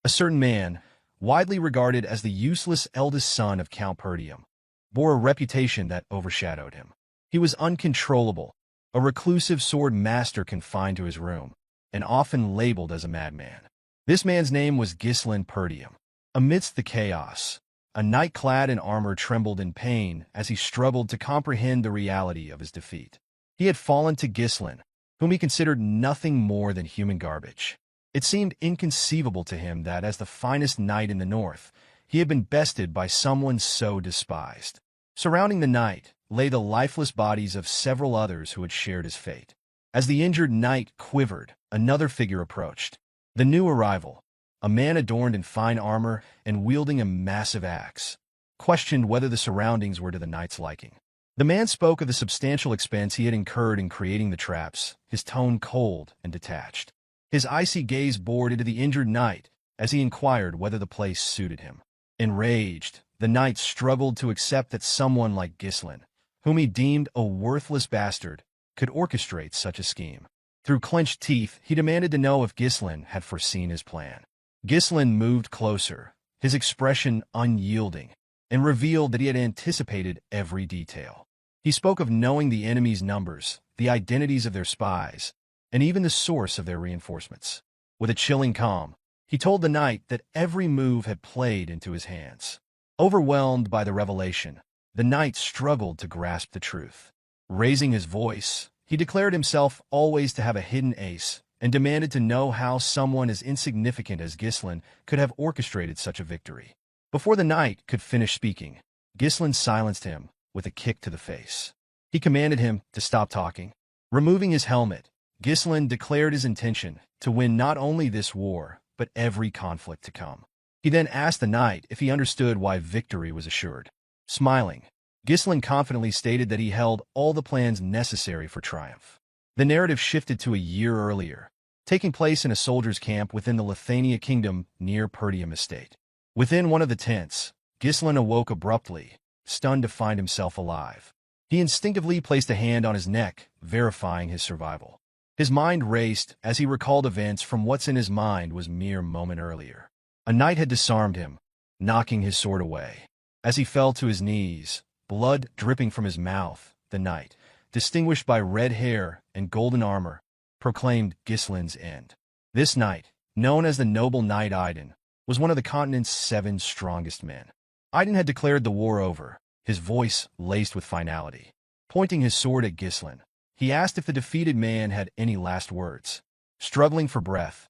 A certain man, widely regarded as the useless eldest son of Count Perdium, bore a reputation that overshadowed him. He was uncontrollable, a reclusive sword master confined to his room, and often labeled as a madman. This man's name was Skall Perdium. Amidst the chaos, a knight clad in armor trembled in pain as he struggled to comprehend the reality of his defeat. He had fallen to Skall, whom he considered nothing more than human garbage. It seemed inconceivable to him that, as the finest knight in the north, he had been bested by someone so despised. Surrounding the knight lay the lifeless bodies of several others who had shared his fate. As the injured knight quivered, another figure approached. The new arrival, a man adorned in fine armor and wielding a massive axe, questioned whether the surroundings were to the knight's liking. The man spoke of the substantial expense he had incurred in creating the traps, his tone cold and detached. His icy gaze bored into the injured knight as he inquired whether the place suited him. Enraged, the knight struggled to accept that someone like Skall, whom he deemed a worthless bastard, could orchestrate such a scheme. Through clenched teeth, he demanded to know if Skall had foreseen his plan. Skall moved closer, his expression unyielding, and revealed that he had anticipated every detail. He spoke of knowing the enemy's numbers, the identities of their spies, and even the source of their reinforcements. With a chilling calm, he told the knight that every move had played into his hands. Overwhelmed by the revelation, the knight struggled to grasp the truth. Raising his voice, he declared himself always to have a hidden ace and demanded to know how someone as insignificant as Skall could have orchestrated such a victory. Before the knight could finish speaking, Skall silenced him with a kick to the face. He commanded him to stop talking. Removing his helmet, Skall declared his intention to win not only this war, but every conflict to come. He then asked the knight if he understood why victory was assured. Smiling, Skall confidently stated that he held all the plans necessary for triumph. The narrative shifted to a year earlier, taking place in a soldier's camp within the Lithuania kingdom near Perdium estate. Within one of the tents, Skall awoke abruptly, stunned to find himself alive. He instinctively placed a hand on his neck, verifying his survival. His mind raced as he recalled events from what's in his mind was mere moment earlier. A knight had disarmed him, knocking his sword away. As he fell to his knees, blood dripping from his mouth, the knight, distinguished by red hair and golden armor, proclaimed Skall's end. This knight, known as the noble knight Aiden, was one of the continent's 7 strongest men. Aiden had declared the war over, his voice laced with finality. Pointing his sword at Skall, he asked if the defeated man had any last words. Struggling for breath,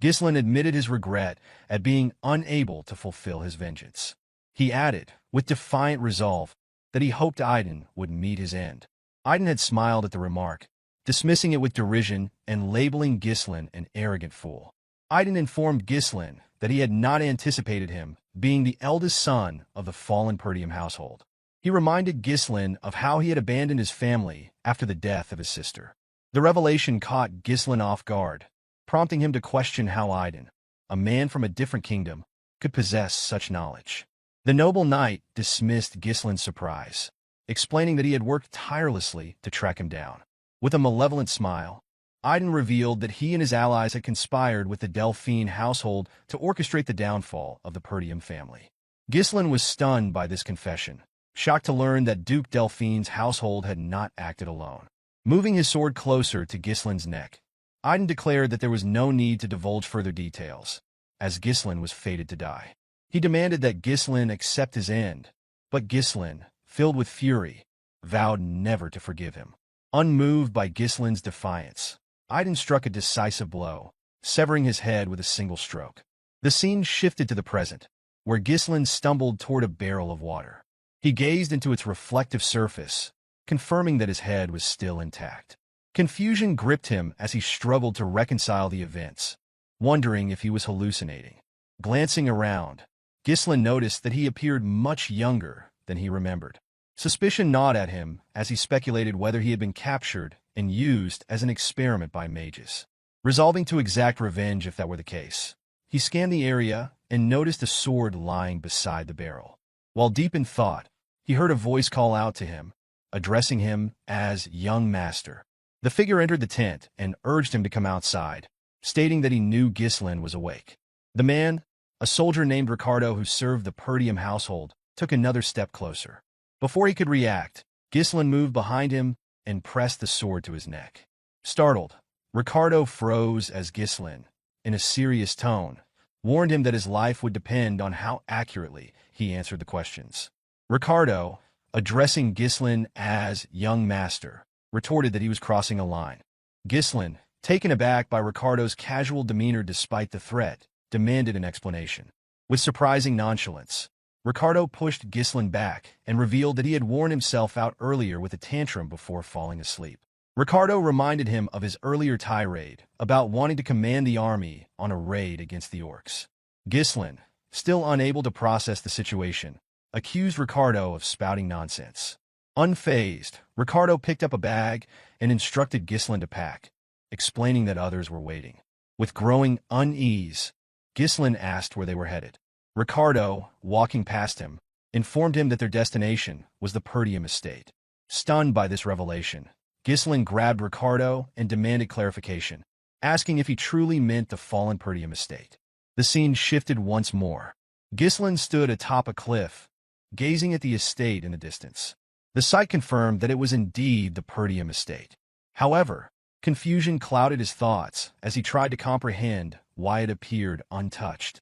Skall admitted his regret at being unable to fulfill his vengeance. He added, with defiant resolve, that he hoped Aiden would meet his end. Aiden had smiled at the remark, dismissing it with derision and labeling Skall an arrogant fool. Aiden informed Skall that he had not anticipated him being the eldest son of the fallen Perdium household. He reminded Skall of how he had abandoned his family after the death of his sister. The revelation caught Skall off guard, prompting him to question how Aiden, a man from a different kingdom, could possess such knowledge. The noble knight dismissed Skall's surprise, explaining that he had worked tirelessly to track him down. With a malevolent smile, Aiden revealed that he and his allies had conspired with the Delphine household to orchestrate the downfall of the Perdium family. Skall was stunned by this confession, shocked to learn that Duke Delphine's household had not acted alone. Moving his sword closer to Skall's neck, Aiden declared that there was no need to divulge further details, as Skall was fated to die. He demanded that Skall accept his end, but Skall, filled with fury, vowed never to forgive him. Unmoved by Skall's defiance, Aiden struck a decisive blow, severing his head with a single stroke. The scene shifted to the present, where Skall stumbled toward a barrel of water. He gazed into its reflective surface, confirming that his head was still intact. Confusion gripped him as he struggled to reconcile the events, wondering if he was hallucinating. Glancing around, Skall noticed that he appeared much younger than he remembered. Suspicion gnawed at him as he speculated whether he had been captured and used as an experiment by mages. Resolving to exact revenge if that were the case, he scanned the area and noticed a sword lying beside the barrel. While deep in thought, he heard a voice call out to him, addressing him as young master. The figure entered the tent and urged him to come outside, stating that he knew Skall was awake. The man, A soldier named Ricardo who served the Perdium household took another step closer. Before he could react, Gislin moved behind him and pressed the sword to his neck. Startled, Ricardo froze as Gislin, in a serious tone, warned him that his life would depend on how accurately he answered the questions. Ricardo, addressing Gislin as young master, retorted that he was crossing a line. Gislin, taken aback by Ricardo's casual demeanor despite the threat, demanded an explanation. With surprising nonchalance, Ricardo pushed Gislin back and revealed that he had worn himself out earlier with a tantrum before falling asleep. Ricardo reminded him of his earlier tirade about wanting to command the army on a raid against the orcs. Gislin, still unable to process the situation, accused Ricardo of spouting nonsense. Unfazed, Ricardo picked up a bag and instructed Gislin to pack, explaining that others were waiting. With growing unease, Gislin asked where they were headed. Ricardo, walking past him, informed him that their destination was the Perdium estate. Stunned by this revelation, Gislin grabbed Ricardo and demanded clarification, asking if he truly meant the fallen Perdium estate. The scene shifted once more. Gislin stood atop a cliff, gazing at the estate in the distance. The sight confirmed that it was indeed the Perdium estate. However, confusion clouded his thoughts as he tried to comprehend why it appeared untouched.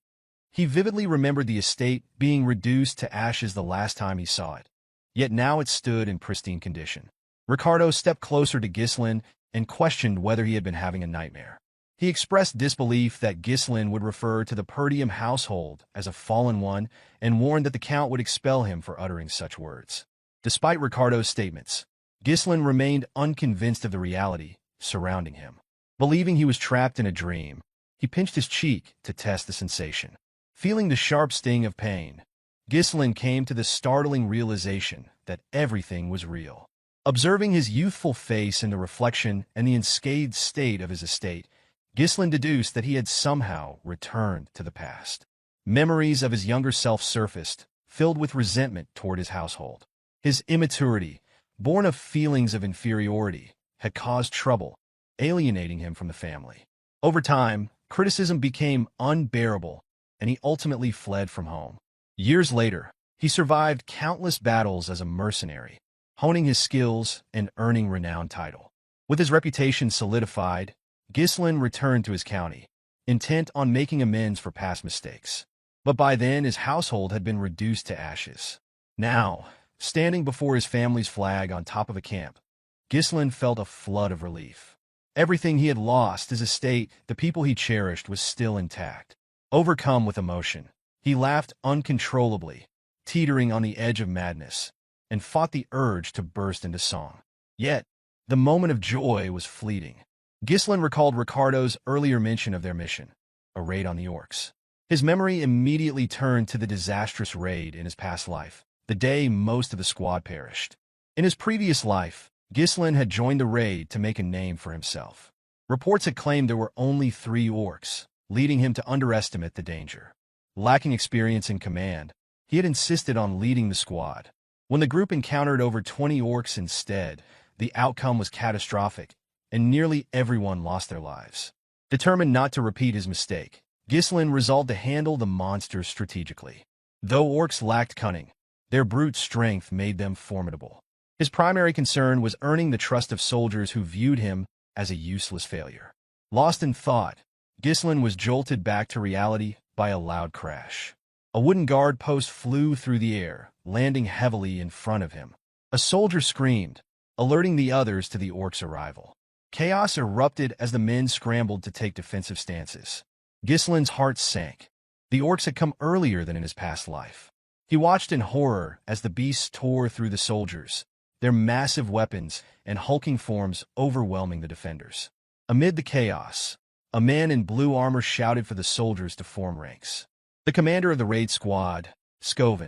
He vividly remembered the estate being reduced to ashes the last time he saw it, yet now it stood in pristine condition. Ricardo stepped closer to Gislin and questioned whether he had been having a nightmare. He expressed disbelief that Gislin would refer to the Perdium household as a fallen one and warned that the Count would expel him for uttering such words. Despite Ricardo's statements, Gislin remained unconvinced of the reality surrounding him. Believing he was trapped in a dream, he pinched his cheek to test the sensation. Feeling the sharp sting of pain, Gislin came to the startling realization that everything was real. Observing his youthful face in the reflection and the unscathed state of his estate, Gislin deduced that he had somehow returned to the past. Memories of his younger self surfaced, filled with resentment toward his household. His immaturity, born of feelings of inferiority, had caused trouble, alienating him from the family. Over time, criticism became unbearable, and he ultimately fled from home. Years later, he survived countless battles as a mercenary, honing his skills and earning renowned title. With his reputation solidified, Gislin returned to his county, intent on making amends for past mistakes. But by then his household had been reduced to ashes. Now, standing before his family's flag on top of a camp, Gislin felt a flood of relief. Everything he had lost, his estate, the people he cherished, was still intact. Overcome with emotion, he laughed uncontrollably, teetering on the edge of madness, and fought the urge to burst into song. Yet, the moment of joy was fleeting. Gislin recalled Ricardo's earlier mention of their mission, a raid on the orcs. His memory immediately turned to the disastrous raid in his past life, the day most of the squad perished. In his previous life, Gislin had joined the raid to make a name for himself. Reports had claimed there were only 3 orcs, leading him to underestimate the danger. Lacking experience in command, he had insisted on leading the squad. When the group encountered over 20 orcs instead, the outcome was catastrophic, and nearly everyone lost their lives. Determined not to repeat his mistake, Gislin resolved to handle the monsters strategically. Though orcs lacked cunning, their brute strength made them formidable. His primary concern was earning the trust of soldiers who viewed him as a useless failure. Lost in thought, Gislin was jolted back to reality by a loud crash. A wooden guard post flew through the air, landing heavily in front of him. A soldier screamed, alerting the others to the orcs' arrival. Chaos erupted as the men scrambled to take defensive stances. Gislin's heart sank. The orcs had come earlier than in his past life. He watched in horror as the beasts tore through the soldiers, their massive weapons and hulking forms overwhelming the defenders. Amid the chaos, a man in blue armor shouted for the soldiers to form ranks. The commander of the raid squad, Skall,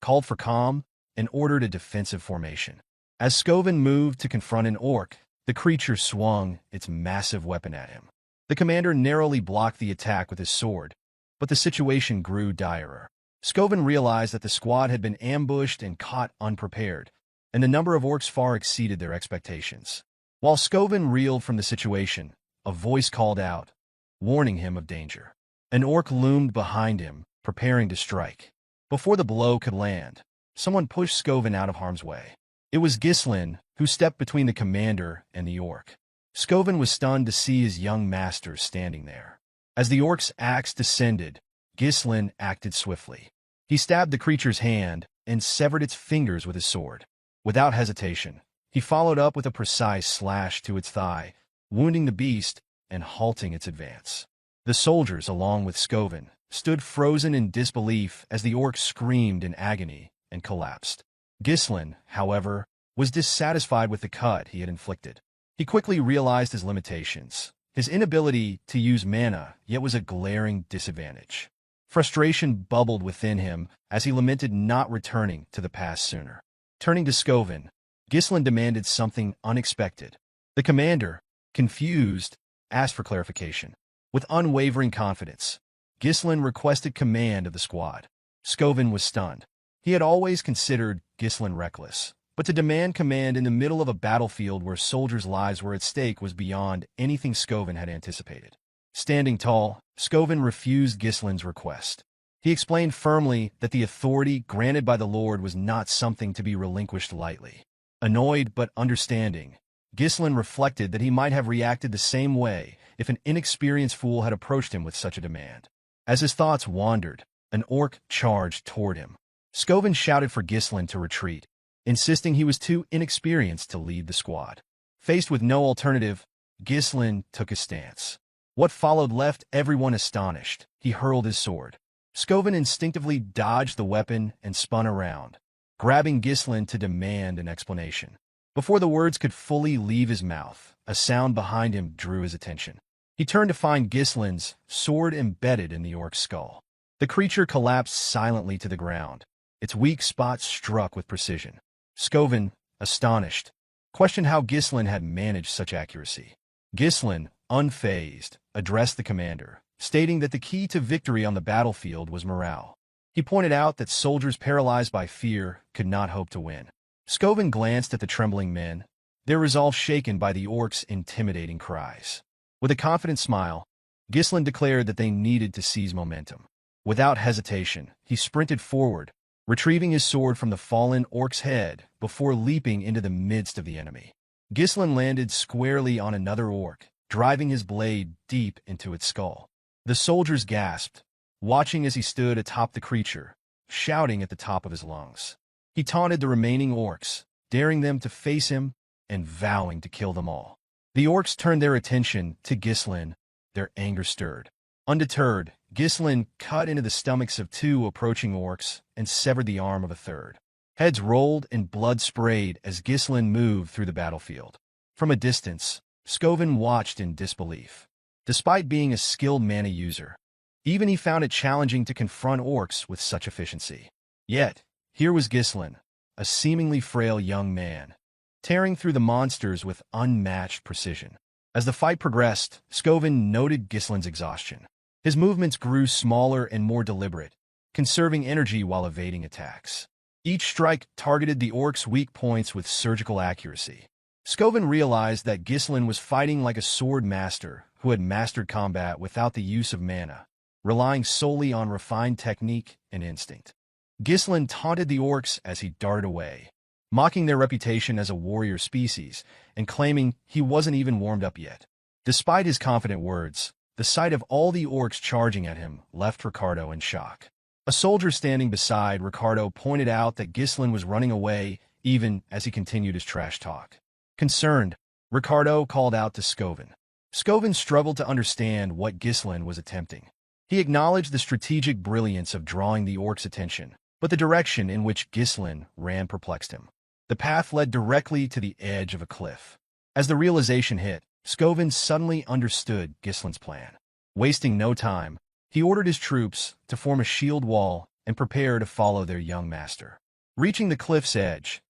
called for calm and ordered a defensive formation. As Skall moved to confront an orc, the creature swung its massive weapon at him. The commander narrowly blocked the attack with his sword, but the situation grew direr. Skall realized that the squad had been ambushed and caught unprepared, and the number of orcs far exceeded their expectations. While Skall reeled from the situation, a voice called out, warning him of danger. An orc loomed behind him, preparing to strike. Before the blow could land, someone pushed Skovin out of harm's way. It was Gisslin, who stepped between the commander and the orc. Skovin was stunned to see his young master standing there. As the orc's axe descended, Gisslin acted swiftly. He stabbed the creature's hand and severed its fingers with his sword. Without hesitation, he followed up with a precise slash to its thigh, wounding the beast and halting its advance. The soldiers, along with Skovin, stood frozen in disbelief as the orc screamed in agony and collapsed. Gisslin, however, was dissatisfied with the cut he had inflicted. He quickly realized his limitations. His inability to use mana yet was a glaring disadvantage. Frustration bubbled within him as he lamented not returning to the past sooner. Turning to Skovin, Gisslin demanded something unexpected. The commander, confused, asked for clarification. With unwavering confidence, Gisslin requested command of the squad. Skovin was stunned. He had always considered Gisslin reckless, but to demand command in the middle of a battlefield where soldiers' lives were at stake was beyond anything Skovin had anticipated. Standing tall, Skovin refused Gisslin's request. He explained firmly that the authority granted by the Lord was not something to be relinquished lightly. Annoyed but understanding, Gisslin reflected that he might have reacted the same way if an inexperienced fool had approached him with such a demand. As his thoughts wandered, an orc charged toward him. Skovin shouted for Gisslin to retreat, insisting he was too inexperienced to lead the squad. Faced with no alternative, Gisslin took a stance. What followed left everyone astonished. He hurled his sword. Skovin instinctively dodged the weapon and spun around, grabbing Gisslin to demand an explanation. Before the words could fully leave his mouth, a sound behind him drew his attention. He turned to find Gisslin's sword embedded in the orc's skull. The creature collapsed silently to the ground, its weak spot struck with precision. Skovin, astonished, questioned how Gisslin had managed such accuracy. Gisslin, unfazed, addressed the commander, stating that the key to victory on the battlefield was morale. He pointed out that soldiers paralyzed by fear could not hope to win. Skovin glanced at the trembling men, their resolve shaken by the orc's intimidating cries. With a confident smile, Gisslin declared that they needed to seize momentum. Without hesitation, he sprinted forward, retrieving his sword from the fallen orc's head before leaping into the midst of the enemy. Gisslin landed squarely on another orc, driving his blade deep into its skull. The soldiers gasped, watching as he stood atop the creature, shouting at the top of his lungs. He taunted the remaining orcs, daring them to face him and vowing to kill them all. The orcs turned their attention to Gisslin, their anger stirred. Undeterred, Gisslin cut into the stomachs of two approaching orcs and severed the arm of a third. Heads rolled and blood sprayed as Gisslin moved through the battlefield. From a distance, Skovin watched in disbelief. Despite being a skilled mana user, even he found it challenging to confront orcs with such efficiency. Yet, here was Gisslin, a seemingly frail young man, tearing through the monsters with unmatched precision. As the fight progressed, Skovin noted Gisslin's exhaustion. His movements grew smaller and more deliberate, conserving energy while evading attacks. Each strike targeted the orc's weak points with surgical accuracy. Skovin realized that Gisslin was fighting like a sword master who had mastered combat without the use of mana, relying solely on refined technique and instinct. Gisslin taunted the orcs as he darted away, mocking their reputation as a warrior species and claiming he wasn't even warmed up yet. Despite his confident words, the sight of all the orcs charging at him left Ricardo in shock. A soldier standing beside Ricardo pointed out that Gisslin was running away even as he continued his trash talk. Concerned, Ricardo called out to Skovin. Skovin struggled to understand what Gisslin was attempting. He acknowledged the strategic brilliance of drawing the orc's attention, but the direction in which Gisslin ran perplexed him. The path led directly to the edge of a cliff. As the realization hit, Skovin suddenly understood Gisslin's plan. Wasting no time, he ordered his troops to form a shield wall and prepare to follow their young master. Reaching the cliff's edge,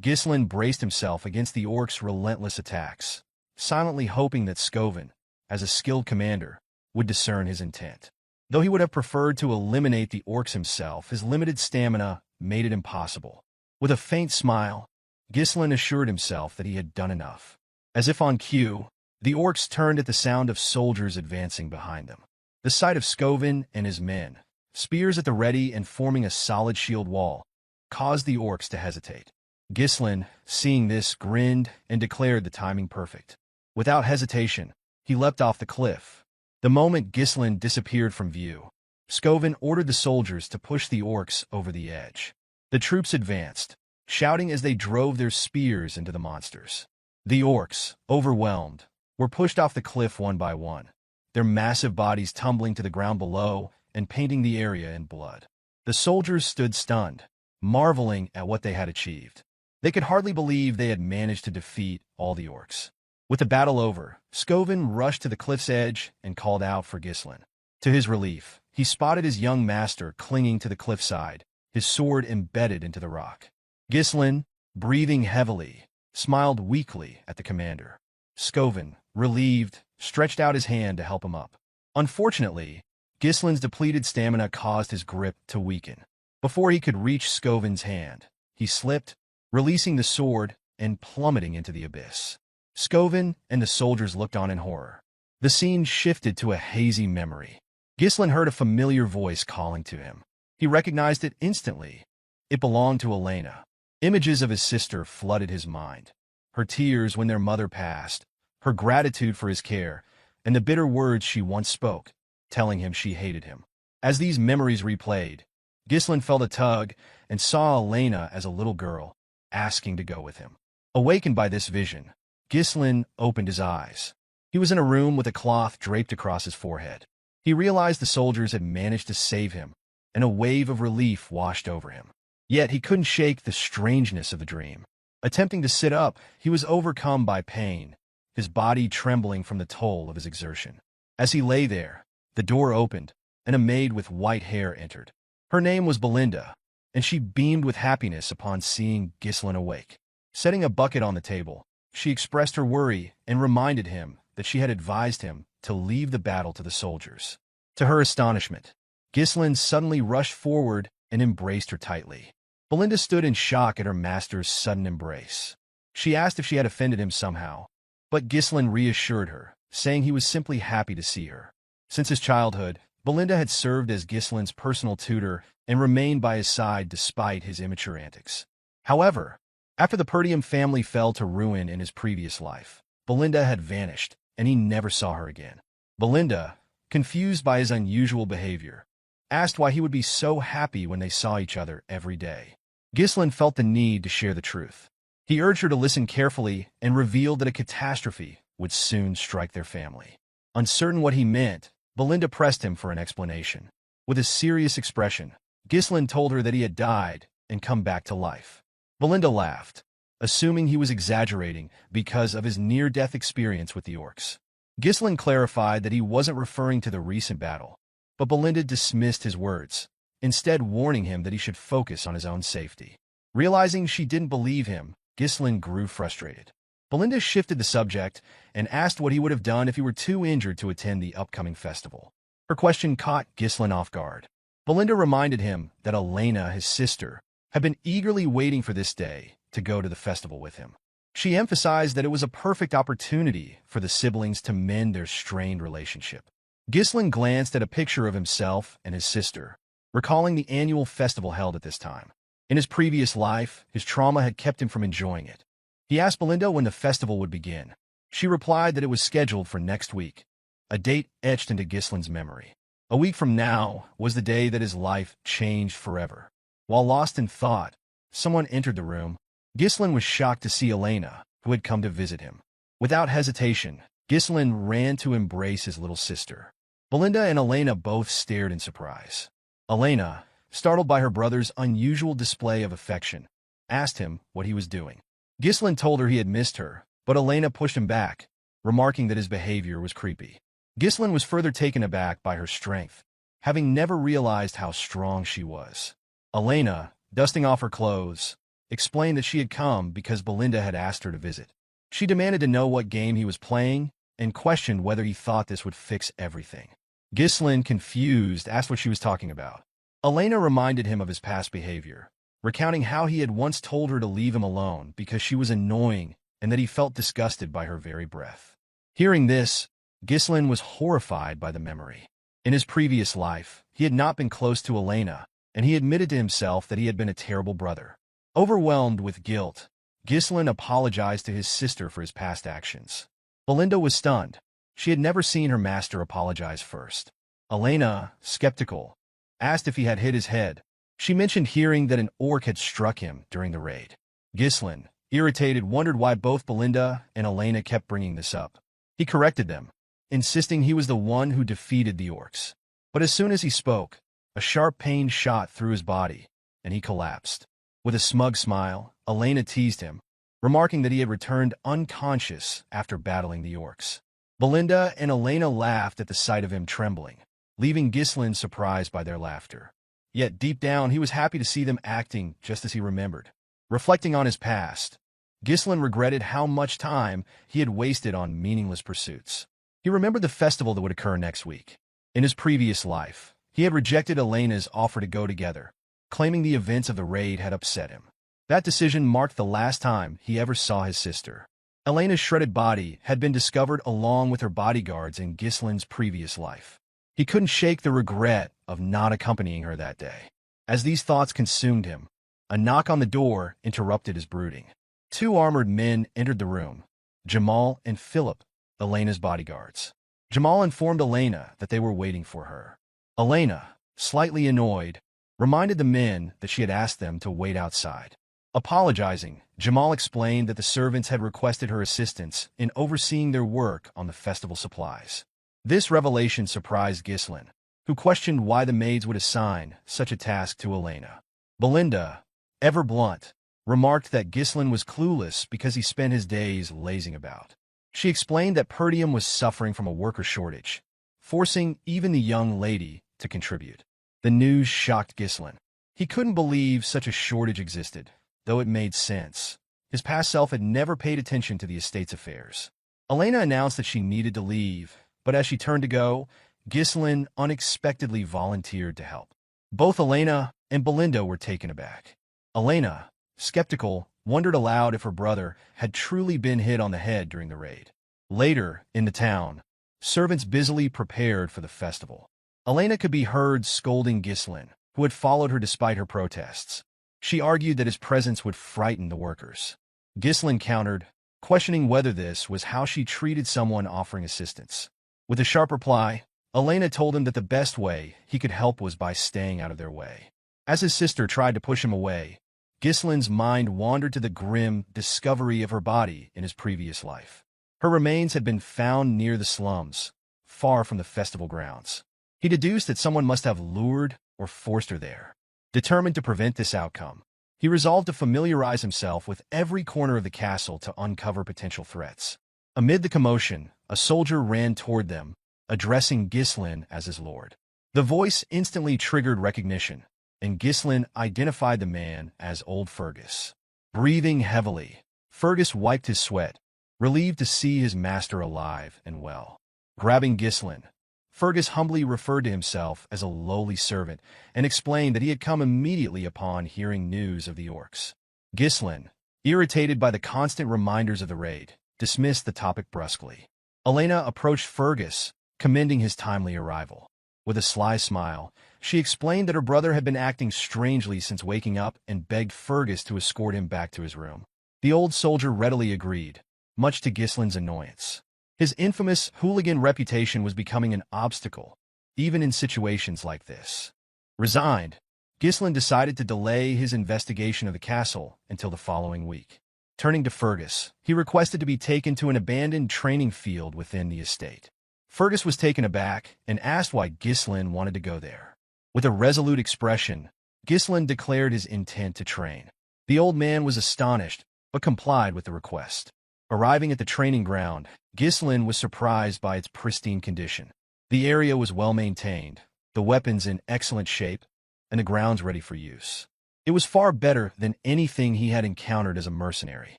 Gisslin braced himself against the orc's relentless attacks, silently hoping that Skovin, as a skilled commander, would discern his intent. Though he would have preferred to eliminate the orcs himself, his limited stamina made it impossible. With a faint smile, Gisslin assured himself that he had done enough. As if on cue, the orcs turned at the sound of soldiers advancing behind them. The sight of Skovin and his men spears at the ready and forming a solid shield wall, caused the orcs to hesitate. Gislan, seeing this, grinned and declared the timing perfect. Without hesitation, he leapt off the cliff. The moment Gislan disappeared from view, Skovan ordered the soldiers to push the orcs over the edge. The troops advanced, shouting as they drove their spears into the monsters. The orcs, overwhelmed, were pushed off the cliff one by one, their massive bodies tumbling to the ground below and painting the area in blood. The soldiers stood stunned, marveling at what they had achieved. They could hardly believe they had managed to defeat all the orcs. With the battle over, Skovan rushed to the cliff's edge and called out for Gislan. To his relief, he spotted his young master clinging to the cliffside, his sword embedded into the rock. Gislan, breathing heavily, smiled weakly at the commander. Skovan, relieved, stretched out his hand to help him up. Unfortunately, Gislin's depleted stamina caused his grip to weaken. Before he could reach Skovan's hand, he slipped, releasing the sword and plummeting into the abyss. Skovan and the soldiers looked on in horror. The scene shifted to a hazy memory. Gislan heard a familiar voice calling to him. He recognized it instantly. It belonged to Elena. Images of his sister flooded his mind. Her tears when their mother passed, her gratitude for his care, and the bitter words she once spoke, telling him she hated him. As these memories replayed, Gislan felt a tug and saw Elena as a little girl, asking to go with him. Awakened by this vision, Gislan opened his eyes. He was in a room with a cloth draped across his forehead. He realized the soldiers had managed to save him, and a wave of relief washed over him. Yet he couldn't shake the strangeness of the dream. Attempting to sit up, he was overcome by pain, his body trembling from the toll of his exertion. As he lay there, the door opened, and a maid with white hair entered. Her name was Belinda, and she beamed with happiness upon seeing Gislan awake. Setting a bucket on the table, she expressed her worry and reminded him that she had advised him to leave the battle to the soldiers. To her astonishment, Gislan suddenly rushed forward and embraced her tightly. Belinda stood in shock at her master's sudden embrace. She asked if she had offended him somehow, but Gislan reassured her, saying he was simply happy to see her. Since his childhood, Belinda had served as Gislan's personal tutor and remained by his side despite his immature antics. However, after the Perdium family fell to ruin in his previous life, Belinda had vanished, and he never saw her again. Belinda, confused by his unusual behavior, asked why he would be so happy when they saw each other every day. Gislan felt the need to share the truth. He urged her to listen carefully and revealed that a catastrophe would soon strike their family. Uncertain what he meant, Belinda pressed him for an explanation. With a serious expression, Gislan told her that he had died and come back to life. Belinda laughed, assuming he was exaggerating because of his near-death experience with the orcs. Gislan clarified that he wasn't referring to the recent battle, but Belinda dismissed his words, instead warning him that he should focus on his own safety. Realizing she didn't believe him, Gislan grew frustrated. Belinda shifted the subject and asked what he would have done if he were too injured to attend the upcoming festival. Her question caught Gislan off guard. Belinda reminded him that Elena, his sister, had been eagerly waiting for this day to go to the festival with him. She emphasized that it was a perfect opportunity for the siblings to mend their strained relationship. Gislan glanced at a picture of himself and his sister, recalling the annual festival held at this time. In his previous life, his trauma had kept him from enjoying it. He asked Belinda when the festival would begin. She replied that it was scheduled for next week, a date etched into Gislan's memory. A week from now was the day that his life changed forever. While lost in thought, someone entered the room. Gislan was shocked to see Elena, who had come to visit him. Without hesitation, Gislan ran to embrace his little sister. Belinda and Elena both stared in surprise. Elena, startled by her brother's unusual display of affection, asked him what he was doing. Gislan told her he had missed her, but Elena pushed him back, remarking that his behavior was creepy. Gislan was further taken aback by her strength, having never realized how strong she was. Elena, dusting off her clothes, explained that she had come because Belinda had asked her to visit. She demanded to know what game he was playing and questioned whether he thought this would fix everything. Gislan, confused, asked what she was talking about. Elena reminded him of his past behavior, recounting how he had once told her to leave him alone because she was annoying and that he felt disgusted by her very breath. Hearing this, Gislan was horrified by the memory. In his previous life, he had not been close to Elena, and he admitted to himself that he had been a terrible brother. Overwhelmed with guilt, Ghislain apologized to his sister for his past actions. Belinda was stunned. She had never seen her master apologize first. Elena, skeptical, asked if he had hit his head. She mentioned hearing that an orc had struck him during the raid. Ghislain, irritated, wondered why both Belinda and Elena kept bringing this up. He corrected them, insisting he was the one who defeated the orcs. But as soon as he spoke, a sharp pain shot through his body, and he collapsed. With a smug smile, Elena teased him, remarking that he had returned unconscious after battling the orcs. Belinda and Elena laughed at the sight of him trembling, leaving Ghislain surprised by their laughter. Yet deep down, he was happy to see them acting just as he remembered. Reflecting on his past, Ghislain regretted how much time he had wasted on meaningless pursuits. He remembered the festival that would occur next week. In his previous life, he had rejected Elena's offer to go together, claiming the events of the raid had upset him. That decision marked the last time he ever saw his sister. Elena's shredded body had been discovered along with her bodyguards in Ghislain's previous life. He couldn't shake the regret of not accompanying her that day. As these thoughts consumed him, a knock on the door interrupted his brooding. Two armored men entered the room, Jamal and Philip, Elena's bodyguards. Jamal informed Elena that they were waiting for her. Elena, slightly annoyed, reminded the men that she had asked them to wait outside. Apologizing, Jamal explained that the servants had requested her assistance in overseeing their work on the festival supplies. This revelation surprised Ghislain, who questioned why the maids would assign such a task to Elena. Belinda, ever blunt, remarked that Ghislain was clueless because he spent his days lazing about. She explained that Perdium was suffering from a worker shortage, forcing even the young lady to contribute. The news shocked Ghislain. He couldn't believe such a shortage existed, though it made sense. His past self had never paid attention to the estate's affairs. Elena announced that she needed to leave, but as she turned to go, Ghislain unexpectedly volunteered to help. Both Elena and Belinda were taken aback. Elena, skeptical, wondered aloud if her brother had truly been hit on the head during the raid. Later, in the town, servants busily prepared for the festival. Elena could be heard scolding Ghislain, who had followed her despite her protests. She argued that his presence would frighten the workers. Ghislain countered, questioning whether this was how she treated someone offering assistance. With a sharp reply, Elena told him that the best way he could help was by staying out of their way. As his sister tried to push him away, Ghislain's mind wandered to the grim discovery of her body in his previous life. Her remains had been found near the slums, far from the festival grounds. He deduced that someone must have lured or forced her there. Determined to prevent this outcome, he resolved to familiarize himself with every corner of the castle to uncover potential threats. Amid the commotion, a soldier ran toward them, addressing Ghislain as his lord. The voice instantly triggered recognition, and Ghislain identified the man as old Fergus. Breathing heavily, Fergus wiped his sweat, relieved to see his master alive and well. Grabbing Ghislain, Fergus humbly referred to himself as a lowly servant and explained that he had come immediately upon hearing news of the orcs. Ghislain, irritated by the constant reminders of the raid, dismissed the topic brusquely. Elena approached Fergus, commending his timely arrival. With a sly smile, she explained that her brother had been acting strangely since waking up and begged Fergus to escort him back to his room. The old soldier readily agreed, much to Ghislain's annoyance. His infamous hooligan reputation was becoming an obstacle, even in situations like this. Resigned, Ghislain decided to delay his investigation of the castle until the following week. Turning to Fergus, he requested to be taken to an abandoned training field within the estate. Fergus was taken aback and asked why Ghislain wanted to go there. With a resolute expression, Ghislain declared his intent to train. The old man was astonished, but complied with the request. Arriving at the training ground, Ghislain was surprised by its pristine condition. The area was well maintained, the weapons in excellent shape, and the grounds ready for use. It was far better than anything he had encountered as a mercenary.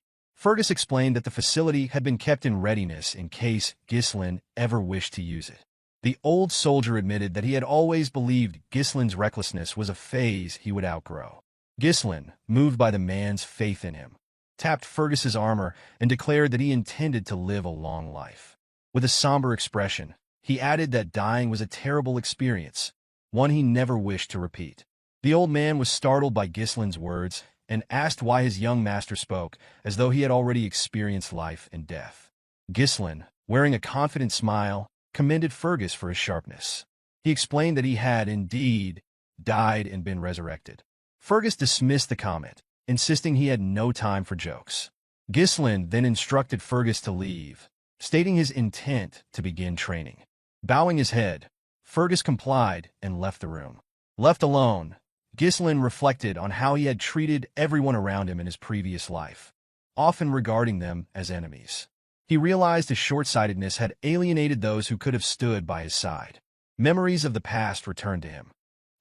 Fergus explained that the facility had been kept in readiness in case Ghislain ever wished to use it. The old soldier admitted that he had always believed Ghislain's recklessness was a phase he would outgrow. Ghislain, moved by the man's faith in him, tapped Fergus's armor and declared that he intended to live a long life. With a somber expression, He added that dying was a terrible experience, one he never wished to repeat. The old man was startled by Gislin's words and asked why his young master spoke as though he had already experienced life and death. Gislin, wearing a confident smile, commended Fergus for his sharpness. He explained that he had indeed died and been resurrected. Fergus dismissed the comment, insisting he had no time for jokes. Gislin then instructed Fergus to leave, stating his intent to begin training. Bowing his head, Fergus complied and left the room. Left alone, Gislin reflected on how he had treated everyone around him in his previous life, often regarding them as enemies. He realized his short-sightedness had alienated those who could have stood by his side. Memories of the past returned to him.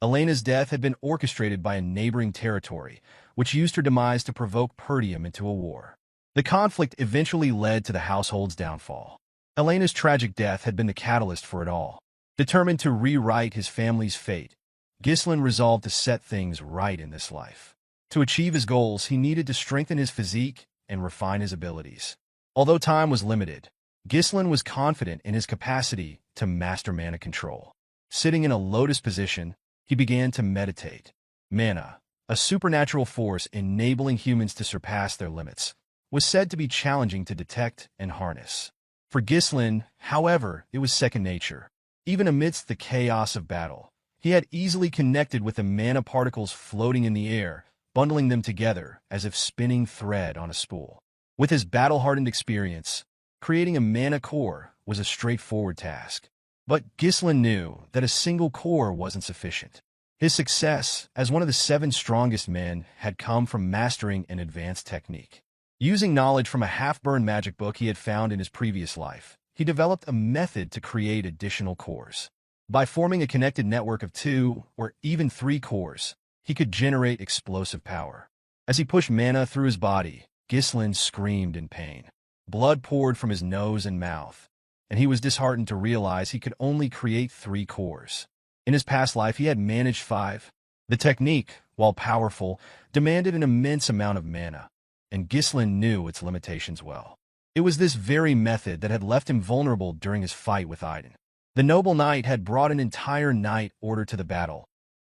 Elena's death had been orchestrated by a neighboring territory, which used her demise to provoke Perdium into a war. The conflict eventually led to the household's downfall. Elena's tragic death had been the catalyst for it all. Determined to rewrite his family's fate, Gislin resolved to set things right in this life. To achieve his goals, he needed to strengthen his physique and refine his abilities. Although time was limited, Gislin was confident in his capacity to master mana control. Sitting in a lotus position, he began to meditate. Mana, a supernatural force enabling humans to surpass their limits, was said to be challenging to detect and harness. For Gislin, however, it was second nature. Even amidst the chaos of battle, he had easily connected with the mana particles floating in the air, bundling them together as if spinning thread on a spool. With his battle-hardened experience, creating a mana core was a straightforward task. But Gislin knew that a single core wasn't sufficient. His success as one of the 7 strongest men had come from mastering an advanced technique. Using knowledge from a half-burned magic book he had found in his previous life, he developed a method to create additional cores. By forming a connected network of 2 or even 3 cores, he could generate explosive power. As he pushed mana through his body, Gislin screamed in pain. Blood poured from his nose and mouth, and he was disheartened to realize he could only create 3 cores. In his past life, he had managed 5. The technique, while powerful, demanded an immense amount of mana, and Gislin knew its limitations well. It was this very method that had left him vulnerable during his fight with Iden. The noble knight had brought an entire knight order to the battle,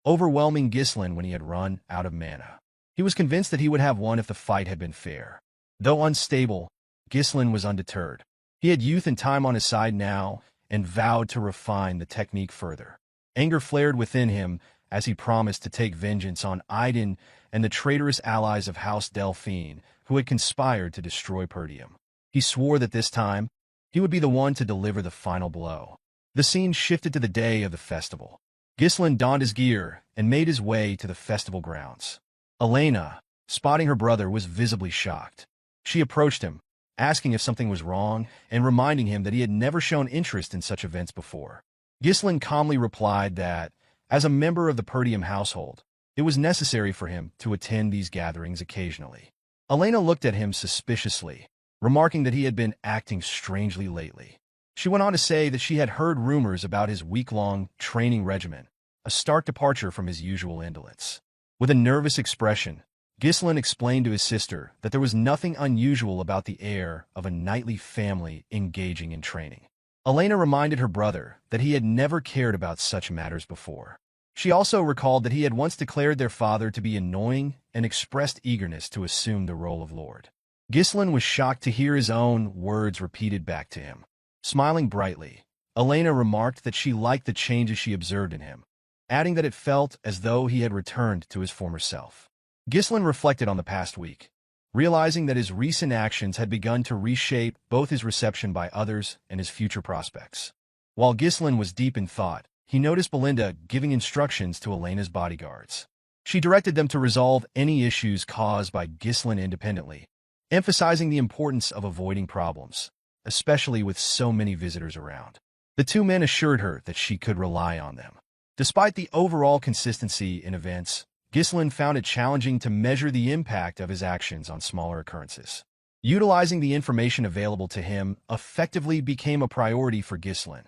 overwhelming Gislin when he had run out of mana. He was convinced that he would have won if the fight had been fair. Though unstable, Gislin was undeterred. He had youth and time on his side now, and vowed to refine the technique further. Anger flared within him as he promised to take vengeance on Iden and the traitorous allies of House Delphine who had conspired to destroy Perdium. He swore that this time, he would be the one to deliver the final blow. The scene shifted to the day of the festival. Gislin donned his gear and made his way to the festival grounds. Elena, spotting her brother, was visibly shocked. She approached him, asking if something was wrong and reminding him that he had never shown interest in such events before. Gislin calmly replied that, as a member of the Perdium household, it was necessary for him to attend these gatherings occasionally. Elena looked at him suspiciously, remarking that he had been acting strangely lately. She went on to say that she had heard rumors about his week-long training regimen, a stark departure from his usual indolence. With a nervous expression, Gislin explained to his sister that there was nothing unusual about the heir of a knightly family engaging in training. Elena reminded her brother that he had never cared about such matters before. She also recalled that he had once declared their father to be annoying and expressed eagerness to assume the role of lord. Gislin was shocked to hear his own words repeated back to him. Smiling brightly, Elena remarked that she liked the changes she observed in him, adding that it felt as though he had returned to his former self. Gislin reflected on the past week, realizing that his recent actions had begun to reshape both his reception by others and his future prospects. While Gislin was deep in thought, he noticed Belinda giving instructions to Elena's bodyguards. She directed them to resolve any issues caused by Gislin independently, emphasizing the importance of avoiding problems, especially with so many visitors around. The 2 men assured her that she could rely on them. Despite the overall consistency in events, Gislin found it challenging to measure the impact of his actions on smaller occurrences. Utilizing the information available to him effectively became a priority for Gislin,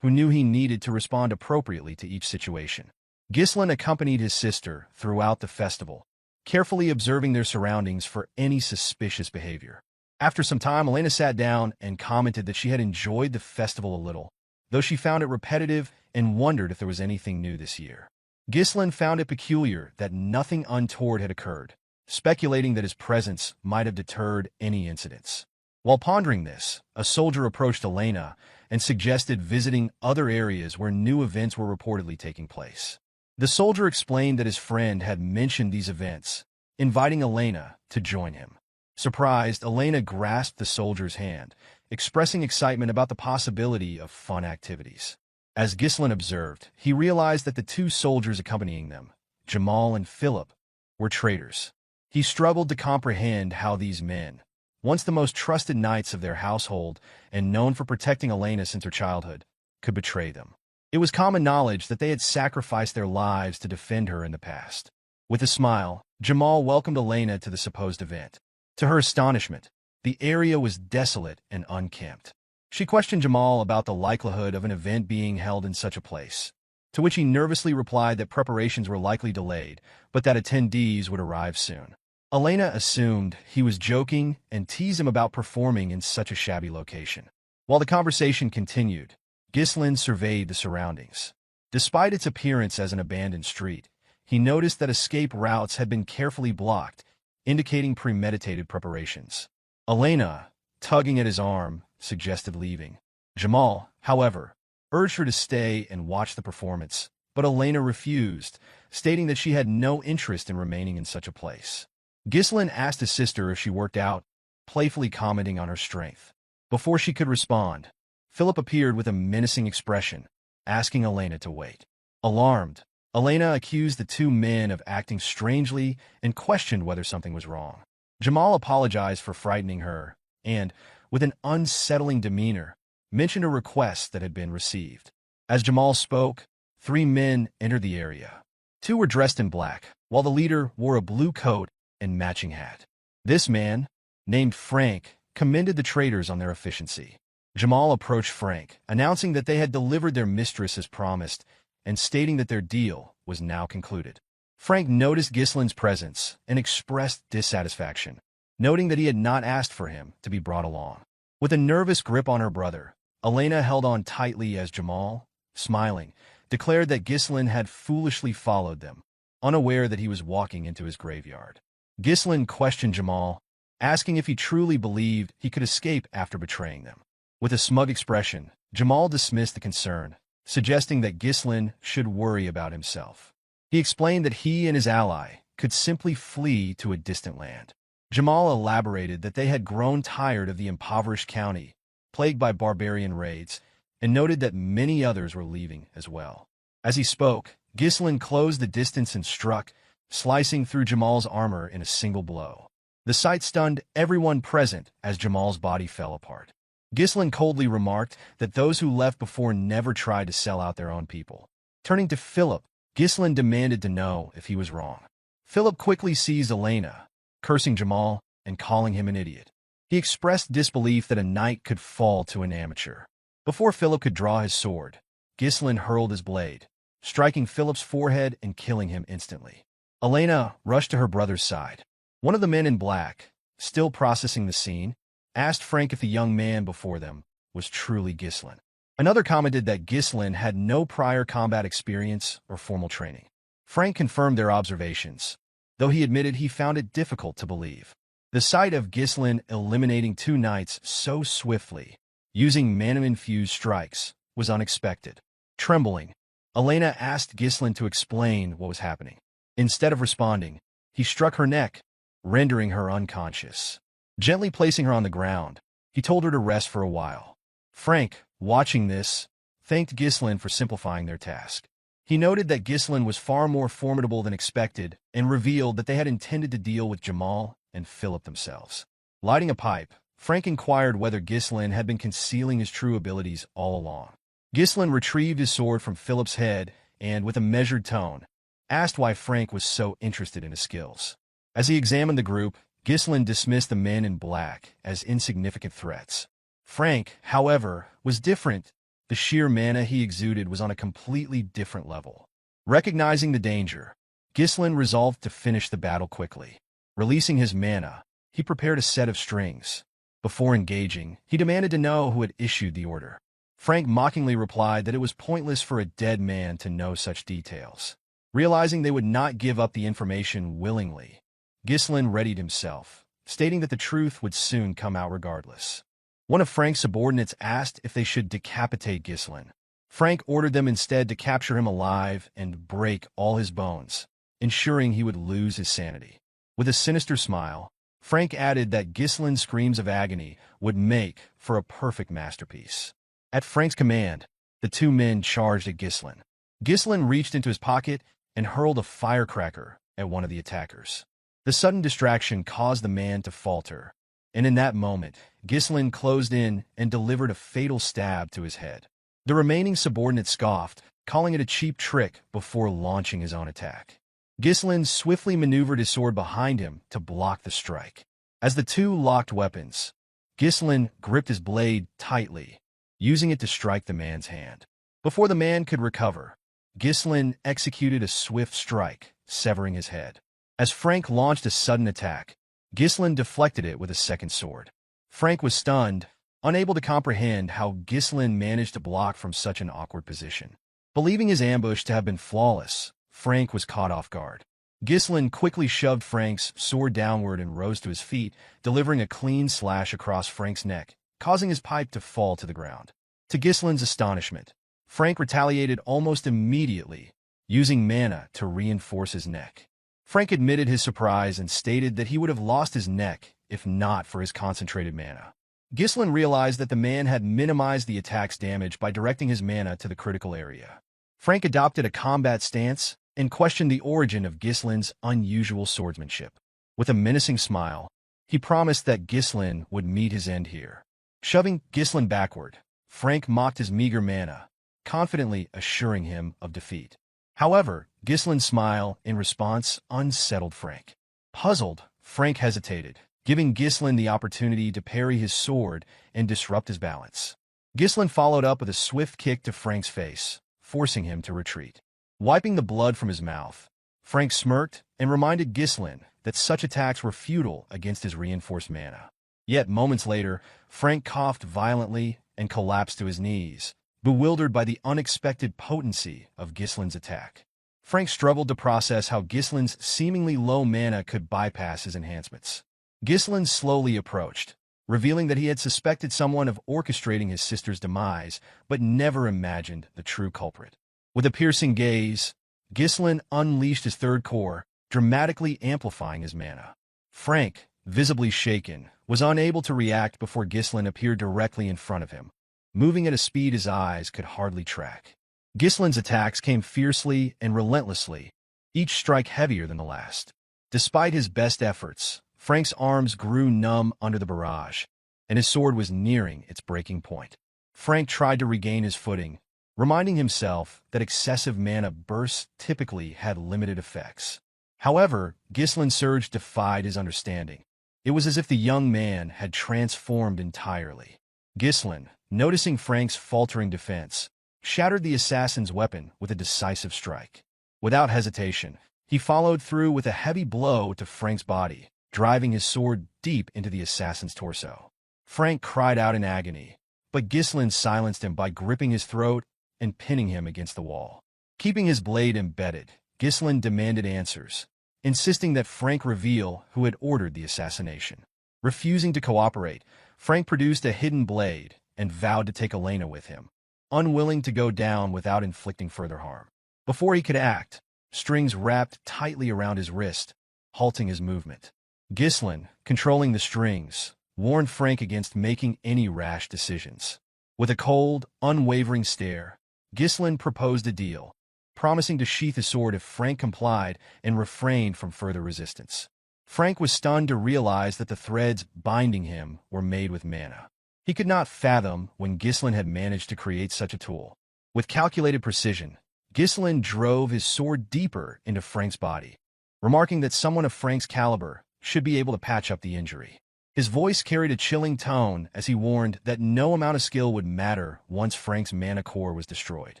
who knew he needed to respond appropriately to each situation. Gislin accompanied his sister throughout the festival, carefully observing their surroundings for any suspicious behavior. After some time, Elena sat down and commented that she had enjoyed the festival a little, though she found it repetitive and wondered if there was anything new this year. Ghislain found it peculiar that nothing untoward had occurred, speculating that his presence might have deterred any incidents. While pondering this, a soldier approached Elena and suggested visiting other areas where new events were reportedly taking place. The soldier explained that his friend had mentioned these events, inviting Elena to join him. Surprised, Elena grasped the soldier's hand, expressing excitement about the possibility of fun activities. As Ghislain observed, he realized that the two soldiers accompanying them, Jamal and Philip, were traitors. He struggled to comprehend how these men, once the most trusted knights of their household and known for protecting Elena since her childhood, could betray them. It was common knowledge that they had sacrificed their lives to defend her in the past. With a smile, Jamal welcomed Elena to the supposed event. To her astonishment, the area was desolate and unkempt. She questioned Jamal about the likelihood of an event being held in such a place, to which he nervously replied that preparations were likely delayed, but that attendees would arrive soon. Elena assumed he was joking and teased him about performing in such a shabby location. While the conversation continued, Ghislain surveyed the surroundings. Despite its appearance as an abandoned street, he noticed that escape routes had been carefully blocked, indicating premeditated preparations. Elena, tugging at his arm, suggested leaving. Jamal, however, urged her to stay and watch the performance, but Elena refused, stating that she had no interest in remaining in such a place. Ghislain asked his sister if she worked out, playfully commenting on her strength. Before she could respond, Philip appeared with a menacing expression, asking Elena to wait. Alarmed, Elena accused the two men of acting strangely and questioned whether something was wrong. Jamal apologized for frightening her and, with an unsettling demeanor, mentioned a request that had been received. As Jamal spoke, three men entered the area. Two were dressed in black, while the leader wore a blue coat and matching hat. This man, named Frank, commended the traders on their efficiency. Jamal approached Frank, announcing that they had delivered their mistress as promised and stating that their deal was now concluded. Frank noticed Ghislain's presence and expressed dissatisfaction, noting that he had not asked for him to be brought along. With a nervous grip on her brother, Elena held on tightly as Jamal, smiling, declared that Ghislain had foolishly followed them, unaware that he was walking into his graveyard. Ghislain questioned Jamal, asking if he truly believed he could escape after betraying them. With a smug expression, Jamal dismissed the concern, suggesting that Ghislain should worry about himself. He explained that he and his ally could simply flee to a distant land. Jamal elaborated that they had grown tired of the impoverished county, plagued by barbarian raids, and noted that many others were leaving as well. As he spoke, Ghislain closed the distance and struck, slicing through Jamal's armor in a single blow. The sight stunned everyone present as Jamal's body fell apart. Ghislain coldly remarked that those who left before never tried to sell out their own people. Turning to Philip, Ghislain demanded to know if he was wrong. Philip quickly seized Elena, cursing Jamal and calling him an idiot. He expressed disbelief that a knight could fall to an amateur. Before Philip could draw his sword, Ghislain hurled his blade, striking Philip's forehead and killing him instantly. Elena rushed to her brother's side. One of the men in black, still processing the scene, asked Frank if the young man before them was truly Ghislain. Another commented that Ghislain had no prior combat experience or formal training. Frank confirmed their observations, though he admitted he found it difficult to believe. The sight of Ghislain eliminating two knights so swiftly, using mana-infused strikes, was unexpected. Trembling, Elena asked Ghislain to explain what was happening. Instead of responding, he struck her neck, rendering her unconscious. Gently placing her on the ground, he told her to rest for a while. Frank, watching this, thanked Ghislain for simplifying their task. He noted that Ghislain was far more formidable than expected and revealed that they had intended to deal with Jamal and Philip themselves. Lighting a pipe, Frank inquired whether Ghislain had been concealing his true abilities all along. Ghislain retrieved his sword from Philip's head and, with a measured tone, asked why Frank was so interested in his skills. As he examined the group, Ghislain dismissed the men in black as insignificant threats. Frank, however, was different. The sheer mana he exuded was on a completely different level. Recognizing the danger, Ghislain resolved to finish the battle quickly. Releasing his mana, he prepared a set of strings. Before engaging, he demanded to know who had issued the order. Frank mockingly replied that it was pointless for a dead man to know such details. Realizing they would not give up the information willingly, Ghislain readied himself, stating that the truth would soon come out regardless. One of Frank's subordinates asked if they should decapitate Ghislain. Frank ordered them instead to capture him alive and break all his bones, ensuring he would lose his sanity. With a sinister smile, Frank added that Ghislain's screams of agony would make for a perfect masterpiece. At Frank's command, the two men charged at Ghislain. Ghislain reached into his pocket and hurled a firecracker at one of the attackers. The sudden distraction caused the man to falter, and in that moment, Ghislain closed in and delivered a fatal stab to his head. The remaining subordinate scoffed, calling it a cheap trick before launching his own attack. Ghislain swiftly maneuvered his sword behind him to block the strike. As the two locked weapons, Ghislain gripped his blade tightly, using it to strike the man's hand. Before the man could recover, Ghislain executed a swift strike, severing his head. As Frank launched a sudden attack, Ghislain deflected it with a second sword. Frank was stunned, unable to comprehend how Ghislain managed to block from such an awkward position. Believing his ambush to have been flawless, Frank was caught off guard. Ghislain quickly shoved Frank's sword downward and rose to his feet, delivering a clean slash across Frank's neck, causing his pipe to fall to the ground. To Ghislain's astonishment, Frank retaliated almost immediately, using mana to reinforce his neck. Frank admitted his surprise and stated that he would have lost his neck if not for his concentrated mana. Ghislain realized that the man had minimized the attack's damage by directing his mana to the critical area. Frank adopted a combat stance and questioned the origin of Ghislain's unusual swordsmanship. With a menacing smile, he promised that Ghislain would meet his end here. Shoving Ghislain backward, Frank mocked his meager mana, confidently assuring him of defeat. However, Ghislain's smile, in response, unsettled Frank. Puzzled, Frank hesitated, giving Ghislain the opportunity to parry his sword and disrupt his balance. Ghislain followed up with a swift kick to Frank's face, forcing him to retreat. Wiping the blood from his mouth, Frank smirked and reminded Ghislain that such attacks were futile against his reinforced mana. Yet moments later, Frank coughed violently and collapsed to his knees, bewildered by the unexpected potency of Ghislain's attack. Frank struggled to process how Ghislain's seemingly low mana could bypass his enhancements. Ghislain slowly approached, revealing that he had suspected someone of orchestrating his sister's demise, but never imagined the true culprit. With a piercing gaze, Ghislain unleashed his third core, dramatically amplifying his mana. Frank, visibly shaken, was unable to react before Ghislain appeared directly in front of him, moving at a speed his eyes could hardly track. Ghislain's attacks came fiercely and relentlessly, each strike heavier than the last. Despite his best efforts, Frank's arms grew numb under the barrage, and his sword was nearing its breaking point. Frank tried to regain his footing, reminding himself that excessive mana bursts typically had limited effects. However, Ghislain's surge defied his understanding. It was as if the young man had transformed entirely. Ghislain, noticing Frank's faltering defense, shattered the assassin's weapon with a decisive strike. Without hesitation, he followed through with a heavy blow to Frank's body, driving his sword deep into the assassin's torso. Frank cried out in agony, but Ghislain silenced him by gripping his throat and pinning him against the wall. Keeping his blade embedded, Ghislain demanded answers, insisting that Frank reveal who had ordered the assassination. Refusing to cooperate, Frank produced a hidden blade and vowed to take Elena with him, unwilling to go down without inflicting further harm. Before he could act, strings wrapped tightly around his wrist, halting his movement. Ghislain, controlling the strings, warned Frank against making any rash decisions. With a cold, unwavering stare, Ghislain proposed a deal, promising to sheath his sword if Frank complied and refrained from further resistance. Frank was stunned to realize that the threads binding him were made with mana. He could not fathom when Ghislain had managed to create such a tool. With calculated precision, Ghislain drove his sword deeper into Frank's body, remarking that someone of Frank's caliber should be able to patch up the injury. His voice carried a chilling tone as he warned that no amount of skill would matter once Frank's mana core was destroyed.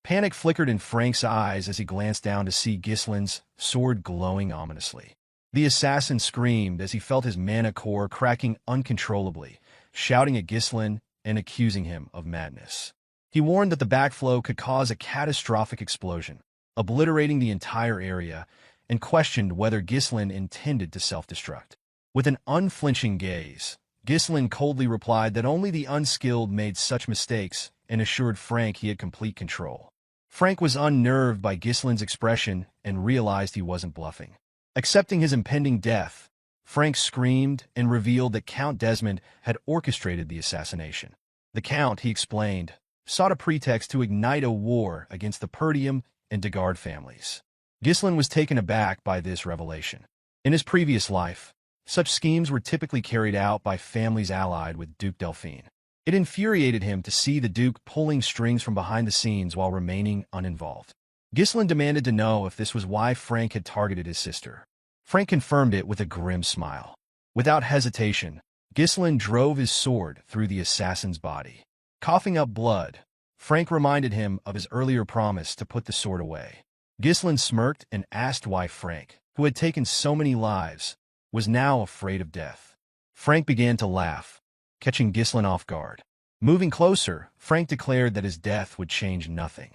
Panic flickered in Frank's eyes as he glanced down to see Ghislain's sword glowing ominously. The assassin screamed as he felt his mana core cracking uncontrollably, shouting at Ghislain and accusing him of madness. He warned that the backflow could cause a catastrophic explosion, obliterating the entire area, and questioned whether Ghislain intended to self-destruct. With an unflinching gaze, Ghislain coldly replied that only the unskilled made such mistakes and assured Frank he had complete control. Frank was unnerved by Ghislain's expression and realized he wasn't bluffing. Accepting his impending death, Frank screamed and revealed that Count Desmond had orchestrated the assassination. The Count, he explained, sought a pretext to ignite a war against the Perdium and Degard families. Ghislain was taken aback by this revelation. In his previous life, such schemes were typically carried out by families allied with Duke Delphine. It infuriated him to see the Duke pulling strings from behind the scenes while remaining uninvolved. Ghislain demanded to know if this was why Frank had targeted his sister. Frank confirmed it with a grim smile. Without hesitation, Ghislain drove his sword through the assassin's body. Coughing up blood, Frank reminded him of his earlier promise to put the sword away. Ghislain smirked and asked why Frank, who had taken so many lives, was now afraid of death. Frank began to laugh, catching Ghislain off guard. Moving closer, Frank declared that his death would change nothing.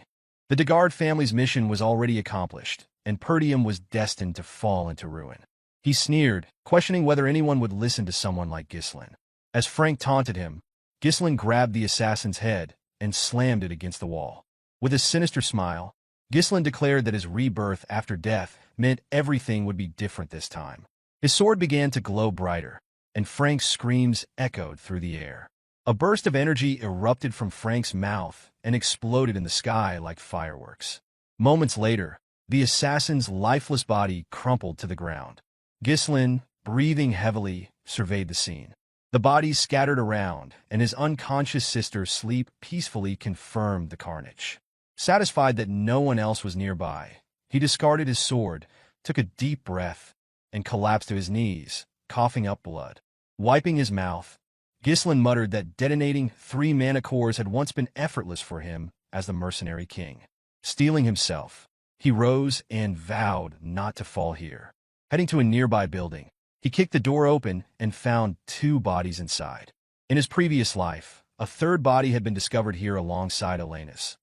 The Degard family's mission was already accomplished, and Perdium was destined to fall into ruin. He sneered, questioning whether anyone would listen to someone like Ghislain. As Frank taunted him, Ghislain grabbed the assassin's head and slammed it against the wall. With a sinister smile, Ghislain declared that his rebirth after death meant everything would be different this time. His sword began to glow brighter, and Frank's screams echoed through the air. A burst of energy erupted from Frank's mouth and exploded in the sky like fireworks. Moments later, the assassin's lifeless body crumpled to the ground. Ghislain, breathing heavily, surveyed the scene. The bodies scattered around, and his unconscious sister's sleep peacefully confirmed the carnage. Satisfied that no one else was nearby, he discarded his sword, took a deep breath, and collapsed to his knees, coughing up blood. Wiping his mouth, Ghislain muttered that detonating 3 mana cores had once been effortless for him as the mercenary king. Steeling himself, he rose and vowed not to fall here. Heading to a nearby building, he kicked the door open and found 2 bodies inside. In his previous life, a 3rd body had been discovered here alongside Elena's.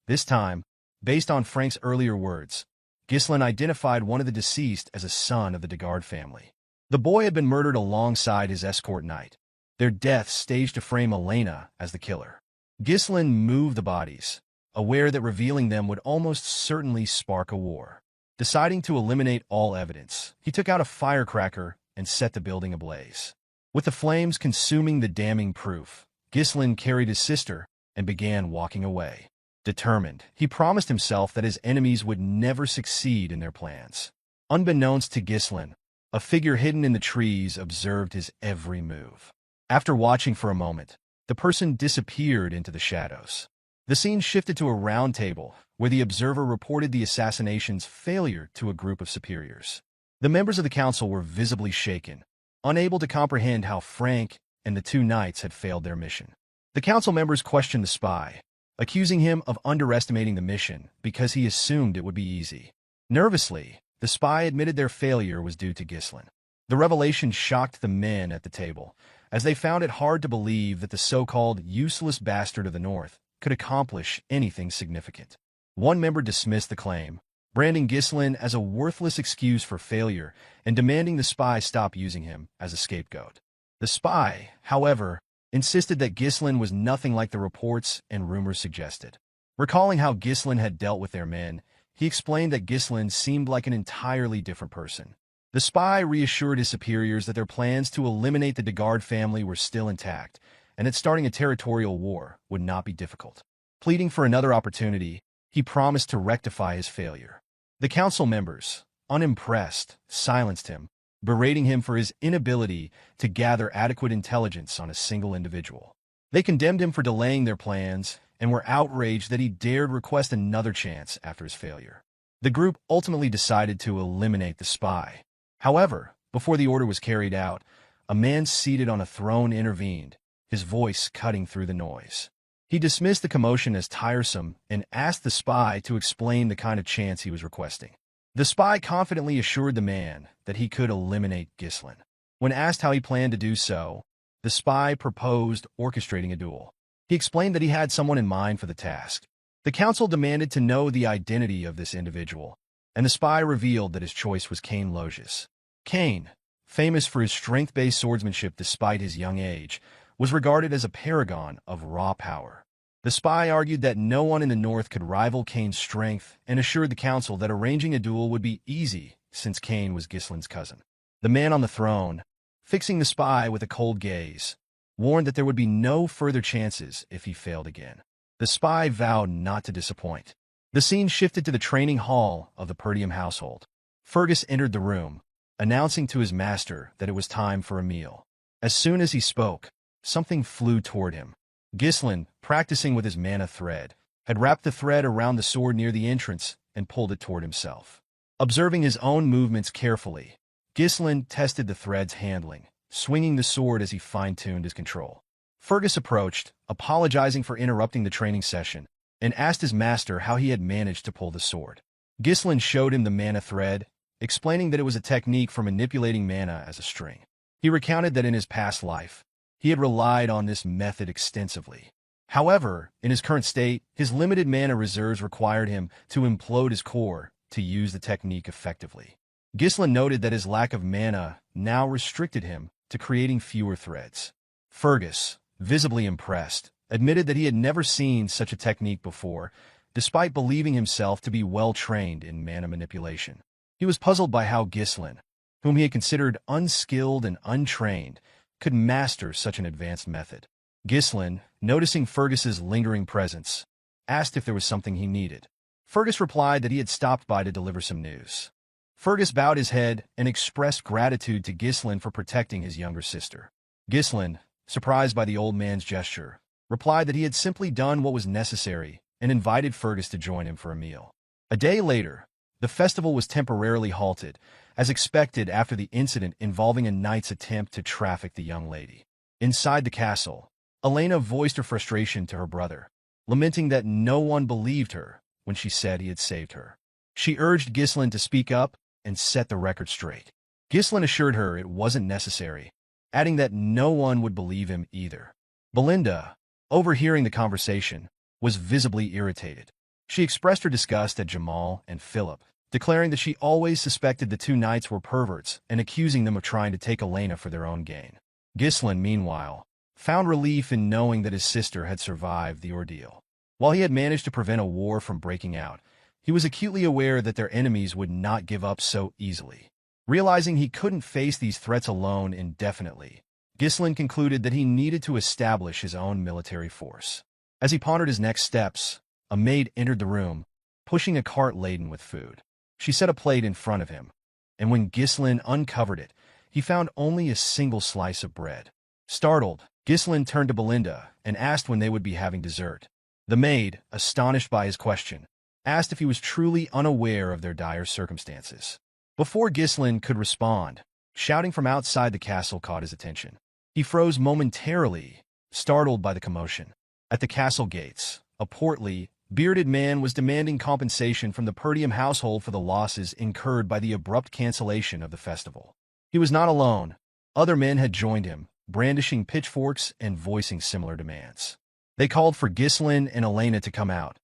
This time, based on Frank's earlier words, Ghislain identified one of the deceased as a son of the Degard family. The boy had been murdered alongside his escort knight, their deaths staged to frame Elena as the killer. Ghislain moved the bodies, aware that revealing them would almost certainly spark a war. Deciding to eliminate all evidence, he took out a firecracker and set the building ablaze. With the flames consuming the damning proof, Ghislain carried his sister and began walking away. Determined, he promised himself that his enemies would never succeed in their plans. Unbeknownst to Ghislain, a figure hidden in the trees observed his every move. After watching for a moment, the person disappeared into the shadows. The scene shifted to a round table, where the observer reported the assassination's failure to a group of superiors. The members of the council were visibly shaken, unable to comprehend how Frank and the 2 knights had failed their mission. The council members questioned the spy, accusing him of underestimating the mission because he assumed it would be easy. Nervously, the spy admitted their failure was due to Ghislain. The revelation shocked the men at the table, as they found it hard to believe that the so-called useless bastard of the North could accomplish anything significant. One member dismissed the claim, branding Ghislain as a worthless excuse for failure and demanding the spy stop using him as a scapegoat. The spy, however, insisted that Ghislain was nothing like the reports and rumors suggested. Recalling how Ghislain had dealt with their men, he explained that Ghislain seemed like an entirely different person. The spy reassured his superiors that their plans to eliminate the Degard family were still intact, and that starting a territorial war would not be difficult. Pleading for another opportunity, he promised to rectify his failure. The council members, unimpressed, silenced him, berating him for his inability to gather adequate intelligence on a single individual. They condemned him for delaying their plans and were outraged that he dared request another chance after his failure. The group ultimately decided to eliminate the spy. However, before the order was carried out, a man seated on a throne intervened, his voice cutting through the noise. He dismissed the commotion as tiresome and asked the spy to explain the kind of chance he was requesting. The spy confidently assured the man that he could eliminate Ghislain. When asked how he planned to do so, the spy proposed orchestrating a duel. He explained that he had someone in mind for the task. The council demanded to know the identity of this individual, and the spy revealed that his choice was Cain Logius. Cain, famous for his strength-based swordsmanship despite his young age, was regarded as a paragon of raw power. The spy argued that no one in the north could rival Cain's strength and assured the council that arranging a duel would be easy since Cain was Gislin's cousin. The man on the throne, fixing the spy with a cold gaze, warned that there would be no further chances if he failed again. The spy vowed not to disappoint. The scene shifted to the training hall of the Perdium household. Fergus entered the room, announcing to his master that it was time for a meal. As soon as he spoke, something flew toward him. Gislin, practicing with his mana thread, had wrapped the thread around the sword near the entrance and pulled it toward himself. Observing his own movements carefully, Gislin tested the thread's handling, swinging the sword as he fine-tuned his control. Fergus approached, apologizing for interrupting the training session, and asked his master how he had managed to pull the sword. Gislin showed him the mana thread, explaining that it was a technique for manipulating mana as a string. He recounted that in his past life, he had relied on this method extensively. However, in his current state, his limited mana reserves required him to implode his core to use the technique effectively. Gislin noted that his lack of mana now restricted him to creating fewer threads. Fergus, visibly impressed, admitted that he had never seen such a technique before, despite believing himself to be well-trained in mana manipulation. He was puzzled by how Gislin, whom he had considered unskilled and untrained, could master such an advanced method. Gislin, noticing Fergus's lingering presence, asked if there was something he needed. Fergus replied that he had stopped by to deliver some news. Fergus bowed his head and expressed gratitude to Gislin for protecting his younger sister. Gislin, surprised by the old man's gesture, replied that he had simply done what was necessary and invited Fergus to join him for a meal. A day later, the festival was temporarily halted, as expected after the incident involving a knight's attempt to traffic the young lady. Inside the castle, Elena voiced her frustration to her brother, lamenting that no one believed her when she said he had saved her. She urged Gislin to speak up and set the record straight. Gislin assured her it wasn't necessary, adding that no one would believe him either. Belinda, overhearing the conversation, was visibly irritated. She expressed her disgust at Jamal and Philip, declaring that she always suspected the two knights were perverts and accusing them of trying to take Elena for their own gain. Gislin, meanwhile, found relief in knowing that his sister had survived the ordeal. While he had managed to prevent a war from breaking out, he was acutely aware that their enemies would not give up so easily. Realizing he couldn't face these threats alone indefinitely, Gislin concluded that he needed to establish his own military force. As he pondered his next steps, a maid entered the room, pushing a cart laden with food. She set a plate in front of him, and when Gislin uncovered it, he found only a single slice of bread. Startled, Gislin turned to Belinda and asked when they would be having dessert. The maid, astonished by his question, asked if he was truly unaware of their dire circumstances. Before Gislin could respond, shouting from outside the castle caught his attention. He froze momentarily, startled by the commotion. At the castle gates, a portly, bearded man was demanding compensation from the Perdium household for the losses incurred by the abrupt cancellation of the festival. He was not alone. Other men had joined him, brandishing pitchforks and voicing similar demands. They called for Gislin and Elena to come out,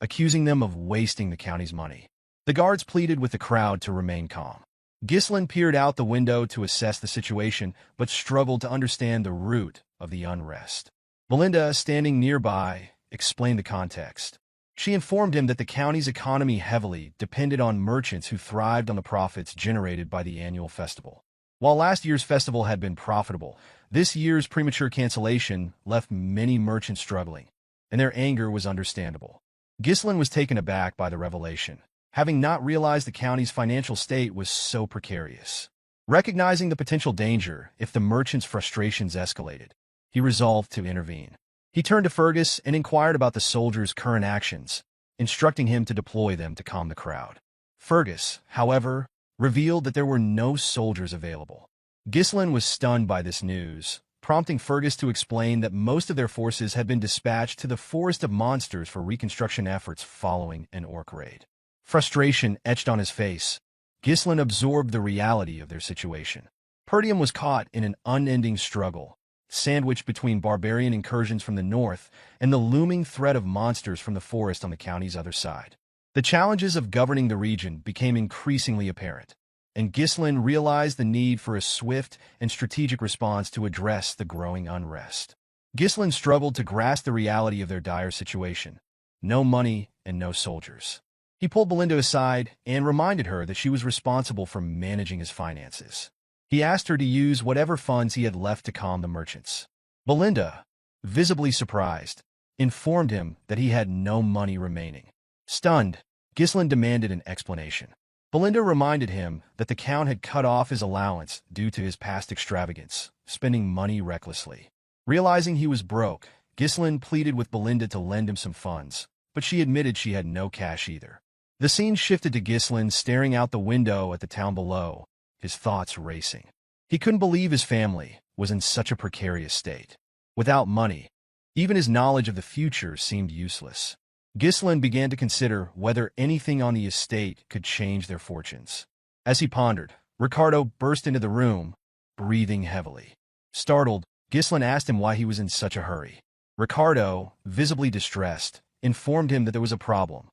accusing them of wasting the county's money. The guards pleaded with the crowd to remain calm. Gislin peered out the window to assess the situation, but struggled to understand the root of the unrest. Belinda, standing nearby, explained the context. She informed him that the county's economy heavily depended on merchants who thrived on the profits generated by the annual festival. While last year's festival had been profitable, this year's premature cancellation left many merchants struggling, and their anger was understandable. Gislin was taken aback by the revelation, having not realized the county's financial state was so precarious. Recognizing the potential danger if the merchants' frustrations escalated, he resolved to intervene. He turned to Fergus and inquired about the soldiers' current actions, instructing him to deploy them to calm the crowd. Fergus, however, revealed that there were no soldiers available. Gislin was stunned by this news, prompting Fergus to explain that most of their forces had been dispatched to the Forest of Monsters for reconstruction efforts following an orc raid. Frustration etched on his face, Gislin absorbed the reality of their situation. Perdium was caught in an unending struggle, sandwiched between barbarian incursions from the north and the looming threat of monsters from the forest on the county's other side. The challenges of governing the region became increasingly apparent, and Ghislain realized the need for a swift and strategic response to address the growing unrest. Ghislain struggled to grasp the reality of their dire situation. No money and no soldiers. He pulled Belinda aside and reminded her that she was responsible for managing his finances. He asked her to use whatever funds he had left to calm the merchants. Belinda, visibly surprised, informed him that he had no money remaining. Stunned, Ghislain demanded an explanation. Belinda reminded him that the Count had cut off his allowance due to his past extravagance, spending money recklessly. Realizing he was broke, Ghislain pleaded with Belinda to lend him some funds, but she admitted she had no cash either. The scene shifted to Ghislain staring out the window at the town below, his thoughts racing. He couldn't believe his family was in such a precarious state. Without money, even his knowledge of the future seemed useless. Ghislain began to consider whether anything on the estate could change their fortunes. As he pondered, Ricardo burst into the room, breathing heavily. Startled, Ghislain asked him why he was in such a hurry. Ricardo, visibly distressed, informed him that there was a problem.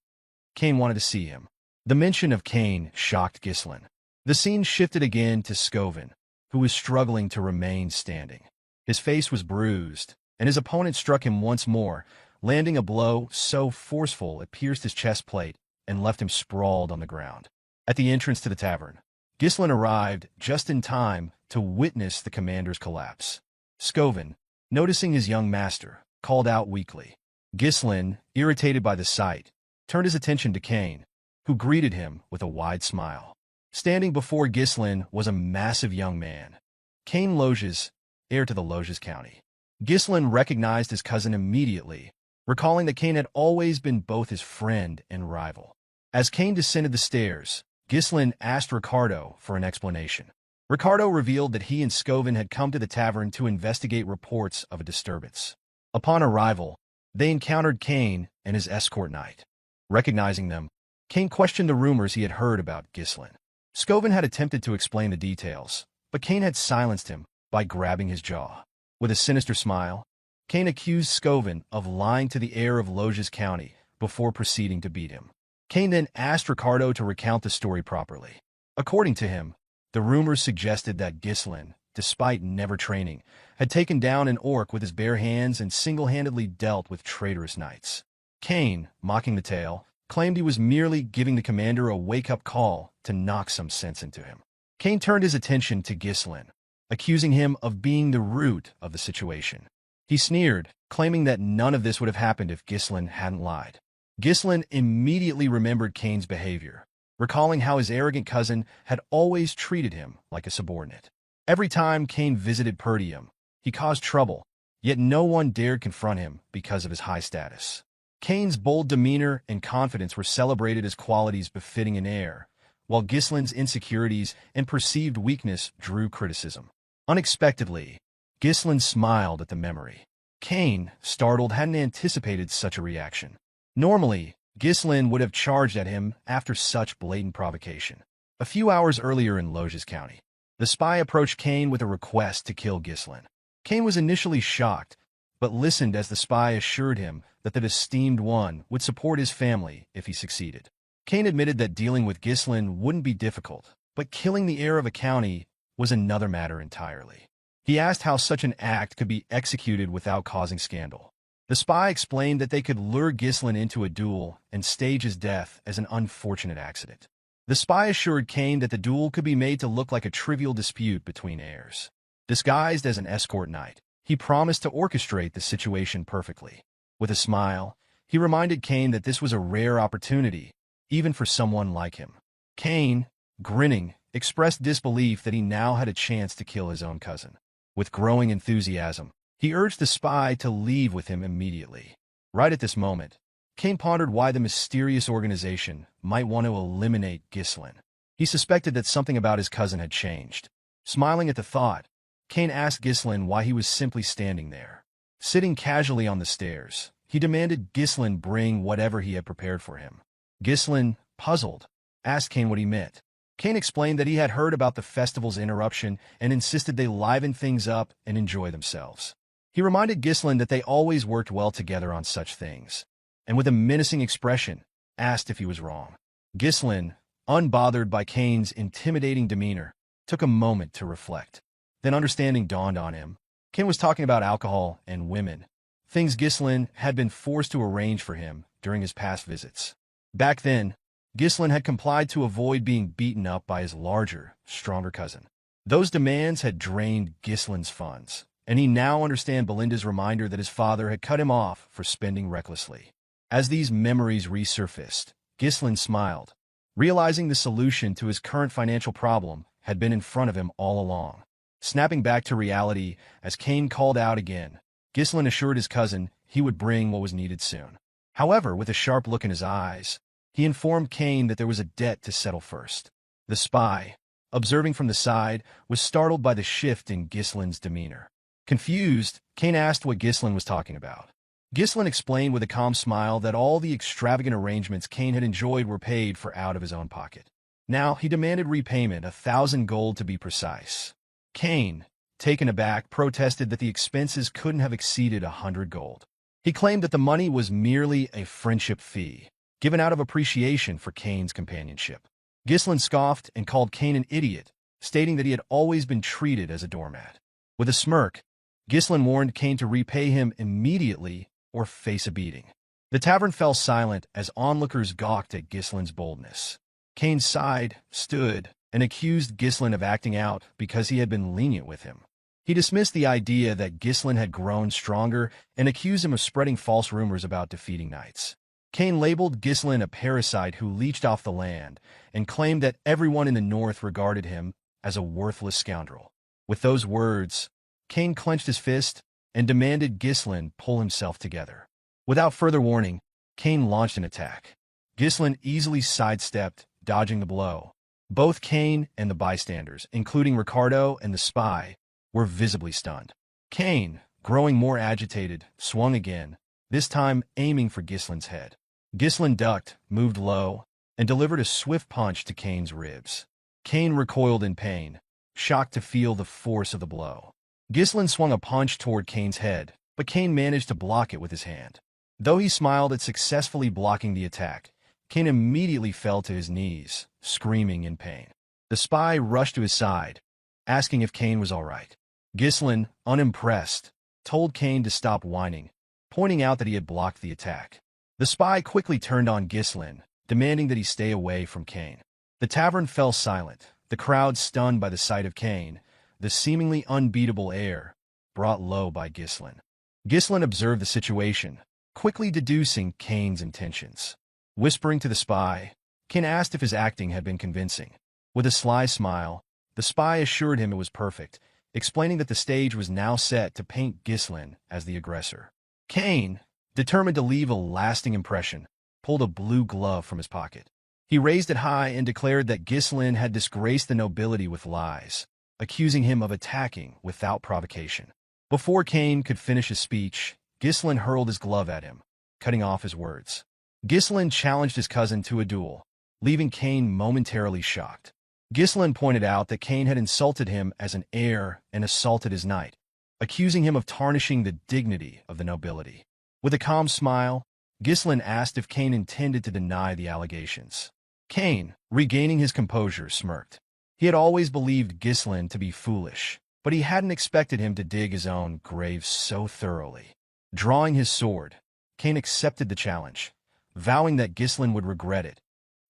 Cain wanted to see him. The mention of Cain shocked Ghislain. The scene shifted again to Scovin, who was struggling to remain standing. His face was bruised, and his opponent struck him once more, landing a blow so forceful it pierced his chest plate and left him sprawled on the ground. At the entrance to the tavern, Ghislain arrived just in time to witness the commander's collapse. Scovin, noticing his young master, called out weakly. Ghislain, irritated by the sight, turned his attention to Cain, who greeted him with a wide smile. Standing before Ghislain was a massive young man, Cain Loges, heir to the Loges County. Ghislain recognized his cousin immediately, recalling that Cain had always been both his friend and rival. As Cain descended the stairs, Ghislain asked Ricardo for an explanation. Ricardo revealed that he and Scovin had come to the tavern to investigate reports of a disturbance. Upon arrival, they encountered Cain and his escort knight. Recognizing them, Cain questioned the rumors he had heard about Ghislain. Scovin had attempted to explain the details, but Cain had silenced him by grabbing his jaw. With a sinister smile, Cain accused Scovin of lying to the heir of Loges County before proceeding to beat him. Cain then asked Ricardo to recount the story properly. According to him, the rumors suggested that Ghislain, despite never training, had taken down an orc with his bare hands and single-handedly dealt with traitorous knights. Cain, mocking the tale, claimed he was merely giving the commander a wake-up call to knock some sense into him. Cain turned his attention to Ghislain, accusing him of being the root of the situation. He sneered, claiming that none of this would have happened if Ghislain hadn't lied. Ghislain immediately remembered Cain's behavior, recalling how his arrogant cousin had always treated him like a subordinate. Every time Cain visited Perdium, he caused trouble, yet no one dared confront him because of his high status. Cain's bold demeanor and confidence were celebrated as qualities befitting an heir, while Ghislain's insecurities and perceived weakness drew criticism. Unexpectedly, Ghislain smiled at the memory. Cain, startled, hadn't anticipated such a reaction. Normally, Ghislain would have charged at him after such blatant provocation. A few hours earlier in Loges County, the spy approached Cain with a request to kill Ghislain. Cain was initially shocked, but listened as the spy assured him that the esteemed one would support his family if he succeeded. Cain admitted that dealing with Ghislain wouldn't be difficult, but killing the heir of a county was another matter entirely. He asked how such an act could be executed without causing scandal. The spy explained that they could lure Ghislain into a duel and stage his death as an unfortunate accident. The spy assured Cain that the duel could be made to look like a trivial dispute between heirs. Disguised as an escort knight, he promised to orchestrate the situation perfectly. With a smile, he reminded Cain that this was a rare opportunity, even for someone like him. Cain, grinning, expressed disbelief that he now had a chance to kill his own cousin. With growing enthusiasm, he urged the spy to leave with him immediately. Right at this moment, Cain pondered why the mysterious organization might want to eliminate Ghislain. He suspected that something about his cousin had changed. Smiling at the thought, Cain asked Ghislain why he was simply standing there. Sitting casually on the stairs, he demanded Ghislain bring whatever he had prepared for him. Ghislain, puzzled, asked Cain what he meant. Cain explained that he had heard about the festival's interruption and insisted they liven things up and enjoy themselves. He reminded Ghislaine that they always worked well together on such things, and with a menacing expression, asked if he was wrong. Ghislaine, unbothered by Cain's intimidating demeanor, took a moment to reflect. Then understanding dawned on him. Cain was talking about alcohol and women, things Ghislaine had been forced to arrange for him during his past visits. Back then, Ghislaine had complied to avoid being beaten up by his larger, stronger cousin. Those demands had drained Ghislaine's funds, and he now understood Belinda's reminder that his father had cut him off for spending recklessly. As these memories resurfaced, Ghislaine smiled, realizing the solution to his current financial problem had been in front of him all along. Snapping back to reality as Cain called out again, Ghislaine assured his cousin he would bring what was needed soon. However, with a sharp look in his eyes, he informed Cain that there was a debt to settle first. The spy, observing from the side, was startled by the shift in Ghislaine's demeanor. Confused, Cain asked what Ghislaine was talking about. Ghislaine explained with a calm smile that all the extravagant arrangements Cain had enjoyed were paid for out of his own pocket. Now he demanded repayment, 1,000 gold to be precise. Cain, taken aback, protested that the expenses couldn't have exceeded 100 gold. He claimed that the money was merely a friendship fee, given out of appreciation for Cain's companionship. Ghislaine scoffed and called Cain an idiot, stating that he had always been treated as a doormat. With a smirk, Ghislaine warned Cain to repay him immediately or face a beating. The tavern fell silent as onlookers gawked at Ghislaine's boldness. Cain sighed, stood, and accused Ghislaine of acting out because he had been lenient with him. He dismissed the idea that Ghislaine had grown stronger and accused him of spreading false rumors about defeating knights. Cain labeled Ghislaine a parasite who leached off the land and claimed that everyone in the north regarded him as a worthless scoundrel. With those words, Cain clenched his fist and demanded Ghislaine pull himself together. Without further warning, Cain launched an attack. Ghislaine easily sidestepped, dodging the blow. Both Cain and the bystanders, including Ricardo and the spy, were visibly stunned. Cain, growing more agitated, swung again, this time aiming for Ghislaine's head. Ghislaine ducked, moved low, and delivered a swift punch to Cain's ribs. Cain recoiled in pain, shocked to feel the force of the blow. Ghislaine swung a punch toward Cain's head, but Cain managed to block it with his hand. Though he smiled at successfully blocking the attack, Cain immediately fell to his knees, screaming in pain. The spy rushed to his side, asking if Cain was all right. Ghislaine, unimpressed, told Cain to stop whining, pointing out that he had blocked the attack. The spy quickly turned on Ghislaine, demanding that he stay away from Cain. The tavern fell silent, the crowd stunned by the sight of Cain, the seemingly unbeatable air, brought low by Ghislaine. Ghislaine observed the situation, quickly deducing Cain's intentions. Whispering to the spy, Cain asked if his acting had been convincing. With a sly smile, the spy assured him it was perfect, explaining that the stage was now set to paint Ghislaine as the aggressor. Cain, determined to leave a lasting impression, pulled a blue glove from his pocket. He raised it high and declared that Ghislaine had disgraced the nobility with lies, accusing him of attacking without provocation. Before Cain could finish his speech, Ghislaine hurled his glove at him, cutting off his words. Ghislaine challenged his cousin to a duel, leaving Cain momentarily shocked. Ghislaine pointed out that Cain had insulted him as an heir and assaulted his knight, accusing him of tarnishing the dignity of the nobility. With a calm smile, Ghislaine asked if Cain intended to deny the allegations. Cain, regaining his composure, smirked. He had always believed Ghislaine to be foolish, but he hadn't expected him to dig his own grave so thoroughly. Drawing his sword, Cain accepted the challenge, vowing that Ghislaine would regret it,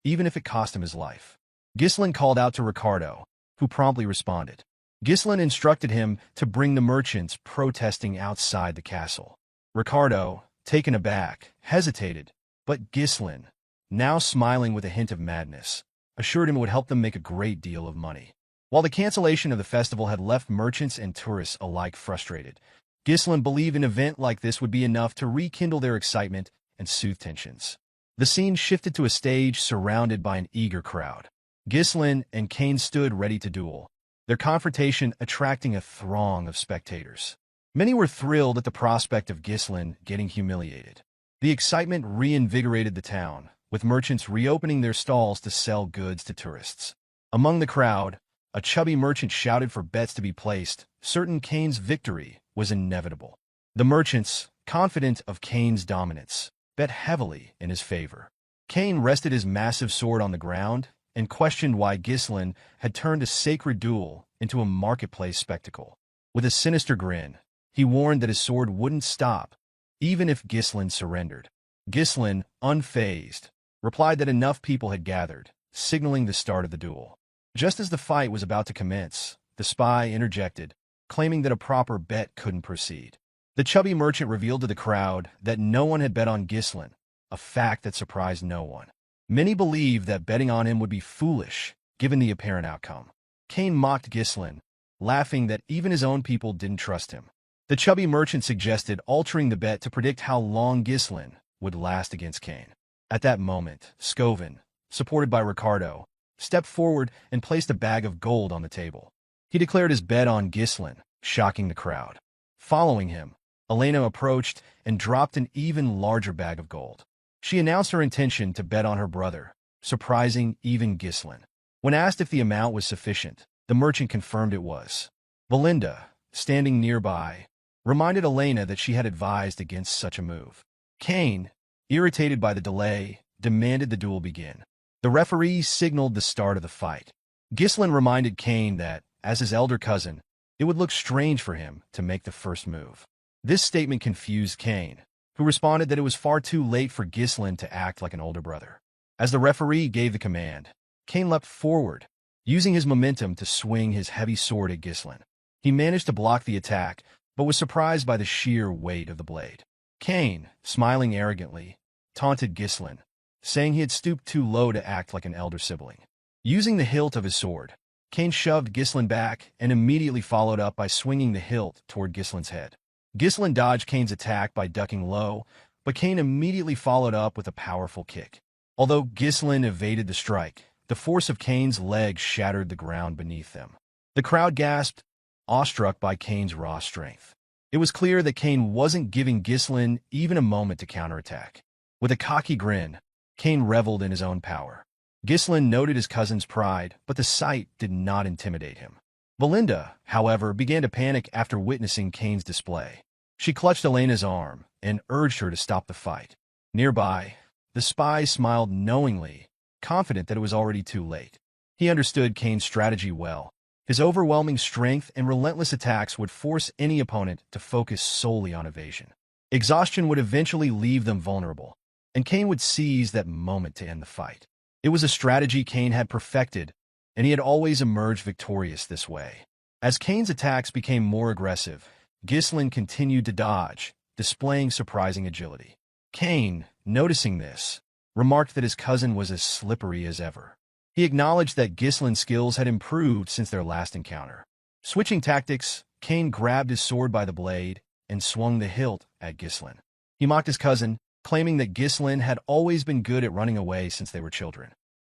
even if it cost him his life. Ghislaine called out to Ricardo, who promptly responded. Ghislaine instructed him to bring the merchants protesting outside the castle. Ricardo, taken aback, hesitated, but Ghislaine, now smiling with a hint of madness, assured him it would help them make a great deal of money. While the cancellation of the festival had left merchants and tourists alike frustrated, Ghislaine believed an event like this would be enough to rekindle their excitement and soothe tensions. The scene shifted to a stage surrounded by an eager crowd. Ghislaine and Cain stood ready to duel, their confrontation attracting a throng of spectators. Many were thrilled at the prospect of Ghislaine getting humiliated. The excitement reinvigorated the town, with merchants reopening their stalls to sell goods to tourists. Among the crowd, a chubby merchant shouted for bets to be placed, certain Kane's victory was inevitable. The merchants, confident of Kane's dominance, bet heavily in his favor. Kane rested his massive sword on the ground and questioned why Ghislain had turned a sacred duel into a marketplace spectacle. With a sinister grin, he warned that his sword wouldn't stop, even if Ghislain surrendered. Ghislain, unfazed, replied that enough people had gathered, signaling the start of the duel. Just as the fight was about to commence, the spy interjected, claiming that a proper bet couldn't proceed. The chubby merchant revealed to the crowd that no one had bet on Ghislain, a fact that surprised no one. Many believed that betting on him would be foolish, given the apparent outcome. Kane mocked Ghislain, laughing that even his own people didn't trust him. The chubby merchant suggested altering the bet to predict how long Ghislain would last against Kane. At that moment, Scoven, supported by Ricardo, stepped forward and placed a bag of gold on the table. He declared his bet on Ghislain, shocking the crowd. Following him, Elena approached and dropped an even larger bag of gold. She announced her intention to bet on her brother, surprising even Ghislain. When asked if the amount was sufficient, the merchant confirmed it was. Belinda, standing nearby, reminded Elena that she had advised against such a move. Kane, irritated by the delay, demanded the duel begin. The referee signaled the start of the fight. Ghislain reminded Kane that, as his elder cousin, it would look strange for him to make the first move. This statement confused Kane, who responded that it was far too late for Ghislain to act like an older brother. As the referee gave the command, Kane leapt forward, using his momentum to swing his heavy sword at Ghislain. He managed to block the attack, but was surprised by the sheer weight of the blade. Kane, smiling arrogantly, taunted Ghislain, saying he had stooped too low to act like an elder sibling. Using the hilt of his sword, Kane shoved Ghislain back and immediately followed up by swinging the hilt toward Ghislain's head. Ghislain dodged Kane's attack by ducking low, but Kane immediately followed up with a powerful kick. Although Ghislain evaded the strike, the force of Kane's legs shattered the ground beneath them. The crowd gasped, awestruck by Kane's raw strength. It was clear that Kane wasn't giving Ghislain even a moment to counterattack. With a cocky grin, Kane reveled in his own power. Ghislain noted his cousin's pride, but the sight did not intimidate him. Belinda, however, began to panic after witnessing Kane's display. She clutched Elena's arm and urged her to stop the fight. Nearby, the spy smiled knowingly, confident that it was already too late. He understood Kane's strategy well. His overwhelming strength and relentless attacks would force any opponent to focus solely on evasion. Exhaustion would eventually leave them vulnerable, and Kane would seize that moment to end the fight. It was a strategy Kane had perfected, and he had always emerged victorious this way. As Kane's attacks became more aggressive, Ghislain continued to dodge, displaying surprising agility. Kane, noticing this, remarked that his cousin was as slippery as ever. He acknowledged that Ghislain's skills had improved since their last encounter. Switching tactics, Kane grabbed his sword by the blade and swung the hilt at Ghislain. He mocked his cousin, claiming that Ghislain had always been good at running away since they were children.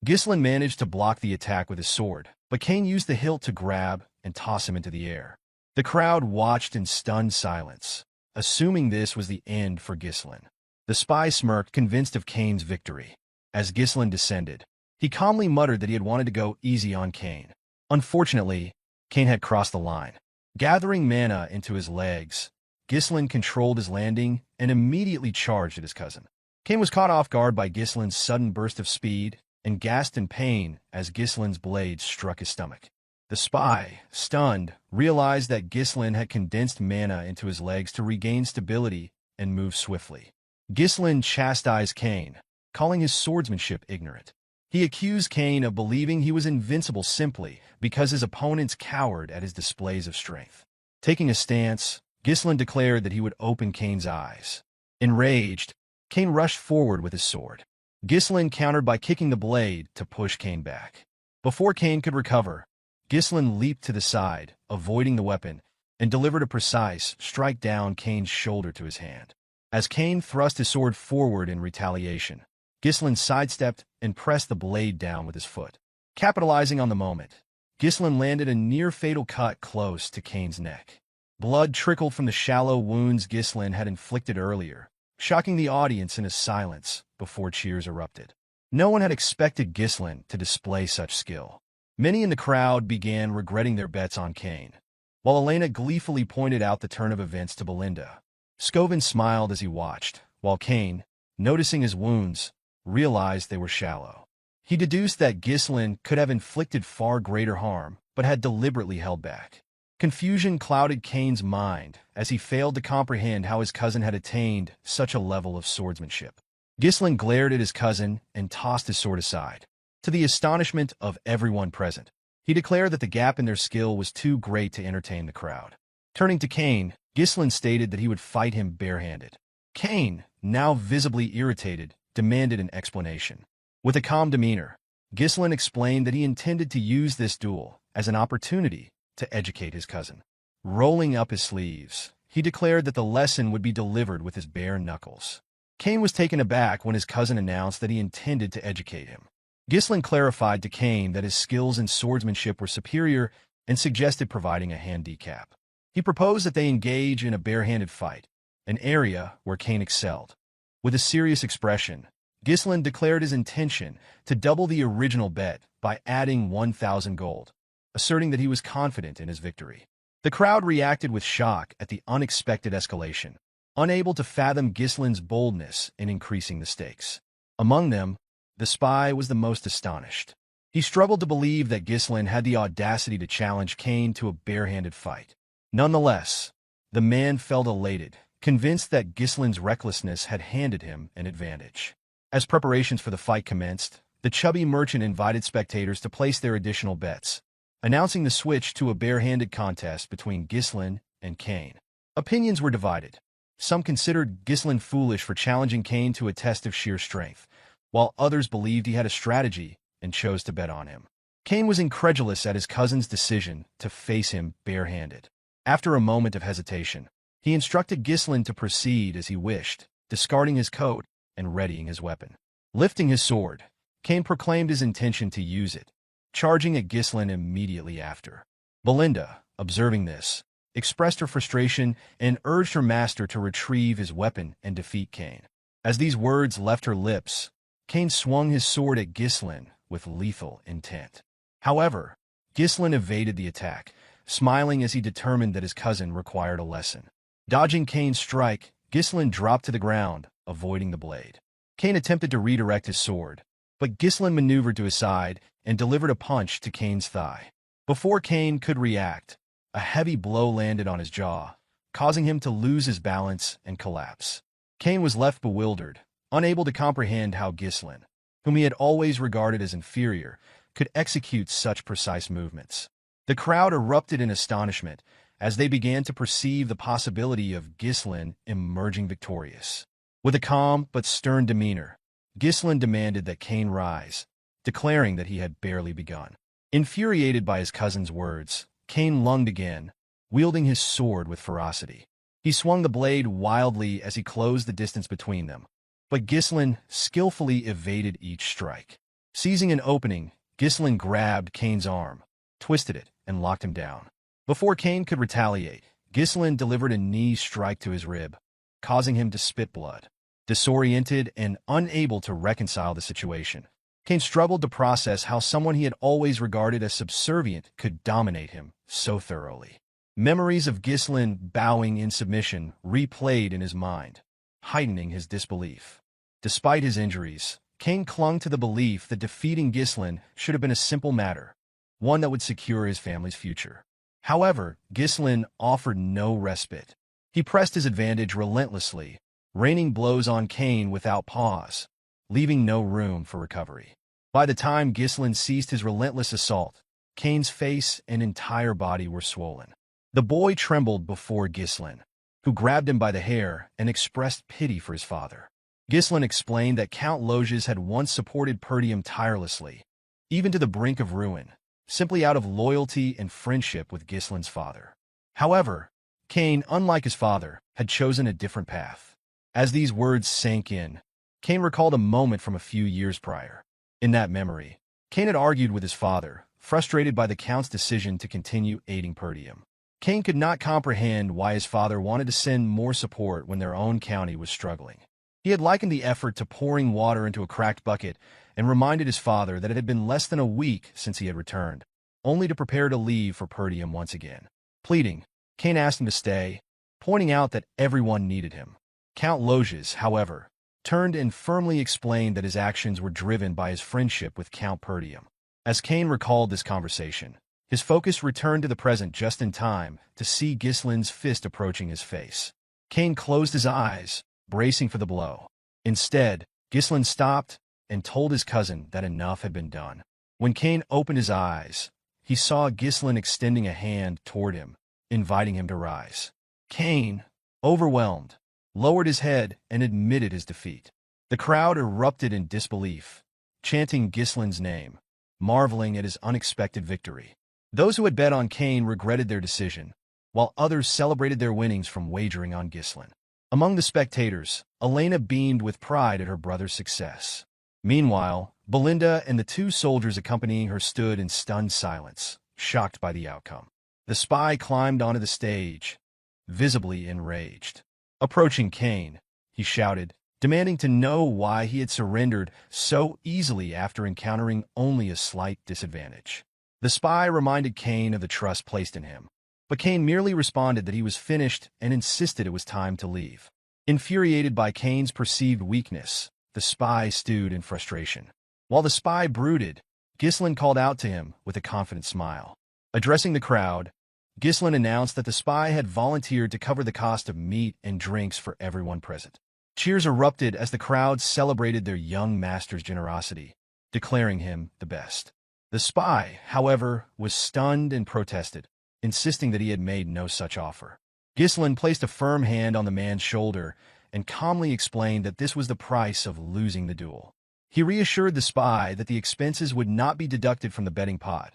Ghislain managed to block the attack with his sword, but Kane used the hilt to grab and toss him into the air. The crowd watched in stunned silence, assuming this was the end for Ghislain. The spy smirked, convinced of Kane's victory. As Ghislain descended, he calmly muttered that he had wanted to go easy on Kane. Unfortunately, Kane had crossed the line. Gathering mana into his legs, Ghislain controlled his landing and immediately charged at his cousin. Kane was caught off guard by Ghislain's sudden burst of speed and gasped in pain as Ghislain's blade struck his stomach. The spy, stunned, realized that Ghislain had condensed mana into his legs to regain stability and move swiftly. Ghislain chastised Kane, calling his swordsmanship ignorant. He accused Kane of believing he was invincible simply because his opponents cowered at his displays of strength. Taking a stance, Ghislain declared that he would open Kane's eyes. Enraged, Kane rushed forward with his sword. Ghislain countered by kicking the blade to push Kane back. Before Kane could recover, Ghislain leaped to the side, avoiding the weapon, and delivered a precise strike down Kane's shoulder to his hand. As Kane thrust his sword forward in retaliation, Ghislain sidestepped and pressed the blade down with his foot. Capitalizing on the moment, Ghislain landed a near-fatal cut close to Kane's neck. Blood trickled from the shallow wounds Ghislain had inflicted earlier, shocking the audience into silence before cheers erupted. No one had expected Ghislain to display such skill. Many in the crowd began regretting their bets on Kane, while Elena gleefully pointed out the turn of events to Belinda. Scovin smiled as he watched, while Kane, noticing his wounds, realized they were shallow. He deduced that Ghislain could have inflicted far greater harm, but had deliberately held back. Confusion clouded Kane's mind as he failed to comprehend how his cousin had attained such a level of swordsmanship. Ghislain glared at his cousin and tossed his sword aside. To the astonishment of everyone present, he declared that the gap in their skill was too great to entertain the crowd. Turning to Kane, Ghislain stated that he would fight him barehanded. Kane, now visibly irritated, demanded an explanation. With a calm demeanor, Ghislain explained that he intended to use this duel as an opportunity to educate his cousin. Rolling up his sleeves, he declared that the lesson would be delivered with his bare knuckles. Kane was taken aback when his cousin announced that he intended to educate him. Ghislain clarified to Kane that his skills in swordsmanship were superior and suggested providing a handicap. He proposed that they engage in a barehanded fight, an area where Kane excelled. With a serious expression, Ghislain declared his intention to double the original bet by adding 1,000 gold, asserting that he was confident in his victory. The crowd reacted with shock at the unexpected escalation, unable to fathom Ghislain's boldness in increasing the stakes. Among them, the spy was the most astonished. He struggled to believe that Ghislain had the audacity to challenge Kane to a barehanded fight. Nonetheless, the man felt elated, convinced that Ghislain's recklessness had handed him an advantage. As preparations for the fight commenced, the chubby merchant invited spectators to place their additional bets, announcing the switch to a barehanded contest between Ghislain and Kane. Opinions were divided. Some considered Ghislain foolish for challenging Kane to a test of sheer strength, while others believed he had a strategy and chose to bet on him. Kane was incredulous at his cousin's decision to face him barehanded. After a moment of hesitation, he instructed Ghislain to proceed as he wished, discarding his coat and readying his weapon. Lifting his sword, Kane proclaimed his intention to use it, charging at Ghislain immediately after. Belinda, observing this, expressed her frustration and urged her master to retrieve his weapon and defeat Kane. As these words left her lips, Kane swung his sword at Ghislain with lethal intent. However, Ghislain evaded the attack, smiling as he determined that his cousin required a lesson. Dodging Kane's strike, Ghislain dropped to the ground, avoiding the blade. Kane attempted to redirect his sword, but Ghislain maneuvered to his side and delivered a punch to Kane's thigh. Before Kane could react, a heavy blow landed on his jaw, causing him to lose his balance and collapse. Kane was left bewildered, unable to comprehend how Ghislain, whom he had always regarded as inferior, could execute such precise movements. The crowd erupted in astonishment as they began to perceive the possibility of Ghislain emerging victorious. With a calm but stern demeanor, Ghislain demanded that Kane rise, declaring that he had barely begun. Infuriated by his cousin's words, Kane lunged again, wielding his sword with ferocity. He swung the blade wildly as he closed the distance between them, but Ghislain skillfully evaded each strike. Seizing an opening, Ghislain grabbed Kane's arm, twisted it, and locked him down. Before Kane could retaliate, Ghislain delivered a knee strike to his rib, causing him to spit blood. Disoriented and unable to reconcile the situation, Kane struggled to process how someone he had always regarded as subservient could dominate him so thoroughly. Memories of Ghislain bowing in submission replayed in his mind, heightening his disbelief. Despite his injuries, Kane clung to the belief that defeating Ghislain should have been a simple matter, one that would secure his family's future. However, Ghislain offered no respite. He pressed his advantage relentlessly, raining blows on Kane without pause, leaving no room for recovery. By the time Ghislain ceased his relentless assault, Kane's face and entire body were swollen. The boy trembled before Ghislain, who grabbed him by the hair and expressed pity for his father. Ghislain explained that Count Loges had once supported Perdium tirelessly, even to the brink of ruin, simply out of loyalty and friendship with Ghislain's father. However, Kane, unlike his father, had chosen a different path. As these words sank in, Kane recalled a moment from a few years prior. In that memory, Kane had argued with his father, frustrated by the Count's decision to continue aiding Perdium. Kane could not comprehend why his father wanted to send more support when their own county was struggling. He had likened the effort to pouring water into a cracked bucket and reminded his father that it had been less than a week since he had returned, only to prepare to leave for Perdium once again. Pleading, Cain asked him to stay, pointing out that everyone needed him. Count Loges, however, turned and firmly explained that his actions were driven by his friendship with Count Perdium. As Cain recalled this conversation, his focus returned to the present just in time to see Gislin's fist approaching his face. Cain closed his eyes, bracing for the blow. Instead, Gislin stopped and told his cousin that enough had been done. When Cain opened his eyes, he saw Gislin extending a hand toward him, inviting him to rise. Cain, overwhelmed, lowered his head and admitted his defeat. The crowd erupted in disbelief, chanting Gislin's name, marveling at his unexpected victory. Those who had bet on Cain regretted their decision, while others celebrated their winnings from wagering on Gislin. Among the spectators, Elena beamed with pride at her brother's success. Meanwhile, Belinda and the two soldiers accompanying her stood in stunned silence, shocked by the outcome. The spy climbed onto the stage, visibly enraged. Approaching Cain, he shouted, demanding to know why he had surrendered so easily after encountering only a slight disadvantage. The spy reminded Cain of the trust placed in him, but Cain merely responded that he was finished and insisted it was time to leave. Infuriated by Cain's perceived weakness, the spy stewed in frustration. While the spy brooded, Gislin called out to him with a confident smile. Addressing the crowd, Gislin announced that the spy had volunteered to cover the cost of meat and drinks for everyone present. Cheers erupted as the crowd celebrated their young master's generosity, declaring him the best. The spy, however, was stunned and protested, insisting that he had made no such offer. Gislin placed a firm hand on the man's shoulder and calmly explained that this was the price of losing the duel. He reassured the spy that the expenses would not be deducted from the betting pot,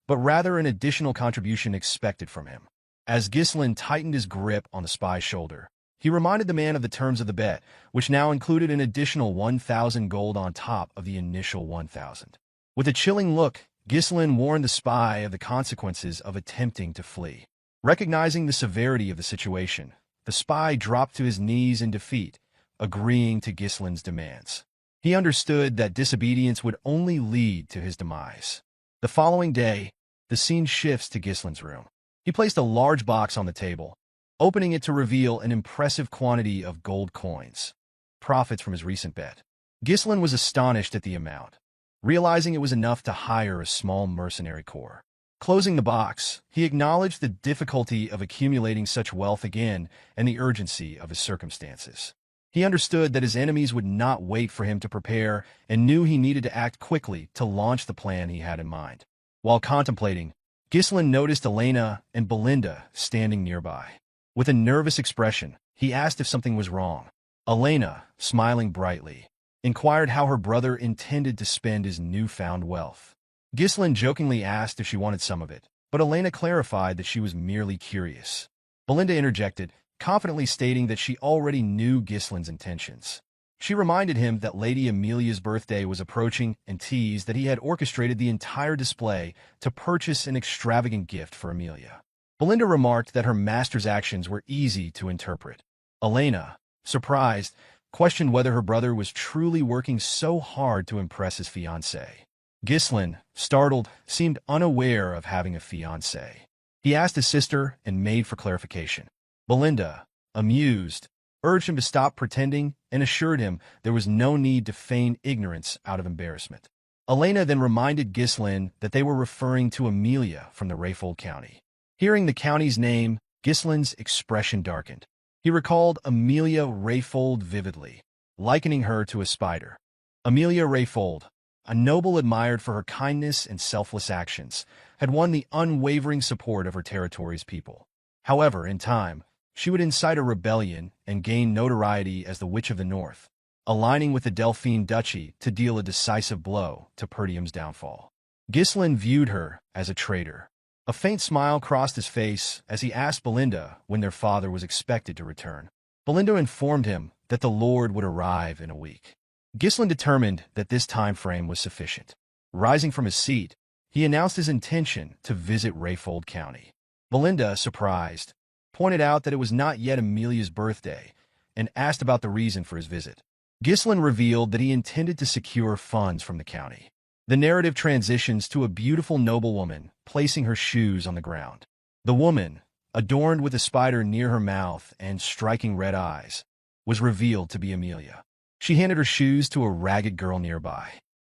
but rather an additional contribution expected from him. As Gislin tightened his grip on the spy's shoulder, he reminded the man of the terms of the bet, which now included an additional 1,000 gold on top of the initial 1,000. With a chilling look, Gislin warned the spy of the consequences of attempting to flee. Recognizing the severity of the situation, the spy dropped to his knees in defeat, agreeing to Gislin's demands. He understood that disobedience would only lead to his demise. The following day, the scene shifts to Gislin's room. He placed a large box on the table, opening it to reveal an impressive quantity of gold coins, profits from his recent bet. Gislin was astonished at the amount, realizing it was enough to hire a small mercenary corps. Closing the box, he acknowledged the difficulty of accumulating such wealth again and the urgency of his circumstances. He understood that his enemies would not wait for him to prepare and knew he needed to act quickly to launch the plan he had in mind. While contemplating, Gislin noticed Elena and Belinda standing nearby. With a nervous expression, he asked if something was wrong. Elena, smiling brightly, inquired how her brother intended to spend his newfound wealth. Gislin jokingly asked if she wanted some of it, but Elena clarified that she was merely curious. Belinda interjected, confidently stating that she already knew Gislin's intentions. She reminded him that Lady Amelia's birthday was approaching and teased that he had orchestrated the entire display to purchase an extravagant gift for Amelia. Belinda remarked that her master's actions were easy to interpret. Elena, surprised, questioned whether her brother was truly working so hard to impress his fiancée. Gislin, startled, seemed unaware of having a fiancée. He asked his sister and maid for clarification. Belinda, amused, urged him to stop pretending and assured him there was no need to feign ignorance out of embarrassment. Elena then reminded Gislin that they were referring to Amelia from the Rayfold County. Hearing the county's name, Gislin's expression darkened. He recalled Amelia Rayfold vividly, likening her to a spider. Amelia Rayfold, a noble admired for her kindness and selfless actions, had won the unwavering support of her territory's people. However, in time, she would incite a rebellion and gain notoriety as the Witch of the North, aligning with the Delphine Duchy to deal a decisive blow to Perdium's downfall. Gislin viewed her as a traitor. A faint smile crossed his face as he asked Belinda when their father was expected to return. Belinda informed him that the Lord would arrive in a week. Gislin determined that this time frame was sufficient. Rising from his seat, he announced his intention to visit Rayfold County. Belinda, surprised, pointed out that it was not yet Amelia's birthday and asked about the reason for his visit. Gislin revealed that he intended to secure funds from the county. The narrative transitions to a beautiful noblewoman placing her shoes on the ground. The woman, adorned with a spider near her mouth and striking red eyes, was revealed to be Amelia. She handed her shoes to a ragged girl nearby.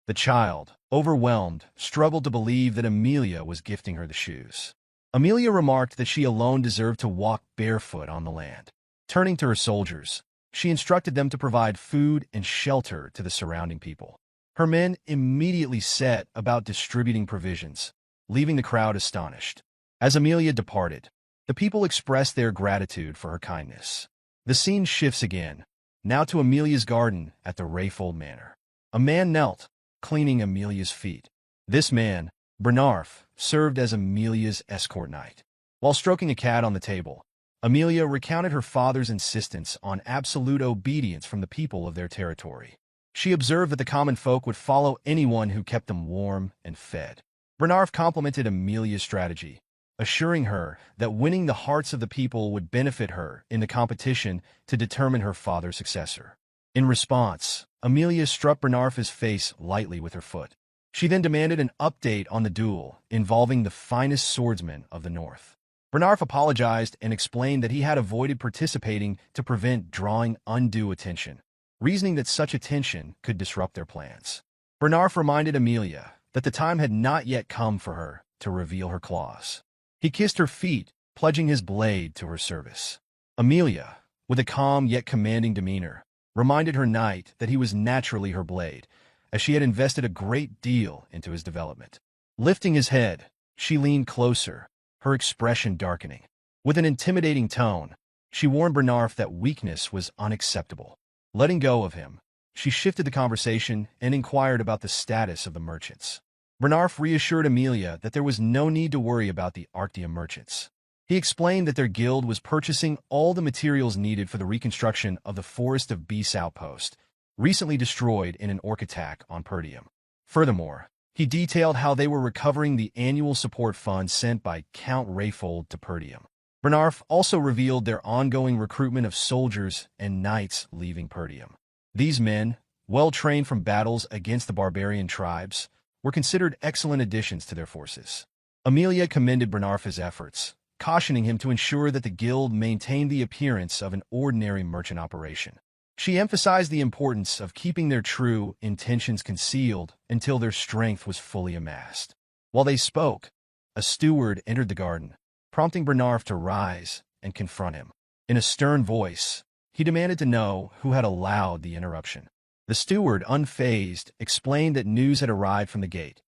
The child, overwhelmed, struggled to believe that Amelia was gifting her the shoes. Amelia remarked that she alone deserved to walk barefoot on the land. Turning to her soldiers, she instructed them to provide food and shelter to the surrounding people. Her men immediately set about distributing provisions, leaving the crowd astonished. As Amelia departed, the people expressed their gratitude for her kindness. The scene shifts again, now to Amelia's garden at the Rayfold Manor. A man knelt, cleaning Amelia's feet. This man, Bernarf, served as Amelia's escort knight. While stroking a cat on the table, Amelia recounted her father's insistence on absolute obedience from the people of their territory. She observed that the common folk would follow anyone who kept them warm and fed. Bernarf complimented Amelia's strategy, assuring her that winning the hearts of the people would benefit her in the competition to determine her father's successor. In response, Amelia struck Bernarf's face lightly with her foot. She then demanded an update on the duel involving the finest swordsman of the North. Bernarf apologized and explained that he had avoided participating to prevent drawing undue attention, reasoning that such attention could disrupt their plans. Bernarf reminded Amelia that the time had not yet come for her to reveal her claws. He kissed her feet, pledging his blade to her service. Amelia, with a calm yet commanding demeanor, reminded her knight that he was naturally her blade, as she had invested a great deal into his development. Lifting his head, she leaned closer, her expression darkening. With an intimidating tone, she warned Bernarf that weakness was unacceptable. Letting go of him, she shifted the conversation and inquired about the status of the merchants. Bernarf reassured Amelia that there was no need to worry about the Arctia merchants. He explained that their guild was purchasing all the materials needed for the reconstruction of the Forest of Beasts outpost, recently destroyed in an orc attack on Perdium. Furthermore, he detailed how they were recovering the annual support funds sent by Count Rayfold to Perdium. Bernarf also revealed their ongoing recruitment of soldiers and knights leaving Perdium. These men, well-trained from battles against the barbarian tribes, were considered excellent additions to their forces. Amelia commended Bernarf's efforts, cautioning him to ensure that the guild maintained the appearance of an ordinary merchant operation. She emphasized the importance of keeping their true intentions concealed until their strength was fully amassed. While they spoke, a steward entered the garden, prompting Bernarf to rise and confront him. In a stern voice, he demanded to know who had allowed the interruption. The steward, unfazed, explained that news had arrived from the gate.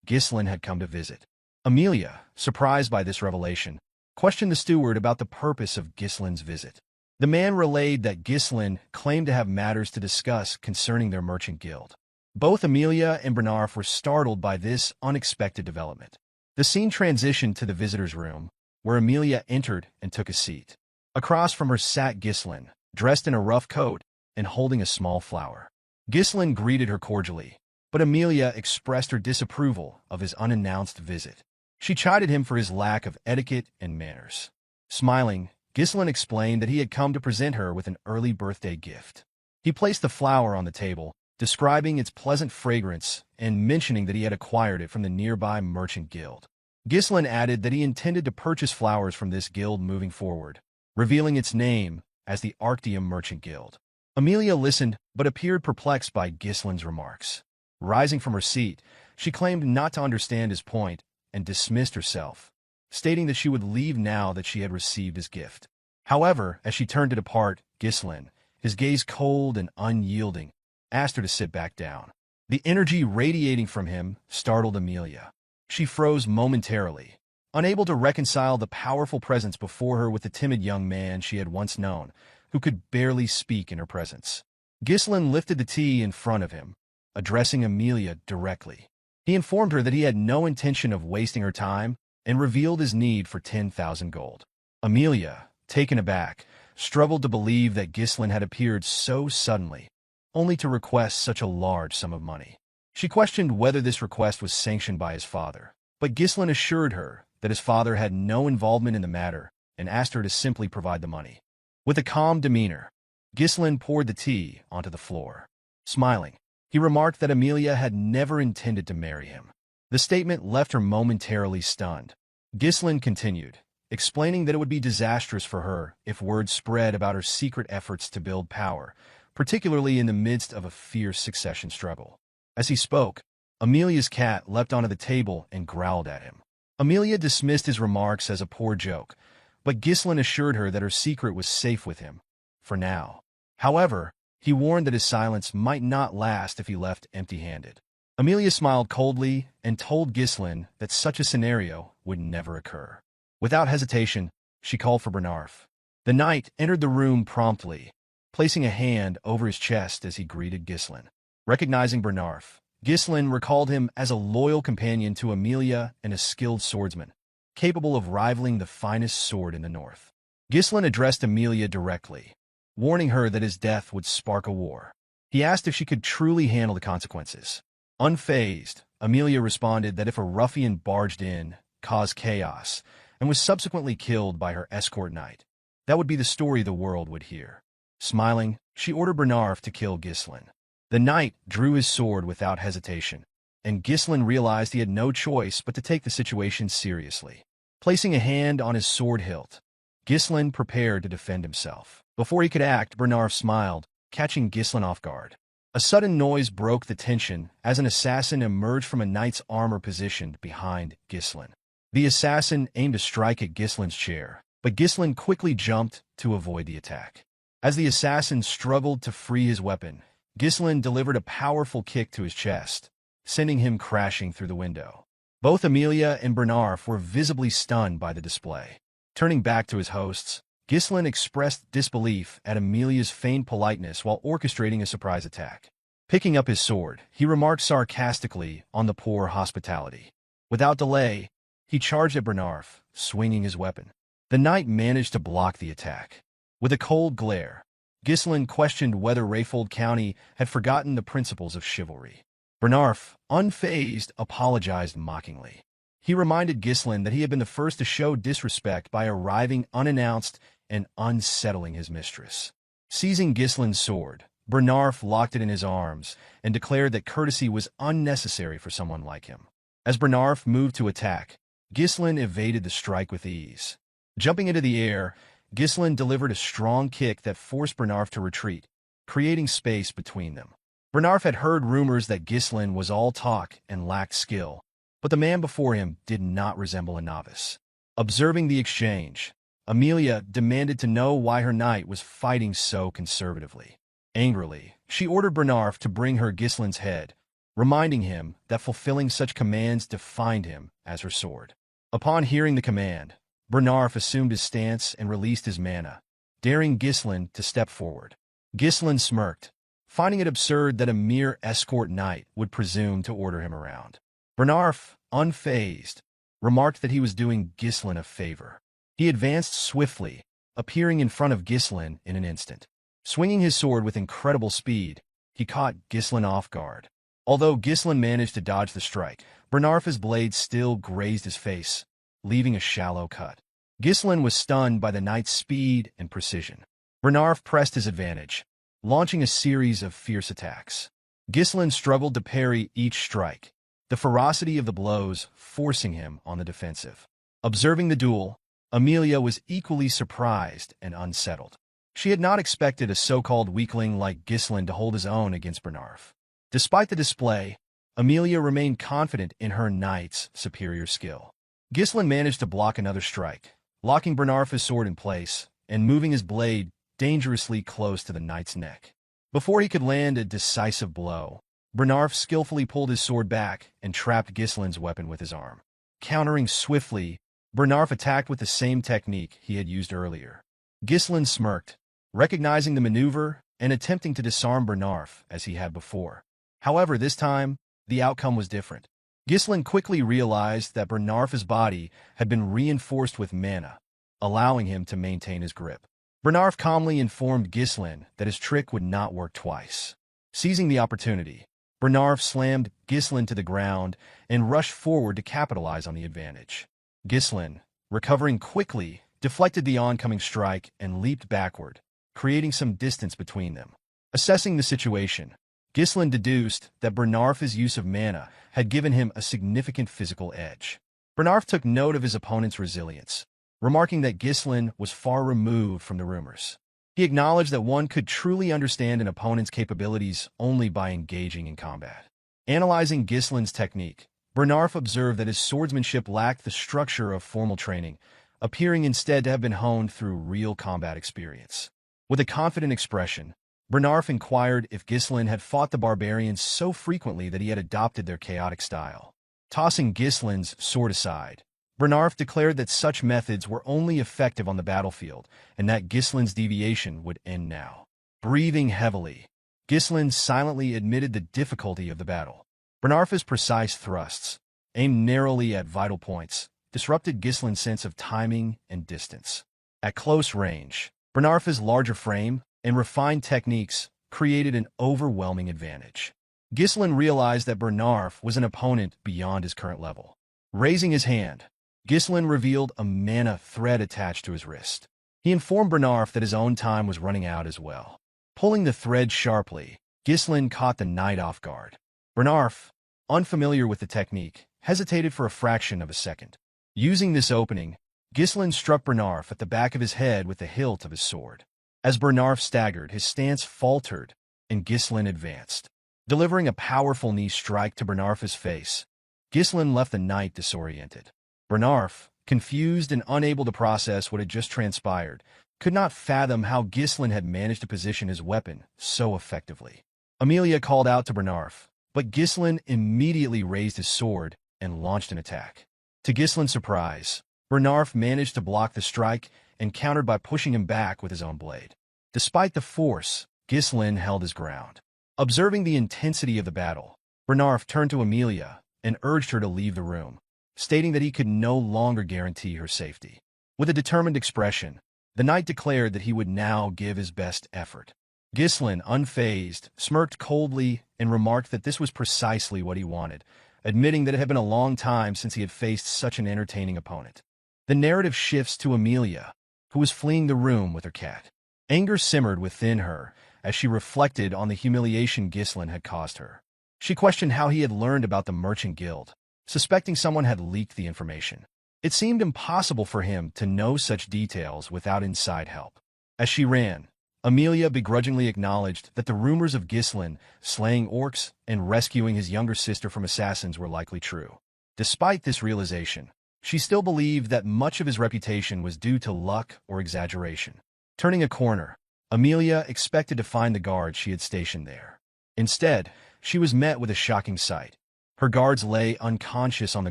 Gislin had come to visit. Amelia, surprised by this revelation, questioned the steward about the purpose of Gislin's visit. The man relayed that Gislin claimed to have matters to discuss concerning their merchant guild. Both Amelia and Bernarf were startled by this unexpected development. The scene transitioned to the visitor's room, where Amelia entered and took a seat. Across from her sat Gislin, dressed in a rough coat and holding a small flower. Gislin greeted her cordially, but Amelia expressed her disapproval of his unannounced visit. She chided him for his lack of etiquette and manners. Smiling, Gislin explained that he had come to present her with an early birthday gift. He placed the flower on the table, describing its pleasant fragrance and mentioning that he had acquired it from the nearby merchant guild. Gislin added that he intended to purchase flowers from this guild moving forward, revealing its name as the Arctium Merchant Guild. Amelia listened but appeared perplexed by Gislin's remarks. Rising from her seat, she claimed not to understand his point and dismissed herself, stating that she would leave now that she had received his gift. However, as she turned to depart, Gislin, his gaze cold and unyielding, asked her to sit back down. The energy radiating from him startled Amelia. She froze momentarily, unable to reconcile the powerful presence before her with the timid young man she had once known, who could barely speak in her presence. Gislin lifted the tea in front of him, addressing Amelia directly. He informed her that he had no intention of wasting her time and revealed his need for 10,000 gold. Amelia, taken aback, struggled to believe that Gislin had appeared so suddenly, only to request such a large sum of money. She questioned whether this request was sanctioned by his father, but Gislin assured her that his father had no involvement in the matter and asked her to simply provide the money. With a calm demeanor, Ghislain poured the tea onto the floor. Smiling, he remarked that Amelia had never intended to marry him. The statement left her momentarily stunned. Ghislain continued, explaining that it would be disastrous for her if word spread about her secret efforts to build power, particularly in the midst of a fierce succession struggle. As he spoke, Amelia's cat leapt onto the table and growled at him. Amelia dismissed his remarks as a poor joke, but Ghislain assured her that her secret was safe with him, for now. However, he warned that his silence might not last if he left empty-handed. Amelia smiled coldly and told Ghislain that such a scenario would never occur. Without hesitation, she called for Bernarf. The knight entered the room promptly, placing a hand over his chest as he greeted Ghislain. Recognizing Bernarf, Ghislain recalled him as a loyal companion to Amelia and a skilled swordsman, capable of rivaling the finest sword in the north. Ghislain addressed Amelia directly, warning her that his death would spark a war. He asked if she could truly handle the consequences. Unfazed, Amelia responded that if a ruffian barged in, caused chaos, and was subsequently killed by her escort knight, that would be the story the world would hear. Smiling, she ordered Bernarf to kill Ghislain. The knight drew his sword without hesitation, and Ghislain realized he had no choice but to take the situation seriously. Placing a hand on his sword hilt, Ghislain prepared to defend himself. Before he could act, Bernarf smiled, catching Ghislain off guard. A sudden noise broke the tension as an assassin emerged from a knight's armor positioned behind Ghislain. The assassin aimed a strike at Ghislain's chair, but Ghislain quickly jumped to avoid the attack. As the assassin struggled to free his weapon, Ghislain delivered a powerful kick to his chest, sending him crashing through the window. Both Amelia and Bernarf were visibly stunned by the display. Turning back to his hosts, Ghislain expressed disbelief at Amelia's feigned politeness while orchestrating a surprise attack. Picking up his sword, he remarked sarcastically on the poor hospitality. Without delay, he charged at Bernarf, swinging his weapon. The knight managed to block the attack. With a cold glare, Ghislain questioned whether Rayfold County had forgotten the principles of chivalry. Bernarf, unfazed, apologized mockingly. He reminded Ghislain that he had been the first to show disrespect by arriving unannounced and unsettling his mistress. Seizing Ghislain's sword, Bernarf locked it in his arms and declared that courtesy was unnecessary for someone like him. As Bernarf moved to attack, Ghislain evaded the strike with ease. Jumping into the air, Ghislain delivered a strong kick that forced Bernarf to retreat, creating space between them. Bernarf had heard rumors that Ghislain was all talk and lacked skill, but the man before him did not resemble a novice. Observing the exchange, Amelia demanded to know why her knight was fighting so conservatively. Angrily, she ordered Bernarf to bring her Ghislain's head, reminding him that fulfilling such commands defined him as her sword. Upon hearing the command, Bernarf assumed his stance and released his mana, daring Ghislain to step forward. Ghislain smirked, finding it absurd that a mere escort knight would presume to order him around. Bernarf, unfazed, remarked that he was doing Ghislain a favor. He advanced swiftly, appearing in front of Ghislain in an instant. Swinging his sword with incredible speed, he caught Ghislain off guard. Although Ghislain managed to dodge the strike, Bernarf's blade still grazed his face, leaving a shallow cut. Ghislain was stunned by the knight's speed and precision. Bernarf pressed his advantage, launching a series of fierce attacks. Ghislain struggled to parry each strike, the ferocity of the blows forcing him on the defensive. Observing the duel, Amelia was equally surprised and unsettled. She had not expected a so-called weakling like Ghislain to hold his own against Bernarf. Despite the display, Amelia remained confident in her knight's superior skill. Ghislain managed to block another strike, locking Bernarf's sword in place and moving his blade dangerously close to the knight's neck. Before he could land a decisive blow, Bernarf skillfully pulled his sword back and trapped Ghislain's weapon with his arm. Countering swiftly, Bernarf attacked with the same technique he had used earlier. Ghislain smirked, recognizing the maneuver and attempting to disarm Bernarf as he had before. However, this time, the outcome was different. Ghislain quickly realized that Bernarf's body had been reinforced with mana, allowing him to maintain his grip. Bernarf calmly informed Ghislain that his trick would not work twice. Seizing the opportunity, Bernarf slammed Ghislain to the ground and rushed forward to capitalize on the advantage. Ghislain, recovering quickly, deflected the oncoming strike and leaped backward, creating some distance between them. Assessing the situation, Gislin deduced that Bernarf's use of mana had given him a significant physical edge. Bernarf took note of his opponent's resilience, remarking that Gislin was far removed from the rumors. He acknowledged that one could truly understand an opponent's capabilities only by engaging in combat. Analyzing Gislin's technique, Bernarf observed that his swordsmanship lacked the structure of formal training, appearing instead to have been honed through real combat experience. With a confident expression, Bernarf inquired if Gislin had fought the barbarians so frequently that he had adopted their chaotic style. Tossing Gislin's sword aside, Bernarf declared that such methods were only effective on the battlefield and that Gislin's deviation would end now. Breathing heavily, Gislin silently admitted the difficulty of the battle. Bernarf's precise thrusts, aimed narrowly at vital points, disrupted Gislin's sense of timing and distance. At close range, Bernarf's larger frame and refined techniques created an overwhelming advantage. Gislin realized that Bernarf was an opponent beyond his current level. Raising his hand, Gislin revealed a mana thread attached to his wrist. He informed Bernarf that his own time was running out as well. Pulling the thread sharply, Gislin caught the knight off guard. Bernarf, unfamiliar with the technique, hesitated for a fraction of a second. Using this opening, Gislin struck Bernarf at the back of his head with the hilt of his sword. As Bernarf staggered, his stance faltered, and Gislin advanced. Delivering a powerful knee strike to Bernarf's face, Gislin left the knight disoriented. Bernarf, confused and unable to process what had just transpired, could not fathom how Gislin had managed to position his weapon so effectively. Amelia called out to Bernarf, but Gislin immediately raised his sword and launched an attack. To Gislin's surprise, Bernarf managed to block the strike and countered by pushing him back with his own blade. Despite the force, Gislin held his ground. Observing the intensity of the battle, Bernarf turned to Amelia and urged her to leave the room, stating that he could no longer guarantee her safety. With a determined expression, the knight declared that he would now give his best effort. Gislin, unfazed, smirked coldly and remarked that this was precisely what he wanted, admitting that it had been a long time since he had faced such an entertaining opponent. The narrative shifts to Amelia, who was fleeing the room with her cat. Anger simmered within her as she reflected on the humiliation Gislin had caused her. She questioned how he had learned about the merchant guild, suspecting someone had leaked the information. It seemed impossible for him to know such details without inside help. As she ran, Amelia begrudgingly acknowledged that the rumors of Gislin slaying orcs and rescuing his younger sister from assassins were likely true. Despite this realization, she still believed that much of his reputation was due to luck or exaggeration. Turning a corner, Amelia expected to find the guards she had stationed there. Instead, she was met with a shocking sight. Her guards lay unconscious on the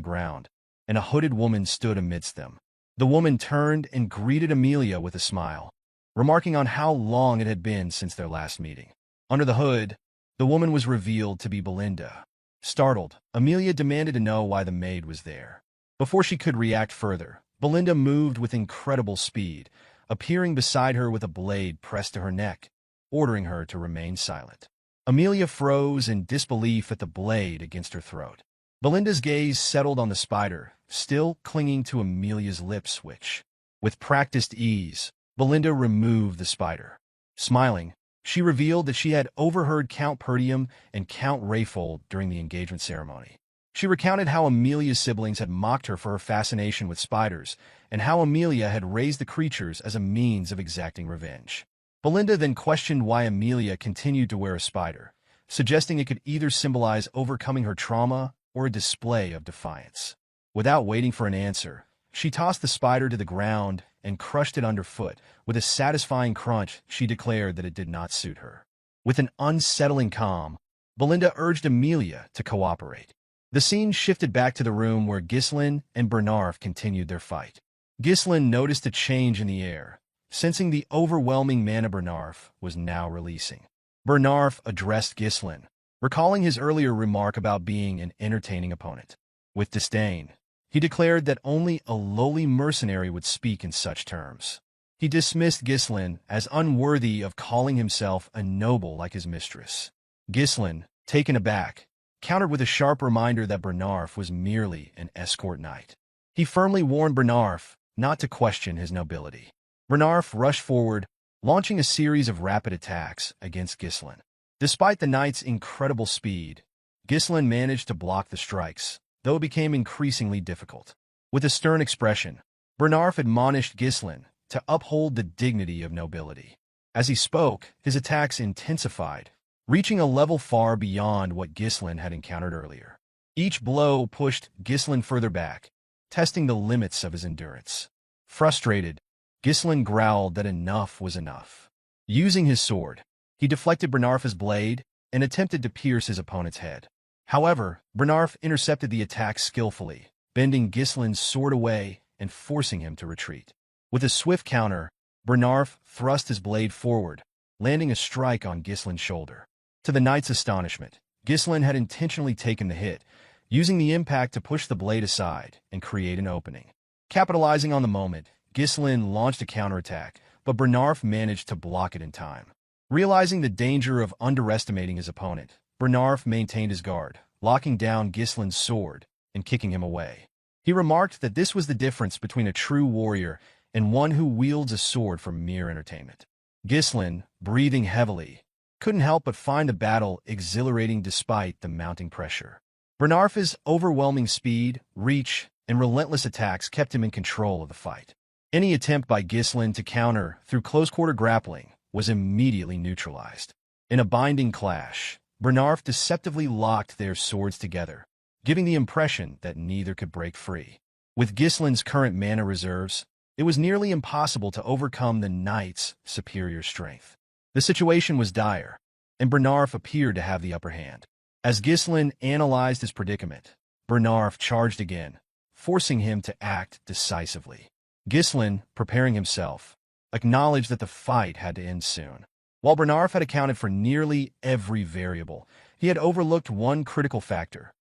ground, and a hooded woman stood amidst them. The woman turned and greeted Amelia with a smile, remarking on how long it had been since their last meeting. Under the hood, the woman was revealed to be Belinda. Startled, Amelia demanded to know why the maid was there. Before she could react further, Belinda moved with incredible speed, appearing beside her with a blade pressed to her neck, ordering her to remain silent. Amelia froze in disbelief at the blade against her throat. Belinda's gaze settled on the spider, still clinging to Amelia's lip switch. With practiced ease, Belinda removed the spider. Smiling, she revealed that she had overheard Count Perdium and Count Rayfold during the engagement ceremony. She recounted how Amelia's siblings had mocked her for her fascination with spiders, and how Amelia had raised the creatures as a means of exacting revenge. Belinda then questioned why Amelia continued to wear a spider, suggesting it could either symbolize overcoming her trauma or a display of defiance. Without waiting for an answer, she tossed the spider to the ground and crushed it underfoot. With a satisfying crunch, she declared that it did not suit her. With an unsettling calm, Belinda urged Amelia to cooperate. The scene shifted back to the room where Gislin and Bernarf continued their fight. Gislin noticed a change in the air, sensing the overwhelming mana Bernarf was now releasing. Bernarf addressed Gislin, recalling his earlier remark about being an entertaining opponent. With disdain, he declared that only a lowly mercenary would speak in such terms. He dismissed Gislin as unworthy of calling himself a noble like his mistress. Gislin, taken aback, countered with a sharp reminder that Bernarf was merely an escort knight. He firmly warned Bernarf not to question his nobility. Bernarf rushed forward, launching a series of rapid attacks against Gislen. Despite the knight's incredible speed, Gislen managed to block the strikes, though it became increasingly difficult. With a stern expression, Bernarf admonished Gislen to uphold the dignity of nobility. As he spoke, his attacks intensified, reaching a level far beyond what Gislen had encountered earlier. Each blow pushed Gislen further back, testing the limits of his endurance. Frustrated, Gislen growled that enough was enough. Using his sword, he deflected Bernarf's blade and attempted to pierce his opponent's head. However, Bernarf intercepted the attack skillfully, bending Gislen's sword away and forcing him to retreat. With a swift counter, Bernarf thrust his blade forward, landing a strike on Gislen's shoulder. To the knight's astonishment, Gislen had intentionally taken the hit, using the impact to push the blade aside and create an opening. Capitalizing on the moment, Gislen launched a counterattack, but Bernarf managed to block it in time. Realizing the danger of underestimating his opponent, Bernarf maintained his guard, locking down Gislen's sword and kicking him away. He remarked that this was the difference between a true warrior and one who wields a sword for mere entertainment. Gislen, breathing heavily, couldn't help but find the battle exhilarating despite the mounting pressure. Bernarf's overwhelming speed, reach, and relentless attacks kept him in control of the fight. Any attempt by Gislen to counter through close-quarter grappling was immediately neutralized. In a binding clash, Bernarf deceptively locked their swords together, giving the impression that neither could break free. With Gislen's current mana reserves, it was nearly impossible to overcome the knight's superior strength. The situation was dire, and Bernarf appeared to have the upper hand. As Gislen analyzed his predicament, Bernarf charged again, forcing him to act decisively. Gislen, preparing himself, acknowledged that the fight had to end soon. While Bernarf had accounted for nearly every variable, he had overlooked one critical factor: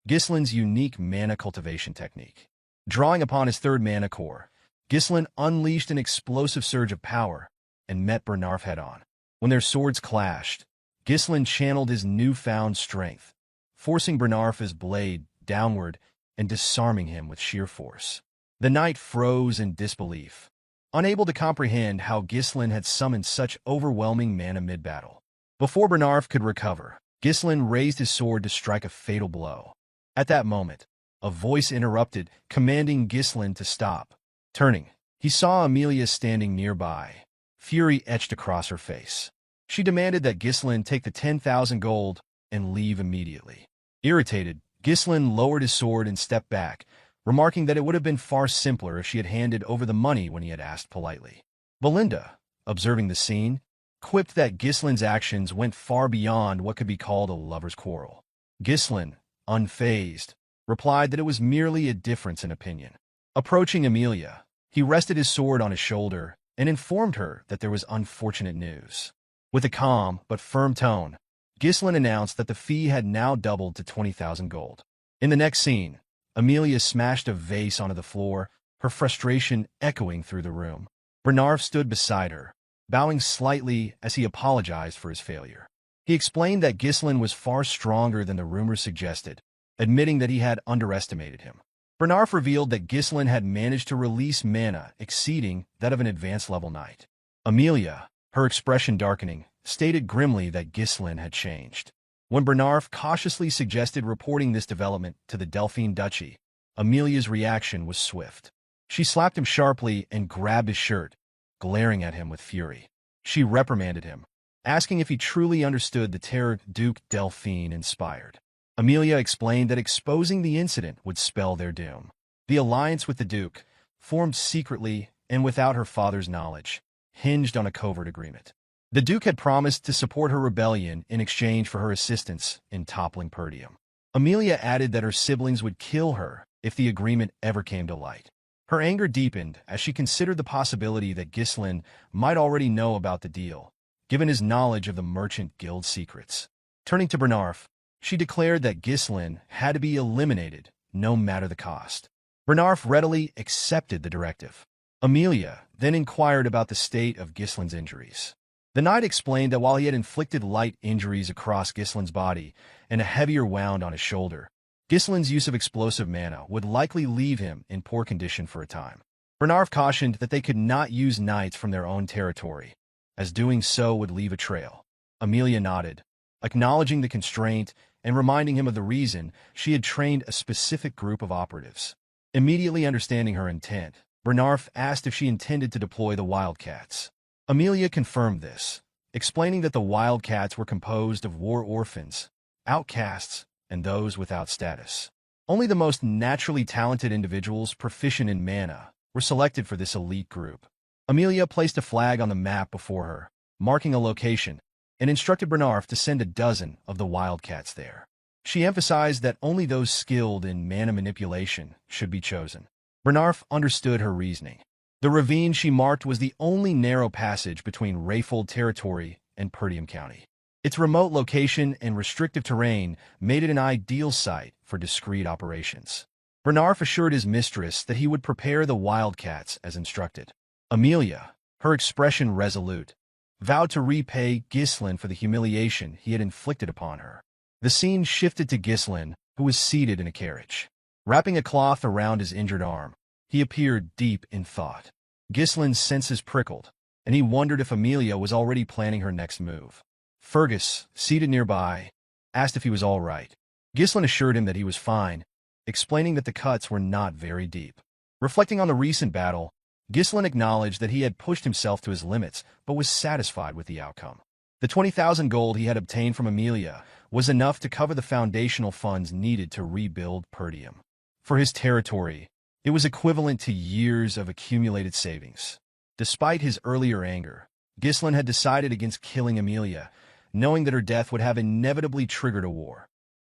Gislen's unique mana cultivation technique. Drawing upon his third mana core, Gislen unleashed an explosive surge of power and met Bernarf head-on. When their swords clashed, Gislen channeled his newfound strength, forcing Bernarf's blade downward and disarming him with sheer force. The knight froze in disbelief, unable to comprehend how Gislen had summoned such overwhelming mana mid-battle. Before Bernarf could recover, Gislen raised his sword to strike a fatal blow. At that moment, a voice interrupted, commanding Gislen to stop. Turning, he saw Amelia standing nearby, fury etched across her face. She demanded that Gislen take the 10,000 gold and leave immediately. Irritated, Gislen lowered his sword and stepped back, remarking that it would have been far simpler if she had handed over the money when he had asked politely. Belinda, observing the scene, quipped that Gislen's actions went far beyond what could be called a lover's quarrel. Gislen, unfazed, replied that it was merely a difference in opinion. Approaching Amelia, he rested his sword on his shoulder and informed her that there was unfortunate news. With a calm but firm tone, Gislen announced that the fee had now doubled to 20,000 gold. In the next scene, Amelia smashed a vase onto the floor, her frustration echoing through the room. Bernarf stood beside her, bowing slightly as he apologized for his failure. He explained that Gislen was far stronger than the rumors suggested, admitting that he had underestimated him. Bernarf revealed that Gislen had managed to release mana exceeding that of an advanced-level knight. Amelia, her expression darkening, stated grimly that Gislen had changed. When Bernarf cautiously suggested reporting this development to the Delphine Duchy, Amelia's reaction was swift. She slapped him sharply and grabbed his shirt, glaring at him with fury. She reprimanded him, asking if he truly understood the terror Duke Delphine inspired. Amelia explained that exposing the incident would spell their doom. The alliance with the Duke, formed secretly and without her father's knowledge, hinged on a covert agreement. The Duke had promised to support her rebellion in exchange for her assistance in toppling Perdium. Amelia added that her siblings would kill her if the agreement ever came to light. Her anger deepened as she considered the possibility that Gislen might already know about the deal, given his knowledge of the Merchant Guild secrets. Turning to Bernarf, she declared that Gislen had to be eliminated, no matter the cost. Bernarf readily accepted the directive. Amelia then inquired about the state of Gislen's injuries. The knight explained that while he had inflicted light injuries across Gislen's body and a heavier wound on his shoulder, Gislen's use of explosive mana would likely leave him in poor condition for a time. Bernarf cautioned that they could not use knights from their own territory, as doing so would leave a trail. Amelia nodded, acknowledging the constraint and reminding him of the reason she had trained a specific group of operatives. Immediately understanding her intent, Bernarf asked if she intended to deploy the Wildcats. Amelia confirmed this, explaining that the Wildcats were composed of war orphans, outcasts, and those without status. Only the most naturally talented individuals proficient in mana were selected for this elite group. Amelia placed a flag on the map before her, marking a location, and instructed Bernarf to send a dozen of the Wildcats there. She emphasized that only those skilled in mana manipulation should be chosen. Bernarf understood her reasoning. The ravine she marked was the only narrow passage between Rayfold territory and Perdium County. Its remote location and restrictive terrain made it an ideal site for discreet operations. Bernarf assured his mistress that he would prepare the Wildcats as instructed. Amelia, her expression resolute, vowed to repay Ghislain for the humiliation he had inflicted upon her. The scene shifted to Ghislain, who was seated in a carriage. Wrapping a cloth around his injured arm, he appeared deep in thought. Ghislain's senses prickled, and he wondered if Amelia was already planning her next move. Fergus, seated nearby, asked if he was all right. Ghislain assured him that he was fine, explaining that the cuts were not very deep. Reflecting on the recent battle, Ghislain acknowledged that he had pushed himself to his limits, but was satisfied with the outcome. The 20,000 gold he had obtained from Amelia was enough to cover the foundational funds needed to rebuild Perdium. For his territory, it was equivalent to years of accumulated savings. Despite his earlier anger, Ghislain had decided against killing Amelia, knowing that her death would have inevitably triggered a war,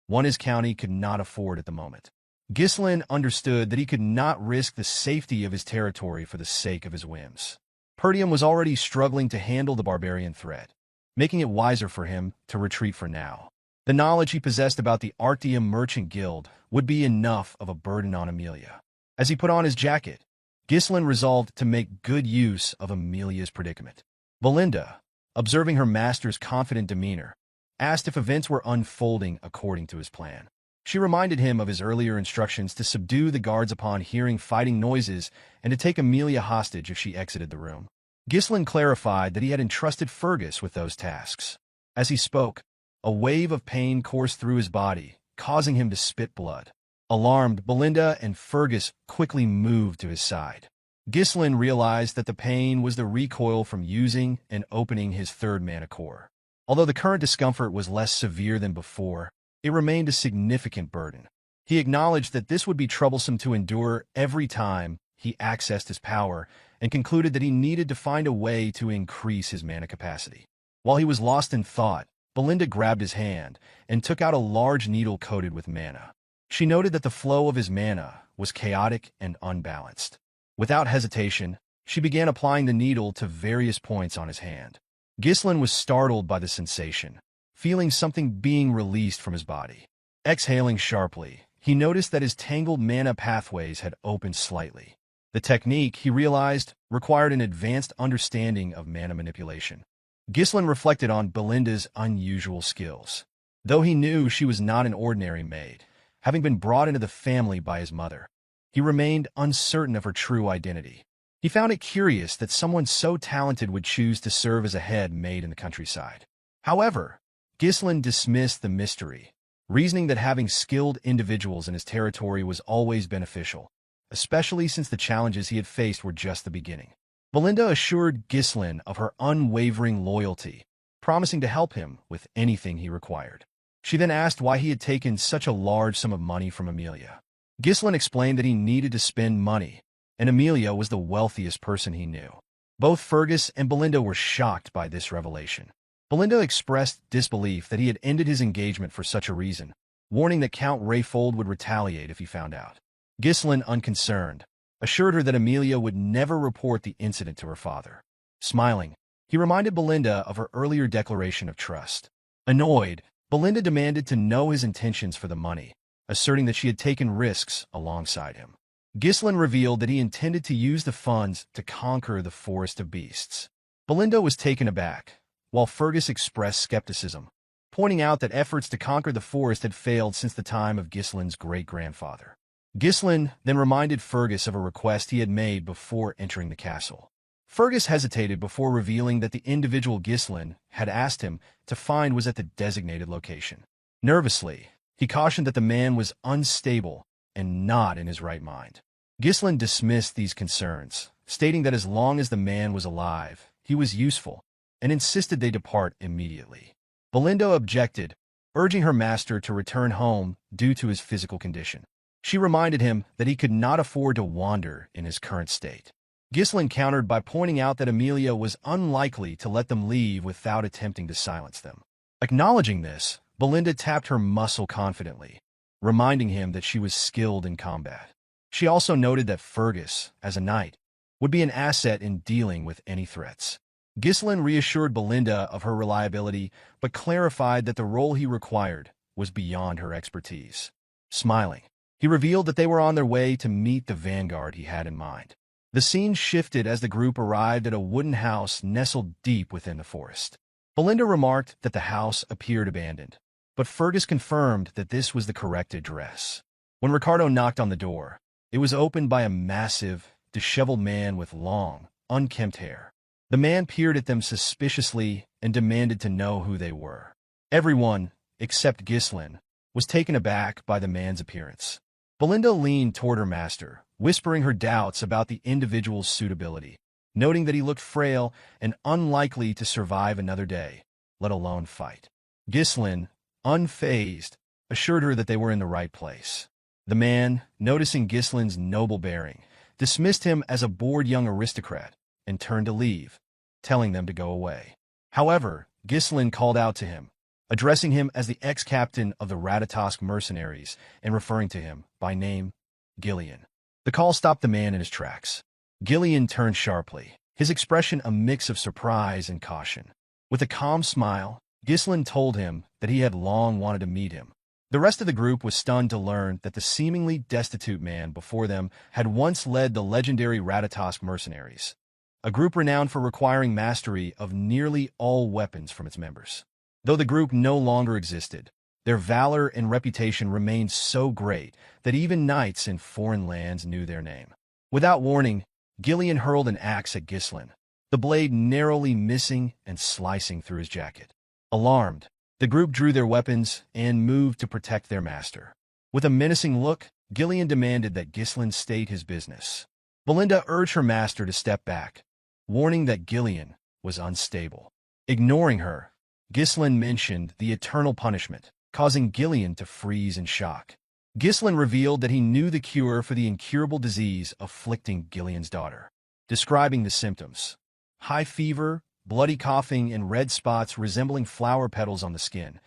one his county could not afford at the moment. Ghislain understood that he could not risk the safety of his territory for the sake of his whims. Perdium was already struggling to handle the barbarian threat, making it wiser for him to retreat for now. The knowledge he possessed about the Arctium Merchant Guild would be enough of a burden on Amelia. As he put on his jacket, Ghislain resolved to make good use of Amelia's predicament. Belinda, observing her master's confident demeanor, asked if events were unfolding according to his plan. She reminded him of his earlier instructions to subdue the guards upon hearing fighting noises and to take Amelia hostage if she exited the room. Ghislain clarified that he had entrusted Fergus with those tasks. As he spoke, a wave of pain coursed through his body, causing him to spit blood. Alarmed, Belinda and Fergus quickly moved to his side. Ghislain realized that the pain was the recoil from using and opening his third mana core. Although the current discomfort was less severe than before, it remained a significant burden. He acknowledged that this would be troublesome to endure every time he accessed his power and concluded that he needed to find a way to increase his mana capacity. While he was lost in thought, Belinda grabbed his hand and took out a large needle coated with mana. She noted that the flow of his mana was chaotic and unbalanced. Without hesitation, she began applying the needle to various points on his hand. Ghislain was startled by the sensation, feeling something being released from his body. Exhaling sharply, he noticed that his tangled mana pathways had opened slightly. The technique, he realized, required an advanced understanding of mana manipulation. Ghislain reflected on Belinda's unusual skills. Though he knew she was not an ordinary maid, having been brought into the family by his mother, he remained uncertain of her true identity. He found it curious that someone so talented would choose to serve as a head maid in the countryside. However, Ghislain dismissed the mystery, reasoning that having skilled individuals in his territory was always beneficial, especially since the challenges he had faced were just the beginning. Belinda assured Ghislain of her unwavering loyalty, promising to help him with anything he required. She then asked why he had taken such a large sum of money from Amelia. Ghislain explained that he needed to spend money, and Amelia was the wealthiest person he knew. Both Fergus and Belinda were shocked by this revelation. Belinda expressed disbelief that he had ended his engagement for such a reason, warning that Count Rayfold would retaliate if he found out. Ghislain, unconcerned, assured her that Amelia would never report the incident to her father. Smiling, he reminded Belinda of her earlier declaration of trust. Annoyed, Belinda demanded to know his intentions for the money, asserting that she had taken risks alongside him. Ghislain revealed that he intended to use the funds to conquer the Forest of Beasts. Belinda was taken aback, while Fergus expressed skepticism, pointing out that efforts to conquer the forest had failed since the time of Ghislain's great-grandfather. Ghislain then reminded Fergus of a request he had made before entering the castle. Fergus hesitated before revealing that the individual Ghislaine had asked him to find was at the designated location. Nervously, he cautioned that the man was unstable and not in his right mind. Ghislaine dismissed these concerns, stating that as long as the man was alive, he was useful, and insisted they depart immediately. Belinda objected, urging her master to return home due to his physical condition. She reminded him that he could not afford to wander in his current state. Ghislaine countered by pointing out that Amelia was unlikely to let them leave without attempting to silence them. Acknowledging this, Belinda tapped her muscle confidently, reminding him that she was skilled in combat. She also noted that Fergus, as a knight, would be an asset in dealing with any threats. Ghislaine reassured Belinda of her reliability, but clarified that the role he required was beyond her expertise. Smiling, he revealed that they were on their way to meet the vanguard he had in mind. The scene shifted as the group arrived at a wooden house nestled deep within the forest. Belinda remarked that the house appeared abandoned, but Fergus confirmed that this was the correct address. When Ricardo knocked on the door, it was opened by a massive, disheveled man with long, unkempt hair. The man peered at them suspiciously and demanded to know who they were. Everyone, except Ghislaine, was taken aback by the man's appearance. Belinda leaned toward her master, whispering her doubts about the individual's suitability, noting that he looked frail and unlikely to survive another day, let alone fight. Ghislaine, unfazed, assured her that they were in the right place. The man, noticing Ghislaine's noble bearing, dismissed him as a bored young aristocrat and turned to leave, telling them to go away. However, Ghislaine called out to him, addressing him as the ex-captain of the Ratatosk mercenaries and referring to him by name, Gillian. The call stopped the man in his tracks. Gillian turned sharply, his expression a mix of surprise and caution. With a calm smile, Ghislaine told him that he had long wanted to meet him. The rest of the group was stunned to learn that the seemingly destitute man before them had once led the legendary Ratatosk mercenaries, a group renowned for requiring mastery of nearly all weapons from its members. Though the group no longer existed, their valor and reputation remained so great that even knights in foreign lands knew their name. Without warning, Gillian hurled an axe at Ghislaine, the blade narrowly missing and slicing through his jacket. Alarmed, the group drew their weapons and moved to protect their master. With a menacing look, Gillian demanded that Ghislaine state his business. Belinda urged her master to step back, warning that Gillian was unstable. Ignoring her, Ghislaine mentioned the eternal punishment, causing Gillian to freeze in shock. Ghislaine revealed that he knew the cure for the incurable disease afflicting Gillian's daughter, describing the symptoms: high fever, bloody coughing, and red spots resembling flower petals on the skin.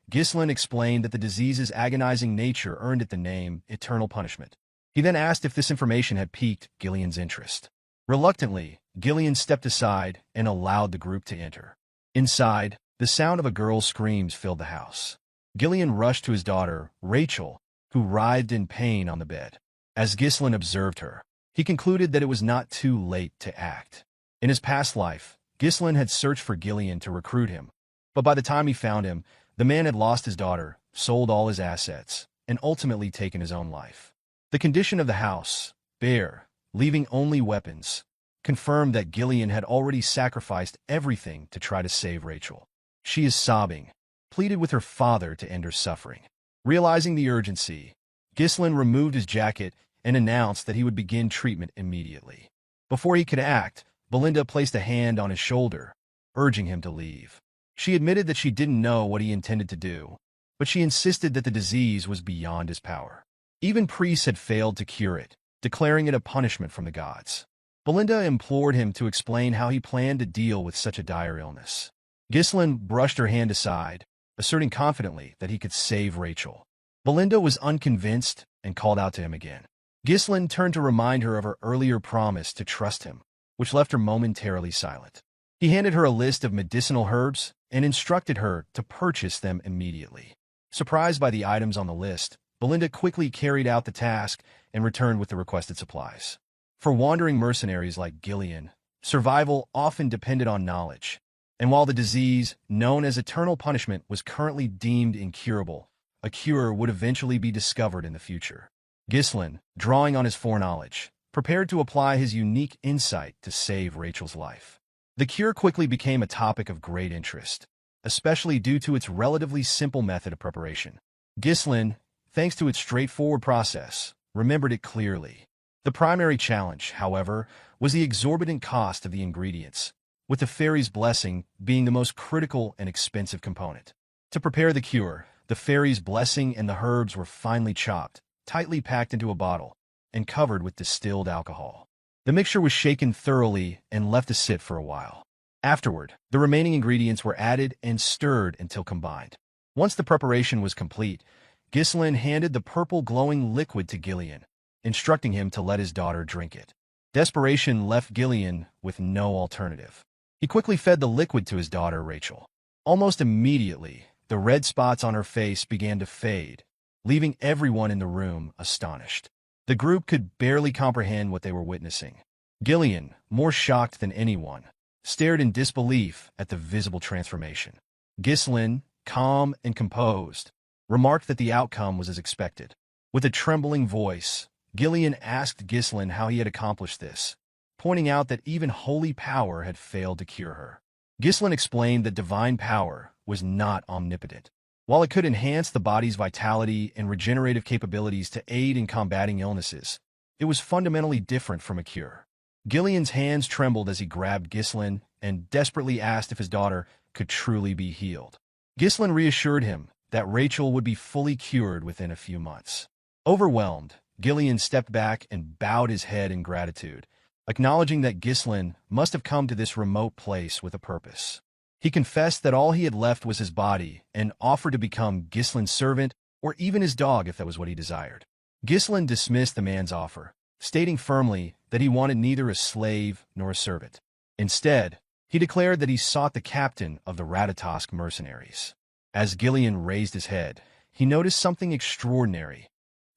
Ghislaine explained that the disease's agonizing nature earned it the name eternal punishment. He then asked if this information had piqued Gillian's interest. Reluctantly, Gillian stepped aside and allowed the group to enter. Inside, the sound of a girl's screams filled the house. Gillian rushed to his daughter, Rachel, who writhed in pain on the bed. As Ghislaine observed her, he concluded that it was not too late to act. In his past life, Ghislaine had searched for Gillian to recruit him, but by the time he found him, the man had lost his daughter, sold all his assets, and ultimately taken his own life. The condition of the house, bare, leaving only weapons, confirmed that Gillian had already sacrificed everything to try to save Rachel. She is sobbing, pleaded with her father to end her suffering. Realizing the urgency, Ghislaine removed his jacket and announced that he would begin treatment immediately. Before he could act, Belinda placed a hand on his shoulder, urging him to leave. She admitted that she didn't know what he intended to do, but she insisted that the disease was beyond his power. Even priests had failed to cure it, declaring it a punishment from the gods. Belinda implored him to explain how he planned to deal with such a dire illness. Ghislaine brushed her hand aside, asserting confidently that he could save Rachel. Belinda was unconvinced and called out to him again. Ghislaine turned to remind her of her earlier promise to trust him, which left her momentarily silent. He handed her a list of medicinal herbs and instructed her to purchase them immediately. Surprised by the items on the list, Belinda quickly carried out the task and returned with the requested supplies. For wandering mercenaries like Gillian, survival often depended on knowledge, and while the disease, known as eternal punishment, was currently deemed incurable, a cure would eventually be discovered in the future. Ghislaine, drawing on his foreknowledge, prepared to apply his unique insight to save Rachel's life. The cure quickly became a topic of great interest, especially due to its relatively simple method of preparation. Ghislaine, thanks to its straightforward process, remembered it clearly. The primary challenge, however, was the exorbitant cost of the ingredients, with the fairy's blessing being the most critical and expensive component. To prepare the cure, the fairy's blessing and the herbs were finely chopped, tightly packed into a bottle, and covered with distilled alcohol. The mixture was shaken thoroughly and left to sit for a while. Afterward, the remaining ingredients were added and stirred until combined. Once the preparation was complete, Ghislaine handed the purple glowing liquid to Gillian, instructing him to let his daughter drink it. Desperation left Gillian with no alternative. He quickly fed the liquid to his daughter, Rachel. Almost immediately, the red spots on her face began to fade, leaving everyone in the room astonished. The group could barely comprehend what they were witnessing. Gillian, more shocked than anyone, stared in disbelief at the visible transformation. Ghislaine, calm and composed, remarked that the outcome was as expected. With a trembling voice, Gillian asked Ghislaine how he had accomplished this, pointing out that even holy power had failed to cure her. Ghislaine explained that divine power was not omnipotent. While it could enhance the body's vitality and regenerative capabilities to aid in combating illnesses, it was fundamentally different from a cure. Gillian's hands trembled as he grabbed Ghislaine and desperately asked if his daughter could truly be healed. Ghislaine reassured him that Rachel would be fully cured within a few months. Overwhelmed, Gillian stepped back and bowed his head in gratitude, acknowledging that Ghislaine must have come to this remote place with a purpose. He confessed that all he had left was his body and offered to become Ghislaine's servant or even his dog if that was what he desired. Ghislaine dismissed the man's offer, stating firmly that he wanted neither a slave nor a servant. Instead, he declared that he sought the captain of the Ratatosk mercenaries. As Gillian raised his head, he noticed something extraordinary.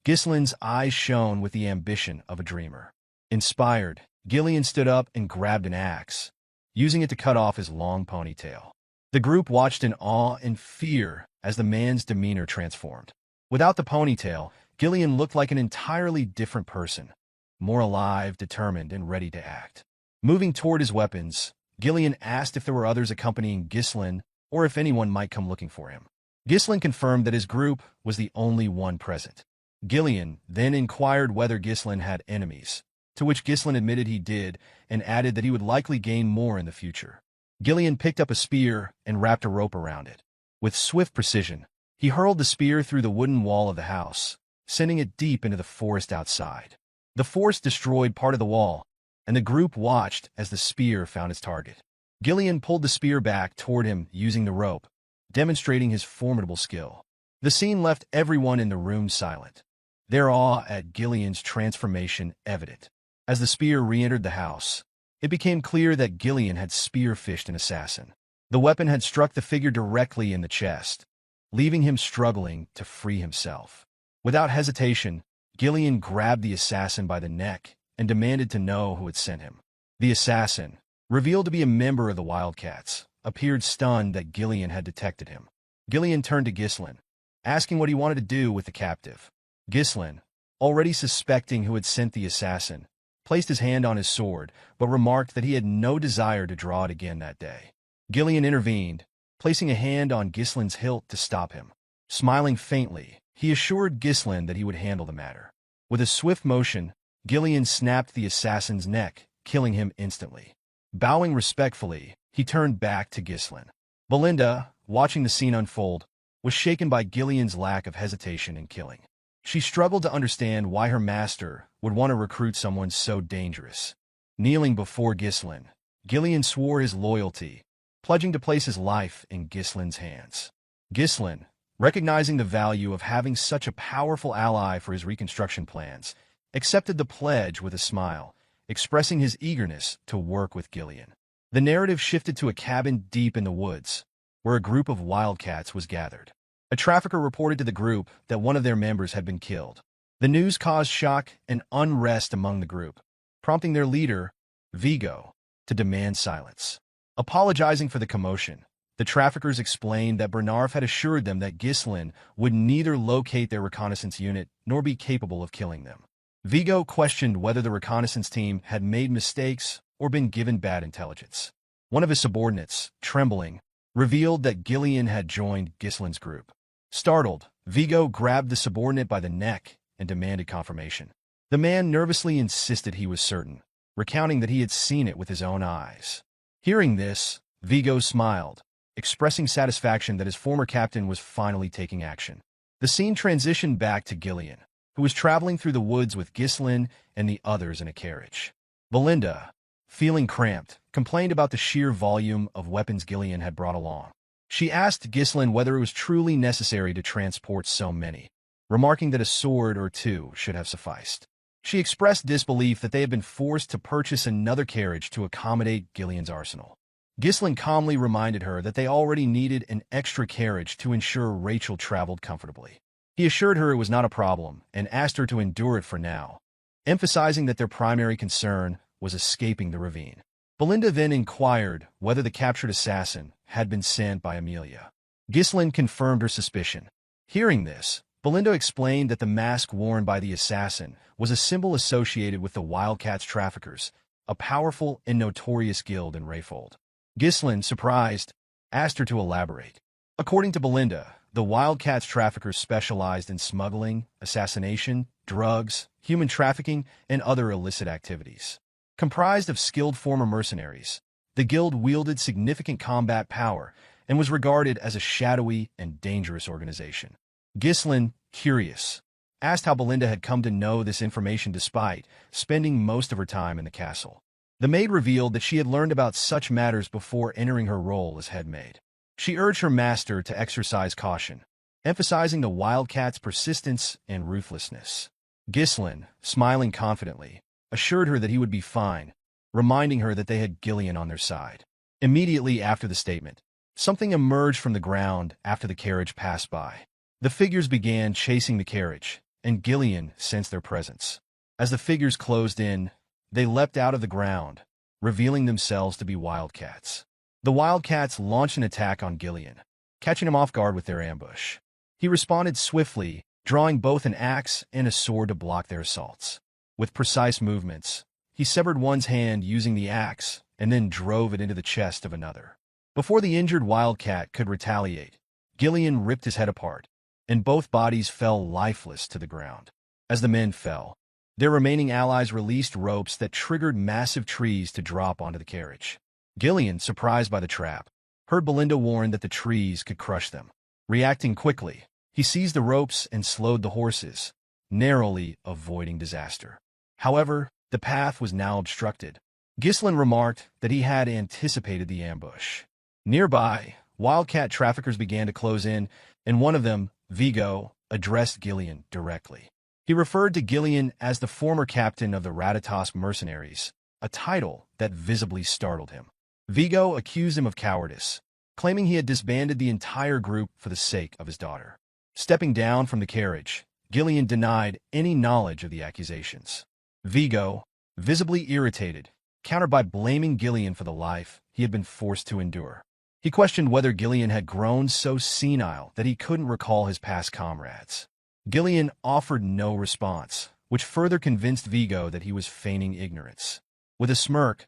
Ghislaine's eyes shone with the ambition of a dreamer. Inspired, Gillian stood up and grabbed an axe, using it to cut off his long ponytail. The group watched in awe and fear as the man's demeanor transformed. Without the ponytail, Gillian looked like an entirely different person, more alive, determined, and ready to act. Moving toward his weapons, Gillian asked if there were others accompanying Ghislaine or if anyone might come looking for him. Ghislaine confirmed that his group was the only one present. Gillian then inquired whether Ghislaine had enemies, to which Ghislaine admitted he did and added that he would likely gain more in the future. Gillian picked up a spear and wrapped a rope around it. With swift precision, he hurled the spear through the wooden wall of the house, sending it deep into the forest outside. The force destroyed part of the wall, and the group watched as the spear found its target. Gillian pulled the spear back toward him using the rope, demonstrating his formidable skill. The scene left everyone in the room silent, their awe at Gillian's transformation evident. As the spear re-entered the house, it became clear that Gillian had spear-fished an assassin. The weapon had struck the figure directly in the chest, leaving him struggling to free himself. Without hesitation, Gillian grabbed the assassin by the neck and demanded to know who had sent him. The assassin, revealed to be a member of the Wildcats, appeared stunned that Gillian had detected him. Gillian turned to Ghislaine, asking what he wanted to do with the captive. Ghislaine, already suspecting who had sent the assassin, placed his hand on his sword, but remarked that he had no desire to draw it again that day. Gillian intervened, placing a hand on Ghislaine's hilt to stop him. Smiling faintly, he assured Ghislaine that he would handle the matter. With a swift motion, Gillian snapped the assassin's neck, killing him instantly. Bowing respectfully, he turned back to Ghislaine. Belinda, watching the scene unfold, was shaken by Gillian's lack of hesitation in killing. She struggled to understand why her master would want to recruit someone so dangerous. Kneeling before Ghislaine, Gillian swore his loyalty, pledging to place his life in Ghislaine's hands. Ghislaine, recognizing the value of having such a powerful ally for his reconstruction plans, accepted the pledge with a smile, expressing his eagerness to work with Gillian. The narrative shifted to a cabin deep in the woods, where a group of wildcats was gathered. A trafficker reported to the group that one of their members had been killed. The news caused shock and unrest among the group, prompting their leader, Vigo, to demand silence. Apologizing for the commotion, the traffickers explained that Bernarf had assured them that Ghislaine would neither locate their reconnaissance unit nor be capable of killing them. Vigo questioned whether the reconnaissance team had made mistakes or been given bad intelligence. One of his subordinates, trembling, revealed that Gillian had joined Gislin's group. Startled, Vigo grabbed the subordinate by the neck and demanded confirmation. The man nervously insisted he was certain, recounting that he had seen it with his own eyes. Hearing this, Vigo smiled, expressing satisfaction that his former captain was finally taking action. The scene transitioned back to Gillian, who was traveling through the woods with Gislin and the others in a carriage. Belinda, feeling cramped, complained about the sheer volume of weapons Gillian had brought along. She asked Gislin whether it was truly necessary to transport so many, remarking that a sword or two should have sufficed. She expressed disbelief that they had been forced to purchase another carriage to accommodate Gillian's arsenal. Gislin calmly reminded her that they already needed an extra carriage to ensure Rachel traveled comfortably. He assured her it was not a problem and asked her to endure it for now, emphasizing that their primary concern was escaping the ravine. Belinda then inquired whether the captured assassin had been sent by Amelia. Gislin confirmed her suspicion. Hearing this, Belinda explained that the mask worn by the assassin was a symbol associated with the Wildcats traffickers, a powerful and notorious guild in Rayfold. Gislin, surprised, asked her to elaborate. According to Belinda, the Wildcats traffickers specialized in smuggling, assassination, drugs, human trafficking, and other illicit activities. Comprised of skilled former mercenaries, the guild wielded significant combat power and was regarded as a shadowy and dangerous organization. Gislin, curious, asked how Belinda had come to know this information despite spending most of her time in the castle. The maid revealed that she had learned about such matters before entering her role as head maid. She urged her master to exercise caution, emphasizing the Wildcats' persistence and ruthlessness. Gislin, smiling confidently, assured her that he would be fine, reminding her that they had Gillian on their side. Immediately after the statement, something emerged from the ground after the carriage passed by. The figures began chasing the carriage, and Gillian sensed their presence. As the figures closed in, they leapt out of the ground, revealing themselves to be wildcats. The wildcats launched an attack on Gillian, catching him off guard with their ambush. He responded swiftly, drawing both an axe and a sword to block their assaults. With precise movements, he severed one's hand using the axe and then drove it into the chest of another. Before the injured wildcat could retaliate, Gillian ripped his head apart, and both bodies fell lifeless to the ground. As the men fell, their remaining allies released ropes that triggered massive trees to drop onto the carriage. Gillian, surprised by the trap, heard Belinda warn that the trees could crush them. Reacting quickly, he seized the ropes and slowed the horses, narrowly avoiding disaster. However, the path was now obstructed. Gislin remarked that he had anticipated the ambush. Nearby, wildcat traffickers began to close in, and one of them, Vigo, addressed Gillian directly. He referred to Gillian as the former captain of the Ratatosk mercenaries, a title that visibly startled him. Vigo accused him of cowardice, claiming he had disbanded the entire group for the sake of his daughter. Stepping down from the carriage, Gillian denied any knowledge of the accusations. Vigo, visibly irritated, countered by blaming Gillian for the life he had been forced to endure. He questioned whether Gillian had grown so senile that he couldn't recall his past comrades. Gillian offered no response, which further convinced Vigo that he was feigning ignorance. With a smirk,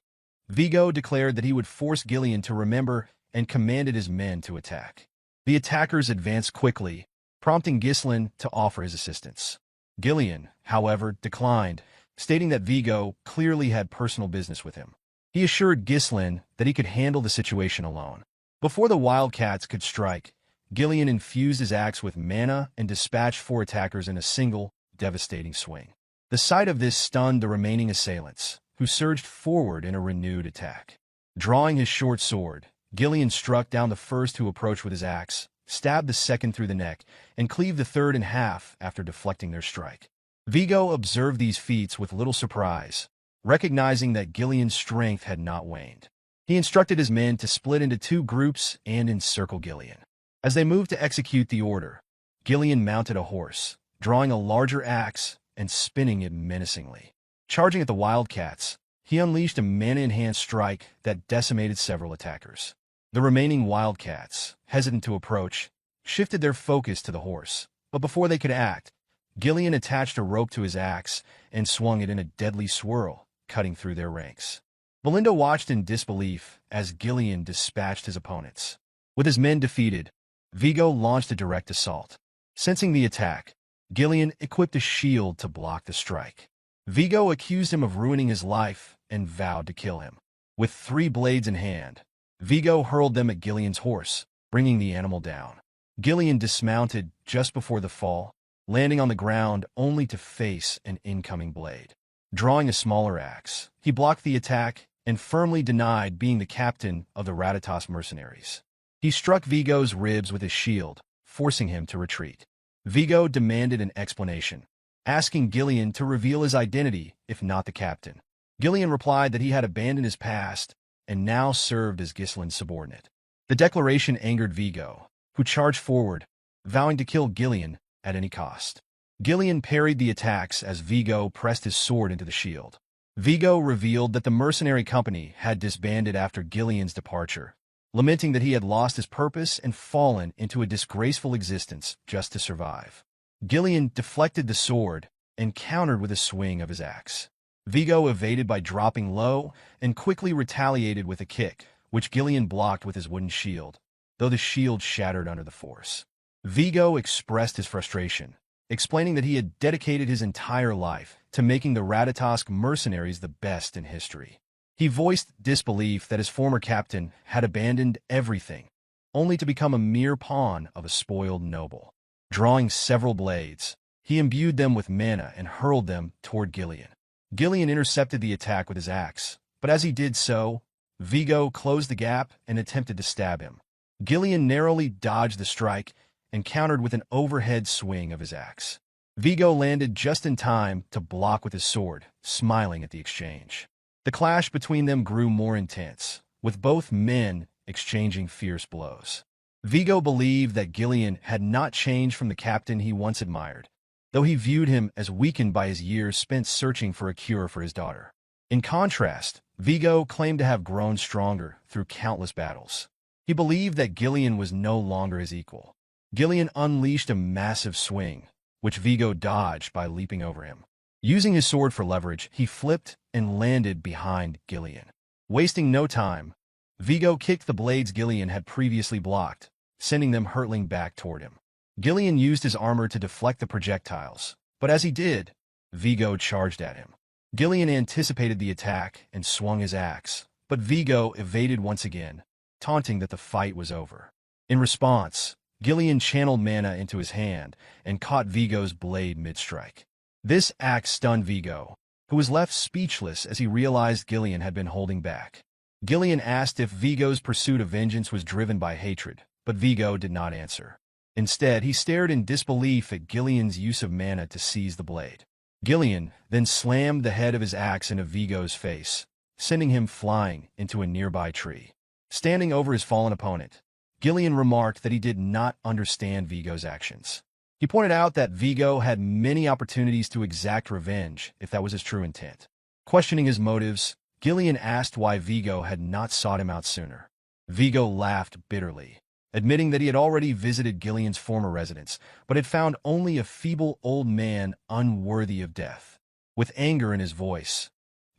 Vigo declared that he would force Gillian to remember and commanded his men to attack. The attackers advanced quickly, prompting Gislin to offer his assistance. Gillian, however, declined, stating that Vigo clearly had personal business with him. He assured Gislin that he could handle the situation alone. Before the wildcats could strike, Gillian infused his axe with mana and dispatched 4 attackers in a single, devastating swing. The sight of this stunned the remaining assailants, who surged forward in a renewed attack. Drawing his short sword, Gillian struck down the first who approached with his axe, stabbed the second through the neck, and cleaved the third in half after deflecting their strike. Vigo observed these feats with little surprise, recognizing that Gillian's strength had not waned. He instructed his men to split into 2 groups and encircle Gillian. As they moved to execute the order, Gillian mounted a horse, drawing a larger axe and spinning it menacingly. Charging at the wildcats, he unleashed a mana-enhanced strike that decimated several attackers. The remaining wildcats, hesitant to approach, shifted their focus to the horse, but before they could act, Gillian attached a rope to his axe and swung it in a deadly swirl, cutting through their ranks. Belinda watched in disbelief as Gillian dispatched his opponents. With his men defeated, Vigo launched a direct assault. Sensing the attack, Gillian equipped a shield to block the strike. Vigo accused him of ruining his life and vowed to kill him. With 3 blades in hand, Vigo hurled them at Gillian's horse, bringing the animal down. Gillian dismounted just before the fall, landing on the ground only to face an incoming blade. Drawing a smaller axe, he blocked the attack and firmly denied being the captain of the Ratatas mercenaries. He struck Vigo's ribs with his shield, forcing him to retreat. Vigo demanded an explanation, asking Gillian to reveal his identity if not the captain. Gillian replied that he had abandoned his past and now served as Gislin's subordinate. The declaration angered Vigo, who charged forward, vowing to kill Gillian at any cost. Gillian parried the attacks as Vigo pressed his sword into the shield. Vigo revealed that the mercenary company had disbanded after Gillian's departure, lamenting that he had lost his purpose and fallen into a disgraceful existence just to survive. Gillian deflected the sword and countered with a swing of his axe. Vigo evaded by dropping low and quickly retaliated with a kick, which Gillian blocked with his wooden shield, though the shield shattered under the force. Vigo expressed his frustration, explaining that he had dedicated his entire life to making the Ratatas mercenaries the best in history. He voiced disbelief that his former captain had abandoned everything, only to become a mere pawn of a spoiled noble. Drawing several blades, he imbued them with mana and hurled them toward Gillian. Gillian intercepted the attack with his axe, but as he did so, Vigo closed the gap and attempted to stab him. Gillian narrowly dodged the strike and countered with an overhead swing of his axe. Vigo landed just in time to block with his sword, smiling at the exchange. The clash between them grew more intense, with both men exchanging fierce blows. Vigo believed that Gillian had not changed from the captain he once admired, though he viewed him as weakened by his years spent searching for a cure for his daughter. In contrast, Vigo claimed to have grown stronger through countless battles. He believed that Gillian was no longer his equal. Gillian unleashed a massive swing, which Vigo dodged by leaping over him. Using his sword for leverage, he flipped and landed behind Gillian. Wasting no time, Vigo kicked the blades Gillian had previously blocked, sending them hurtling back toward him. Gillian used his armor to deflect the projectiles, but as he did, Vigo charged at him. Gillian anticipated the attack and swung his axe, but Vigo evaded once again, taunting that the fight was over. In response, Gillian channeled mana into his hand and caught Vigo's blade mid-strike. This act stunned Vigo, who was left speechless as he realized Gillian had been holding back. Gillian asked if Vigo's pursuit of vengeance was driven by hatred, but Vigo did not answer. Instead, he stared in disbelief at Gillian's use of mana to seize the blade. Gillian then slammed the head of his axe into Vigo's face, sending him flying into a nearby tree. Standing over his fallen opponent, Gillian remarked that he did not understand Vigo's actions. He pointed out that Vigo had many opportunities to exact revenge if that was his true intent. Questioning his motives, Gillian asked why Vigo had not sought him out sooner. Vigo laughed bitterly, admitting that he had already visited Gillian's former residence, but had found only a feeble old man unworthy of death. With anger in his voice,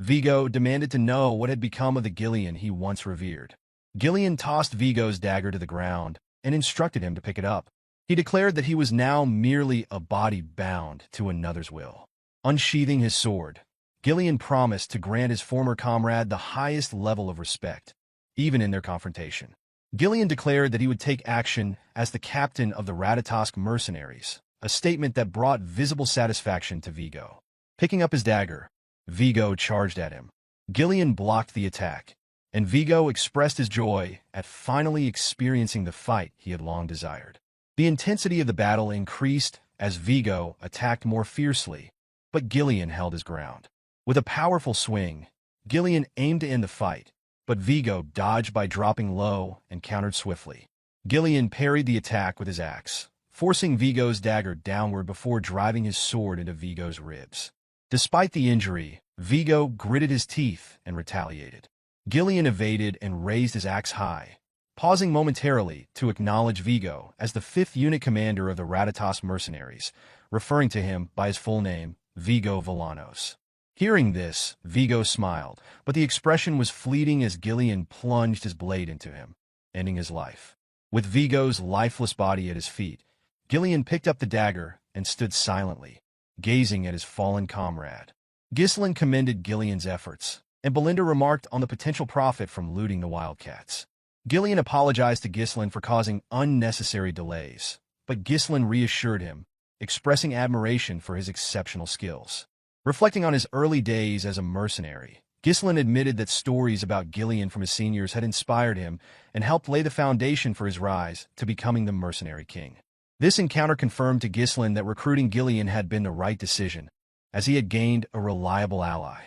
Vigo demanded to know what had become of the Gillian he once revered. Gillian tossed Vigo's dagger to the ground and instructed him to pick it up. He declared that he was now merely a body bound to another's will. Unsheathing his sword, Gillian promised to grant his former comrade the highest level of respect, even in their confrontation. Gillian declared that he would take action as the captain of the Ratatas mercenaries, a statement that brought visible satisfaction to Vigo. Picking up his dagger, Vigo charged at him. Gillian blocked the attack, and Vigo expressed his joy at finally experiencing the fight he had long desired. The intensity of the battle increased as Vigo attacked more fiercely, but Gillian held his ground. With a powerful swing, Gillian aimed to end the fight, but Vigo dodged by dropping low and countered swiftly. Gillian parried the attack with his axe, forcing Vigo's dagger downward before driving his sword into Vigo's ribs. Despite the injury, Vigo gritted his teeth and retaliated. Gillian evaded and raised his axe high, pausing momentarily to acknowledge Vigo as the 5th unit commander of the Ratatas mercenaries, referring to him by his full name, Vigo Villanos. Hearing this, Vigo smiled, but the expression was fleeting as Gillian plunged his blade into him, ending his life. With Vigo's lifeless body at his feet, Gillian picked up the dagger and stood silently, gazing at his fallen comrade. Ghislain commended Gillian's efforts, and Belinda remarked on the potential profit from looting the wildcats. Gillian apologized to Ghislain for causing unnecessary delays, but Ghislain reassured him, expressing admiration for his exceptional skills. Reflecting on his early days as a mercenary, Ghislain admitted that stories about Gillian from his seniors had inspired him and helped lay the foundation for his rise to becoming the mercenary king. This encounter confirmed to Ghislain that recruiting Gillian had been the right decision, as he had gained a reliable ally.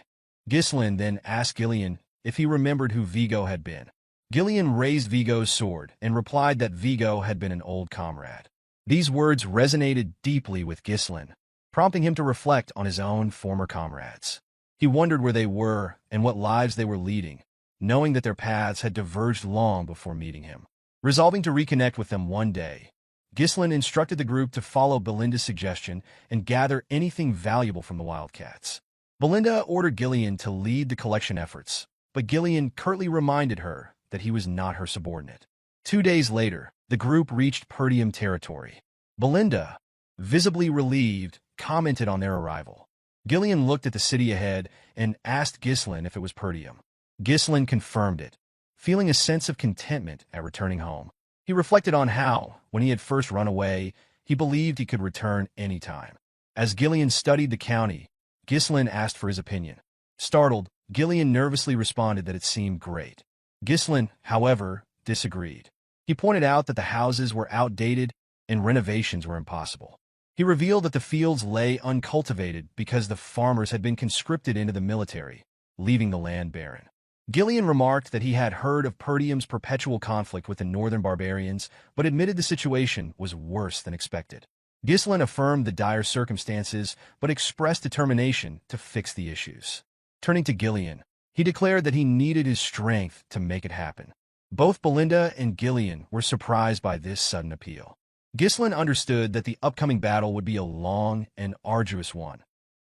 Ghislain then asked Gillian if he remembered who Vigo had been. Gillian raised Vigo's sword and replied that Vigo had been an old comrade. These words resonated deeply with Ghislain, prompting him to reflect on his own former comrades. He wondered where they were and what lives they were leading, knowing that their paths had diverged long before meeting him. Resolving to reconnect with them one day, Ghislain instructed the group to follow Belinda's suggestion and gather anything valuable from the wildcats. Belinda ordered Gillian to lead the collection efforts, but Gillian curtly reminded her that he was not her subordinate. 2 days later, the group reached Perdium territory. Belinda, visibly relieved, commented on their arrival. Gillian looked at the city ahead and asked Ghislain if it was Perdium. Ghislain confirmed it, feeling a sense of contentment at returning home. He reflected on how, when he had first run away, he believed he could return any time. As Gillian studied the county, Ghislain asked for his opinion. Startled, Gillian nervously responded that it seemed great. Ghislain, however, disagreed. He pointed out that the houses were outdated and renovations were impossible. He revealed that the fields lay uncultivated because the farmers had been conscripted into the military, leaving the land barren. Gillian remarked that he had heard of Perdium's perpetual conflict with the northern barbarians, but admitted the situation was worse than expected. Ghislain affirmed the dire circumstances, but expressed determination to fix the issues. Turning to Gillian, he declared that he needed his strength to make it happen. Both Belinda and Gillian were surprised by this sudden appeal. Ghislain understood that the upcoming battle would be a long and arduous one,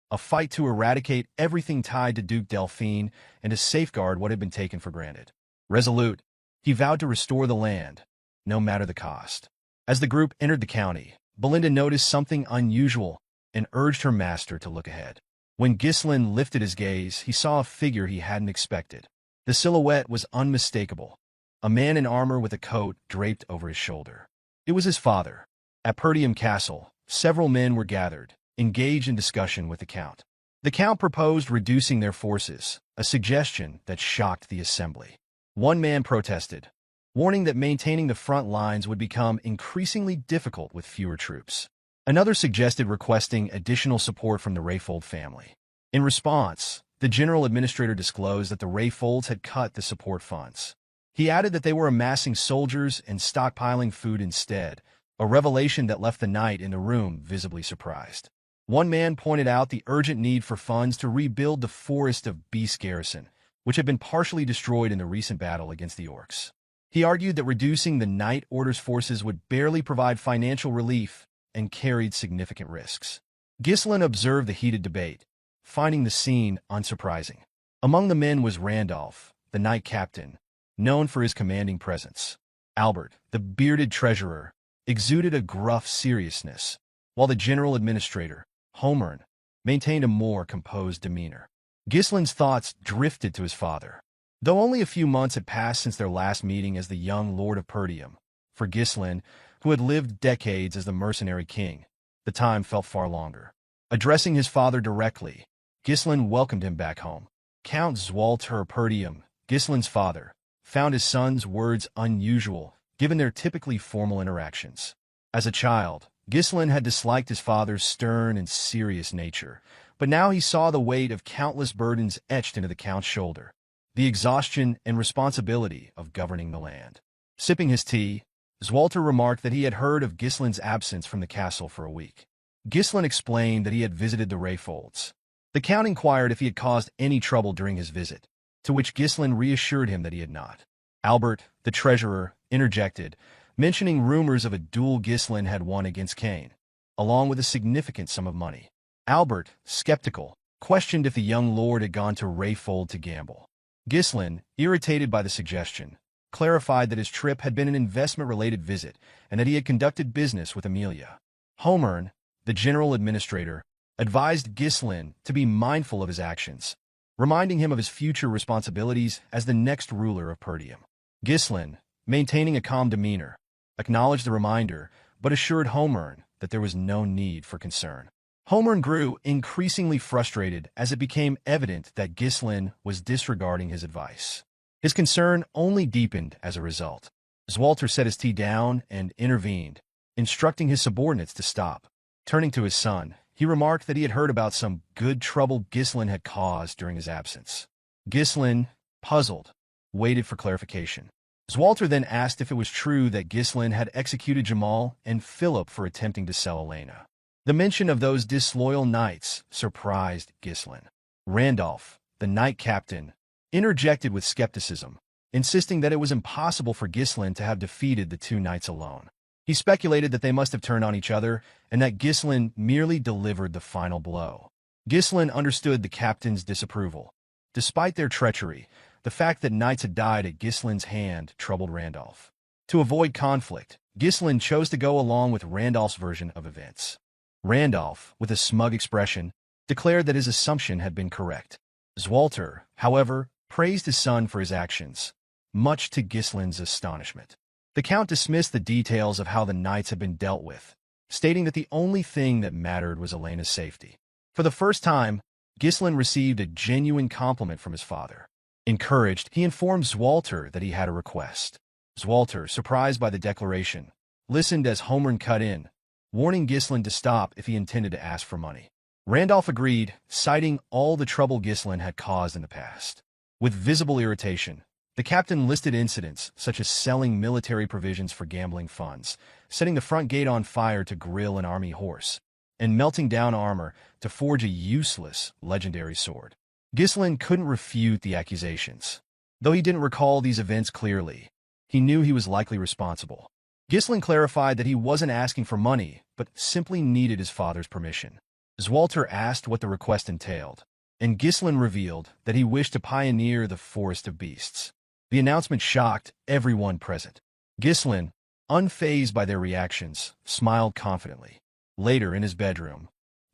a fight to eradicate everything tied to Duke Delphine and to safeguard what had been taken for granted. Resolute, he vowed to restore the land, no matter the cost. As the group entered the county, Belinda noticed something unusual and urged her master to look ahead. When Ghislain lifted his gaze, he saw a figure he hadn't expected. The silhouette was unmistakable, a man in armor with a coat draped over his shoulder. It was his father. At Perdium Castle, several men were gathered, engaged in discussion with the Count. The Count proposed reducing their forces, a suggestion that shocked the assembly. One man protested, warning that maintaining the front lines would become increasingly difficult with fewer troops. Another suggested requesting additional support from the Rayfold family. In response, the general administrator disclosed that the Rayfolds had cut the support funds. He added that they were amassing soldiers and stockpiling food instead, a revelation that left the knight in the room visibly surprised. One man pointed out the urgent need for funds to rebuild the Forest of Beast garrison, which had been partially destroyed in the recent battle against the orcs. He argued that reducing the Knight Order's forces would barely provide financial relief and carried significant risks. Ghislain observed the heated debate, finding the scene unsurprising. Among the men was Randolph, the knight captain, known for his commanding presence. Albert, the bearded treasurer, exuded a gruff seriousness, while the general administrator, Homern, maintained a more composed demeanor. Ghislain's thoughts drifted to his father. Though only a few months had passed since their last meeting as the young Lord of Perdium, for Ghislain, who had lived decades as the mercenary king, the time felt far longer. Addressing his father directly, Ghislain welcomed him back home. Count Zwalter Perdium, Ghislain's father, found his son's words unusual, given their typically formal interactions. As a child, Ghislain had disliked his father's stern and serious nature, but now he saw the weight of countless burdens etched into the Count's shoulder, the exhaustion and responsibility of governing the land. Sipping his tea, Zwalter remarked that he had heard of Ghislain's absence from the castle for a week. Ghislain explained that he had visited the Rayfolds. The Count inquired if he had caused any trouble during his visit, to which Ghislain reassured him that he had not. Albert, the treasurer, interjected, mentioning rumors of a duel Ghislain had won against Cain. along with a significant sum of money. Albert, skeptical, questioned if the young lord had gone to Rayfold to gamble. Ghislain, irritated by the suggestion, clarified that his trip had been an investment-related visit and that he had conducted business with Amelia. Homern, the general administrator, advised Ghislain to be mindful of his actions, reminding him of his future responsibilities as the next ruler of Perdium. Ghislain, maintaining a calm demeanor, acknowledged the reminder, but assured Homern that there was no need for concern. Homern grew increasingly frustrated as it became evident that Ghislain was disregarding his advice. His concern only deepened as a result. Zwalter set his tea down and intervened, instructing his subordinates to stop. Turning to his son, he remarked that he had heard about some good trouble Ghislain had caused during his absence. Ghislain, puzzled, waited for clarification. Zwalter then asked if it was true that Ghislain had executed Jamal and Philip for attempting to sell Elena. The mention of those disloyal knights surprised Ghislain. Randolph, the knight captain, interjected with skepticism, insisting that it was impossible for Ghislain to have defeated the two knights alone. He speculated that they must have turned on each other and that Ghislain merely delivered the final blow. Ghislain understood the captain's disapproval. Despite their treachery, the fact that knights had died at Ghislain's hand troubled Randolph. To avoid conflict, Ghislain chose to go along with Randolph's version of events. Randolph, with a smug expression, declared that his assumption had been correct. Zwalter, however, praised his son for his actions, much to Ghislain's astonishment. The Count dismissed the details of how the knights had been dealt with, stating that the only thing that mattered was Elena's safety. For the first time, Ghislain received a genuine compliment from his father. Encouraged, he informed Zwalter that he had a request. Zwalter, surprised by the declaration, listened as Homern cut in, warning Ghislain to stop if he intended to ask for money. Randolph agreed, citing all the trouble Ghislain had caused in the past. With visible irritation, the captain listed incidents such as selling military provisions for gambling funds, setting the front gate on fire to grill an army horse, and melting down armor to forge a useless, legendary sword. Ghislain couldn't refute the accusations. Though he didn't recall these events clearly, he knew he was likely responsible. Ghislain clarified that he wasn't asking for money, but simply needed his father's permission. Zwalter asked what the request entailed, and Ghislain revealed that he wished to pioneer the Forest of Beasts. The announcement shocked everyone present. Ghislain, unfazed by their reactions, smiled confidently. Later, in his bedroom,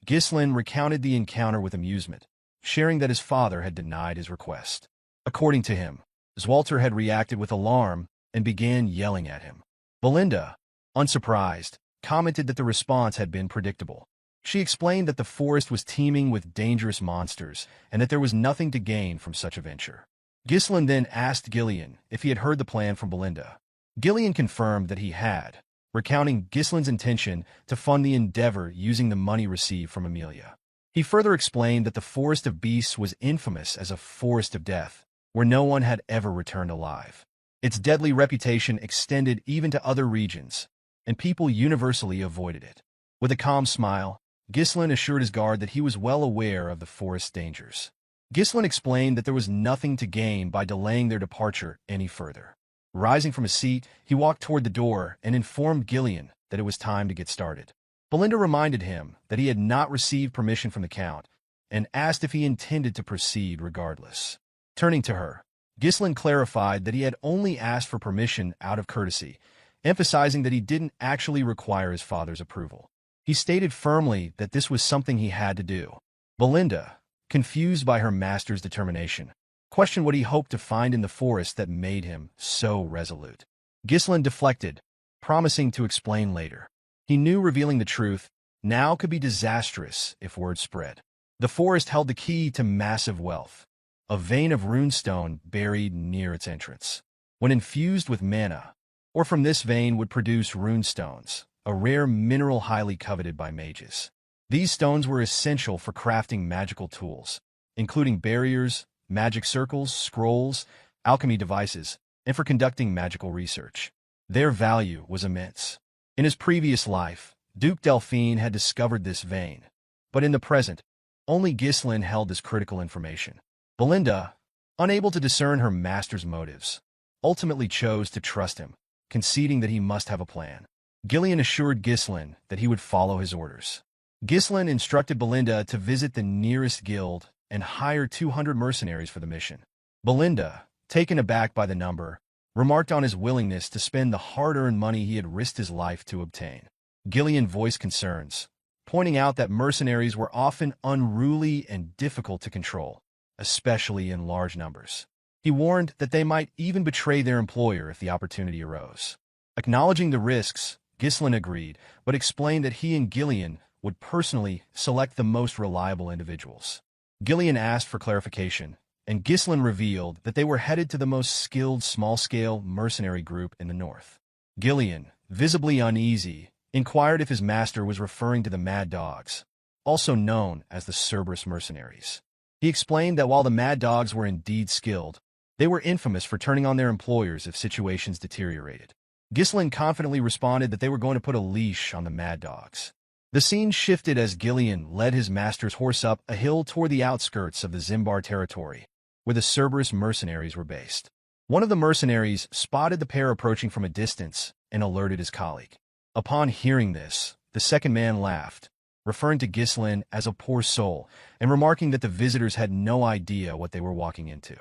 Ghislain recounted the encounter with amusement, sharing that his father had denied his request. According to him, Zwalter had reacted with alarm and began yelling at him. Belinda, unsurprised, commented that the response had been predictable. She explained that the forest was teeming with dangerous monsters and that there was nothing to gain from such a venture. Ghislain then asked Gillian if he had heard the plan from Belinda. Gillian confirmed that he had, recounting Ghislain's intention to fund the endeavor using the money received from Amelia. He further explained that the Forest of Beasts was infamous as a forest of death, where no one had ever returned alive. Its deadly reputation extended even to other regions, and people universally avoided it. With a calm smile, Ghislain assured his guard that he was well aware of the forest's dangers. Ghislain explained that there was nothing to gain by delaying their departure any further. Rising from his seat, he walked toward the door and informed Gillian that it was time to get started. Belinda reminded him that he had not received permission from the Count and asked if he intended to proceed regardless. Turning to her, Ghislain clarified that he had only asked for permission out of courtesy, emphasizing that he didn't actually require his father's approval. He stated firmly that this was something he had to do. Belinda, confused by her master's determination, questioned what he hoped to find in the forest that made him so resolute. Ghislain deflected, promising to explain later. He knew revealing the truth now could be disastrous if word spread. The forest held the key to massive wealth, a vein of runestone buried near its entrance. When infused with mana, or from this vein would produce runestones, a rare mineral highly coveted by mages. These stones were essential for crafting magical tools, including barriers, magic circles, scrolls, alchemy devices, and for conducting magical research. Their value was immense. In his previous life, Duke Delphine had discovered this vein, but in the present, only Ghislain held this critical information. Belinda, unable to discern her master's motives, ultimately chose to trust him, conceding that he must have a plan. Gillian assured Ghislaine that he would follow his orders. Ghislaine instructed Belinda to visit the nearest guild and hire 200 mercenaries for the mission. Belinda, taken aback by the number, remarked on his willingness to spend the hard-earned money he had risked his life to obtain. Gillian voiced concerns, pointing out that mercenaries were often unruly and difficult to control, especially in large numbers. He warned that they might even betray their employer if the opportunity arose. Acknowledging the risks, Ghislaine agreed, but explained that he and Gillian would personally select the most reliable individuals. Gillian asked for clarification, and Ghislaine revealed that they were headed to the most skilled small-scale mercenary group in the north. Gillian, visibly uneasy, inquired if his master was referring to the Mad Dogs, also known as the Cerberus mercenaries. He explained that while the Mad Dogs were indeed skilled, they were infamous for turning on their employers if situations deteriorated. Ghislaine confidently responded that they were going to put a leash on the Mad Dogs. The scene shifted as Gillian led his master's horse up a hill toward the outskirts of the Zimbar territory, where the Cerberus mercenaries were based. One of the mercenaries spotted the pair approaching from a distance and alerted his colleague. Upon hearing this, the second man laughed, referring to Ghislaine as a poor soul and remarking that the visitors had no idea what they were walking into.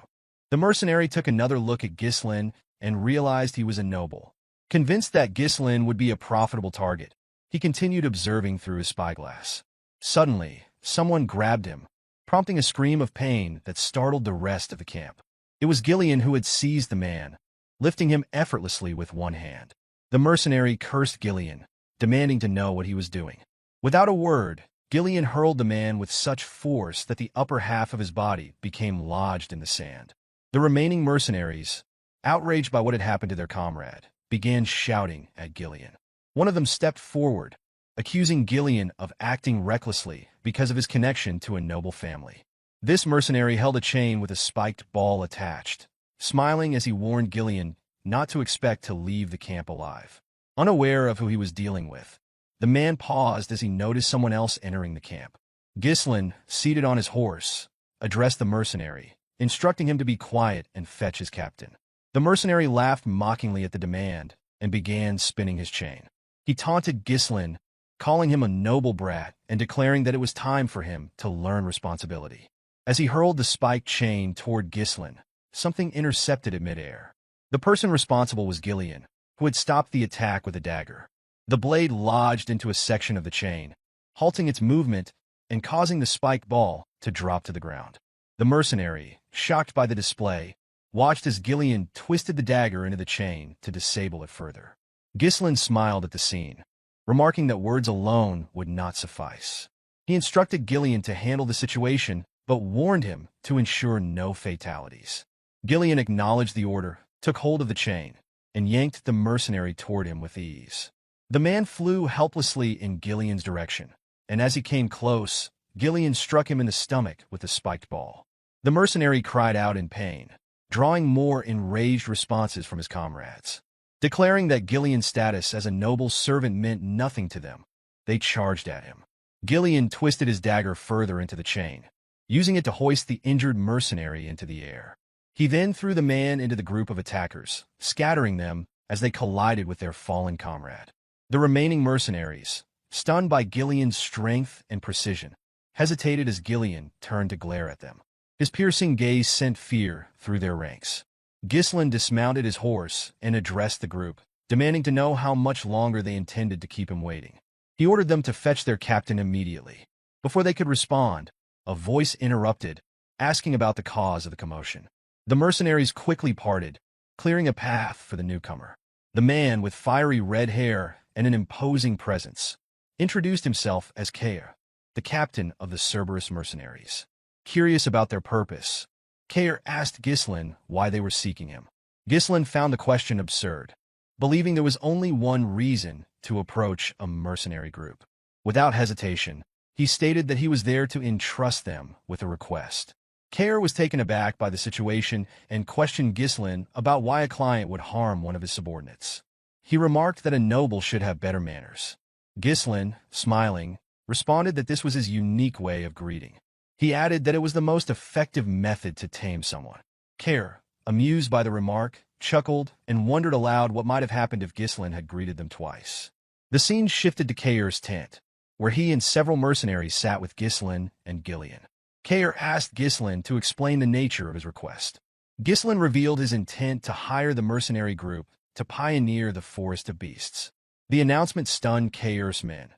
The mercenary took another look at Ghislaine and realized he was a noble. Convinced that Ghislaine would be a profitable target, he continued observing through his spyglass. Suddenly, someone grabbed him, prompting a scream of pain that startled the rest of the camp. It was Gillian who had seized the man, lifting him effortlessly with one hand. The mercenary cursed Gillian, demanding to know what he was doing. Without a word, Gillian hurled the man with such force that the upper half of his body became lodged in the sand. The remaining mercenaries, outraged by what had happened to their comrade, began shouting at Gillian. One of them stepped forward, accusing Gillian of acting recklessly because of his connection to a noble family. This mercenary held a chain with a spiked ball attached, smiling as he warned Gillian not to expect to leave the camp alive. Unaware of who he was dealing with, the man paused as he noticed someone else entering the camp. Ghislaine, seated on his horse, addressed the mercenary, instructing him to be quiet and fetch his captain. The mercenary laughed mockingly at the demand and began spinning his chain. He taunted Ghislaine, calling him a noble brat and declaring that it was time for him to learn responsibility. As he hurled the spiked chain toward Ghislaine, something intercepted it midair. The person responsible was Gillian, who had stopped the attack with a dagger. The blade lodged into a section of the chain, halting its movement and causing the spiked ball to drop to the ground. The mercenary, shocked by the display, watched as Gillian twisted the dagger into the chain to disable it further. Ghislaine smiled at the scene, remarking that words alone would not suffice. He instructed Gillian to handle the situation, but warned him to ensure no fatalities. Gillian acknowledged the order, took hold of the chain, and yanked the mercenary toward him with ease. The man flew helplessly in Gillian's direction, and as he came close, Gillian struck him in the stomach with the spiked ball. The mercenary cried out in pain, drawing more enraged responses from his comrades. Declaring that Gillian's status as a noble servant meant nothing to them, they charged at him. Gillian twisted his dagger further into the chain, using it to hoist the injured mercenary into the air. He then threw the man into the group of attackers, scattering them as they collided with their fallen comrade. The remaining mercenaries, stunned by Gillian's strength and precision, hesitated as Gillian turned to glare at them. His piercing gaze sent fear through their ranks. Ghislaine dismounted his horse and addressed the group, demanding to know how much longer they intended to keep him waiting. He ordered them to fetch their captain immediately. Before they could respond, a voice interrupted, asking about the cause of the commotion. The mercenaries quickly parted, clearing a path for the newcomer. The man, with fiery red hair and an imposing presence, introduced himself as Keir, the captain of the Cerberus mercenaries. Curious about their purpose, Keir asked Ghislaine why they were seeking him. Ghislaine found the question absurd, believing there was only one reason to approach a mercenary group. Without hesitation, he stated that he was there to entrust them with a request. Keir was taken aback by the situation and questioned Ghislaine about why a client would harm one of his subordinates. He remarked that a noble should have better manners. Ghislaine, smiling, responded that this was his unique way of greeting. He added that it was the most effective method to tame someone. Keir, amused by the remark, chuckled and wondered aloud what might have happened if Ghislaine had greeted them twice. The scene shifted to Kair's tent, where he and several mercenaries sat with Ghislain and Gillian. Kair asked Ghislain to explain the nature of his request. Ghislain revealed his intent to hire the mercenary group to pioneer the Forest of Beasts. The announcement stunned Kair's men,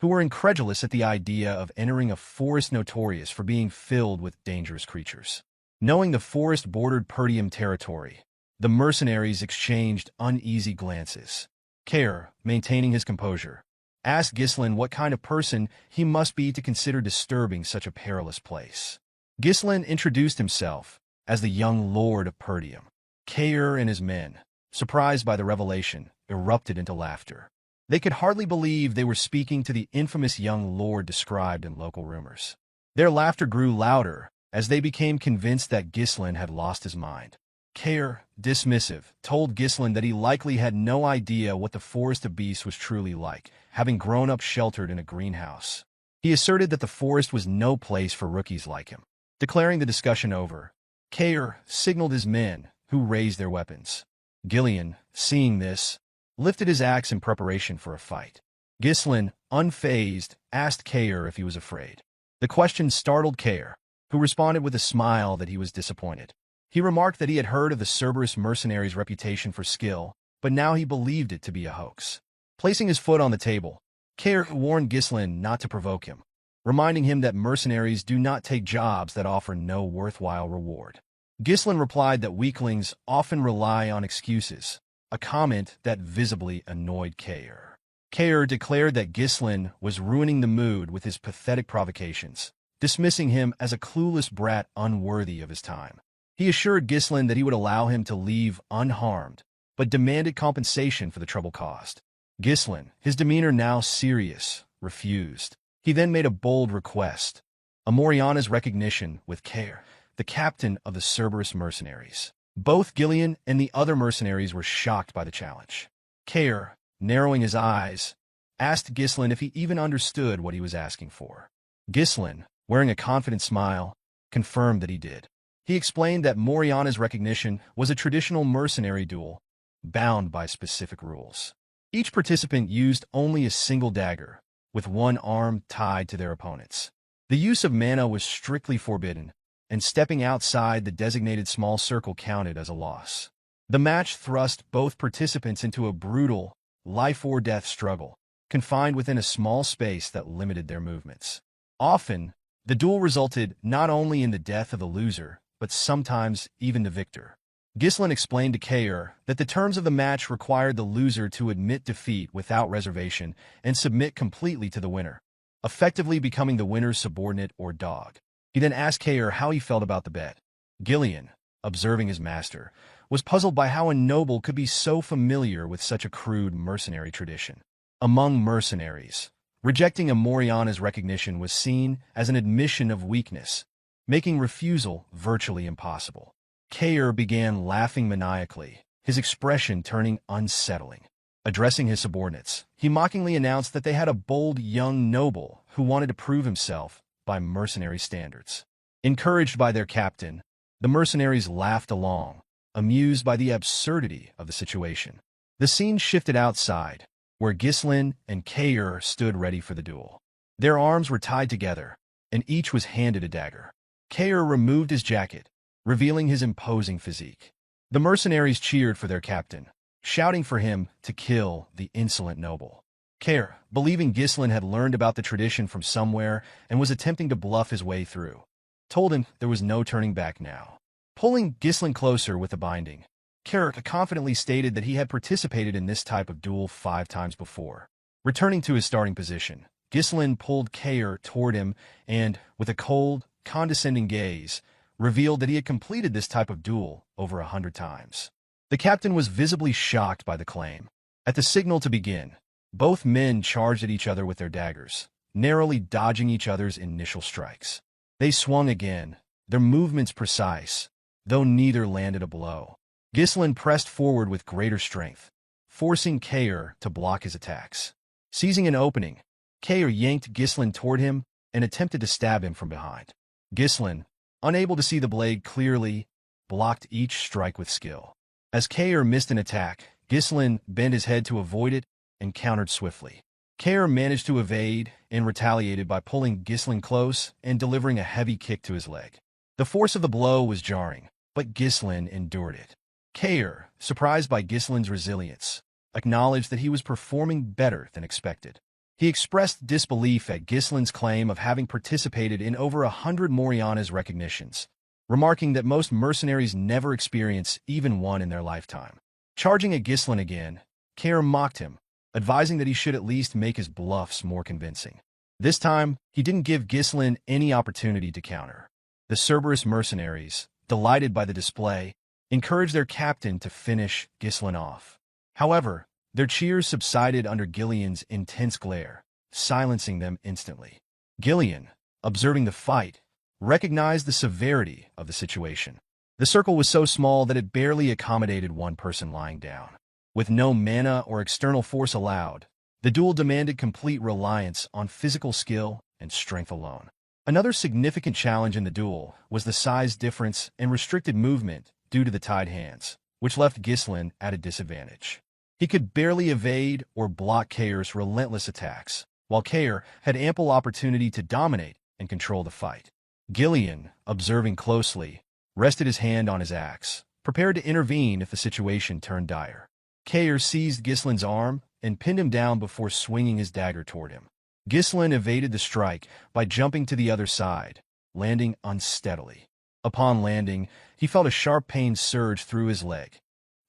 who were incredulous at the idea of entering a forest notorious for being filled with dangerous creatures. Knowing the forest bordered Perdium territory, the mercenaries exchanged uneasy glances. Kair, maintaining his composure, asked Ghislain what kind of person he must be to consider disturbing such a perilous place. Ghislain introduced himself as the young lord of Perdium. Kair and his men, surprised by the revelation, erupted into laughter. They could hardly believe they were speaking to the infamous young lord described in local rumors. Their laughter grew louder as they became convinced that Ghislain had lost his mind. Kair, dismissive, told Ghislain that he likely had no idea what the Forest of Beasts was truly like, having grown up sheltered in a greenhouse. He asserted that the forest was no place for rookies like him. Declaring the discussion over, Kair signaled his men, who raised their weapons. Gillian, seeing this, lifted his axe in preparation for a fight. Ghislain, unfazed, asked Kair if he was afraid. The question startled Kair, who responded with a smile that he was disappointed. He remarked that he had heard of the Cerberus mercenaries' reputation for skill, but now he believed it to be a hoax. Placing his foot on the table, Kair warned Ghislain not to provoke him, reminding him that mercenaries do not take jobs that offer no worthwhile reward. Ghislain replied that weaklings often rely on excuses, a comment that visibly annoyed Kair. Kair declared that Ghislain was ruining the mood with his pathetic provocations, dismissing him as a clueless brat unworthy of his time. He assured Ghislain that he would allow him to leave unharmed, but demanded compensation for the trouble caused. Ghislain, his demeanor now serious, refused. He then made a bold request, a Moriana's recognition with Kair, the captain of the Cerberus mercenaries. Both Gillian and the other mercenaries were shocked by the challenge. Kair, narrowing his eyes, asked Ghislain if he even understood what he was asking for. Ghislain, wearing a confident smile, confirmed that he did. He explained that Moriana's recognition was a traditional mercenary duel, bound by specific rules. Each participant used only a single dagger, with one arm tied to their opponent's. The use of mana was strictly forbidden, and stepping outside the designated small circle counted as a loss. The match thrust both participants into a brutal, life-or-death struggle, confined within a small space that limited their movements. Often, the duel resulted not only in the death of the loser, but sometimes even the victor. Ghislain explained to Kair that the terms of the match required the loser to admit defeat without reservation and submit completely to the winner, effectively becoming the winner's subordinate or dog. He then asked Kair how he felt about the bet. Gillian, observing his master, was puzzled by how a noble could be so familiar with such a crude mercenary tradition. Among mercenaries, rejecting a Moriana's recognition was seen as an admission of weakness, making refusal virtually impossible. Kair began laughing maniacally, his expression turning unsettling. Addressing his subordinates, he mockingly announced that they had a bold young noble who wanted to prove himself by mercenary standards. Encouraged by their captain, the mercenaries laughed along, amused by the absurdity of the situation. The scene shifted outside, where Ghislain and Kair stood ready for the duel. Their arms were tied together, and each was handed a dagger. Kair removed his jacket, revealing his imposing physique. The mercenaries cheered for their captain, shouting for him to kill the insolent noble. Kair, believing Ghislain had learned about the tradition from somewhere and was attempting to bluff his way through, told him there was no turning back now. Pulling Ghislain closer with a binding, Kair confidently stated that he had participated in this type of duel 5 times before. Returning to his starting position, Ghislain pulled Kair toward him and, with a cold, condescending gaze, revealed that he had completed this type of duel over 100 times. The captain was visibly shocked by the claim. At the signal to begin, both men charged at each other with their daggers, narrowly dodging each other's initial strikes. They swung again, their movements precise, though neither landed a blow. Ghislain pressed forward with greater strength, forcing Kair to block his attacks. Seizing an opening, Kair yanked Ghislain toward him and attempted to stab him from behind. Ghislain, unable to see the blade clearly, blocked each strike with skill. As Kair missed an attack, Ghislain bent his head to avoid it and countered swiftly. Kair managed to evade and retaliated by pulling Ghislain close and delivering a heavy kick to his leg. The force of the blow was jarring, but Ghislain endured it. Kair, surprised by Ghislain's resilience, acknowledged that he was performing better than expected. He expressed disbelief at Ghislain's claim of having participated in over 100 Moriana's recognitions, remarking that most mercenaries never experience even one in their lifetime. Charging at Ghislain again, Kair mocked him, advising that he should at least make his bluffs more convincing. This time, he didn't give Ghislain any opportunity to counter. The Cerberus mercenaries, delighted by the display, encouraged their captain to finish Ghislain off. However, their cheers subsided under Gillian's intense glare, silencing them instantly. Gillian, observing the fight, recognized the severity of the situation. The circle was so small that it barely accommodated one person lying down. With no mana or external force allowed, the duel demanded complete reliance on physical skill and strength alone. Another significant challenge in the duel was the size difference and restricted movement due to the tied hands, which left Ghislain at a disadvantage. He could barely evade or block Kair's relentless attacks, while Kair had ample opportunity to dominate and control the fight. Gillian, observing closely, rested his hand on his axe, prepared to intervene if the situation turned dire. Kair seized Ghislain's arm and pinned him down before swinging his dagger toward him. Ghislain evaded the strike by jumping to the other side, landing unsteadily. Upon landing, he felt a sharp pain surge through his leg,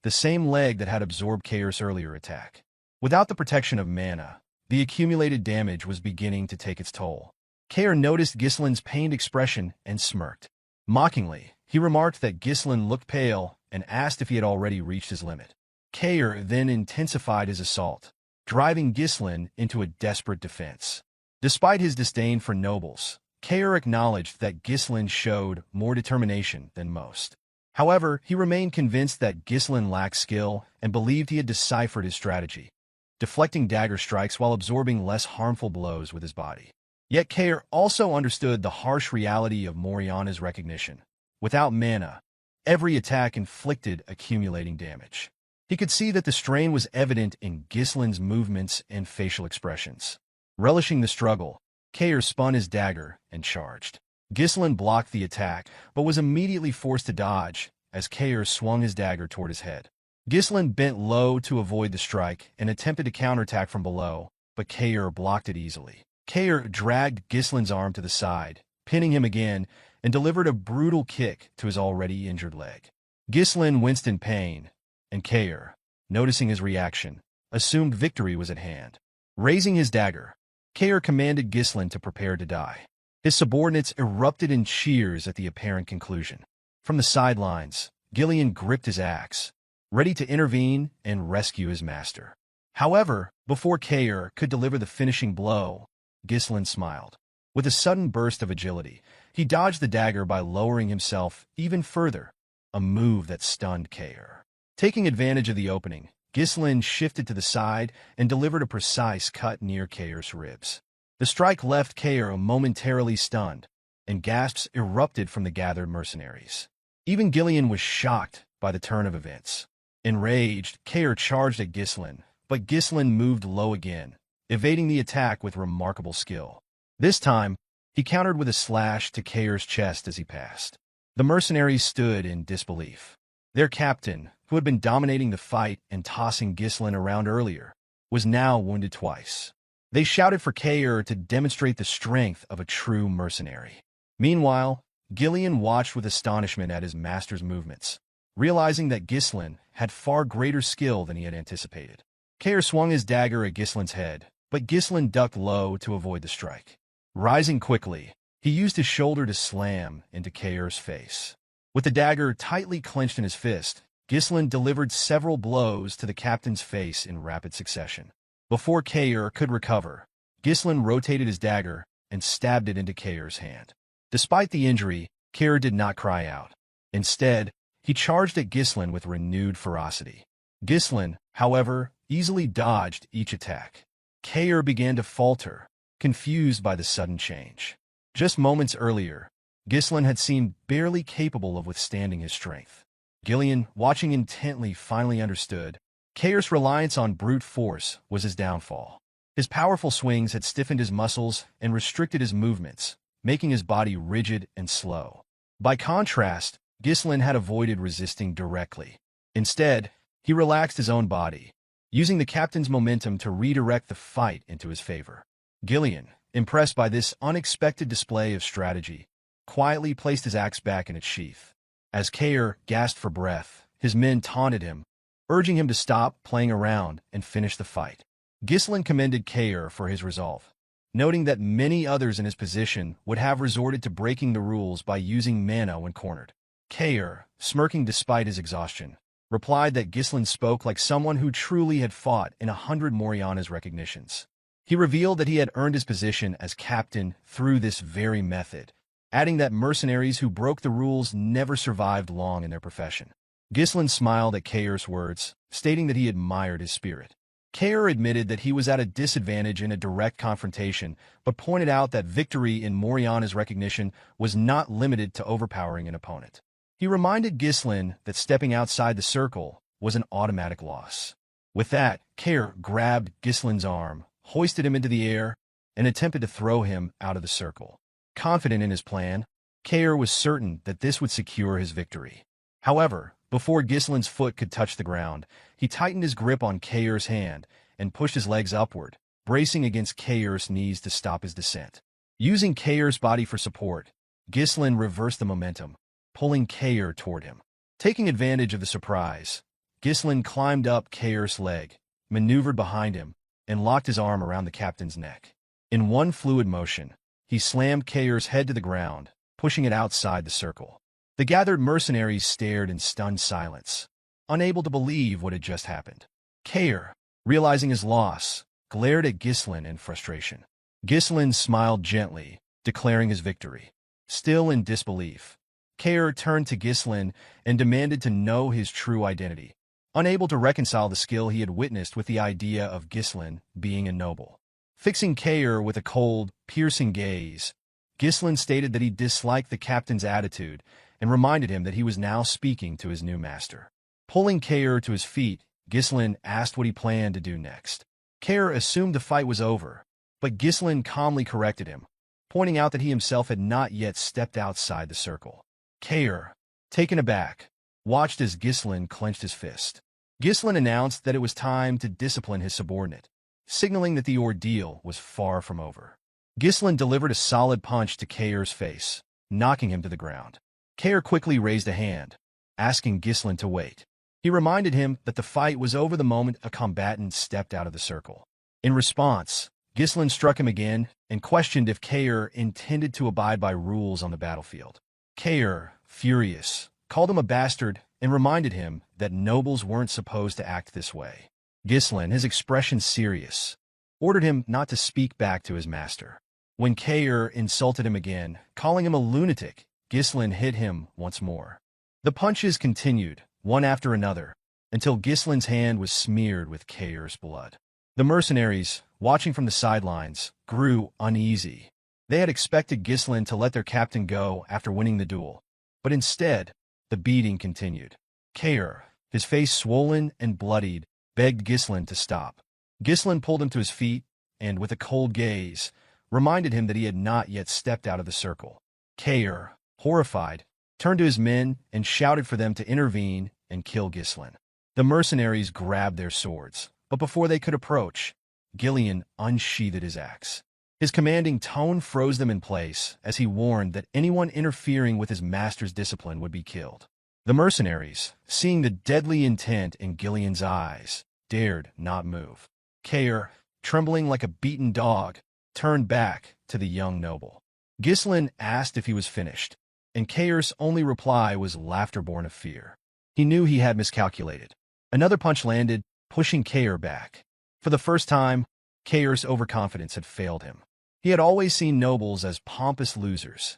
the same leg that had absorbed Kair's earlier attack. Without the protection of mana, the accumulated damage was beginning to take its toll. Kair noticed Ghislain's pained expression and smirked. Mockingly, he remarked that Ghislain looked pale and asked if he had already reached his limit. Kair then intensified his assault, driving Ghislain into a desperate defense. Despite his disdain for nobles, Kair acknowledged that Ghislain showed more determination than most. However, he remained convinced that Ghislain lacked skill and believed he had deciphered his strategy, deflecting dagger strikes while absorbing less harmful blows with his body. Yet Kair also understood the harsh reality of Moriana's recognition. Without mana, every attack inflicted accumulating damage. He could see that the strain was evident in Ghislain's movements and facial expressions. Relishing the struggle, Kair spun his dagger and charged. Ghislain blocked the attack, but was immediately forced to dodge as Kair swung his dagger toward his head. Ghislain bent low to avoid the strike and attempted to counterattack from below, but Kair blocked it easily. Kair dragged Ghislain's arm to the side, pinning him again, and delivered a brutal kick to his already injured leg. Ghislain winced in pain, and Kair, noticing his reaction, assumed victory was at hand. Raising his dagger, Kair commanded Ghislain to prepare to die. His subordinates erupted in cheers at the apparent conclusion. From the sidelines, Gillian gripped his axe, ready to intervene and rescue his master. However, before Kair could deliver the finishing blow, Ghislain smiled. With a sudden burst of agility, he dodged the dagger by lowering himself even further, a move that stunned Kair. Taking advantage of the opening, Ghislain shifted to the side and delivered a precise cut near Kair's ribs. The strike left Kair momentarily stunned, and gasps erupted from the gathered mercenaries. Even Gillian was shocked by the turn of events. Enraged, Kair charged at Ghislain, but Ghislain moved low again, evading the attack with remarkable skill. This time, he countered with a slash to Kair's chest as he passed. The mercenaries stood in disbelief. Their captain, who had been dominating the fight and tossing Ghislain around earlier, was now wounded twice. They shouted for Kair to demonstrate the strength of a true mercenary. Meanwhile, Gillian watched with astonishment at his master's movements, realizing that Ghislain had far greater skill than he had anticipated. Kair swung his dagger at Ghislain's head, but Ghislain ducked low to avoid the strike. Rising quickly, he used his shoulder to slam into Kair's face. With the dagger tightly clenched in his fist, Ghislain delivered several blows to the captain's face in rapid succession. Before Kair could recover, Ghislain rotated his dagger and stabbed it into Kair's hand. Despite the injury, Kair did not cry out. Instead, he charged at Ghislain with renewed ferocity. Ghislain, however, easily dodged each attack. Kair began to falter, confused by the sudden change. Just moments earlier, Ghislain had seemed barely capable of withstanding his strength. Gillian, watching intently, finally understood. Kair's reliance on brute force was his downfall. His powerful swings had stiffened his muscles and restricted his movements, making his body rigid and slow. By contrast, Ghislain had avoided resisting directly. Instead, he relaxed his own body, using the captain's momentum to redirect the fight into his favor. Gillian, impressed by this unexpected display of strategy, quietly placed his axe back in its sheath. As Kair gasped for breath, his men taunted him, urging him to stop playing around and finish the fight. Ghislain commended Kair for his resolve, noting that many others in his position would have resorted to breaking the rules by using mana when cornered. Kair, smirking despite his exhaustion, replied that Ghislain spoke like someone who truly had fought in 100 Moriana's recognitions. He revealed that he had earned his position as captain through this very method, adding that mercenaries who broke the rules never survived long in their profession. Ghislain smiled at Kair's words, stating that he admired his spirit. Kair admitted that he was at a disadvantage in a direct confrontation, but pointed out that victory in Moriana's recognition was not limited to overpowering an opponent. He reminded Ghislain that stepping outside the circle was an automatic loss. With that, Kair grabbed Ghislain's arm, hoisted him into the air, and attempted to throw him out of the circle. Confident in his plan, Kair was certain that this would secure his victory. However, before Ghislain's foot could touch the ground, he tightened his grip on Kair's hand and pushed his legs upward, bracing against Kair's knees to stop his descent. Using Kair's body for support, Ghislain reversed the momentum, pulling Kair toward him. Taking advantage of the surprise, Ghislain climbed up Kair's leg, maneuvered behind him, and locked his arm around the captain's neck. In one fluid motion, he slammed Kair's head to the ground, pushing it outside the circle. The gathered mercenaries stared in stunned silence, unable to believe what had just happened. Kair, realizing his loss, glared at Ghislain in frustration. Ghislain smiled gently, declaring his victory. Still in disbelief, Kair turned to Ghislain and demanded to know his true identity, unable to reconcile the skill he had witnessed with the idea of Ghislain being a noble. Fixing Kair with a cold, piercing gaze, Ghislain stated that he disliked the captain's attitude and reminded him that he was now speaking to his new master. Pulling Kair to his feet, Ghislain asked what he planned to do next. Kair assumed the fight was over, but Ghislain calmly corrected him, pointing out that he himself had not yet stepped outside the circle. Kair, taken aback, watched as Ghislain clenched his fist. Ghislain announced that it was time to discipline his subordinate, signaling that the ordeal was far from over. Ghislain delivered a solid punch to Kair's face, knocking him to the ground. Kair quickly raised a hand, asking Ghislain to wait. He reminded him that the fight was over the moment a combatant stepped out of the circle. In response, Ghislain struck him again and questioned if Kair intended to abide by rules on the battlefield. Kair, furious, called him a bastard and reminded him that nobles weren't supposed to act this way. Ghislain, his expression serious, ordered him not to speak back to his master. When Kair insulted him again, calling him a lunatic, Ghislain hit him once more. The punches continued, one after another, until Ghislain's hand was smeared with Kair's blood. The mercenaries, watching from the sidelines, grew uneasy. They had expected Ghislain to let their captain go after winning the duel, but instead, the beating continued. Kair, his face swollen and bloodied, begged Ghislain to stop. Ghislain pulled him to his feet and, with a cold gaze, reminded him that he had not yet stepped out of the circle. Kair, horrified, turned to his men and shouted for them to intervene and kill Ghislain. The mercenaries grabbed their swords, but before they could approach, Gillian unsheathed his axe. His commanding tone froze them in place as he warned that anyone interfering with his master's discipline would be killed. The mercenaries, seeing the deadly intent in Gillian's eyes, dared not move. Kair, trembling like a beaten dog, turned back to the young noble. Ghislain asked if he was finished, and Kair's only reply was laughter born of fear. He knew he had miscalculated. Another punch landed, pushing Kair back. For the first time, Kair's overconfidence had failed him. He had always seen nobles as pompous losers,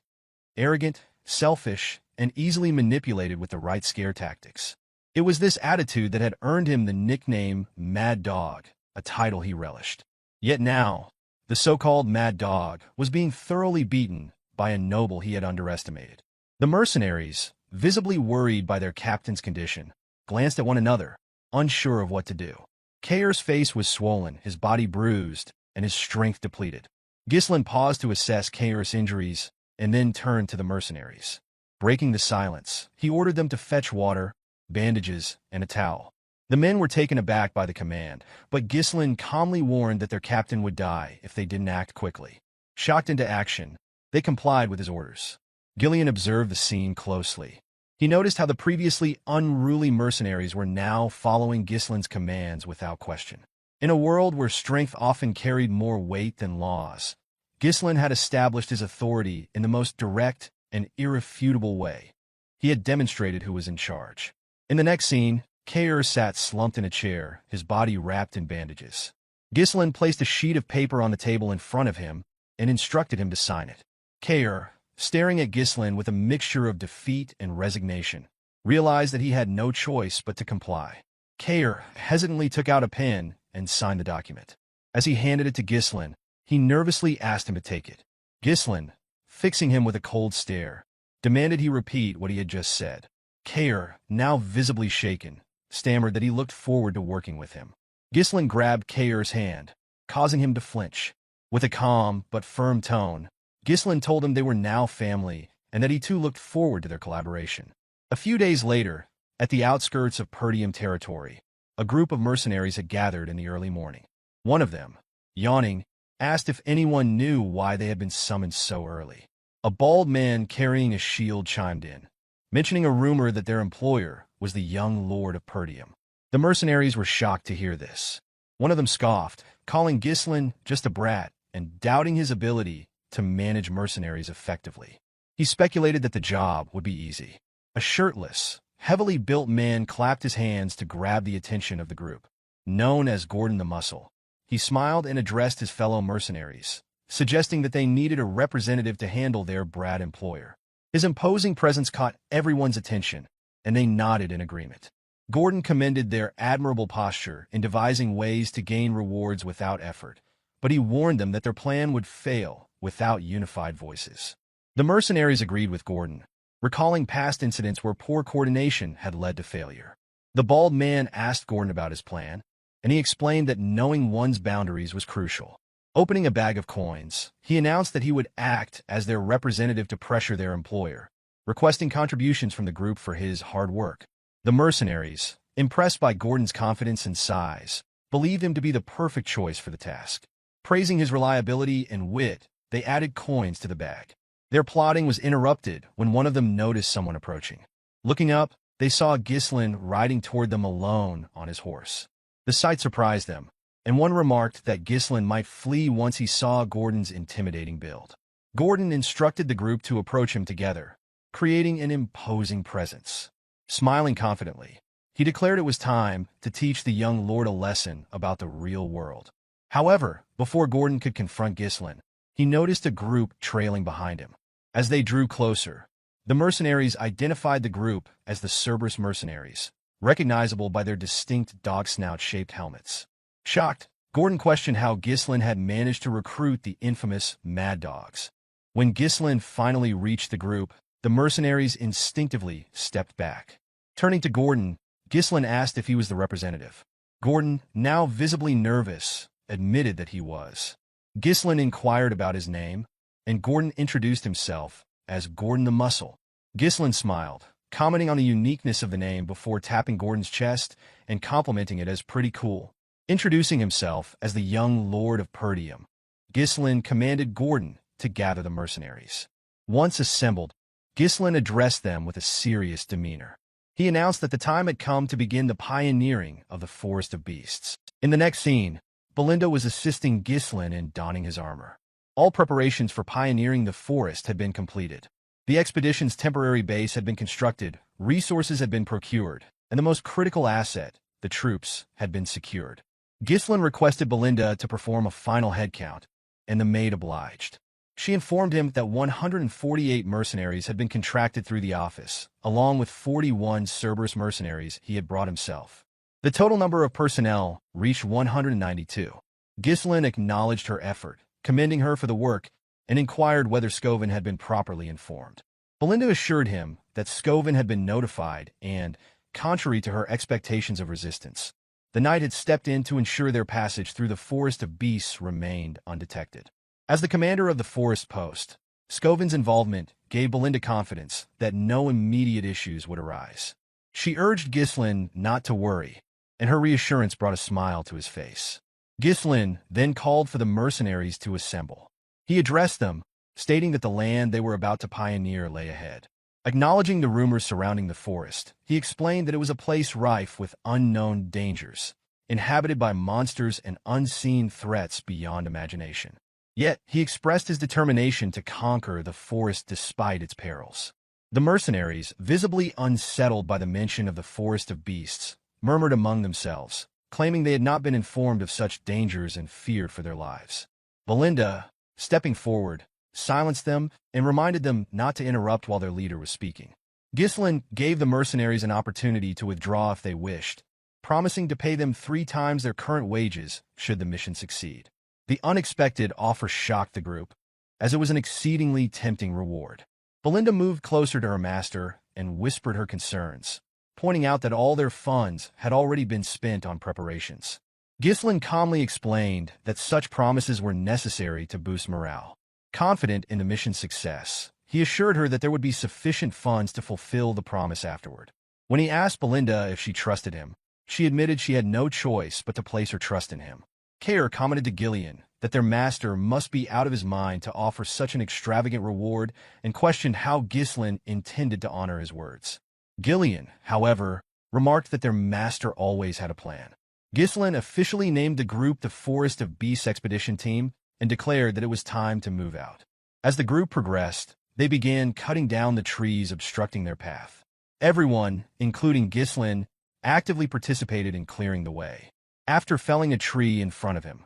arrogant, selfish, and easily manipulated with the right scare tactics. It was this attitude that had earned him the nickname Mad Dog, a title he relished. Yet now, the so-called Mad Dog was being thoroughly beaten by a noble he had underestimated. The mercenaries, visibly worried by their captain's condition, glanced at one another, unsure of what to do. Kair's face was swollen, his body bruised, and his strength depleted. Gislin paused to assess Kair's injuries and then turned to the mercenaries. Breaking the silence, he ordered them to fetch water, bandages, and a towel. The men were taken aback by the command, but Gislin calmly warned that their captain would die if they didn't act quickly. Shocked into action, they complied with his orders. Gillian observed the scene closely. He noticed how the previously unruly mercenaries were now following Gislin's commands without question. In a world where strength often carried more weight than laws, Gislin had established his authority in the most direct and irrefutable way. He had demonstrated who was in charge. In the next scene, Kair sat slumped in a chair, his body wrapped in bandages. Gislin placed a sheet of paper on the table in front of him and instructed him to sign it. Kair, staring at Gislin with a mixture of defeat and resignation, realized that he had no choice but to comply. Kair hesitantly took out a pen and signed the document. As he handed it to Gislin, he nervously asked him to take it. Gislin, fixing him with a cold stare, demanded he repeat what he had just said. Kair, now visibly shaken, stammered that he looked forward to working with him. Gislin grabbed Kair's hand, causing him to flinch. With a calm but firm tone, Gislin told him they were now family and that he too looked forward to their collaboration. A few days later, at the outskirts of Perdium territory, a group of mercenaries had gathered in the early morning. One of them, yawning, asked if anyone knew why they had been summoned so early. A bald man carrying a shield chimed in, mentioning a rumor that their employer was the young lord of Perdium. The mercenaries were shocked to hear this. One of them scoffed, calling Gislin just a brat and doubting his ability to manage mercenaries effectively. He speculated that the job would be easy. A shirtless, heavily built man clapped his hands to grab the attention of the group. Known as Gordon the Muscle, he smiled and addressed his fellow mercenaries, suggesting that they needed a representative to handle their brat employer. His imposing presence caught everyone's attention, and they nodded in agreement. Gordon commended their admirable posture in devising ways to gain rewards without effort, but he warned them that their plan would fail without unified voices. The mercenaries agreed with Gordon, recalling past incidents where poor coordination had led to failure. The bald man asked Gordon about his plan, and he explained that knowing one's boundaries was crucial. Opening a bag of coins, he announced that he would act as their representative to pressure their employer, requesting contributions from the group for his hard work. The mercenaries, impressed by Gordon's confidence and size, believed him to be the perfect choice for the task. Praising his reliability and wit, they added coins to the bag. Their plotting was interrupted when one of them noticed someone approaching. Looking up, they saw Gislin riding toward them alone on his horse. The sight surprised them, and one remarked that Gislin might flee once he saw Gordon's intimidating build. Gordon instructed the group to approach him together, creating an imposing presence. Smiling confidently, he declared it was time to teach the young lord a lesson about the real world. However, before Gordon could confront Gislin, he noticed a group trailing behind him. As they drew closer, the mercenaries identified the group as the Cerberus mercenaries, recognizable by their distinct dog snout-shaped helmets. Shocked, Gordon questioned how Gislin had managed to recruit the infamous Mad Dogs. When Gislin finally reached the group, the mercenaries instinctively stepped back. Turning to Gordon, Gislin asked if he was the representative. Gordon, now visibly nervous, admitted that he was. Gislin inquired about his name, and Gordon introduced himself as Gordon the Muscle. Gislin smiled, commenting on the uniqueness of the name before tapping Gordon's chest and complimenting it as pretty cool. Introducing himself as the young lord of Perdium, Gislin commanded Gordon to gather the mercenaries. Once assembled, Gislin addressed them with a serious demeanor. He announced that the time had come to begin the pioneering of the Forest of Beasts. In the next scene, Belinda was assisting Gislin in donning his armor. All preparations for pioneering the forest had been completed. The expedition's temporary base had been constructed, resources had been procured, and the most critical asset, the troops, had been secured. Gislin requested Belinda to perform a final head count, and the maid obliged. She informed him that 148 mercenaries had been contracted through the office, along with 41 Cerberus mercenaries he had brought himself. The total number of personnel reached 192. Gislin acknowledged her effort, commending her for the work, and inquired whether Scoven had been properly informed. Belinda assured him that Scoven had been notified and, contrary to her expectations of resistance. The knight had stepped in to ensure their passage through the forest of beasts remained undetected. As the commander of the forest post, Scovin's involvement gave Belinda confidence that no immediate issues would arise. She urged Ghislain not to worry, and her reassurance brought a smile to his face. Ghislain then called for the mercenaries to assemble. He addressed them, stating that the land they were about to pioneer lay ahead. Acknowledging the rumors surrounding the forest, he explained that it was a place rife with unknown dangers, inhabited by monsters and unseen threats beyond imagination. Yet, he expressed his determination to conquer the forest despite its perils. The mercenaries, visibly unsettled by the mention of the forest of beasts, murmured among themselves, claiming they had not been informed of such dangers and feared for their lives. Belinda, stepping forward, silenced them and reminded them not to interrupt while their leader was speaking. Ghislain gave the mercenaries an opportunity to withdraw if they wished, promising to pay them 3 times their current wages should the mission succeed. The unexpected offer shocked the group, as it was an exceedingly tempting reward. Belinda moved closer to her master and whispered her concerns, pointing out that all their funds had already been spent on preparations. Ghislain calmly explained that such promises were necessary to boost morale. Confident in the mission's success, he assured her that there would be sufficient funds to fulfill the promise afterward. When he asked Belinda if she trusted him, she admitted she had no choice but to place her trust in him. Care commented to Gillian that their master must be out of his mind to offer such an extravagant reward and questioned how Ghislain intended to honor his words. Gillian, however, remarked that their master always had a plan. Ghislain officially named the group the Forest of Beasts Expedition Team and declared that it was time to move out. As the group progressed, they began cutting down the trees obstructing their path. Everyone, including Ghislain, actively participated in clearing the way. After felling a tree in front of him,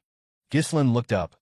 Ghislain looked up,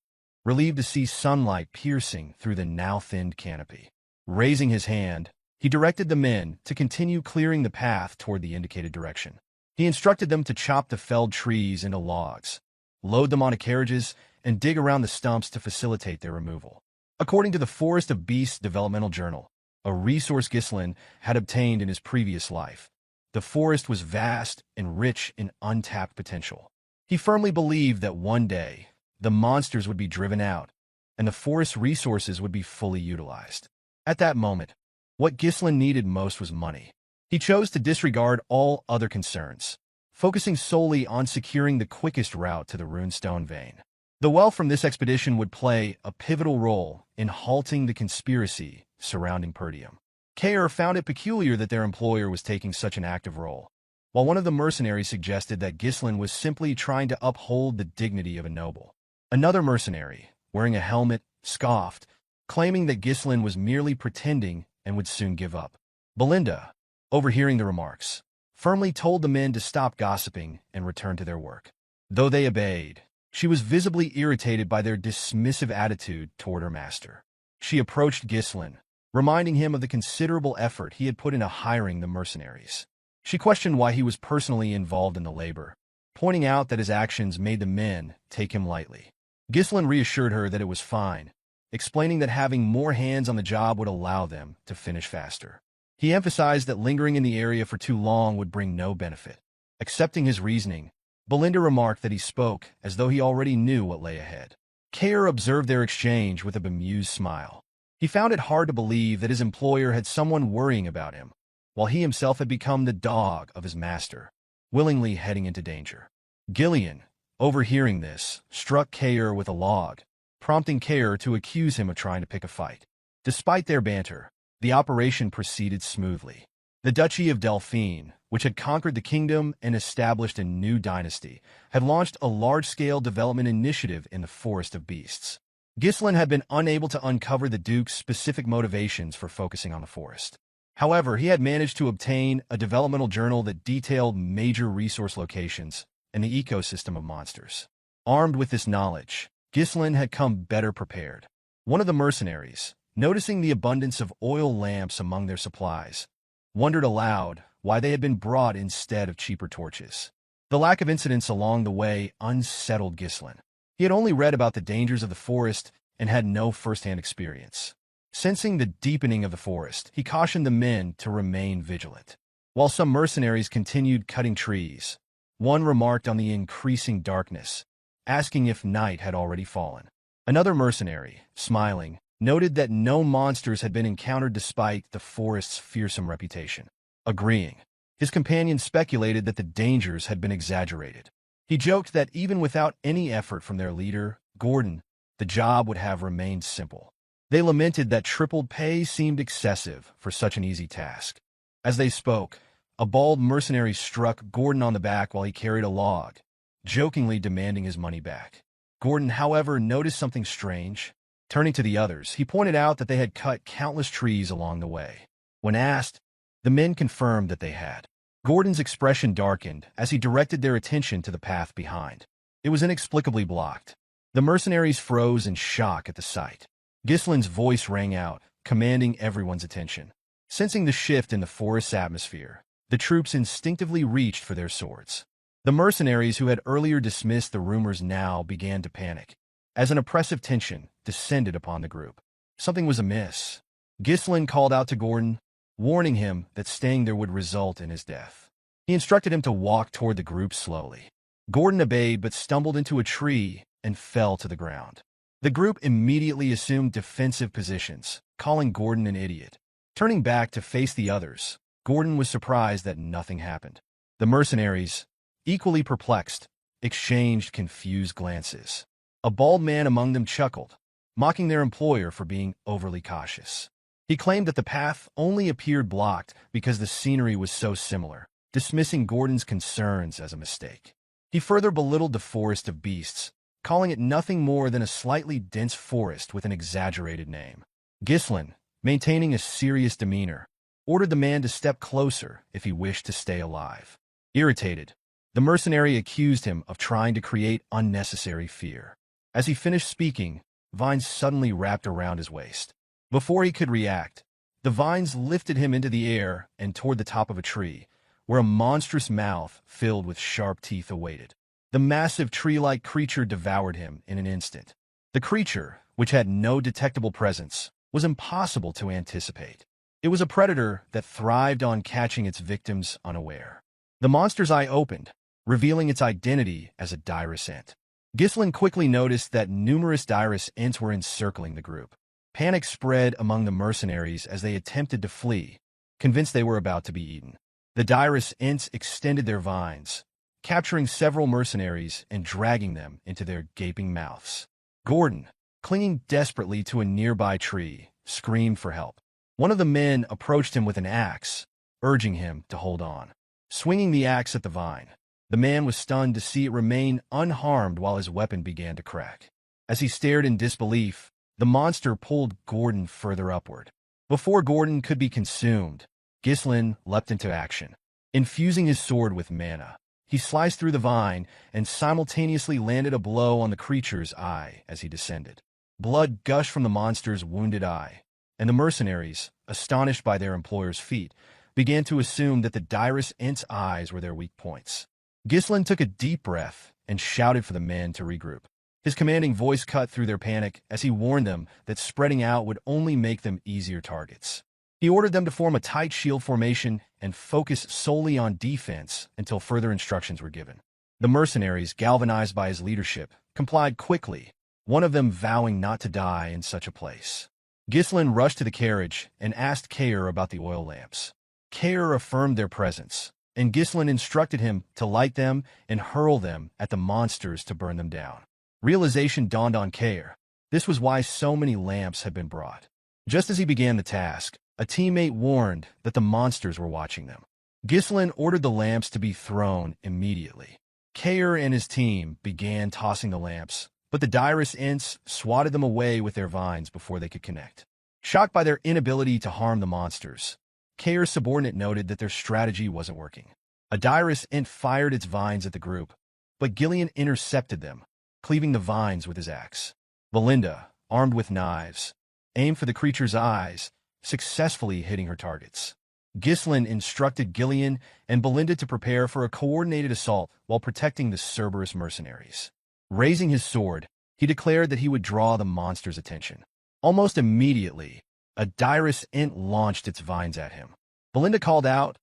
relieved to see sunlight piercing through the now-thinned canopy. Raising his hand, he directed the men to continue clearing the path toward the indicated direction. He instructed them to chop the felled trees into logs, load them onto carriages, and dig around the stumps to facilitate their removal. According to the Forest of Beasts Developmental Journal, a resource Ghislain had obtained in his previous life, the forest was vast and rich in untapped potential. He firmly believed that one day, the monsters would be driven out, and the forest's resources would be fully utilized. At that moment, what Ghislain needed most was money. He chose to disregard all other concerns, focusing solely on securing the quickest route to the runestone vein. The wealth from this expedition would play a pivotal role in halting the conspiracy surrounding Perdium. Care found it peculiar that their employer was taking such an active role, while one of the mercenaries suggested that Ghislain was simply trying to uphold the dignity of a noble. Another mercenary, wearing a helmet, scoffed, claiming that Ghislain was merely pretending and would soon give up. Belinda, overhearing the remarks, firmly told the men to stop gossiping and return to their work. Though they obeyed, she was visibly irritated by their dismissive attitude toward her master. She approached Ghislain, reminding him of the considerable effort he had put into hiring the mercenaries. She questioned why he was personally involved in the labor, pointing out that his actions made the men take him lightly. Ghislain reassured her that it was fine, explaining that having more hands on the job would allow them to finish faster. He emphasized that lingering in the area for too long would bring no benefit. Accepting his reasoning, Belinda remarked that he spoke as though he already knew what lay ahead. Care observed their exchange with a bemused smile. He found it hard to believe that his employer had someone worrying about him, while he himself had become the dog of his master, willingly heading into danger. Gillian, overhearing this, struck Care with a log, prompting Care to accuse him of trying to pick a fight. Despite their banter, the operation proceeded smoothly. The Duchy of Delphine, which had conquered the kingdom and established a new dynasty, had launched a large-scale development initiative in the Forest of Beasts. Ghislain had been unable to uncover the Duke's specific motivations for focusing on the forest. However, he had managed to obtain a developmental journal that detailed major resource locations and the ecosystem of monsters. Armed with this knowledge, Ghislain had come better prepared. One of the mercenaries, noticing the abundance of oil lamps among their supplies, wondered aloud why they had been brought instead of cheaper torches. The lack of incidents along the way unsettled Ghislain. He had only read about the dangers of the forest and had no first-hand experience. Sensing the deepening of the forest, he cautioned the men to remain vigilant. While some mercenaries continued cutting trees, one remarked on the increasing darkness, asking if night had already fallen. Another mercenary, smiling, noted that no monsters had been encountered despite the forest's fearsome reputation. Agreeing, his companion speculated that the dangers had been exaggerated. He joked that even without any effort from their leader, Gordon, the job would have remained simple. They lamented that tripled pay seemed excessive for such an easy task. As they spoke, a bald mercenary struck Gordon on the back while he carried a log, jokingly demanding his money back. Gordon, however, noticed something strange. Turning to the others, he pointed out that they had cut countless trees along the way. When asked, the men confirmed that they had. Gordon's expression darkened as he directed their attention to the path behind. It was inexplicably blocked. The mercenaries froze in shock at the sight. Gislin's voice rang out, commanding everyone's attention. Sensing the shift in the forest's atmosphere, the troops instinctively reached for their swords. The mercenaries who had earlier dismissed the rumors now began to panic, as an oppressive tension descended upon the group. Something was amiss. Gislin called out to Gordon, warning him that staying there would result in his death. He instructed him to walk toward the group slowly. Gordon obeyed but stumbled into a tree and fell to the ground. The group immediately assumed defensive positions, calling Gordon an idiot. Turning back to face the others, Gordon was surprised that nothing happened. The mercenaries, equally perplexed, exchanged confused glances. A bald man among them chuckled, mocking their employer for being overly cautious. He claimed that the path only appeared blocked because the scenery was so similar, dismissing Gordon's concerns as a mistake. He further belittled the forest of beasts, calling it nothing more than a slightly dense forest with an exaggerated name. Gislin, maintaining a serious demeanor, ordered the man to step closer if he wished to stay alive. Irritated, the mercenary accused him of trying to create unnecessary fear. As he finished speaking, vines suddenly wrapped around his waist. Before he could react, the vines lifted him into the air and toward the top of a tree, where a monstrous mouth filled with sharp teeth awaited. The massive tree-like creature devoured him in an instant. The creature, which had no detectable presence, was impossible to anticipate. It was a predator that thrived on catching its victims unaware. The monster's eye opened, revealing its identity as a dirus ent. Gislin quickly noticed that numerous dirus ents were encircling the group. Panic spread among the mercenaries as they attempted to flee, convinced they were about to be eaten. The dirus ents extended their vines, capturing several mercenaries and dragging them into their gaping mouths. Gordon, clinging desperately to a nearby tree, screamed for help. One of the men approached him with an axe, urging him to hold on. Swinging the axe at the vine, the man was stunned to see it remain unharmed while his weapon began to crack. As he stared in disbelief, the monster pulled Gordon further upward. Before Gordon could be consumed, Gislin leapt into action. Infusing his sword with mana, he sliced through the vine and simultaneously landed a blow on the creature's eye as he descended. Blood gushed from the monster's wounded eye, and the mercenaries, astonished by their employer's feat, began to assume that the dirus ent's eyes were their weak points. Gislin took a deep breath and shouted for the men to regroup. His commanding voice cut through their panic as he warned them that spreading out would only make them easier targets. He ordered them to form a tight shield formation and focus solely on defense until further instructions were given. The mercenaries, galvanized by his leadership, complied quickly, one of them vowing not to die in such a place. Gislin rushed to the carriage and asked Kair about the oil lamps. Kair affirmed their presence, and Gislin instructed him to light them and hurl them at the monsters to burn them down. Realization dawned on Kair. This was why so many lamps had been brought. Just as he began the task, a teammate warned that the monsters were watching them. Gislin ordered the lamps to be thrown immediately. Kair and his team began tossing the lamps, but the dirus ents swatted them away with their vines before they could connect. Shocked by their inability to harm the monsters, Kair's subordinate noted that their strategy wasn't working. A dirus ent fired its vines at the group, but Gillian intercepted them, cleaving the vines with his axe. Belinda, armed with knives, aimed for the creature's eyes, successfully hitting her targets. Gislin instructed Gillian and Belinda to prepare for a coordinated assault while protecting the Cerberus mercenaries. Raising his sword, he declared that he would draw the monster's attention. Almost immediately, a dirus ent launched its vines at him. Belinda called out,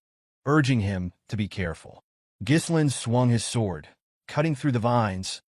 urging him to be careful. Gislin swung his sword, cutting through the vines,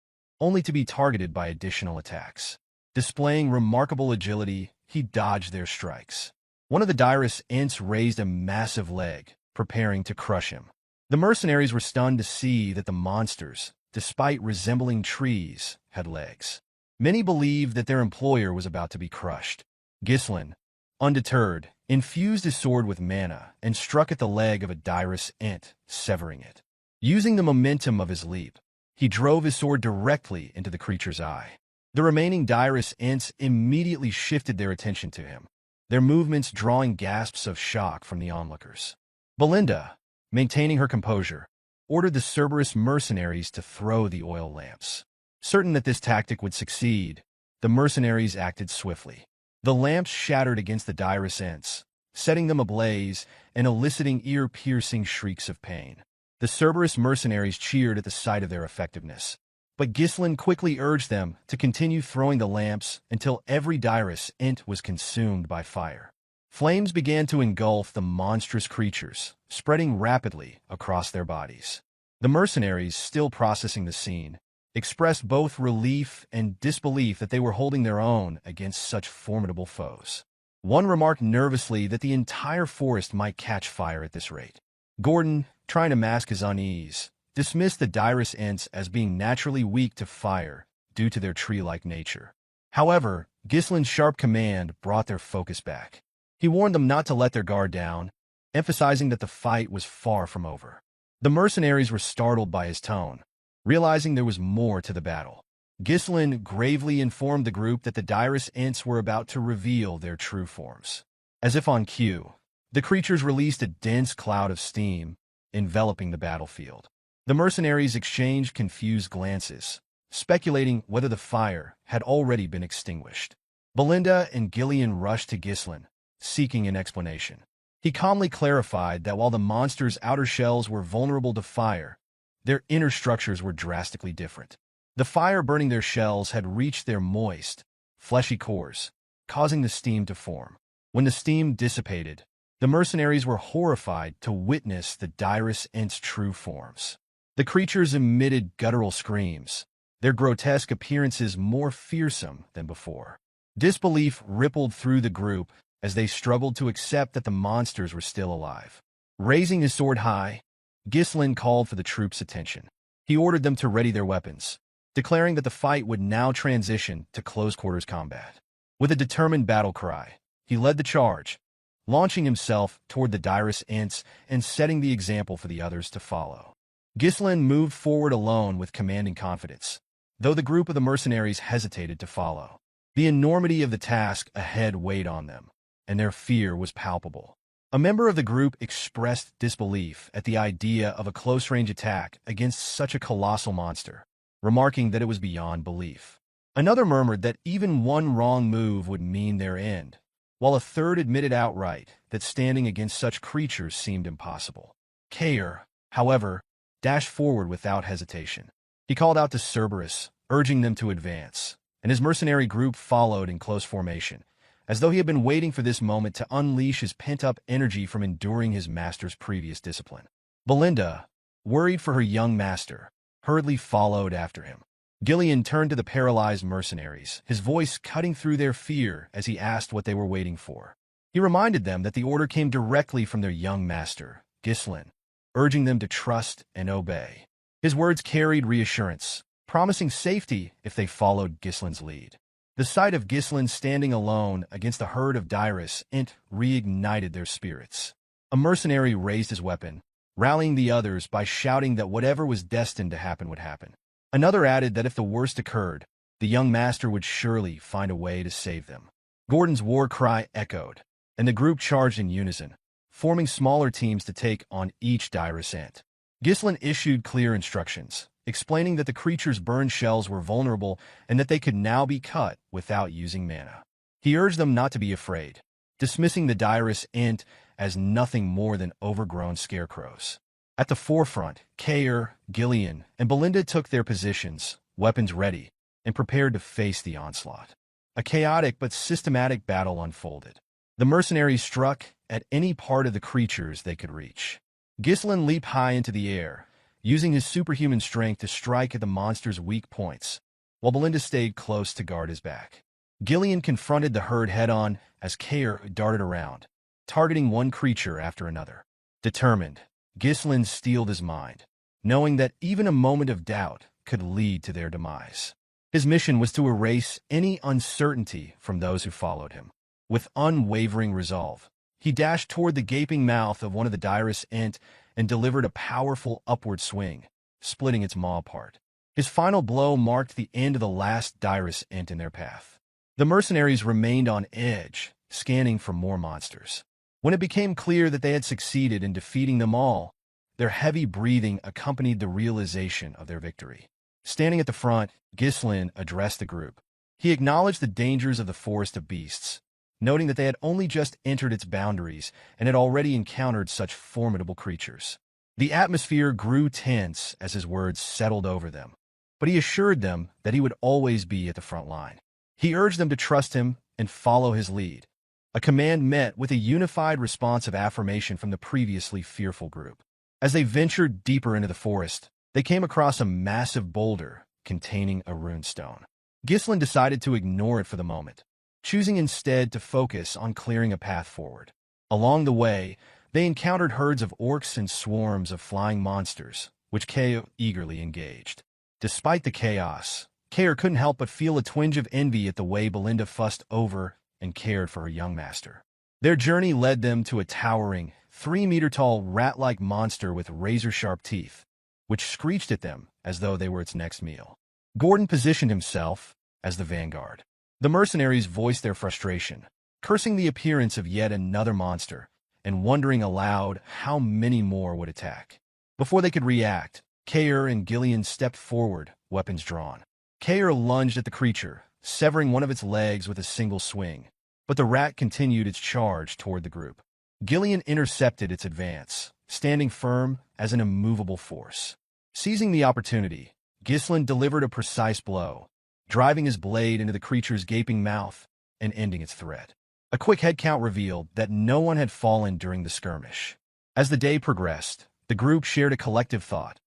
only to be targeted by additional attacks. Displaying remarkable agility, he dodged their strikes. One of the direst ents raised a massive leg, preparing to crush him. The mercenaries were stunned to see that the monsters, despite resembling trees, had legs. Many believed that their employer was about to be crushed. Gislin, undeterred, infused his sword with mana and struck at the leg of a direst ent, severing it. Using the momentum of his leap, he drove his sword directly into the creature's eye. The remaining direst ents immediately shifted their attention to him, their movements drawing gasps of shock from the onlookers. Belinda, maintaining her composure, ordered the Cerberus mercenaries to throw the oil lamps. Certain that this tactic would succeed, the mercenaries acted swiftly. The lamps shattered against the direst ents, setting them ablaze and eliciting ear-piercing shrieks of pain. The Cerberus mercenaries cheered at the sight of their effectiveness, but Gislin quickly urged them to continue throwing the lamps until every direst ent was consumed by fire. Flames began to engulf the monstrous creatures, spreading rapidly across their bodies. The mercenaries, still processing the scene, expressed both relief and disbelief that they were holding their own against such formidable foes. One remarked nervously that the entire forest might catch fire at this rate. Gordon, trying to mask his unease, dismissed the direst ents as being naturally weak to fire due to their tree-like nature. However, Gislin's sharp command brought their focus back. He warned them not to let their guard down, emphasizing that the fight was far from over. The mercenaries were startled by his tone, realizing there was more to the battle. Gislin gravely informed the group that the direst ents were about to reveal their true forms. As if on cue, the creatures released a dense cloud of steam, enveloping the battlefield. The mercenaries exchanged confused glances, speculating whether the fire had already been extinguished. Belinda and Gillian rushed to Gislin, seeking an explanation. He calmly clarified that while the monster's outer shells were vulnerable to fire, their inner structures were drastically different. The fire burning their shells had reached their moist, fleshy cores, causing the steam to form. When the steam dissipated, the mercenaries were horrified to witness the direst ents' true forms. The creatures emitted guttural screams, their grotesque appearances more fearsome than before. Disbelief rippled through the group as they struggled to accept that the monsters were still alive. Raising his sword high, Gislin called for the troops' attention. He ordered them to ready their weapons, declaring that the fight would now transition to close-quarters combat. With a determined battle cry, he led the charge, launching himself toward the direst ents and setting the example for the others to follow. Gislin moved forward alone with commanding confidence, though the group of the mercenaries hesitated to follow. The enormity of the task ahead weighed on them, and their fear was palpable. A member of the group expressed disbelief at the idea of a close-range attack against such a colossal monster, remarking that it was beyond belief. Another murmured that even one wrong move would mean their end, while a third admitted outright that standing against such creatures seemed impossible. Kair, however, dashed forward without hesitation. He called out to Cerberus, urging them to advance, and his mercenary group followed in close formation, as though he had been waiting for this moment to unleash his pent-up energy from enduring his master's previous discipline. Belinda, worried for her young master, hurriedly followed after him. Gillian turned to the paralyzed mercenaries, his voice cutting through their fear as he asked what they were waiting for. He reminded them that the order came directly from their young master, Gislin, urging them to trust and obey. His words carried reassurance, promising safety if they followed Gislin's lead. The sight of Gislin standing alone against a herd of direst ent reignited their spirits. A mercenary raised his weapon, rallying the others by shouting that whatever was destined to happen would happen. Another added that if the worst occurred, the young master would surely find a way to save them. Gordon's war cry echoed, and the group charged in unison, forming smaller teams to take on each direst ent. Gislin issued clear instructions, explaining that the creature's burned shells were vulnerable and that they could now be cut without using mana. He urged them not to be afraid, dismissing the direst ent as nothing more than overgrown scarecrows. At the forefront, Kair, Gillian, and Belinda took their positions, weapons ready, and prepared to face the onslaught. A chaotic but systematic battle unfolded. The mercenaries struck at any part of the creatures they could reach. Ghislain leaped high into the air, using his superhuman strength to strike at the monster's weak points, while Belinda stayed close to guard his back. Gillian confronted the herd head-on as Kair darted around, targeting one creature after another. Determined, Ghislain steeled his mind, knowing that even a moment of doubt could lead to their demise. His mission was to erase any uncertainty from those who followed him. With unwavering resolve, he dashed toward the gaping mouth of one of the direst ent and delivered a powerful upward swing, splitting its maw apart. His final blow marked the end of the last direst ent in their path. The mercenaries remained on edge, scanning for more monsters. When it became clear that they had succeeded in defeating them all, their heavy breathing accompanied the realization of their victory. Standing at the front, Ghislain addressed the group. He acknowledged the dangers of the forest of beasts, noting that they had only just entered its boundaries and had already encountered such formidable creatures. The atmosphere grew tense as his words settled over them, but he assured them that he would always be at the front line. He urged them to trust him and follow his lead, a command met with a unified response of affirmation from the previously fearful group. As they ventured deeper into the forest, they came across a massive boulder containing a runestone. Ghislain decided to ignore it for the moment, choosing instead to focus on clearing a path forward. Along the way, they encountered herds of orcs and swarms of flying monsters, which Kair eagerly engaged. Despite the chaos, Kair couldn't help but feel a twinge of envy at the way Belinda fussed over and cared for her young master. Their journey led them to a towering, 3-meter-tall rat-like monster with razor-sharp teeth, which screeched at them as though they were its next meal. Gordon positioned himself as the vanguard. The mercenaries voiced their frustration, cursing the appearance of yet another monster and wondering aloud how many more would attack. Before they could react, Kair and Gillian stepped forward, weapons drawn. Kair lunged at the creature, severing one of its legs with a single swing, but the rat continued its charge toward the group. Gillian intercepted its advance, standing firm as an immovable force. Seizing the opportunity, Ghislain delivered a precise blow, driving his blade into the creature's gaping mouth and ending its threat. A quick head count revealed that no one had fallen during the skirmish. As the day progressed, the group shared a collective thought.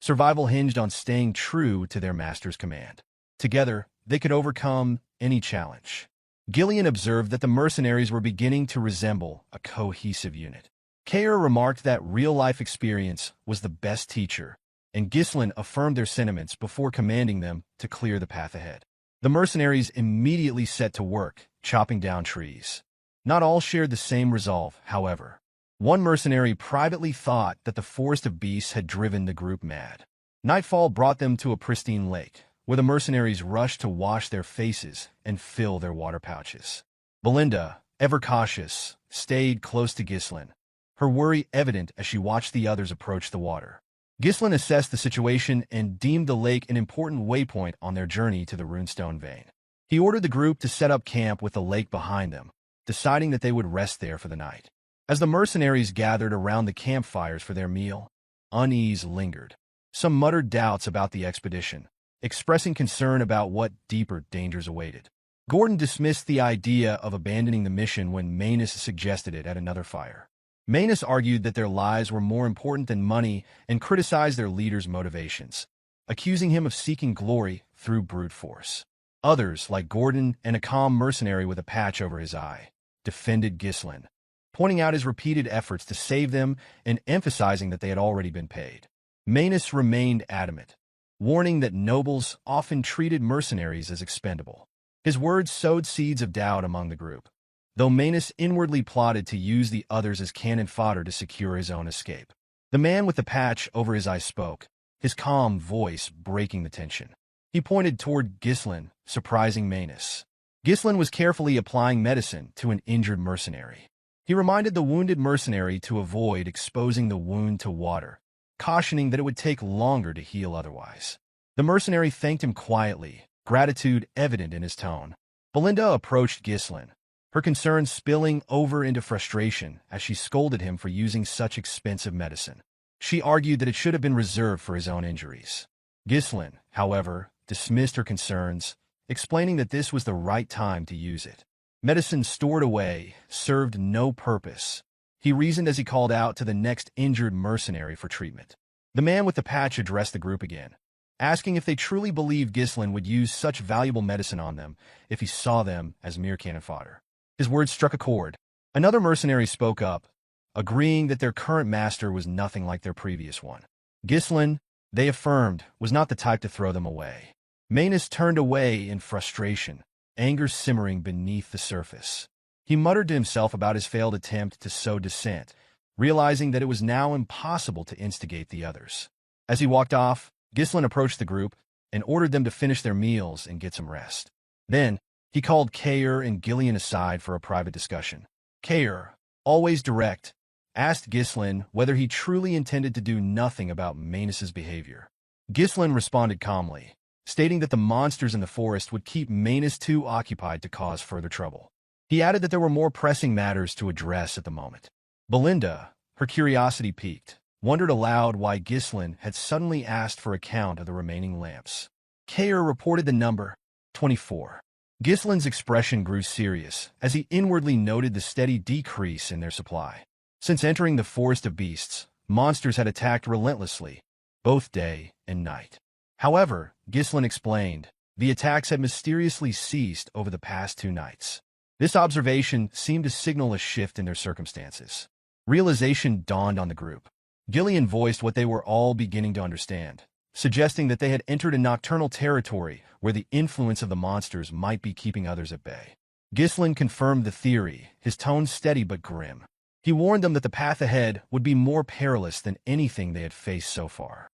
Survival hinged on staying true to their master's command. Together, they could overcome any challenge. Gillian observed that the mercenaries were beginning to resemble a cohesive unit. Kair remarked that real-life experience was the best teacher, and Ghislain affirmed their sentiments before commanding them to clear the path ahead. The mercenaries immediately set to work, chopping down trees. Not all shared the same resolve, however. One mercenary privately thought that the forest of beasts had driven the group mad. Nightfall brought them to a pristine lake, where the mercenaries rushed to wash their faces and fill their water pouches. Belinda, ever cautious, stayed close to Ghislain, her worry evident as she watched the others approach the water. Ghislain assessed the situation and deemed the lake an important waypoint on their journey to the runestone vein. He ordered the group to set up camp with the lake behind them, deciding that they would rest there for the night. As the mercenaries gathered around the campfires for their meal, unease lingered. Some muttered doubts about the expedition, expressing concern about what deeper dangers awaited. Gordon dismissed the idea of abandoning the mission when Manus suggested it at another fire. Manus argued that their lives were more important than money and criticized their leader's motivations, accusing him of seeking glory through brute force. Others, like Gordon and a calm mercenary with a patch over his eye, defended Ghislain, pointing out his repeated efforts to save them and emphasizing that they had already been paid. Manus remained adamant, warning that nobles often treated mercenaries as expendable. His words sowed seeds of doubt among the group, though Manus inwardly plotted to use the others as cannon fodder to secure his own escape. The man with the patch over his eye spoke, his calm voice breaking the tension. He pointed toward Ghislain, surprising Manus. Ghislain was carefully applying medicine to an injured mercenary. He reminded the wounded mercenary to avoid exposing the wound to water, cautioning that it would take longer to heal otherwise. The mercenary thanked him quietly, gratitude evident in his tone. Belinda approached Ghislain, her concerns spilling over into frustration as she scolded him for using such expensive medicine. She argued that it should have been reserved for his own injuries. Ghislain, however, dismissed her concerns, explaining that this was the right time to use it. Medicine stored away served no purpose, he reasoned as he called out to the next injured mercenary for treatment. The man with the patch addressed the group again, asking if they truly believed Gislin would use such valuable medicine on them if he saw them as mere cannon fodder. His words struck a chord. Another mercenary spoke up, agreeing that their current master was nothing like their previous one. Gislin, they affirmed, was not the type to throw them away. Manus turned away in frustration, anger simmering beneath the surface. He muttered to himself about his failed attempt to sow dissent, realizing that it was now impossible to instigate the others. As he walked off, Gislin approached the group and ordered them to finish their meals and get some rest. Then, he called Kair and Gillian aside for a private discussion. Kair, always direct, asked Gislin whether he truly intended to do nothing about Manus's behavior. Gislin responded calmly, stating that the monsters in the forest would keep Manus too occupied to cause further trouble. He added that there were more pressing matters to address at the moment. Belinda, her curiosity piqued, wondered aloud why Gislin had suddenly asked for a count of the remaining lamps. Kair reported the number, 24. Gislin's expression grew serious as he inwardly noted the steady decrease in their supply. Since entering the forest of beasts, monsters had attacked relentlessly, both day and night. However, Gislin explained, the attacks had mysteriously ceased over the past 2 nights. This observation seemed to signal a shift in their circumstances. Realization dawned on the group. Gillian voiced what they were all beginning to understand, suggesting that they had entered a nocturnal territory where the influence of the monsters might be keeping others at bay. Gislin confirmed the theory, his tone steady but grim. He warned them that the path ahead would be more perilous than anything they had faced so far.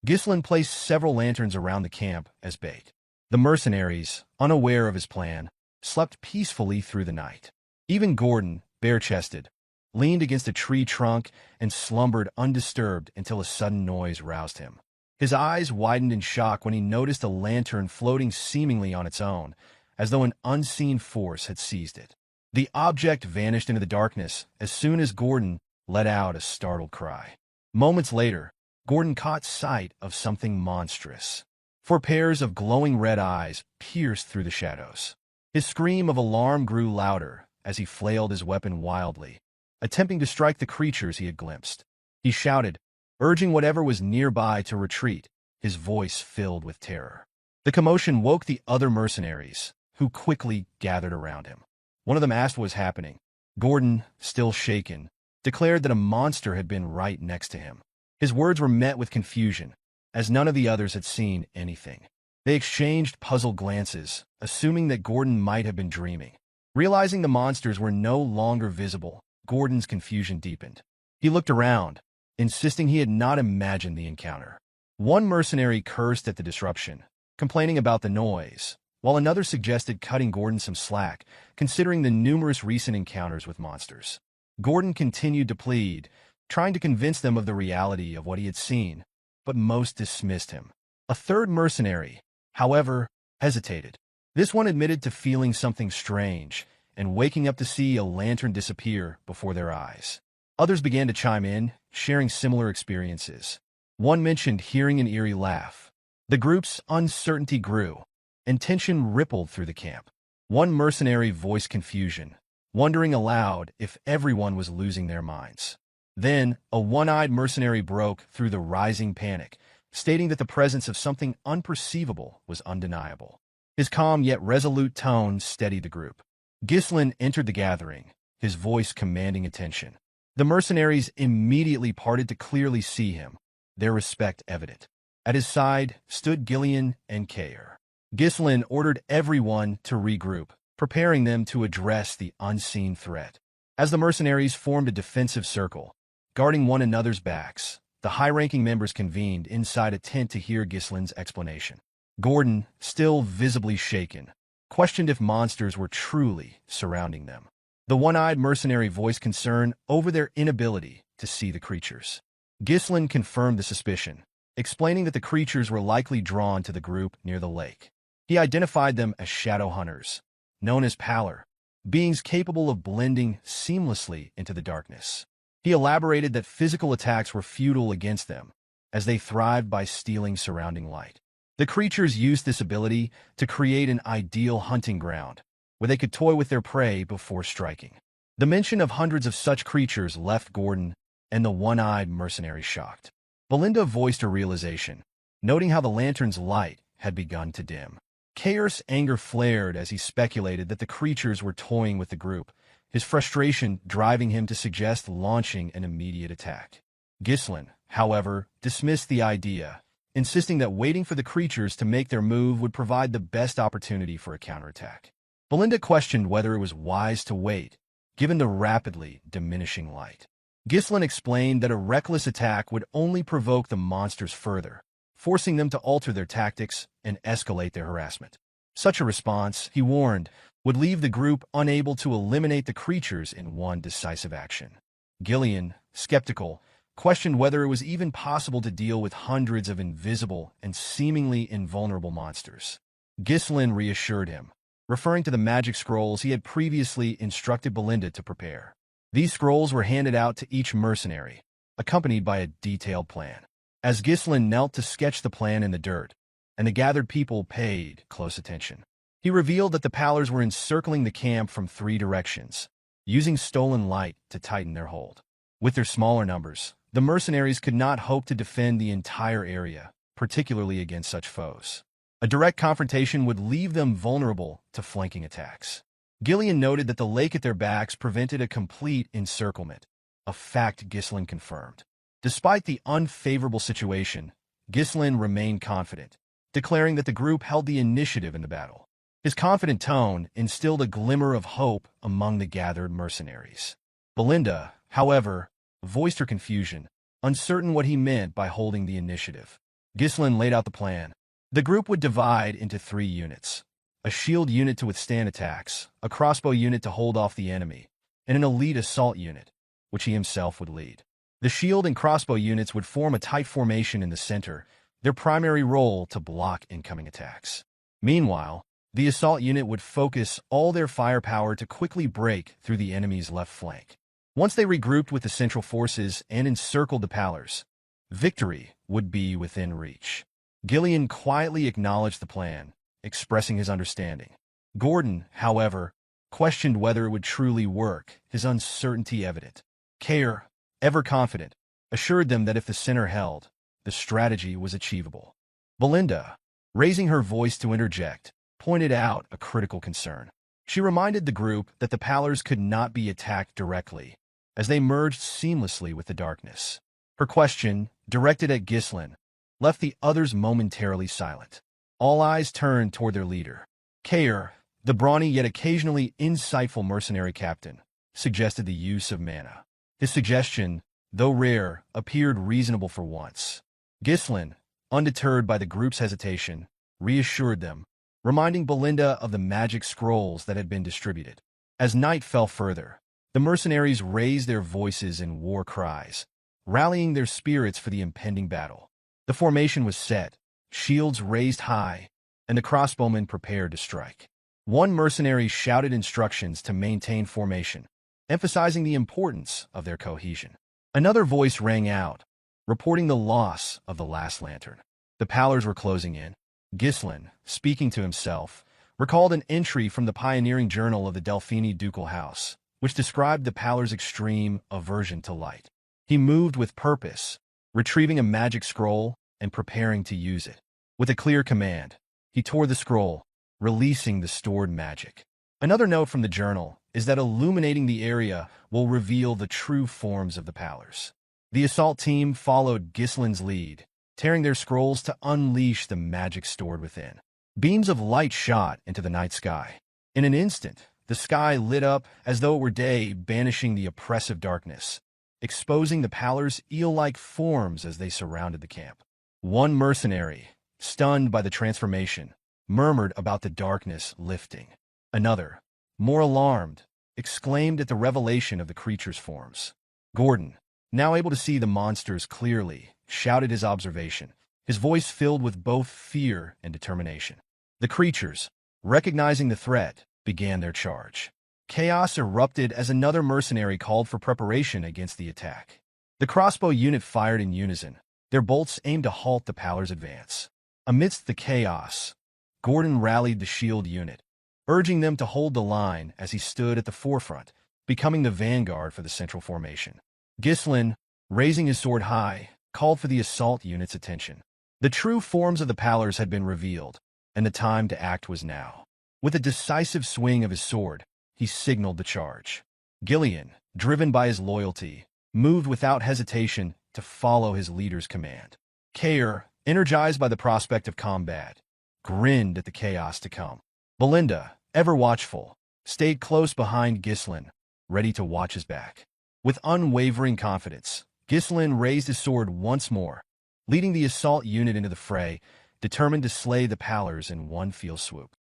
Gislin placed several lanterns around the camp as bait. The mercenaries, unaware of his plan, slept peacefully through the night. Even Gordon, bare-chested, leaned against a tree trunk and slumbered undisturbed until a sudden noise roused him. His eyes widened in shock when he noticed a lantern floating seemingly on its own, as though an unseen force had seized it. The object vanished into the darkness as soon as Gordon let out a startled cry. Moments later, Gordon caught sight of something monstrous. 4 pairs of glowing red eyes pierced through the shadows. His scream of alarm grew louder as he flailed his weapon wildly, attempting to strike the creatures he had glimpsed. He shouted, urging whatever was nearby to retreat, his voice filled with terror. The commotion woke the other mercenaries, who quickly gathered around him. One of them asked what was happening. Gordon, still shaken, declared that a monster had been right next to him. His words were met with confusion, as none of the others had seen anything. They exchanged puzzled glances, assuming that Gordon might have been dreaming. Realizing the monsters were no longer visible, Gordon's confusion deepened. He looked around, insisting he had not imagined the encounter. One mercenary cursed at the disruption, complaining about the noise, while another suggested cutting Gordon some slack, considering the numerous recent encounters with monsters. Gordon continued to plead, trying to convince them of the reality of what he had seen, but most dismissed him. A third mercenary, however, hesitated. This one admitted to feeling something strange and waking up to see a lantern disappear before their eyes. Others began to chime in, sharing similar experiences. One mentioned hearing an eerie laugh. The group's uncertainty grew, and tension rippled through the camp. One mercenary voiced confusion, wondering aloud if everyone was losing their minds. Then, a one-eyed mercenary broke through the rising panic, stating that the presence of something unperceivable was undeniable. His calm yet resolute tone steadied the group. Gislin entered the gathering, his voice commanding attention. The mercenaries immediately parted to clearly see him, their respect evident. At his side stood Gillian and Kair. Gislin ordered everyone to regroup, preparing them to address the unseen threat. As the mercenaries formed a defensive circle, guarding one another's backs, the high-ranking members convened inside a tent to hear Gislin's explanation. Gordon, still visibly shaken, questioned if monsters were truly surrounding them. The one-eyed mercenary voiced concern over their inability to see the creatures. Gislin confirmed the suspicion, explaining that the creatures were likely drawn to the group near the lake. He identified them as shadow hunters, known as Pallor, beings capable of blending seamlessly into the darkness. He elaborated that physical attacks were futile against them, as they thrived by stealing surrounding light. The creatures used this ability to create an ideal hunting ground, where they could toy with their prey before striking. The mention of hundreds of such creatures left Gordon and the one-eyed mercenary shocked. Belinda voiced her realization, noting how the lantern's light had begun to dim. Kair's anger flared as he speculated that the creatures were toying with the group, his frustration driving him to suggest launching an immediate attack. Ghislain, however, dismissed the idea, insisting that waiting for the creatures to make their move would provide the best opportunity for a counterattack. Belinda questioned whether it was wise to wait, given the rapidly diminishing light. Ghislain explained that a reckless attack would only provoke the monsters further, forcing them to alter their tactics and escalate their harassment. Such a response, he warned, would leave the group unable to eliminate the creatures in one decisive action. Gillian, skeptical, questioned whether it was even possible to deal with hundreds of invisible and seemingly invulnerable monsters. Ghislain reassured him, referring to the magic scrolls he had previously instructed Belinda to prepare. These scrolls were handed out to each mercenary, accompanied by a detailed plan. As Ghislain knelt to sketch the plan in the dirt, and the gathered people paid close attention, he revealed that the Pallars were encircling the camp from 3 directions, using stolen light to tighten their hold. With their smaller numbers, the mercenaries could not hope to defend the entire area, particularly against such foes. A direct confrontation would leave them vulnerable to flanking attacks. Gillian noted that the lake at their backs prevented a complete encirclement, a fact Ghislain confirmed. Despite the unfavorable situation, Ghislain remained confident, declaring that the group held the initiative in the battle. His confident tone instilled a glimmer of hope among the gathered mercenaries. Belinda, however, voiced her confusion, uncertain what he meant by holding the initiative. Ghislain laid out the plan. The group would divide into 3 units: a shield unit to withstand attacks, a crossbow unit to hold off the enemy, and an elite assault unit, which he himself would lead. The shield and crossbow units would form a tight formation in the center, their primary role to block incoming attacks. Meanwhile, the assault unit would focus all their firepower to quickly break through the enemy's left flank. Once they regrouped with the central forces and encircled the Pallars, victory would be within reach. Gillian quietly acknowledged the plan, expressing his understanding. Gordon, however, questioned whether it would truly work, his uncertainty evident. Kair, ever confident, assured them that if the center held, the strategy was achievable. Belinda, raising her voice to interject, pointed out a critical concern. She reminded the group that the Pallars could not be attacked directly, as they merged seamlessly with the darkness. Her question, directed at Ghislain, left the others momentarily silent. All eyes turned toward their leader. Kair, the brawny yet occasionally insightful mercenary captain, suggested the use of mana. His suggestion, though rare, appeared reasonable for once. Ghislain, undeterred by the group's hesitation, reassured them, reminding Belinda of the magic scrolls that had been distributed. As night fell further, the mercenaries raised their voices in war cries, rallying their spirits for the impending battle. The formation was set, shields raised high, and the crossbowmen prepared to strike. One mercenary shouted instructions to maintain formation, emphasizing the importance of their cohesion. Another voice rang out, reporting the loss of the last lantern. The Pallars were closing in. Ghislain, speaking to himself, recalled an entry from the pioneering journal of the Delphini ducal house, which described the Pallars' extreme aversion to light. He moved with purpose, retrieving a magic scroll and preparing to use it. With a clear command, he tore the scroll, releasing the stored magic. Another note from the journal is that illuminating the area will reveal the true forms of the Pallars. The assault team followed Ghislain's lead, tearing their scrolls to unleash the magic stored within. Beams of light shot into the night sky. In an instant, the sky lit up as though it were day, banishing the oppressive darkness, exposing the Pallars' eel-like forms as they surrounded the camp. One mercenary, stunned by the transformation, murmured about the darkness lifting. Another, more alarmed, exclaimed at the revelation of the creature's forms. Gordon, now able to see the monsters clearly, shouted his observation, his voice filled with both fear and determination. The creatures, recognizing the threat, began their charge. Chaos erupted as another mercenary called for preparation against the attack. The crossbow unit fired in unison, their bolts aimed to halt the Pallars' advance. Amidst the chaos, Gordon rallied the shield unit, urging them to hold the line as he stood at the forefront, becoming the vanguard for the central formation. Gislen, raising his sword high, called for the assault unit's attention. The true forms of the Pallors had been revealed, and the time to act was now. With a decisive swing of his sword, he signaled the charge. Gillian, driven by his loyalty, moved without hesitation to follow his leader's command. Kair, energized by the prospect of combat, grinned at the chaos to come. Belinda, ever watchful, stayed close behind Gislen, ready to watch his back. With unwavering confidence, Gislen raised his sword once more, leading the assault unit into the fray, determined to slay the Pallors in one fell swoop.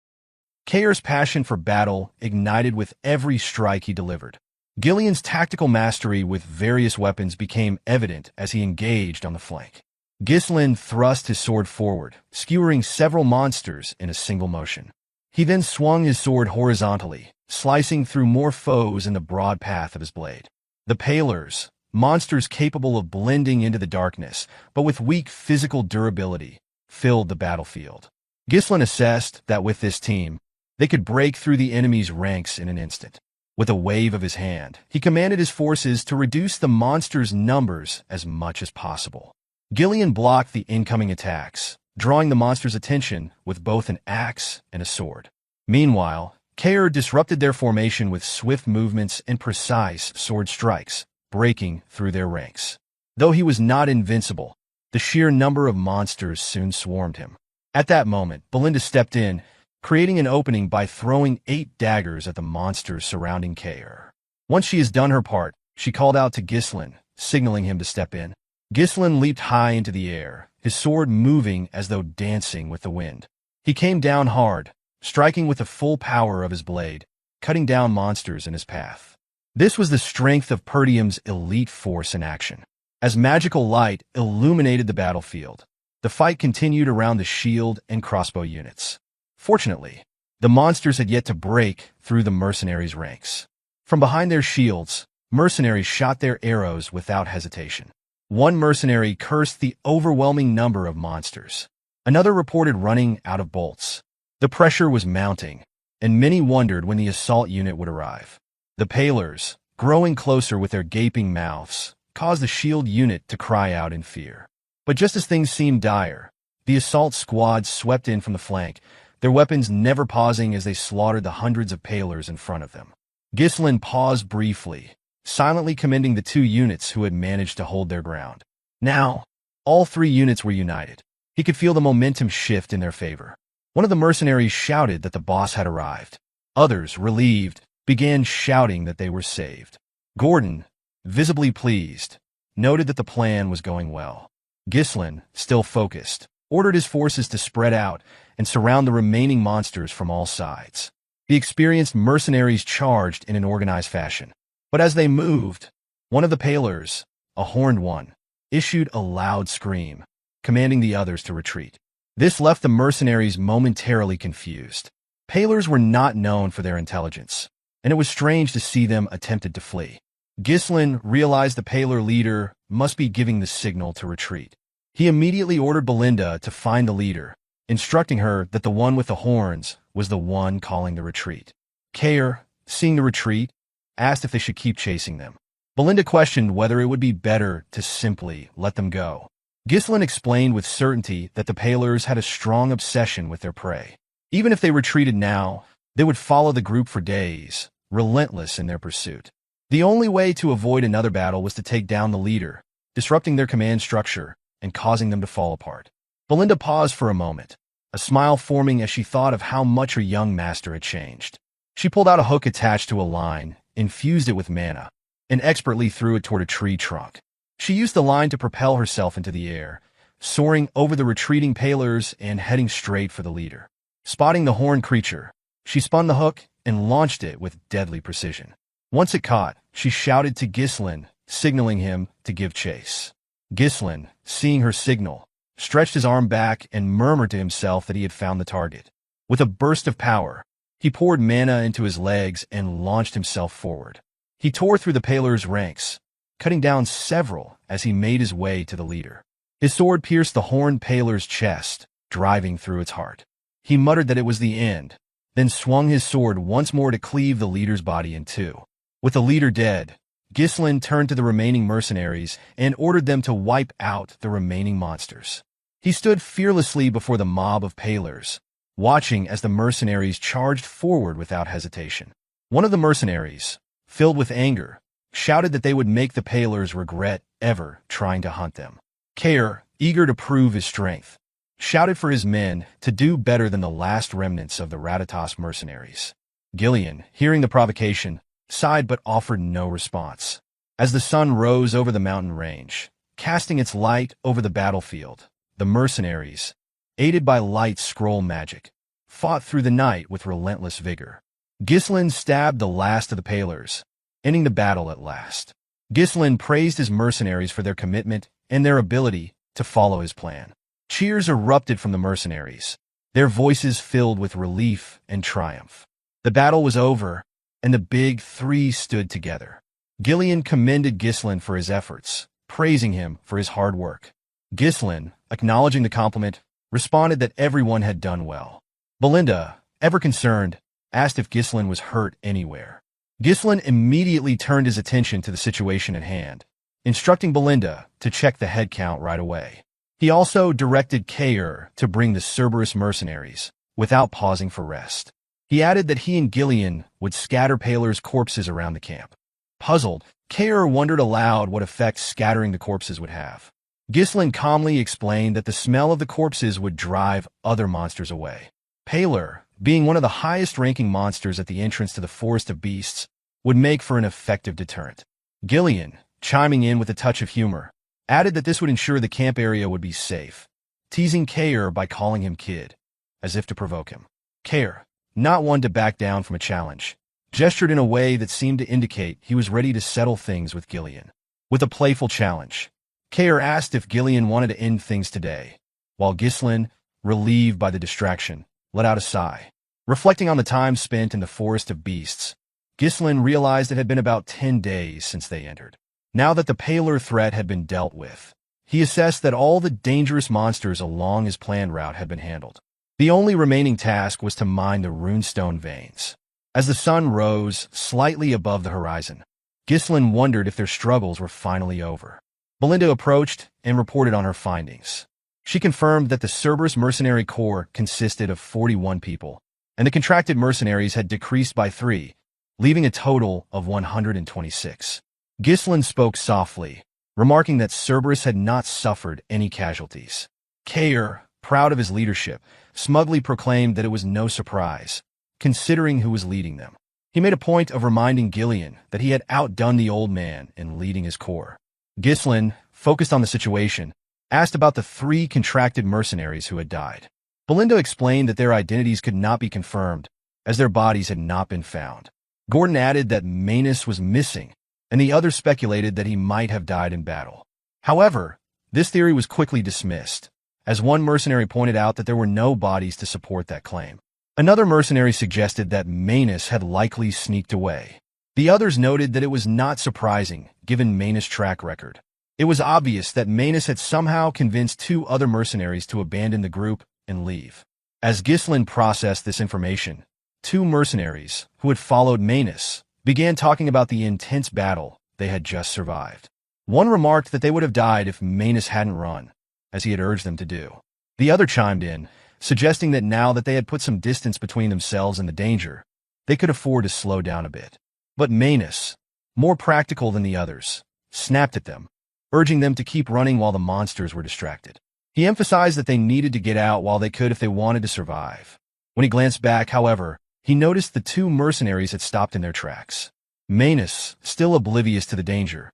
Kair's passion for battle ignited with every strike he delivered. Gillian's tactical mastery with various weapons became evident as he engaged on the flank. Gislen thrust his sword forward, skewering several monsters in a single motion. He then swung his sword horizontally, slicing through more foes in the broad path of his blade. The Pallors, monsters capable of blending into the darkness, but with weak physical durability, filled the battlefield. Gislen assessed that with this team, they could break through the enemy's ranks in an instant. With a wave of his hand, he commanded his forces to reduce the monsters' numbers as much as possible. Gillian blocked the incoming attacks, drawing the monsters' attention with both an axe and a sword. Meanwhile, Kair disrupted their formation with swift movements and precise sword strikes, breaking through their ranks. Though he was not invincible, the sheer number of monsters soon swarmed him. At that moment, Belinda stepped in, creating an opening by throwing 8 daggers at the monsters surrounding Kair. Once she has done her part, she called out to Gislen, signaling him to step in. Gislen leaped high into the air, his sword moving as though dancing with the wind. He came down hard, striking with the full power of his blade, cutting down monsters in his path. This was the strength of Perdium's elite force in action. As magical light illuminated the battlefield, the fight continued around the shield and crossbow units. Fortunately, the monsters had yet to break through the mercenaries' ranks. From behind their shields, mercenaries shot their arrows without hesitation. One mercenary cursed the overwhelming number of monsters. Another reported running out of bolts. The pressure was mounting, and many wondered when the assault unit would arrive. The Pallors, growing closer with their gaping mouths, caused the shield unit to cry out in fear. But just as things seemed dire, the assault squad swept in from the flank, their weapons never pausing as they slaughtered the hundreds of Pallors in front of them. Gislen paused briefly, silently commending the 2 units who had managed to hold their ground. Now, all 3 units were united. He could feel the momentum shift in their favor. One of the mercenaries shouted that the boss had arrived. Others, relieved, began shouting that they were saved. Gordon, visibly pleased, noted that the plan was going well. Gislen, still focused, ordered his forces to spread out and surround the remaining monsters from all sides. The experienced mercenaries charged in an organized fashion. But as they moved, one of the Pallors, a horned one, issued a loud scream, commanding the others to retreat. This left the mercenaries momentarily confused. Pallors were not known for their intelligence, and it was strange to see them attempted to flee. Gislen realized the Pallor leader must be giving the signal to retreat. He immediately ordered Belinda to find the leader, instructing her that the one with the horns was the one calling the retreat. Kair, seeing the retreat, asked if they should keep chasing them. Belinda questioned whether it would be better to simply let them go. Gislen explained with certainty that the Pallors had a strong obsession with their prey. Even if they retreated now, they would follow the group for days, relentless in their pursuit. The only way to avoid another battle was to take down the leader, disrupting their command structure and causing them to fall apart. Belinda paused for a moment, a smile forming as she thought of how much her young master had changed. She pulled out a hook attached to a line, infused it with mana, and expertly threw it toward a tree trunk. She used the line to propel herself into the air, soaring over the retreating Pallors and heading straight for the leader. Spotting the horned creature, she spun the hook and launched it with deadly precision. Once it caught, she shouted to Gislen, signaling him to give chase. Gislen, seeing her signal, stretched his arm back and murmured to himself that he had found the target. With a burst of power, he poured mana into his legs and launched himself forward. He tore through the Pallors' ranks, cutting down several as he made his way to the leader. His sword pierced the horned Pallor's chest, driving through its heart. He muttered that it was the end, then swung his sword once more to cleave the leader's body in two. With the leader dead, Ghislain turned to the remaining mercenaries and ordered them to wipe out the remaining monsters. He stood fearlessly before the mob of Palers, watching as the mercenaries charged forward without hesitation. One of the mercenaries, filled with anger, shouted that they would make the Palers regret ever trying to hunt them. Kair, eager to prove his strength, shouted for his men to do better than the last remnants of the Ratatas mercenaries. Gillian, hearing the provocation, sighed but offered no response. As the sun rose over the mountain range, casting its light over the battlefield, the mercenaries, aided by light scroll magic, fought through the night with relentless vigor. Ghislain stabbed the last of the Palers, ending the battle at last. Ghislain praised his mercenaries for their commitment and their ability to follow his plan. Cheers erupted from the mercenaries, their voices filled with relief and triumph. The battle was over, and the big three stood together. Gillian commended Ghislain for his efforts, praising him for his hard work. Ghislain, acknowledging the compliment, responded that everyone had done well. Belinda, ever concerned, asked if Ghislain was hurt anywhere. Ghislain immediately turned his attention to the situation at hand, instructing Belinda to check the head count right away. He also directed Kair to bring the Cerberus mercenaries, without pausing for rest. He added that he and Gillian would scatter Palers' corpses around the camp. Puzzled, Kair wondered aloud what effect scattering the corpses would have. Ghislain calmly explained that the smell of the corpses would drive other monsters away. Paler, being one of the highest-ranking monsters at the entrance to the Forest of Beasts, would make for an effective deterrent. Gillian, chiming in with a touch of humor, added that this would ensure the camp area would be safe, teasing Kair by calling him Kid, as if to provoke him. Kair, not one to back down from a challenge, gestured in a way that seemed to indicate he was ready to settle things with Gillian. With a playful challenge, Kair asked if Gillian wanted to end things today, while Ghislain, relieved by the distraction, let out a sigh. Reflecting on the time spent in the Forest of Beasts, Ghislain realized it had been about 10 days since they entered. Now that the Paler threat had been dealt with, he assessed that all the dangerous monsters along his planned route had been handled. The only remaining task was to mine the runestone veins. As the sun rose slightly above the horizon, Ghislain wondered if their struggles were finally over. Belinda approached and reported on her findings. She confirmed that the Cerberus mercenary corps consisted of 41 people, and the contracted mercenaries had decreased by 3, leaving a total of 126. Ghislain spoke softly, remarking that Cerberus had not suffered any casualties. Kair, proud of his leadership, smugly proclaimed that it was no surprise, considering who was leading them. He made a point of reminding Gillian that he had outdone the old man in leading his corps. Ghislain, focused on the situation, asked about the 3 contracted mercenaries who had died. Belinda explained that their identities could not be confirmed, as their bodies had not been found. Gordon added that Manus was missing, and the others speculated that he might have died in battle. However, this theory was quickly dismissed, as one mercenary pointed out that there were no bodies to support that claim. Another mercenary suggested that Manus had likely sneaked away. The others noted that it was not surprising, given Manus' track record. It was obvious that Manus had somehow convinced 2 other mercenaries to abandon the group and leave. As Ghislain processed this information, 2 mercenaries, who had followed Manus, began talking about the intense battle they had just survived. One remarked that they would have died if Manus hadn't run, as he had urged them to do. The other chimed in, suggesting that now that they had put some distance between themselves and the danger, they could afford to slow down a bit. But Manus, more practical than the others, snapped at them, urging them to keep running while the monsters were distracted. He emphasized that they needed to get out while they could if they wanted to survive. When he glanced back, however, he noticed the 2 mercenaries had stopped in their tracks. Manus, still oblivious to the danger,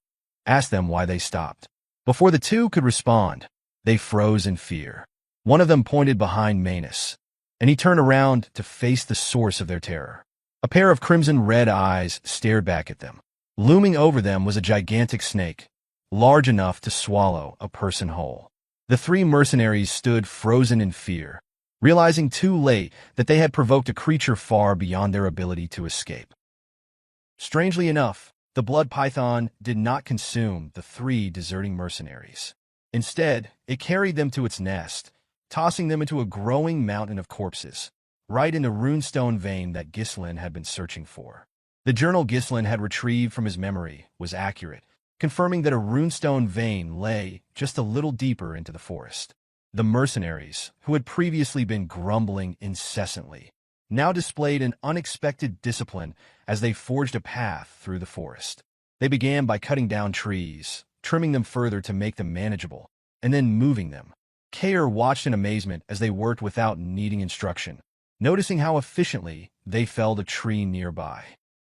asked them why they stopped. Before the 2 could respond, they froze in fear. One of them pointed behind Manus, and he turned around to face the source of their terror. A pair of crimson-red eyes stared back at them. Looming over them was a gigantic snake, large enough to swallow a person whole. The 3 mercenaries stood frozen in fear, realizing too late that they had provoked a creature far beyond their ability to escape. Strangely enough, the blood python did not consume the 3 deserting mercenaries. Instead, it carried them to its nest, tossing them into a growing mountain of corpses, right in the runestone vein that Ghislain had been searching for. The journal Gislin had retrieved from his memory was accurate, confirming that a runestone vein lay just a little deeper into the forest. The mercenaries, who had previously been grumbling incessantly, now displayed an unexpected discipline as they forged a path through the forest. They began by cutting down trees, trimming them further to make them manageable, and then moving them. Kair watched in amazement as they worked without needing instruction, noticing how efficiently they felled a tree nearby.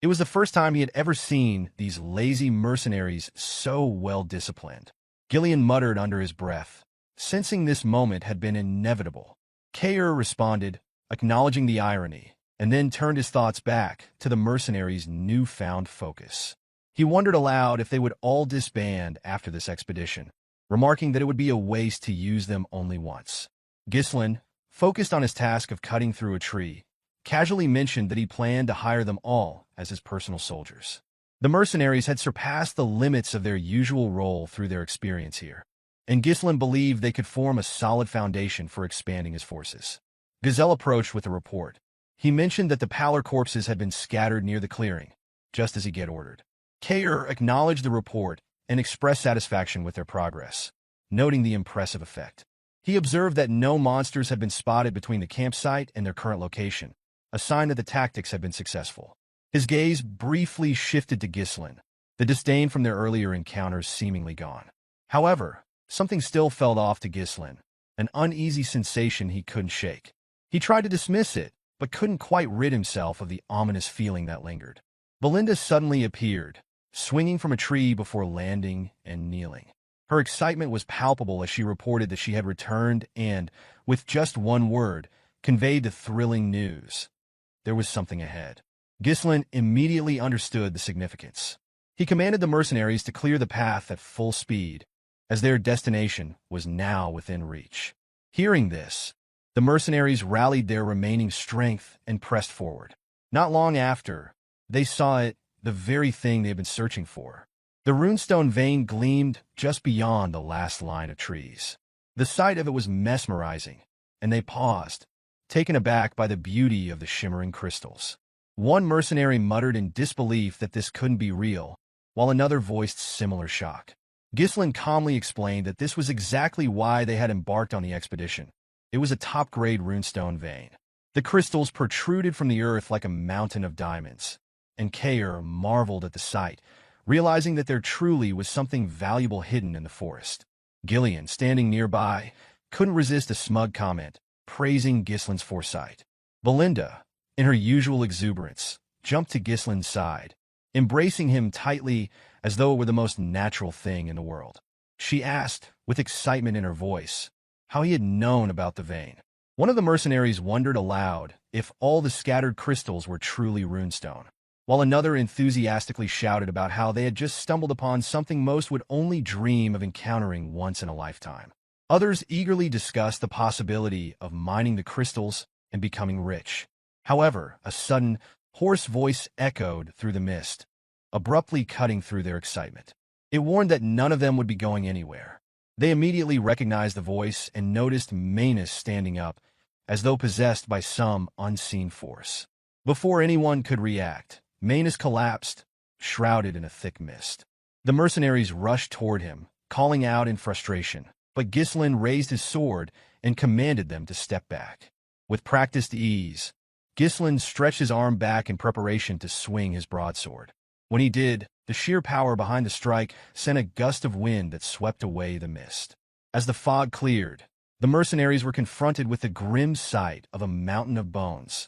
It was the first time he had ever seen these lazy mercenaries so well-disciplined. Gillian muttered under his breath, sensing this moment had been inevitable. Kair responded, acknowledging the irony, and then turned his thoughts back to the mercenaries' newfound focus. He wondered aloud if they would all disband after this expedition, remarking that it would be a waste to use them only once. Gislin, focused on his task of cutting through a tree, casually mentioned that he planned to hire them all as his personal soldiers. The mercenaries had surpassed the limits of their usual role through their experience here, and Gislin believed they could form a solid foundation for expanding his forces. Gazelle approached with a report. He mentioned that the pallor corpses had been scattered near the clearing, just as he had ordered. Kair acknowledged the report and expressed satisfaction with their progress, noting the impressive effect. He observed that no monsters had been spotted between the campsite and their current location, a sign that the tactics had been successful. His gaze briefly shifted to Gislin, the disdain from their earlier encounters seemingly gone. However, something still felt off to Gislin, an uneasy sensation he couldn't shake. He tried to dismiss it, but couldn't quite rid himself of the ominous feeling that lingered. Belinda suddenly appeared, swinging from a tree before landing and kneeling. Her excitement was palpable as she reported that she had returned and, with just one word, conveyed the thrilling news. There was something ahead. Gislin immediately understood the significance. He commanded the mercenaries to clear the path at full speed, as their destination was now within reach. Hearing this, the mercenaries rallied their remaining strength and pressed forward. Not long after, they saw it, the very thing they had been searching for. The runestone vein gleamed just beyond the last line of trees. The sight of it was mesmerizing, and they paused, taken aback by the beauty of the shimmering crystals. One mercenary muttered in disbelief that this couldn't be real, while another voiced similar shock. Gislin calmly explained that this was exactly why they had embarked on the expedition. It was a top-grade runestone vein. The crystals protruded from the earth like a mountain of diamonds, and Kair marveled at the sight, realizing that there truly was something valuable hidden in the forest. Gillian, standing nearby, couldn't resist a smug comment, praising Gislin's foresight. Belinda, in her usual exuberance, jumped to Gislin's side, embracing him tightly as though it were the most natural thing in the world. She asked, with excitement in her voice, how he had known about the vein. One of the mercenaries wondered aloud if all the scattered crystals were truly runestone, while another enthusiastically shouted about how they had just stumbled upon something most would only dream of encountering once in a lifetime. Others eagerly discussed the possibility of mining the crystals and becoming rich. However, a sudden, hoarse voice echoed through the mist, abruptly cutting through their excitement. It warned that none of them would be going anywhere. They immediately recognized the voice and noticed Manus standing up, as though possessed by some unseen force. Before anyone could react, Manus collapsed, shrouded in a thick mist. The mercenaries rushed toward him, calling out in frustration, but Gislin raised his sword and commanded them to step back. With practiced ease, Gislin stretched his arm back in preparation to swing his broadsword. When he did, the sheer power behind the strike sent a gust of wind that swept away the mist. As the fog cleared, the mercenaries were confronted with the grim sight of a mountain of bones,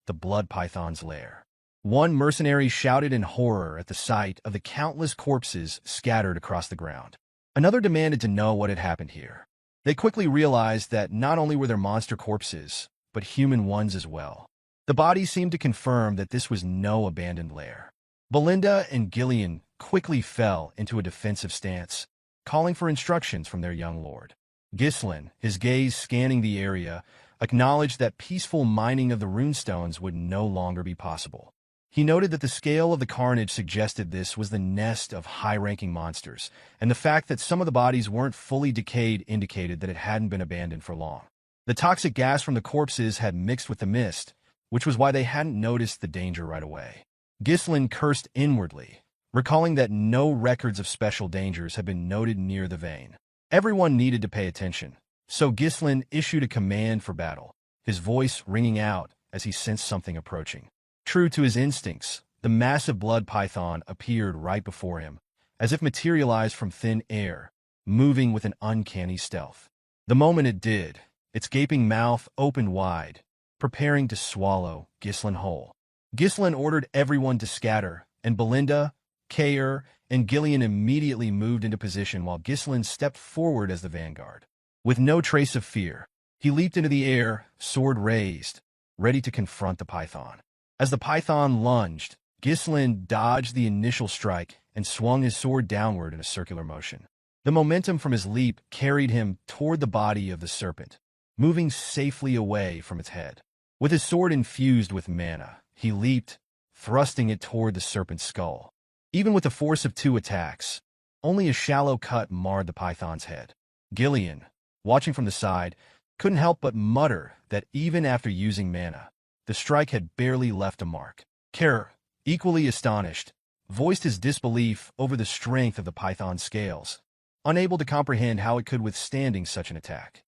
the blood python's lair. One mercenary shouted in horror at the sight of the countless corpses scattered across the ground. Another demanded to know what had happened here. They quickly realized that not only were there monster corpses, but human ones as well. The bodies seemed to confirm that this was no abandoned lair. Belinda and Gillian quickly fell into a defensive stance, calling for instructions from their young lord. Gislin, his gaze scanning the area, acknowledged that peaceful mining of the runestones would no longer be possible. He noted that the scale of the carnage suggested this was the nest of high-ranking monsters, and the fact that some of the bodies weren't fully decayed indicated that it hadn't been abandoned for long. The toxic gas from the corpses had mixed with the mist, which was why they hadn't noticed the danger right away. Ghislain cursed inwardly, recalling that no records of special dangers had been noted near the vein. Everyone needed to pay attention, so Ghislain issued a command for battle, his voice ringing out as he sensed something approaching. True to his instincts, the massive blood python appeared right before him, as if materialized from thin air, moving with an uncanny stealth. The moment it did, its gaping mouth opened wide, preparing to swallow Ghislain whole. Ghislain ordered everyone to scatter, and Belinda, Kaer, and Gillian immediately moved into position while Ghislain stepped forward as the vanguard. With no trace of fear, he leaped into the air, sword raised, ready to confront the python. As the python lunged, Ghislain dodged the initial strike and swung his sword downward in a circular motion. The momentum from his leap carried him toward the body of the serpent, moving safely away from its head. With his sword infused with mana, he leaped, thrusting it toward the serpent's skull. Even with the force of 2 attacks, only a shallow cut marred the python's head. Gillian, watching from the side, couldn't help but mutter that even after using mana, the strike had barely left a mark. Kaer, equally astonished, voiced his disbelief over the strength of the python's scales, unable to comprehend how it could withstand such an attack.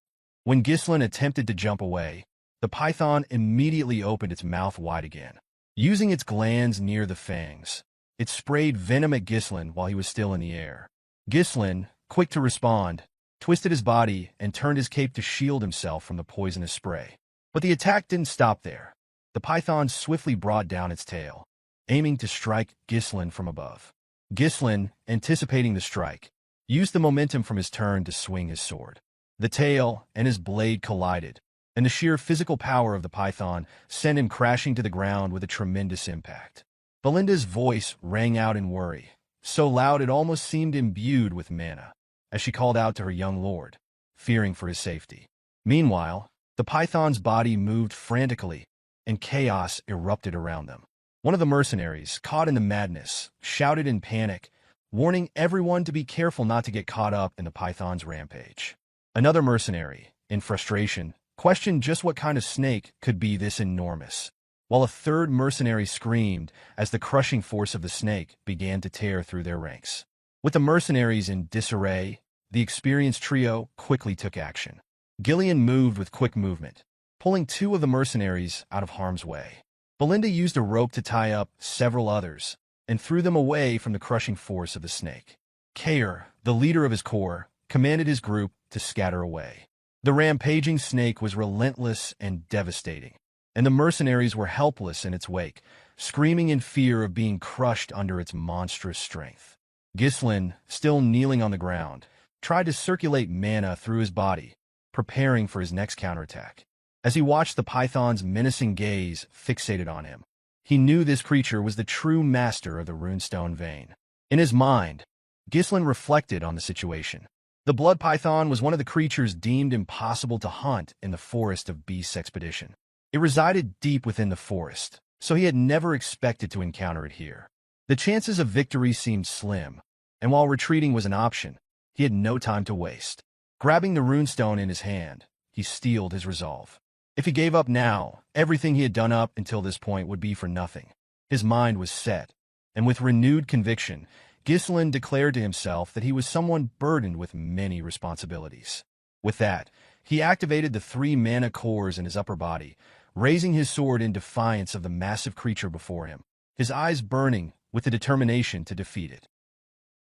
When Ghislain attempted to jump away, the python immediately opened its mouth wide again. Using its glands near the fangs, it sprayed venom at Ghislain while he was still in the air. Ghislain, quick to respond, twisted his body and turned his cape to shield himself from the poisonous spray. But the attack didn't stop there. The python swiftly brought down its tail, aiming to strike Ghislain from above. Ghislain, anticipating the strike, used the momentum from his turn to swing his sword. The tail and his blade collided, and the sheer physical power of the python sent him crashing to the ground with a tremendous impact. Belinda's voice rang out in worry, so loud it almost seemed imbued with mana, as she called out to her young lord, fearing for his safety. Meanwhile, the python's body moved frantically, and chaos erupted around them. One of the mercenaries, caught in the madness, shouted in panic, warning everyone to be careful not to get caught up in the python's rampage. Another mercenary, in frustration, questioned just what kind of snake could be this enormous, while a third mercenary screamed as the crushing force of the snake began to tear through their ranks. With the mercenaries in disarray, the experienced trio quickly took action. Gillian moved with quick movement, pulling 2 of the mercenaries out of harm's way. Belinda used a rope to tie up several others and threw them away from the crushing force of the snake. Kaer, the leader of his corps, commanded his group to scatter away. The rampaging snake was relentless and devastating, and the mercenaries were helpless in its wake, screaming in fear of being crushed under its monstrous strength. Ghislain, still kneeling on the ground, tried to circulate mana through his body, preparing for his next counterattack. As he watched the python's menacing gaze fixated on him, he knew this creature was the true master of the runestone vein. In his mind, Ghislain reflected on the situation. The blood python was one of the creatures deemed impossible to hunt in the Forest of Beasts expedition. It resided deep within the forest, so he had never expected to encounter it here. The chances of victory seemed slim, and while retreating was an option, he had no time to waste. Grabbing the runestone in his hand, he steeled his resolve. If he gave up now, everything he had done up until this point would be for nothing. His mind was set, and with renewed conviction, Ghislain declared to himself that he was someone burdened with many responsibilities. With that, he activated the 3 mana cores in his upper body, raising his sword in defiance of the massive creature before him, his eyes burning with the determination to defeat it.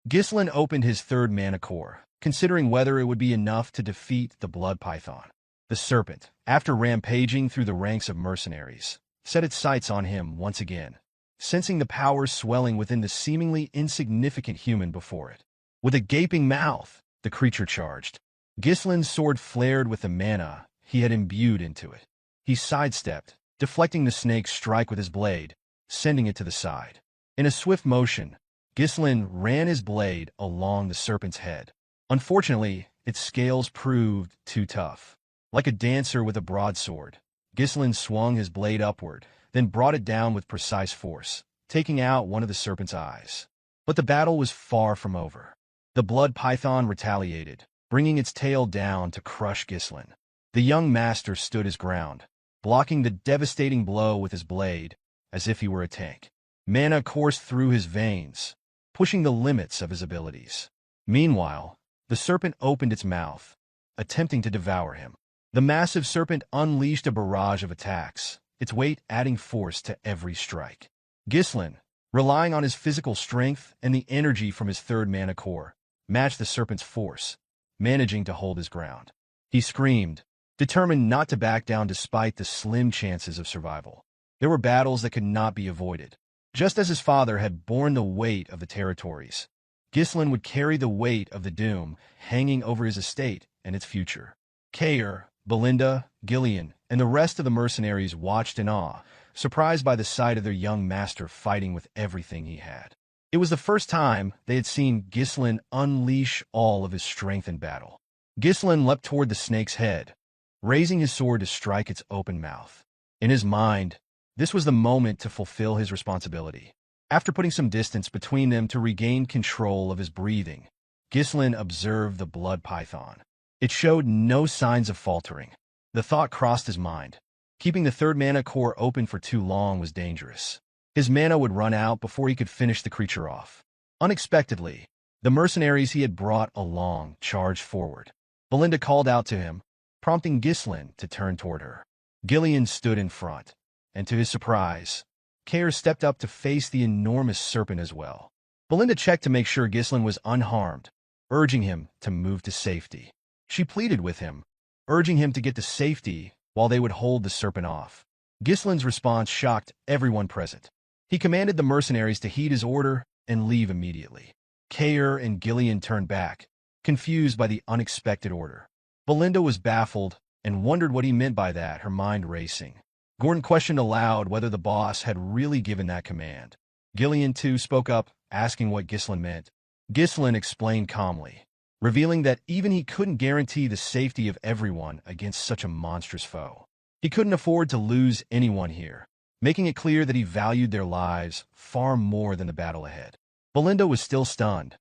Ghislain opened his 3rd mana core, considering whether it would be enough to defeat the blood python. The serpent, after rampaging through the ranks of mercenaries, set its sights on him once again, sensing the power swelling within the seemingly insignificant human before it. With a gaping mouth, the creature charged. Ghislain's sword flared with the mana he had imbued into it. He sidestepped, deflecting the snake's strike with his blade, sending it to the side. In a swift motion, Ghislain ran his blade along the serpent's head. Unfortunately, its scales proved too tough. Like a dancer with a broadsword, Ghislain swung his blade upward, then brought it down with precise force, taking out one of the serpent's eyes. But the battle was far from over. The blood python retaliated, bringing its tail down to crush Ghislain. The young master stood his ground, blocking the devastating blow with his blade, as if he were a tank. Mana coursed through his veins, pushing the limits of his abilities. Meanwhile, the serpent opened its mouth, attempting to devour him. The massive serpent unleashed a barrage of attacks, its weight adding force to every strike. Gislin, relying on his physical strength and the energy from his third mana core, matched the serpent's force, managing to hold his ground. He screamed, determined not to back down despite the slim chances of survival. There were battles that could not be avoided. Just as his father had borne the weight of the territories, Gislin would carry the weight of the doom hanging over his estate and its future. Kaer, Belinda, Gillian, and the rest of the mercenaries watched in awe, surprised by the sight of their young master fighting with everything he had. It was the first time they had seen Gislin unleash all of his strength in battle. Gislin leapt toward the snake's head, raising his sword to strike its open mouth. In his mind, this was the moment to fulfill his responsibility. After putting some distance between them to regain control of his breathing, Gislin observed the blood python. It showed no signs of faltering. The thought crossed his mind. Keeping the third mana core open for too long was dangerous. His mana would run out before he could finish the creature off. Unexpectedly, the mercenaries he had brought along charged forward. Belinda called out to him, prompting Gislin to turn toward her. Gillian stood in front, and to his surprise, Kaer stepped up to face the enormous serpent as well. Belinda checked to make sure Gislin was unharmed, urging him to move to safety. She pleaded with him, urging him to get to safety while they would hold the serpent off. Gislin's response shocked everyone present. He commanded the mercenaries to heed his order and leave immediately. Kaer and Gillian turned back, confused by the unexpected order. Belinda was baffled and wondered what he meant by that, her mind racing. Gordon questioned aloud whether the boss had really given that command. Gillian, too, spoke up, asking what Gislin meant. Gislin explained calmly, revealing that even he couldn't guarantee the safety of everyone against such a monstrous foe. He couldn't afford to lose anyone here, making it clear that he valued their lives far more than the battle ahead. Belinda was still stunned,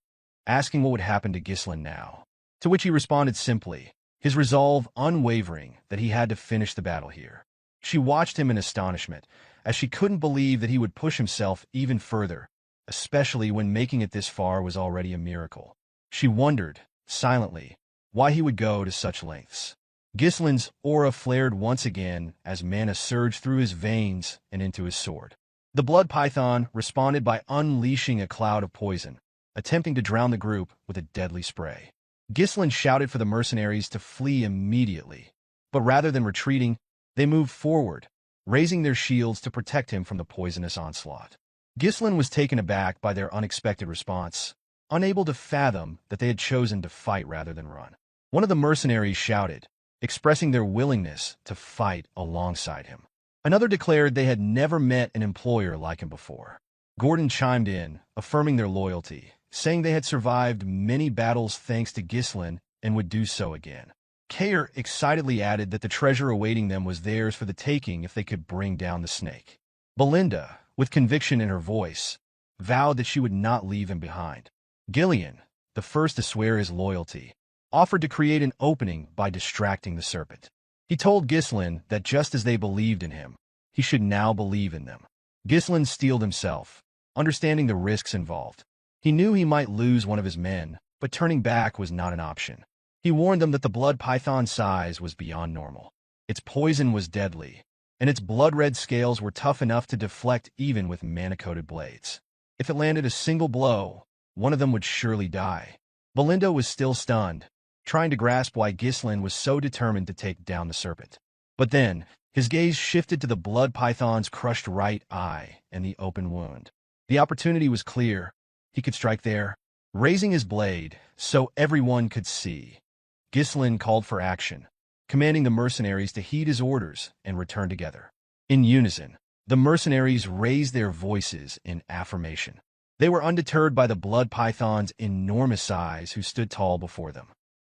asking what would happen to Gislin now, to which he responded simply, his resolve unwavering that he had to finish the battle here. She watched him in astonishment, as she couldn't believe that he would push himself even further, especially when making it this far was already a miracle. She wondered, silently, why he would go to such lengths. Gislin's aura flared once again as mana surged through his veins and into his sword. The blood python responded by unleashing a cloud of poison, attempting to drown the group with a deadly spray. Gislin shouted for the mercenaries to flee immediately, but rather than retreating, they moved forward, raising their shields to protect him from the poisonous onslaught. Gislin was taken aback by their unexpected response, unable to fathom that they had chosen to fight rather than run. One of the mercenaries shouted, expressing their willingness to fight alongside him. Another declared they had never met an employer like him before. Gordon chimed in, affirming their loyalty, saying they had survived many battles thanks to Gislin and would do so again. Kaer excitedly added that the treasure awaiting them was theirs for the taking if they could bring down the snake. Belinda, with conviction in her voice, vowed that she would not leave him behind. Gillian, the first to swear his loyalty, offered to create an opening by distracting the serpent. He told Gislin that just as they believed in him, he should now believe in them. Gislin steeled himself, understanding the risks involved. He knew he might lose one of his men, but turning back was not an option. He warned them that the blood python's size was beyond normal. Its poison was deadly, and its blood-red scales were tough enough to deflect even with mana-coated blades. If it landed a single blow, one of them would surely die. Belinda was still stunned, trying to grasp why Gislin was so determined to take down the serpent. But then, his gaze shifted to the blood python's crushed right eye and the open wound. The opportunity was clear. He could strike there. Raising his blade so everyone could see, Gislin called for action, commanding the mercenaries to heed his orders and return together. In unison, the mercenaries raised their voices in affirmation. They were undeterred by the blood python's enormous size who stood tall before them.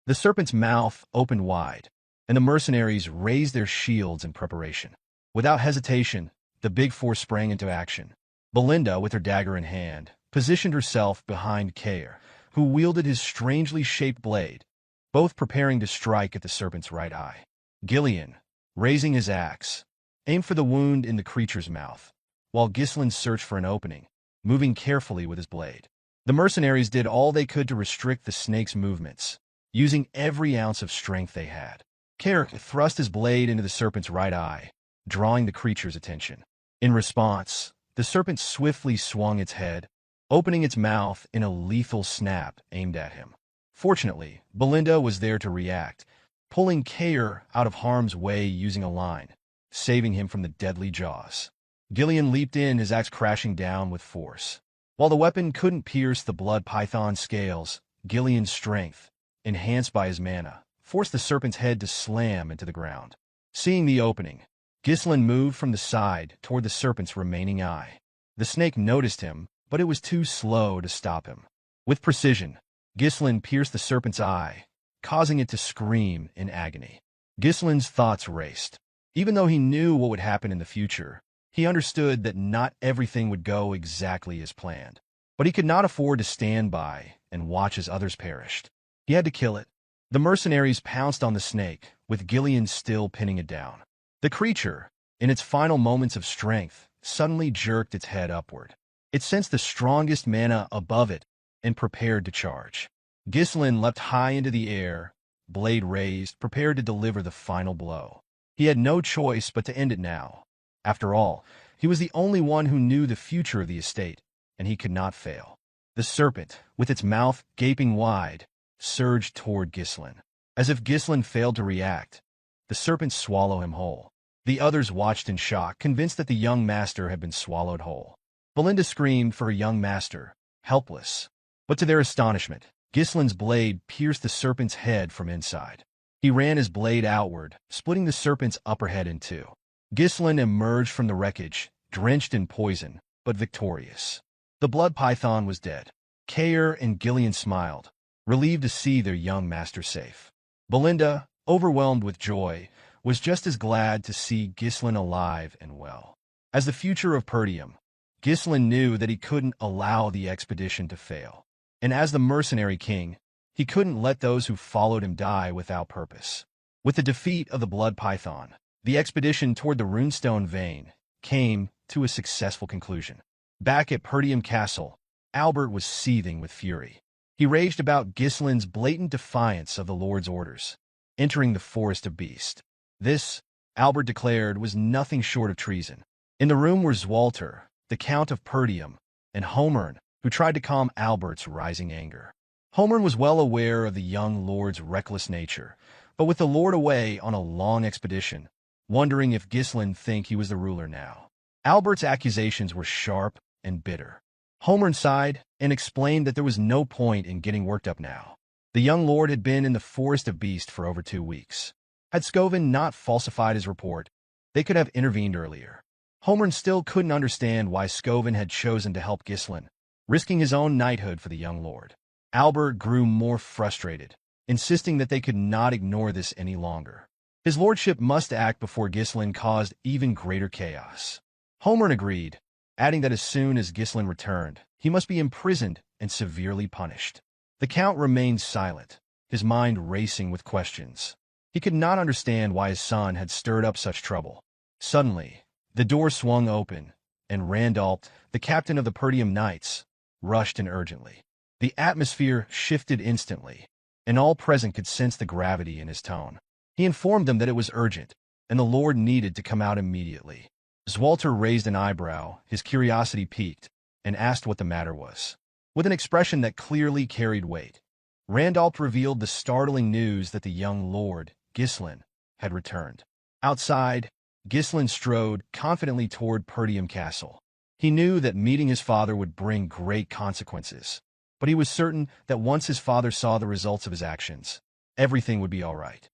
The serpent's mouth opened wide, and the mercenaries raised their shields in preparation. Without hesitation, the big four sprang into action. Belinda, with her dagger in hand, positioned herself behind Kaer, who wielded his strangely shaped blade, both preparing to strike at the serpent's right eye. Gillian, raising his axe, aimed for the wound in the creature's mouth, while Gislin searched for an opening, moving carefully with his blade. The mercenaries did all they could to restrict the snake's movements, using every ounce of strength they had. Carrick thrust his blade into the serpent's right eye, drawing the creature's attention. In response, the serpent swiftly swung its head, opening its mouth in a lethal snap aimed at him. Fortunately, Belinda was there to react, pulling Kair out of harm's way using a line, saving him from the deadly jaws. Gillian leaped in, his axe crashing down with force. While the weapon couldn't pierce the blood python's scales, Gillian's strength, enhanced by his mana, forced the serpent's head to slam into the ground. Seeing the opening, Gislin moved from the side toward the serpent's remaining eye. The snake noticed him, but it was too slow to stop him. With precision, Gislin pierced the serpent's eye, causing it to scream in agony. Gislin's thoughts raced. Even though he knew what would happen in the future, he understood that not everything would go exactly as planned. But he could not afford to stand by and watch as others perished. He had to kill it. The mercenaries pounced on the snake, with Gillian still pinning it down. The creature, in its final moments of strength, suddenly jerked its head upward. It sensed the strongest mana above it and prepared to charge. Gislin leapt high into the air, blade raised, prepared to deliver the final blow. He had no choice but to end it now. After all, he was the only one who knew the future of the estate, and he could not fail. The serpent, with its mouth gaping wide, surged toward Gislin. As if Gislin failed to react, the serpent swallowed him whole. The others watched in shock, convinced that the young master had been swallowed whole. Belinda screamed for her young master, helpless. But to their astonishment, Gislin's blade pierced the serpent's head from inside. He ran his blade outward, splitting the serpent's upper head in two. Gislin emerged from the wreckage, drenched in poison, but victorious. The blood python was dead. Kair and Gillian smiled, relieved to see their young master safe. Belinda, overwhelmed with joy, was just as glad to see Gislin alive and well. As the future of Perdium, Gislin knew that he couldn't allow the expedition to fail. And as the mercenary king, he couldn't let those who followed him die without purpose. With the defeat of the blood python, the expedition toward the runestone vein came to a successful conclusion. Back at Perdium Castle, Albert was seething with fury. He raged about Gislin's blatant defiance of the Lord's orders, entering the Forest of Beast. This, Albert declared, was nothing short of treason. In the room were Zwalter, the Count of Perdium, and Homern, who tried to calm Albert's rising anger. Homern was well aware of the young lord's reckless nature, but with the lord away on a long expedition, wondering if Gislin think he was the ruler now. Albert's accusations were sharp and bitter. Homern sighed and explained that there was no point in getting worked up now. The young lord had been in the Forest of Beast for over 2 weeks. Had Skovin not falsified his report, they could have intervened earlier. Homern still couldn't understand why Skovin had chosen to help Gislin, risking his own knighthood for the young lord. Albert grew more frustrated, insisting that they could not ignore this any longer. His lordship must act before Gislin caused even greater chaos. Homern agreed, adding that as soon as Gislin returned, he must be imprisoned and severely punished. The count remained silent, his mind racing with questions. He could not understand why his son had stirred up such trouble. Suddenly, the door swung open, and Randolph, the captain of the Perdium Knights, rushed in urgently. The atmosphere shifted instantly, and all present could sense the gravity in his tone. He informed them that it was urgent, and the Lord needed to come out immediately. Zwalter raised an eyebrow, his curiosity piqued, and asked what the matter was. With an expression that clearly carried weight, Randolph revealed the startling news that the young lord, Gislin, had returned. Outside, Gislin strode confidently toward Perdium Castle. He knew that meeting his father would bring great consequences, but he was certain that once his father saw the results of his actions, everything would be all right.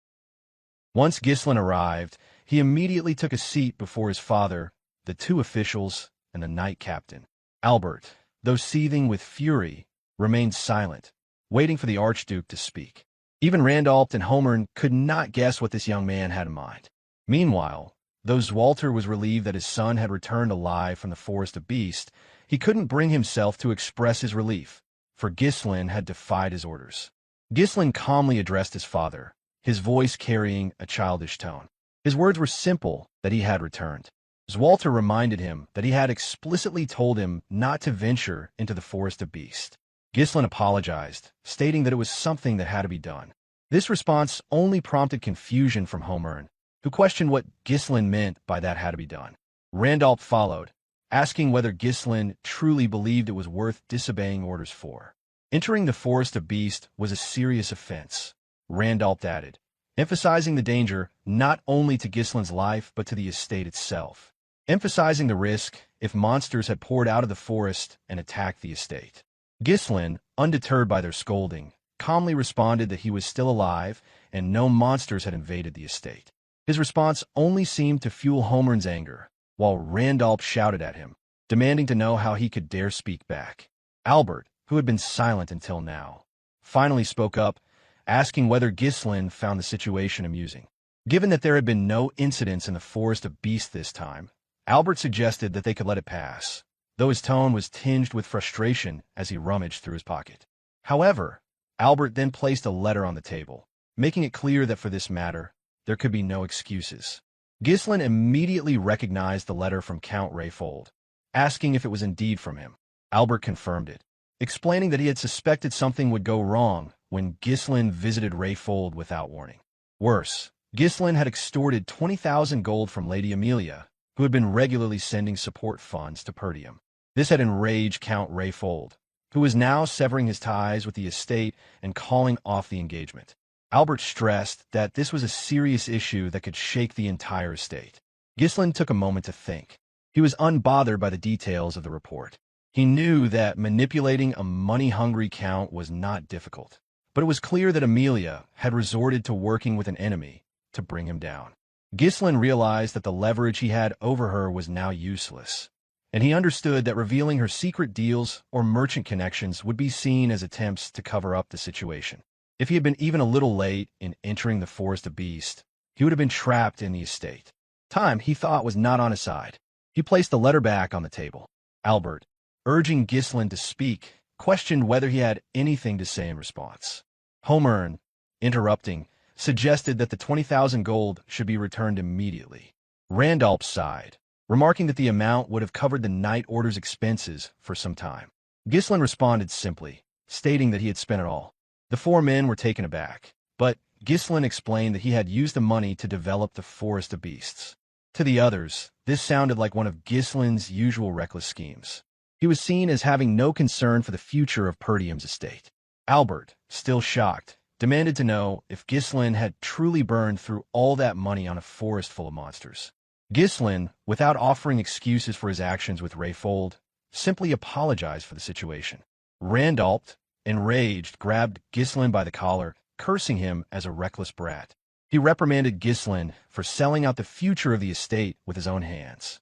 Once Gislin arrived, he immediately took a seat before his father, the 2 officials, and the knight captain. Albert, though seething with fury, remained silent, waiting for the Archduke to speak. Even Randolph and Homern could not guess what this young man had in mind. Meanwhile, though Zwalter was relieved that his son had returned alive from the Forest of Beast, he couldn't bring himself to express his relief, for Gislin had defied his orders. Gislin calmly addressed his father, his voice carrying a childish tone. His words were simple: that he had returned. Zwalter reminded him that he had explicitly told him not to venture into the forest of beasts. Gislin apologized, stating that it was something that had to be done. This response only prompted confusion from Homern, who questioned what Gislin meant by that had to be done. Randolph followed, asking whether Gislin truly believed it was worth disobeying orders for. Entering the forest of beasts was a serious offense, Randolph added, emphasizing the danger not only to Gislin's life but to the estate itself, emphasizing the risk if monsters had poured out of the forest and attacked the estate. Gislin, undeterred by their scolding, calmly responded that he was still alive and no monsters had invaded the estate. His response only seemed to fuel Homern's anger, while Randolph shouted at him, demanding to know how he could dare speak back. Albert, who had been silent until now, finally spoke up, asking whether Gislin found the situation amusing. Given that there had been no incidents in the forest of beasts this time, Albert suggested that they could let it pass, though his tone was tinged with frustration as he rummaged through his pocket. However, Albert then placed a letter on the table, making it clear that for this matter, there could be no excuses. Gislin immediately recognized the letter from Count Rayfold, asking if it was indeed from him. Albert confirmed it, explaining that he had suspected something would go wrong when Gislin visited Rayfold without warning. Worse, Gislin had extorted 20,000 gold from Lady Amelia, who had been regularly sending support funds to Perdium. This had enraged Count Rayfold, who was now severing his ties with the estate and calling off the engagement. Albert stressed that this was a serious issue that could shake the entire estate. Gislin took a moment to think. He was unbothered by the details of the report. He knew that manipulating a money-hungry count was not difficult, but it was clear that Amelia had resorted to working with an enemy to bring him down. Gislin realized that the leverage he had over her was now useless, and he understood that revealing her secret deals or merchant connections would be seen as attempts to cover up the situation. If he had been even a little late in entering the forest of beasts, he would have been trapped in the estate. Time, he thought, was not on his side. He placed the letter back on the table. Albert, urging Gislin to speak, questioned whether he had anything to say in response. Homern, interrupting, suggested that the 20,000 gold should be returned immediately. Randolph sighed, remarking that the amount would have covered the Night Order's expenses for some time. Gislin responded simply, stating that he had spent it all. The four men were taken aback, but Gislin explained that he had used the money to develop the forest of beasts. To the others, this sounded like one of Gislin's usual reckless schemes. He was seen as having no concern for the future of Perdium's estate. Albert, still shocked, demanded to know if Gislin had truly burned through all that money on a forest full of monsters. Gislin, without offering excuses for his actions with Rayfold, simply apologized for the situation. Randolph, enraged, grabbed Gislin by the collar, cursing him as a reckless brat. He reprimanded Gislin for selling out the future of the estate with his own hands.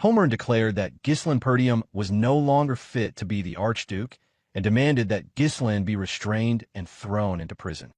Homern declared that Gislin Perdium was no longer fit to be the Archduke and demanded that Gislin be restrained and thrown into prison.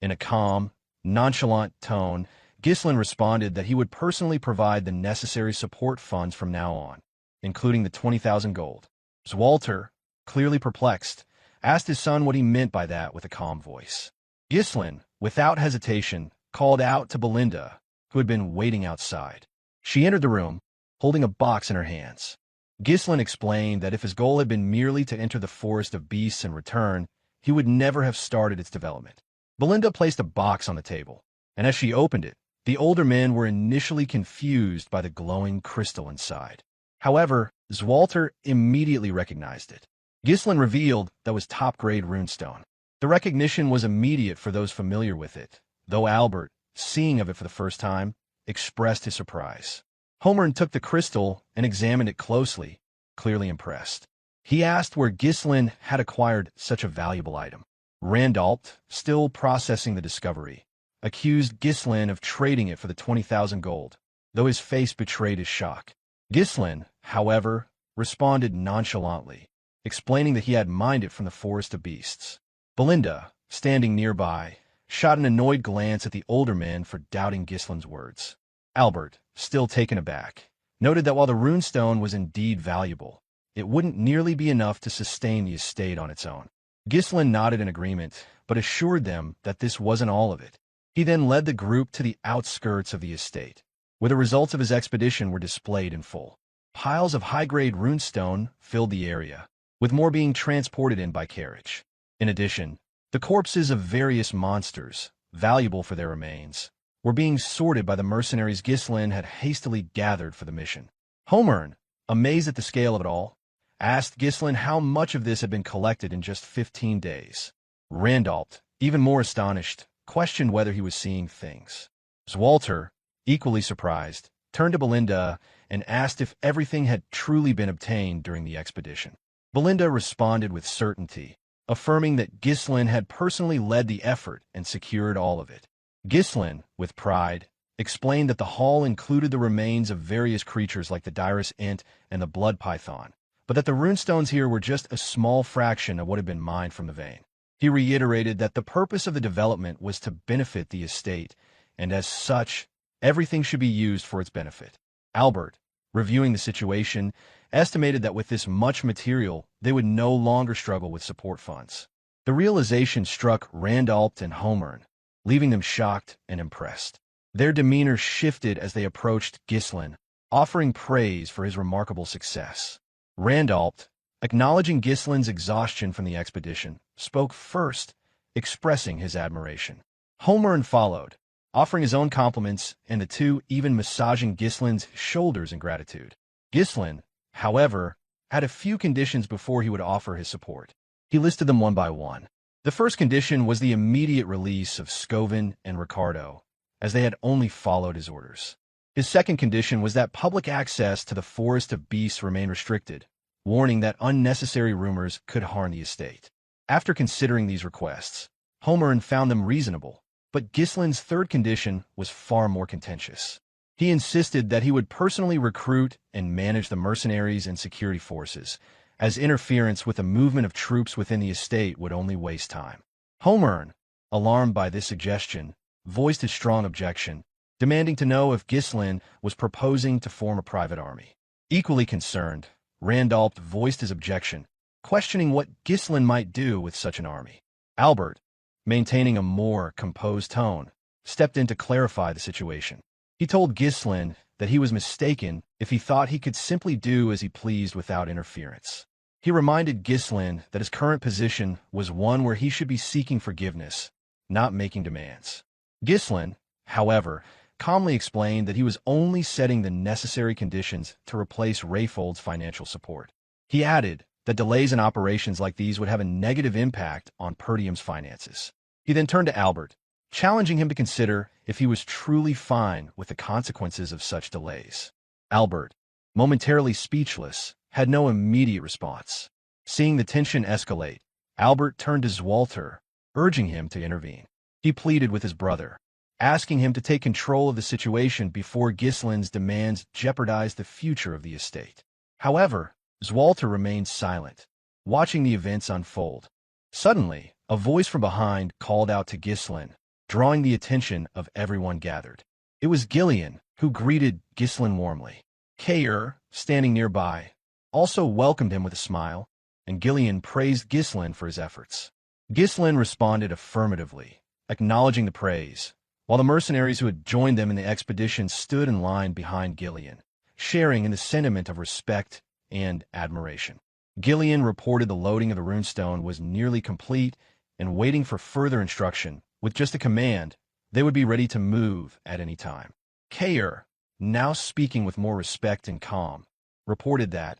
In a calm, nonchalant tone, Gislin responded that he would personally provide the necessary support funds from now on, including the 20,000 gold. Zwalter, clearly perplexed, asked his son what he meant by that with a calm voice. Gislin, without hesitation, called out to Belinda, who had been waiting outside. She entered the room, holding a box in her hands. Gislin explained that if his goal had been merely to enter the forest of beasts and return, he would never have started its development. Belinda placed a box on the table, and as she opened it, the older men were initially confused by the glowing crystal inside. However, Zwalter immediately recognized it. Gislin revealed that was top-grade runestone. The recognition was immediate for those familiar with it, though Albert, seeing of it for the first time, expressed his surprise. Homern took the crystal and examined it closely, clearly impressed. He asked where Gislin had acquired such a valuable item. Randolph, still processing the discovery, accused Gislin of trading it for the 20,000 gold, though his face betrayed his shock. Gislin, however, responded nonchalantly, explaining that he had mined it from the forest of beasts. Belinda, standing nearby, shot an annoyed glance at the older men for doubting Gislin's words. Albert, still taken aback, noted that while the runestone was indeed valuable, it wouldn't nearly be enough to sustain the estate on its own. Gislin nodded in agreement, but assured them that this wasn't all of it. He then led the group to the outskirts of the estate, where the results of his expedition were displayed in full. Piles of high-grade runestone filled the area, with more being transported in by carriage. In addition, the corpses of various monsters, valuable for their remains, were being sorted by the mercenaries Ghislain had hastily gathered for the mission. Homern, amazed at the scale of it all, asked Ghislain how much of this had been collected in just 15 days. Randalt, even more astonished, questioned whether he was seeing things. Zwalter, equally surprised, turned to Belinda and asked if everything had truly been obtained during the expedition. Belinda responded with certainty, affirming that Ghislain had personally led the effort and secured all of it. Ghislain, with pride, explained that the haul included the remains of various creatures like the dirus int and the blood python, but that the runestones here were just a small fraction of what had been mined from the vein. He reiterated that the purpose of the development was to benefit the estate, and as such, everything should be used for its benefit. Albert, reviewing the situation, estimated that with this much material, they would no longer struggle with support funds. The realization struck Randalt and Homern, leaving them shocked and impressed. Their demeanor shifted as they approached Ghislain, offering praise for his remarkable success. Randalt, acknowledging Ghislain's exhaustion from the expedition, spoke first, expressing his admiration. Homern followed, offering his own compliments, and the two even massaging Ghislain's shoulders in gratitude. Ghislain, however, had a few conditions before he would offer his support. He listed them one by one. The first condition was the immediate release of Scovin and Ricardo, as they had only followed his orders. His second condition was that public access to the Forest of Beasts remain restricted, warning that unnecessary rumors could harm the estate. After considering these requests, Homern found them reasonable, but Ghislain's third condition was far more contentious. He insisted that he would personally recruit and manage the mercenaries and security forces, as interference with the movement of troops within the estate would only waste time. Homern, alarmed by this suggestion, voiced his strong objection, demanding to know if Ghislain was proposing to form a private army. Equally concerned, Randalt voiced his objection, questioning what Ghislain might do with such an army. Albert, maintaining a more composed tone, stepped in to clarify the situation. He told Ghislain that he was mistaken if he thought he could simply do as he pleased without interference. He reminded Ghislain that his current position was one where he should be seeking forgiveness, not making demands. Ghislain, however, calmly explained that he was only setting the necessary conditions to replace Rayfold's financial support. He added that delays in operations like these would have a negative impact on Perdium's finances. He then turned to Albert, challenging him to consider if he was truly fine with the consequences of such delays. Albert, momentarily speechless, had no immediate response. Seeing the tension escalate, Albert turned to Zwalter, urging him to intervene. He pleaded with his brother, asking him to take control of the situation before Ghislain's demands jeopardized the future of the estate. However, Zwalter remained silent, watching the events unfold. Suddenly, a voice from behind called out to Ghislain, drawing the attention of everyone gathered. It was Gillian, who greeted Ghislain warmly. Kair, standing nearby, also welcomed him with a smile, and Gillian praised Ghislain for his efforts. Ghislain responded affirmatively, acknowledging the praise, while the mercenaries who had joined them in the expedition stood in line behind Gillian, sharing in the sentiment of respect and admiration. Gillian reported the loading of the runestone was nearly complete and waiting for further instruction. With just a command, they would be ready to move at any time. Kair, now speaking with more respect and calm, reported that,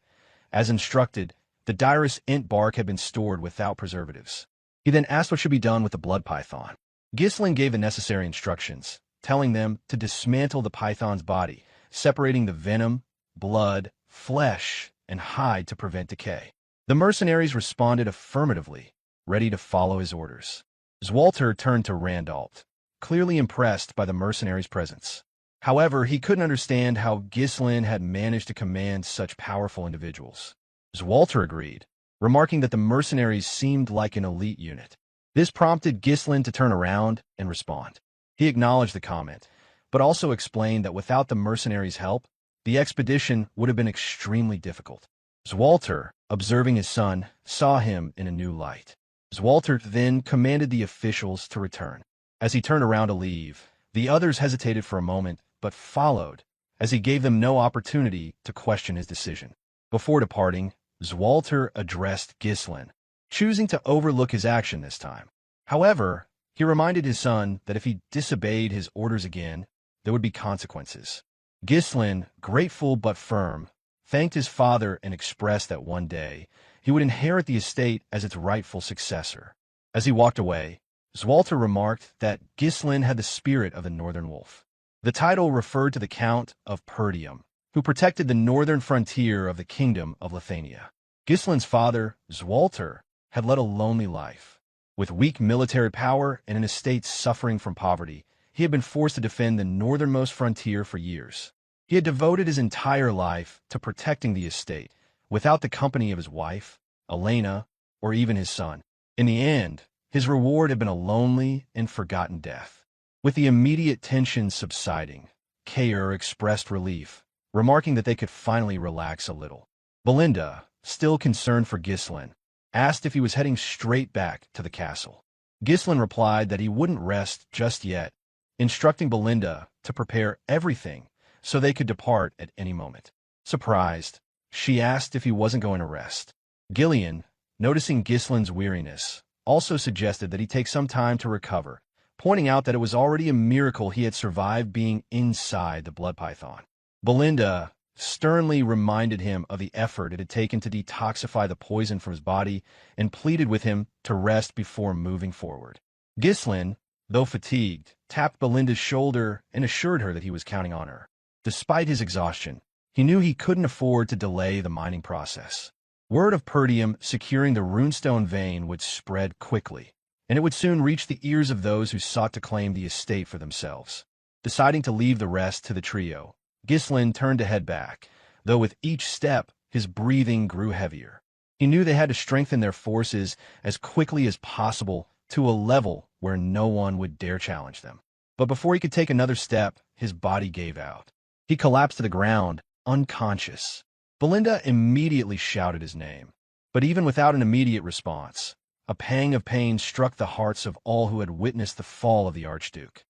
as instructed, the dirus int bark had been stored without preservatives. He then asked what should be done with the blood python. Ghislain gave the necessary instructions, telling them to dismantle the python's body, separating the venom, blood, flesh, and hide to prevent decay. The mercenaries responded affirmatively, ready to follow his orders. Zwalter turned to Randalt, clearly impressed by the mercenaries' presence. However, he couldn't understand how Ghislain had managed to command such powerful individuals. Zwalter agreed, remarking that the mercenaries seemed like an elite unit. This prompted Ghislain to turn around and respond. He acknowledged the comment, but also explained that without the mercenaries' help, the expedition would have been extremely difficult. Zwalter, observing his son, saw him in a new light. Zwalter then commanded the officials to return. As he turned around to leave, the others hesitated for a moment, but followed, as he gave them no opportunity to question his decision. Before departing, Zwalter addressed Gislin, choosing to overlook his action this time. However, he reminded his son that if he disobeyed his orders again, there would be consequences. Gislin, grateful but firm, thanked his father and expressed that one day he would inherit the estate as its rightful successor. As he walked away, Zwalter remarked that Gislin had the spirit of the Northern Wolf. The title referred to the Count of Perdium, who protected the northern frontier of the Kingdom of Lithuania. Gislin's father, Zwalter, had led a lonely life. With weak military power and an estate suffering from poverty, he had been forced to defend the northernmost frontier for years. He had devoted his entire life to protecting the estate, without the company of his wife, Elena, or even his son. In the end, his reward had been a lonely and forgotten death. With the immediate tension subsiding, Kaer expressed relief, remarking that they could finally relax a little. Belinda, still concerned for Gislin, asked if he was heading straight back to the castle. Gislin replied that he wouldn't rest just yet, instructing Belinda to prepare everything so they could depart at any moment. Surprised, she asked if he wasn't going to rest. Gillian, noticing Gislin's weariness, also suggested that he take some time to recover, pointing out that it was already a miracle he had survived being inside the blood python. Belinda sternly reminded him of the effort it had taken to detoxify the poison from his body and pleaded with him to rest before moving forward. Gislin, though fatigued, tapped Belinda's shoulder and assured her that he was counting on her. Despite his exhaustion, he knew he couldn't afford to delay the mining process. Word of Perdium securing the runestone vein would spread quickly, and it would soon reach the ears of those who sought to claim the estate for themselves. Deciding to leave the rest to the trio, Gislin turned to head back, though with each step his breathing grew heavier. He knew they had to strengthen their forces as quickly as possible to a level where no one would dare challenge them. But before he could take another step, his body gave out. He collapsed to the ground, unconscious. Belinda immediately shouted his name, but even without an immediate response, a pang of pain struck the hearts of all who had witnessed the fall of the Archduke.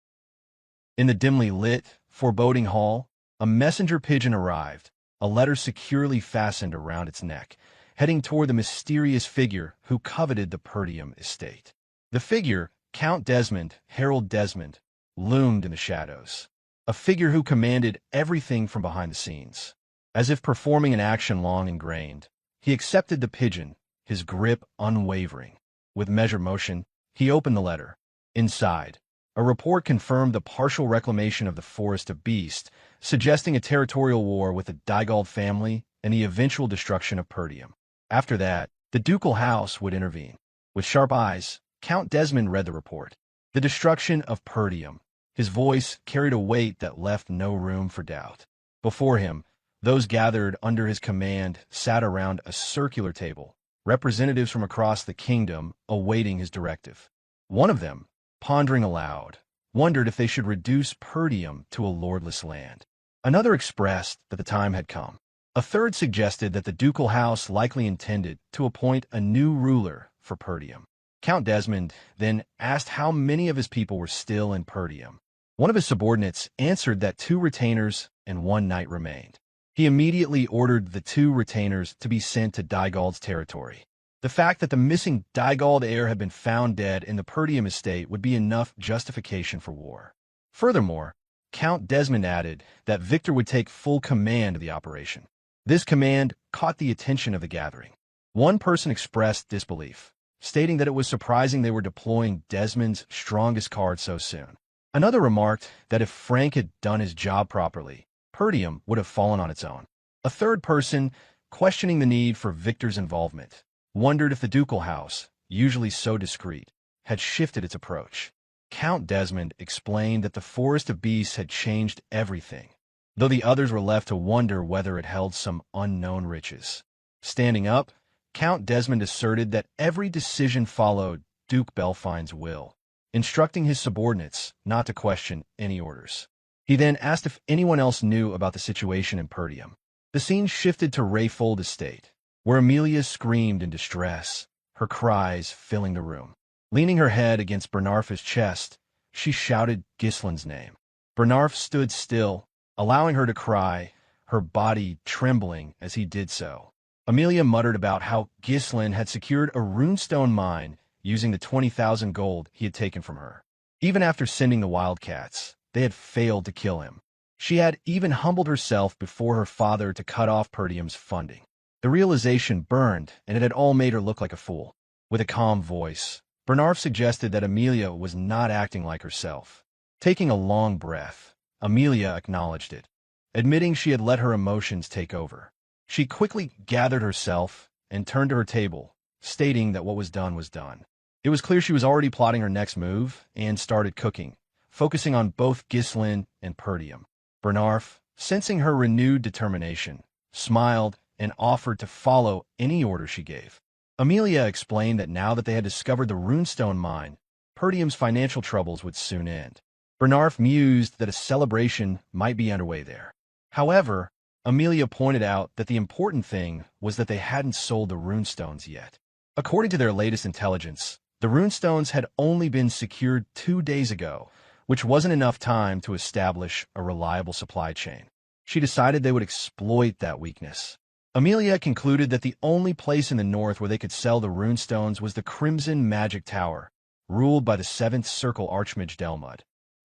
In the dimly lit, foreboding hall, a messenger pigeon arrived, a letter securely fastened around its neck, heading toward the mysterious figure who coveted the Perdium estate. The figure, Count Desmond, Harold Desmond, loomed in the shadows, a figure who commanded everything from behind the scenes. As if performing an action long ingrained, he accepted the pigeon, his grip unwavering. With measured motion, he opened the letter. Inside, a report confirmed the partial reclamation of the Forest of Beast, suggesting a territorial war with the Dygald family and the eventual destruction of Perdium. After that, the ducal house would intervene. With sharp eyes, Count Desmond read the report. The destruction of Perdium. His voice carried a weight that left no room for doubt. Before him, those gathered under his command sat around a circular table, representatives from across the kingdom awaiting his directive. One of them, pondering aloud, wondered if they should reduce Perdium to a lordless land. Another expressed that the time had come. A third suggested that the ducal house likely intended to appoint a new ruler for Perdium. Count Desmond then asked how many of his people were still in Perdium. One of his subordinates answered that 2 retainers and 1 knight remained. He immediately ordered the 2 retainers to be sent to Dygald's territory. The fact that the missing Dygald heir had been found dead in the Perdium estate would be enough justification for war. Furthermore, Count Desmond added that Victor would take full command of the operation. This command caught the attention of the gathering. One person expressed disbelief, stating that it was surprising they were deploying Desmond's strongest card so soon. Another remarked that if Frank had done his job properly, Perdium would have fallen on its own. A third person, questioning the need for Victor's involvement, wondered if the ducal house, usually so discreet, had shifted its approach. Count Desmond explained that the Forest of Beasts had changed everything, though the others were left to wonder whether it held some unknown riches. Standing up, Count Desmond asserted that every decision followed Duke Belfine's will, instructing his subordinates not to question any orders. He then asked if anyone else knew about the situation in Perdium. The scene shifted to Rayfold Estate, where Amelia screamed in distress, her cries filling the room. Leaning her head against Bernarfa's chest, she shouted Gislin's name. Bernarf stood still, allowing her to cry, her body trembling as he did so. Amelia muttered about how Ghislain had secured a runestone mine using the 20,000 gold he had taken from her. Even after sending the wildcats, they had failed to kill him. She had even humbled herself before her father to cut off Perdium's funding. The realization burned, and it had all made her look like a fool. With a calm voice, Bernarf suggested that Amelia was not acting like herself. Taking a long breath, Amelia acknowledged it, admitting she had let her emotions take over. She quickly gathered herself and turned to her table, stating that what was done. It was clear she was already plotting her next move and started cooking, focusing on both Ghislain and Perdium. Bernarf, sensing her renewed determination, smiled and offered to follow any order she gave. Amelia explained that now that they had discovered the runestone mine, Perdium's financial troubles would soon end. Bernarf mused that a celebration might be underway there. However, Amelia pointed out that the important thing was that they hadn't sold the runestones yet. According to their latest intelligence, the runestones had only been secured 2 days ago, which wasn't enough time to establish a reliable supply chain. She decided they would exploit that weakness. Amelia concluded that the only place in the north where they could sell the runestones was the Crimson Magic Tower, ruled by the 7th Circle Archmage Delmud,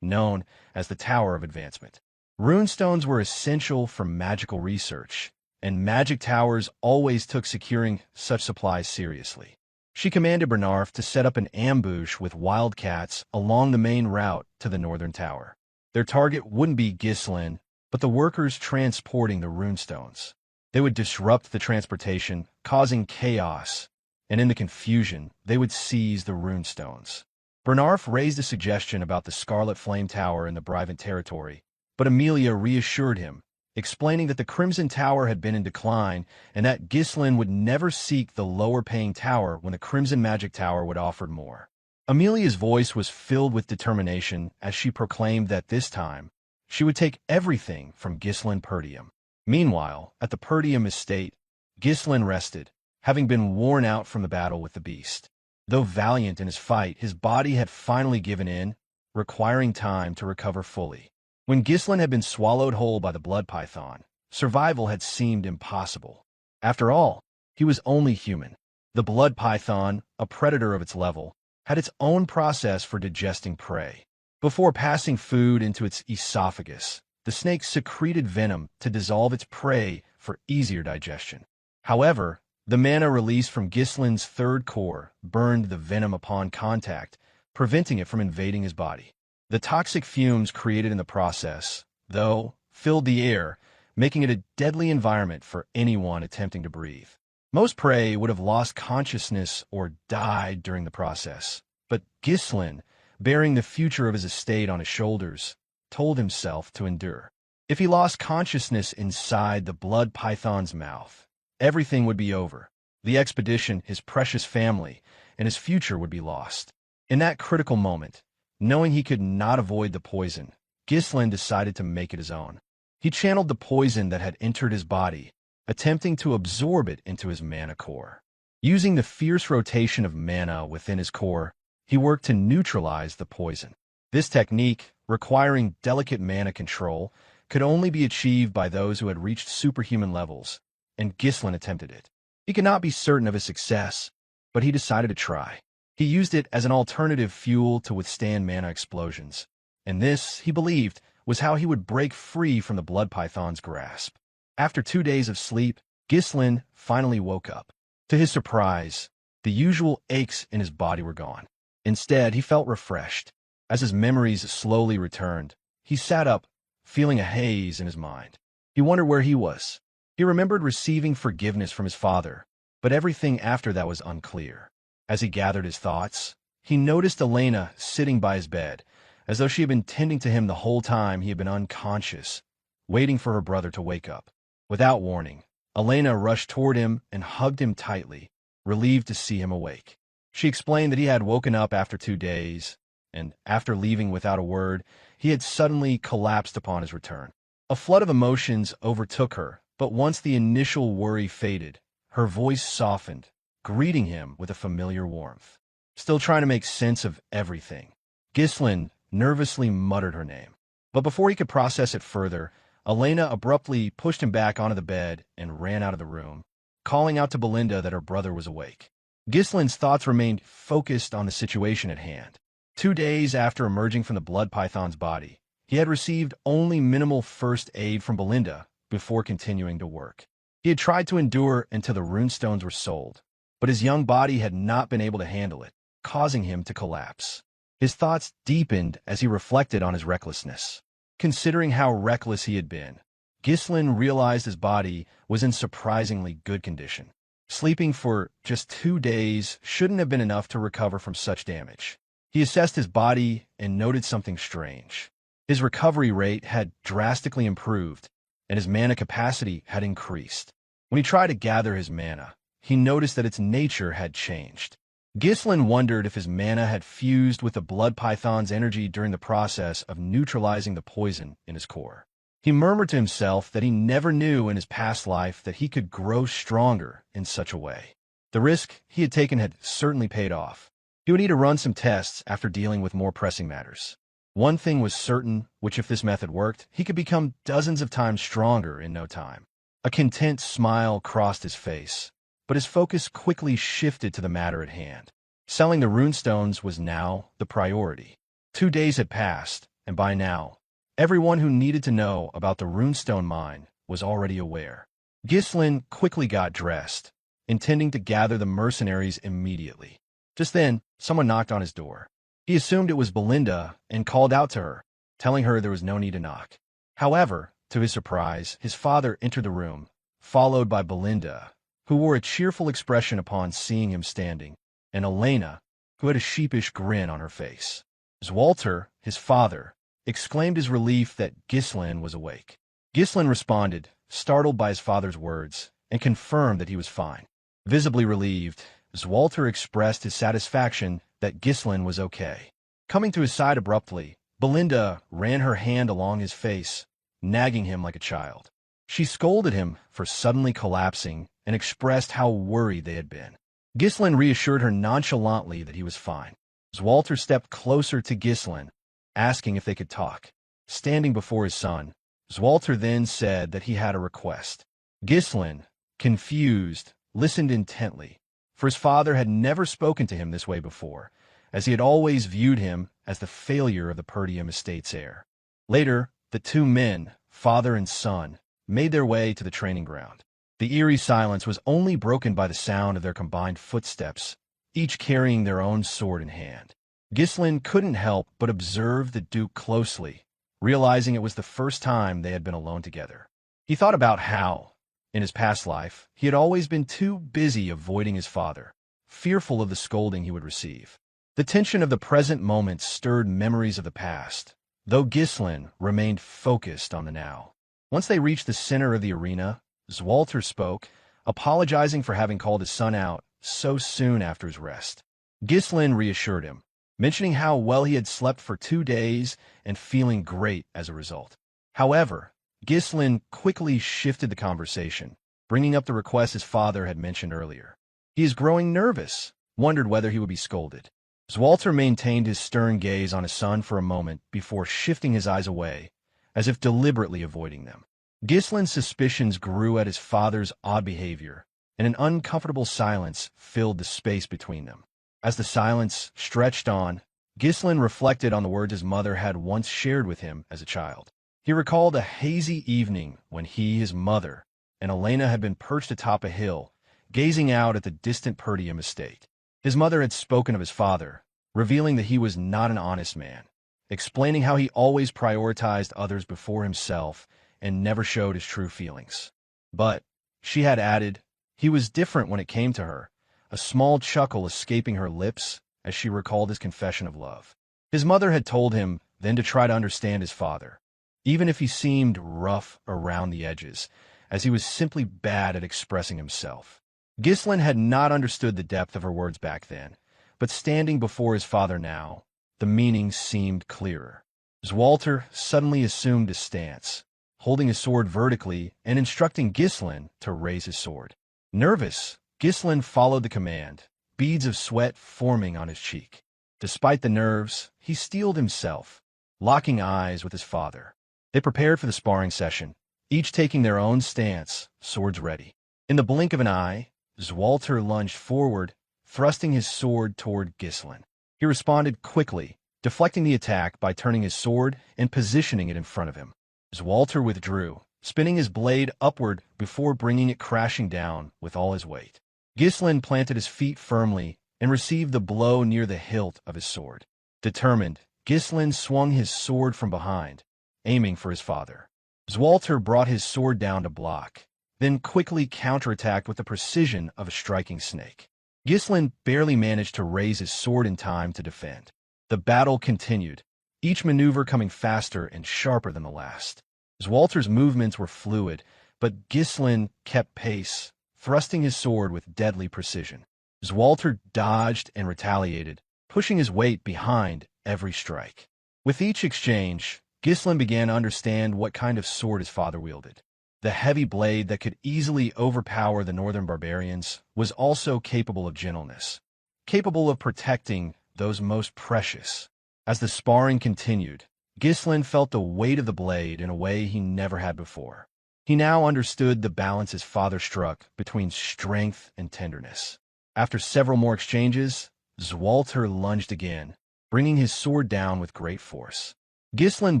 known as the Tower of Advancement. Runestones were essential for magical research, and magic towers always took securing such supplies seriously. She commanded Bernarf to set up an ambush with wildcats along the main route to the northern tower. Their target wouldn't be Ghislain, but the workers transporting the runestones. They would disrupt the transportation, causing chaos, and in the confusion, they would seize the runestones. Bernarf raised a suggestion about the Scarlet Flame Tower in the Brivant territory, but Amelia reassured him, explaining that the Crimson Tower had been in decline and that Ghislain would never seek the lower-paying tower when the Crimson Magic Tower would offer more. Amelia's voice was filled with determination as she proclaimed that this time, she would take everything from Ghislain Perdium. Meanwhile, at the Perdium estate, Ghislain rested, having been worn out from the battle with the beast. Though valiant in his fight, his body had finally given in, requiring time to recover fully. When Ghislain had been swallowed whole by the blood python, survival had seemed impossible. After all, he was only human. The blood python, a predator of its level, had its own process for digesting prey. Before passing food into its esophagus, the snake secreted venom to dissolve its prey for easier digestion. However, the mana released from Ghislain's third core burned the venom upon contact, preventing it from invading his body. The toxic fumes created in the process, though, filled the air, making it a deadly environment for anyone attempting to breathe. Most prey would have lost consciousness or died during the process, but Ghislain, bearing the future of his estate on his shoulders, told himself to endure. If he lost consciousness inside the blood python's mouth, everything would be over. The expedition, his precious family, and his future would be lost. In that critical moment, knowing he could not avoid the poison, Ghislain decided to make it his own. He channeled the poison that had entered his body, attempting to absorb it into his mana core. Using the fierce rotation of mana within his core, he worked to neutralize the poison. This technique, requiring delicate mana control, could only be achieved by those who had reached superhuman levels, and Ghislain attempted it. He could not be certain of his success, but he decided to try. He used it as an alternative fuel to withstand mana explosions, and this, he believed, was how he would break free from the blood python's grasp. After 2 days of sleep, Ghislain finally woke up. To his surprise, the usual aches in his body were gone. Instead, he felt refreshed. As his memories slowly returned, he sat up, feeling a haze in his mind. He wondered where he was. He remembered receiving forgiveness from his father, but everything after that was unclear. As he gathered his thoughts, he noticed Elena sitting by his bed, as though she had been tending to him the whole time he had been unconscious, waiting for her brother to wake up. Without warning, Elena rushed toward him and hugged him tightly, relieved to see him awake. She explained that he had woken up after 2 days, and after leaving without a word, he had suddenly collapsed upon his return. A flood of emotions overtook her, but once the initial worry faded, her voice softened, greeting him with a familiar warmth. Still trying to make sense of everything, Ghislain nervously muttered her name. But before he could process it further, Elena abruptly pushed him back onto the bed and ran out of the room, calling out to Belinda that her brother was awake. Gislin's thoughts remained focused on the situation at hand. 2 days after emerging from the blood python's body, he had received only minimal first aid from Belinda before continuing to work. He had tried to endure until the runestones were sold, but his young body had not been able to handle it, causing him to collapse. His thoughts deepened as he reflected on his recklessness. Considering how reckless he had been, Gislin realized his body was in surprisingly good condition. Sleeping for just 2 days shouldn't have been enough to recover from such damage. He assessed his body and noted something strange. His recovery rate had drastically improved, and his mana capacity had increased. When he tried to gather his mana, he noticed that its nature had changed. Gislin wondered if his mana had fused with the blood python's energy during the process of neutralizing the poison in his core. He murmured to himself that he never knew in his past life that he could grow stronger in such a way. The risk he had taken had certainly paid off. He would need to run some tests after dealing with more pressing matters. One thing was certain, which if this method worked, he could become dozens of times stronger in no time. A content smile crossed his face, but his focus quickly shifted to the matter at hand. Selling the runestones was now the priority. 2 days had passed, and by now, everyone who needed to know about the runestone mine was already aware. Gislin quickly got dressed, intending to gather the mercenaries immediately. Just then, someone knocked on his door. He assumed it was Belinda and called out to her, telling her there was no need to knock. However, to his surprise, his father entered the room, followed by Belinda, who wore a cheerful expression upon seeing him standing, and Elena, who had a sheepish grin on her face. Zwalter, his father, exclaimed his relief that Gislin was awake. Gislin responded, startled by his father's words, and confirmed that he was fine. Visibly relieved, Zwalter expressed his satisfaction that Gislin was okay. Coming to his side abruptly, Belinda ran her hand along his face, nagging him like a child. She scolded him for suddenly collapsing and expressed how worried they had been. Gislin reassured her nonchalantly that he was fine. Zwalter stepped closer to Gislin, asking if they could talk. Standing before his son, Zwalter then said that he had a request. Gislin, confused, listened intently, for his father had never spoken to him this way before, as he had always viewed him as the failure of the Perdium estate's heir. Later, the two men, father and son, made their way to the training ground. The eerie silence was only broken by the sound of their combined footsteps, each carrying their own sword in hand. Gislin couldn't help but observe the Duke closely, realizing it was the first time they had been alone together. He thought about how, in his past life, he had always been too busy avoiding his father, fearful of the scolding he would receive. The tension of the present moment stirred memories of the past, though Gislin remained focused on the now. Once they reached the center of the arena, Zwalter spoke, apologizing for having called his son out so soon after his rest. Gislin reassured him, mentioning how well he had slept for 2 days and feeling great as a result. However, Gislin quickly shifted the conversation, bringing up the request his father had mentioned earlier. He is growing nervous, wondered whether he would be scolded. Zwalter maintained his stern gaze on his son for a moment before shifting his eyes away, as if deliberately avoiding them. Gislin's suspicions grew at his father's odd behavior, and an uncomfortable silence filled the space between them. As the silence stretched on, Gislin reflected on the words his mother had once shared with him as a child. He recalled a hazy evening when he, his mother, and Elena had been perched atop a hill, gazing out at the distant Perdium estate. His mother had spoken of his father, revealing that he was not an honest man, explaining how he always prioritized others before himself and never showed his true feelings. But, she had added, he was different when it came to her, a small chuckle escaping her lips as she recalled his confession of love. His mother had told him then to try to understand his father, even if he seemed rough around the edges, as he was simply bad at expressing himself. Gislin had not understood the depth of her words back then, but standing before his father now, the meaning seemed clearer. Zwalter suddenly assumed a stance, holding his sword vertically and instructing Gislin to raise his sword. Nervous, Gislin followed the command, beads of sweat forming on his cheek. Despite the nerves, he steeled himself, locking eyes with his father. They prepared for the sparring session, each taking their own stance, swords ready. In the blink of an eye, Zwalter lunged forward, thrusting his sword toward Gislen. He responded quickly, deflecting the attack by turning his sword and positioning it in front of him. Zwalter withdrew, spinning his blade upward before bringing it crashing down with all his weight. Gislen planted his feet firmly and received the blow near the hilt of his sword. Determined, Gislen swung his sword from behind, aiming for his father. Zwalter brought his sword down to block, then quickly counterattacked with the precision of a striking snake. Gislen barely managed to raise his sword in time to defend. The battle continued, each maneuver coming faster and sharper than the last. Zwalter's movements were fluid, but Gislen kept pace, thrusting his sword with deadly precision. Zwalter dodged and retaliated, pushing his weight behind every strike. With each exchange, Gislen began to understand what kind of sword his father wielded. The heavy blade that could easily overpower the northern barbarians was also capable of gentleness, capable of protecting those most precious. As the sparring continued, Gislen felt the weight of the blade in a way he never had before. He now understood the balance his father struck between strength and tenderness. After several more exchanges, Zwalter lunged again, bringing his sword down with great force. Gislen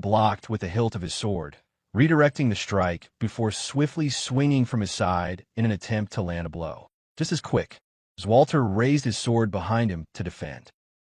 blocked with the hilt of his sword, redirecting the strike before swiftly swinging from his side in an attempt to land a blow. Just as quick, Zwalter raised his sword behind him to defend.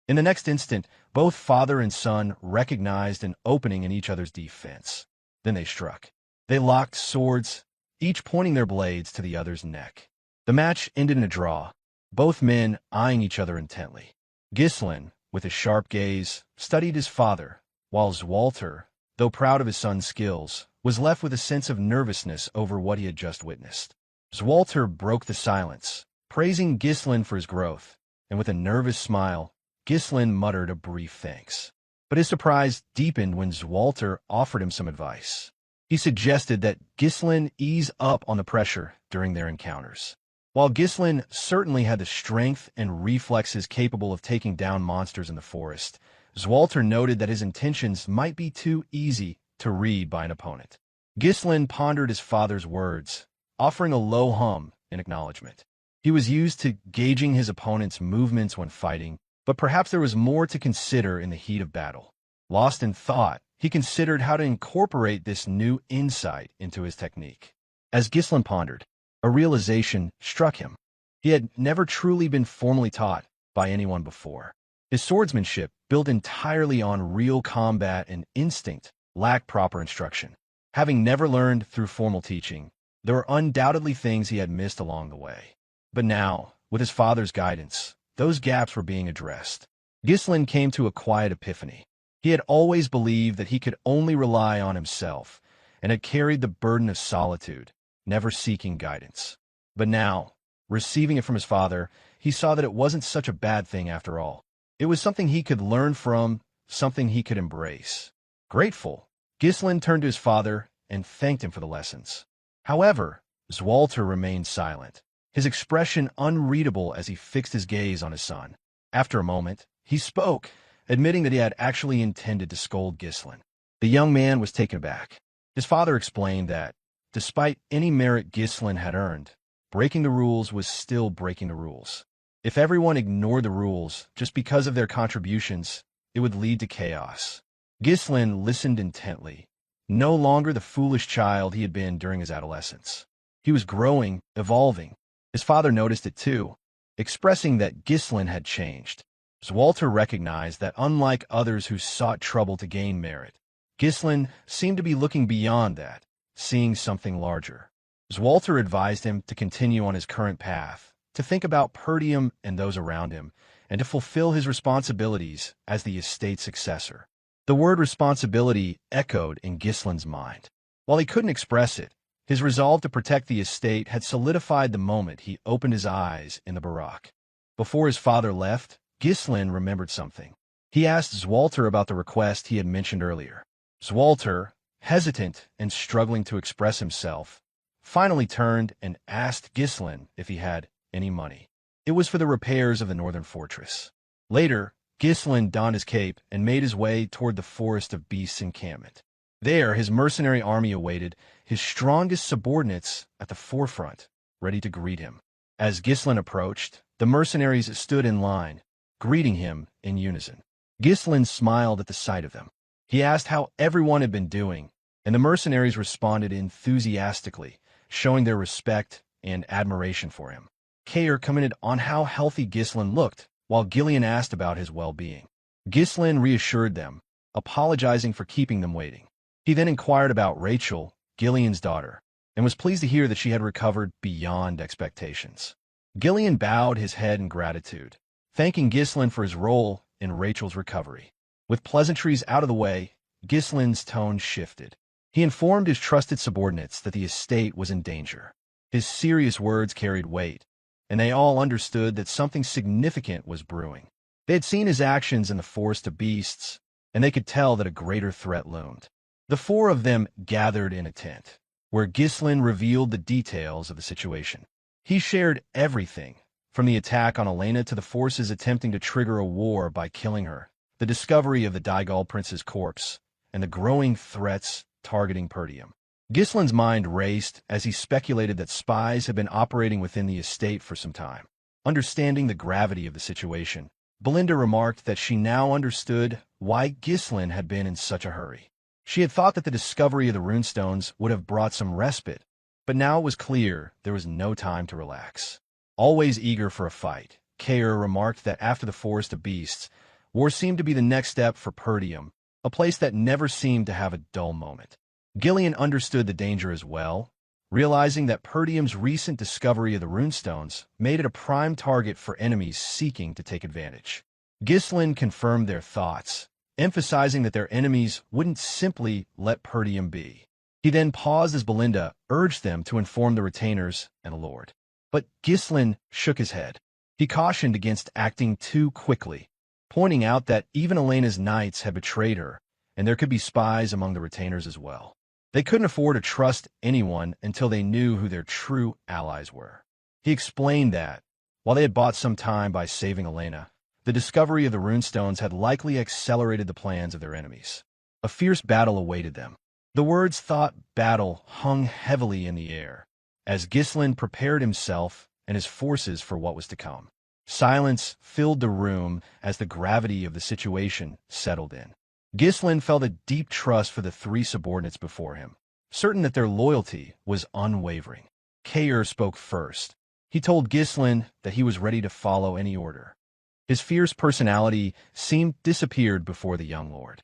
In the next instant, both father and son recognized an opening in each other's defense. Then they struck. They locked swords, each pointing their blades to the other's neck. The match ended in a draw, both men eyeing each other intently. Gislen, with his sharp gaze, studied his father, while Zwalter, though proud of his son's skills, was left with a sense of nervousness over what he had just witnessed. Zwalter broke the silence, praising Gislen for his growth, and with a nervous smile, Gislen muttered a brief thanks. But his surprise deepened when Zwalter offered him some advice. He suggested that Gislen ease up on the pressure during their encounters. While Gislen certainly had the strength and reflexes capable of taking down monsters in the forest, Zwalter noted that his intentions might be too easy to read by an opponent. Gislen pondered his father's words, offering a low hum in acknowledgement. He was used to gauging his opponent's movements when fighting, but perhaps there was more to consider in the heat of battle. Lost in thought, he considered how to incorporate this new insight into his technique. As Gislen pondered, a realization struck him. He had never truly been formally taught by anyone before. His swordsmanship, built entirely on real combat and instinct, lacked proper instruction. Having never learned through formal teaching, there were undoubtedly things he had missed along the way. But now, with his father's guidance, those gaps were being addressed. Gislen came to a quiet epiphany. He had always believed that he could only rely on himself, and had carried the burden of solitude, never seeking guidance. But now, receiving it from his father, he saw that it wasn't such a bad thing after all. It was something he could learn from, something he could embrace. Grateful, Gislen turned to his father and thanked him for the lessons. However, Zwalter remained silent, his expression unreadable as he fixed his gaze on his son. After a moment, he spoke, admitting that he had actually intended to scold Gislen. The young man was taken aback. His father explained that, despite any merit Gislen had earned, breaking the rules was still breaking the rules. If everyone ignored the rules just because of their contributions, it would lead to chaos. Gislen listened intently, no longer the foolish child he had been during his adolescence. He was growing, evolving. His father noticed it too, expressing that Gislen had changed. Zwalter recognized that unlike others who sought trouble to gain merit, Gislen seemed to be looking beyond that, seeing something larger. Zwalter advised him to continue on his current path, to think about Perdium and those around him, and to fulfill his responsibilities as the estate's successor. The word responsibility echoed in Gislen's mind. While he couldn't express it, his resolve to protect the estate had solidified the moment he opened his eyes in the barack. Before his father left, Gislen remembered something. He asked Zwalter about the request he had mentioned earlier. Zwalter, hesitant and struggling to express himself, finally turned and asked Gislen if he had any money. It was for the repairs of the northern fortress. Later, Gislen donned his cape and made his way toward the Forest of Beasts encampment. There, his mercenary army awaited, his strongest subordinates at the forefront, ready to greet him. As Ghislain approached, the mercenaries stood in line, greeting him in unison. Ghislain smiled at the sight of them. He asked how everyone had been doing, and the mercenaries responded enthusiastically, showing their respect and admiration for him. Kair commented on how healthy Ghislain looked, while Gillian asked about his well-being. Ghislain reassured them, apologizing for keeping them waiting. He then inquired about Rachel, Gillian's daughter, and was pleased to hear that she had recovered beyond expectations. Gillian bowed his head in gratitude, thanking Ghislain for his role in Rachel's recovery. With pleasantries out of the way, Ghislain's tone shifted. He informed his trusted subordinates that the estate was in danger. His serious words carried weight, and they all understood that something significant was brewing. They had seen his actions in the forest of beasts, and they could tell that a greater threat loomed. The four of them gathered in a tent, where Ghislain revealed the details of the situation. He shared everything, from the attack on Elena to the forces attempting to trigger a war by killing her, the discovery of the Daigal prince's corpse, and the growing threats targeting Perdium. Ghislain's mind raced as he speculated that spies had been operating within the estate for some time. Understanding the gravity of the situation, Belinda remarked that she now understood why Ghislain had been in such a hurry. She had thought that the discovery of the runestones would have brought some respite, but now it was clear there was no time to relax. Always eager for a fight, Kair remarked that after the Forest of Beasts, war seemed to be the next step for Perdium, a place that never seemed to have a dull moment. Gillian understood the danger as well, realizing that Perdium's recent discovery of the runestones made it a prime target for enemies seeking to take advantage. Ghislain confirmed their thoughts, emphasizing that their enemies wouldn't simply let Perdium be. He then paused as Belinda urged them to inform the retainers and Lord. But Ghislain shook his head. He cautioned against acting too quickly, pointing out that even Elena's knights had betrayed her, and there could be spies among the retainers as well. They couldn't afford to trust anyone until they knew who their true allies were. He explained that, while they had bought some time by saving Elena, the discovery of the runestones had likely accelerated the plans of their enemies. A fierce battle awaited them. The words "thought battle" hung heavily in the air, as Ghislain prepared himself and his forces for what was to come. Silence filled the room as the gravity of the situation settled in. Ghislain felt a deep trust for the three subordinates before him, certain that their loyalty was unwavering. Kair spoke first. He told Ghislain that he was ready to follow any order. His fierce personality seemed disappeared before the young lord.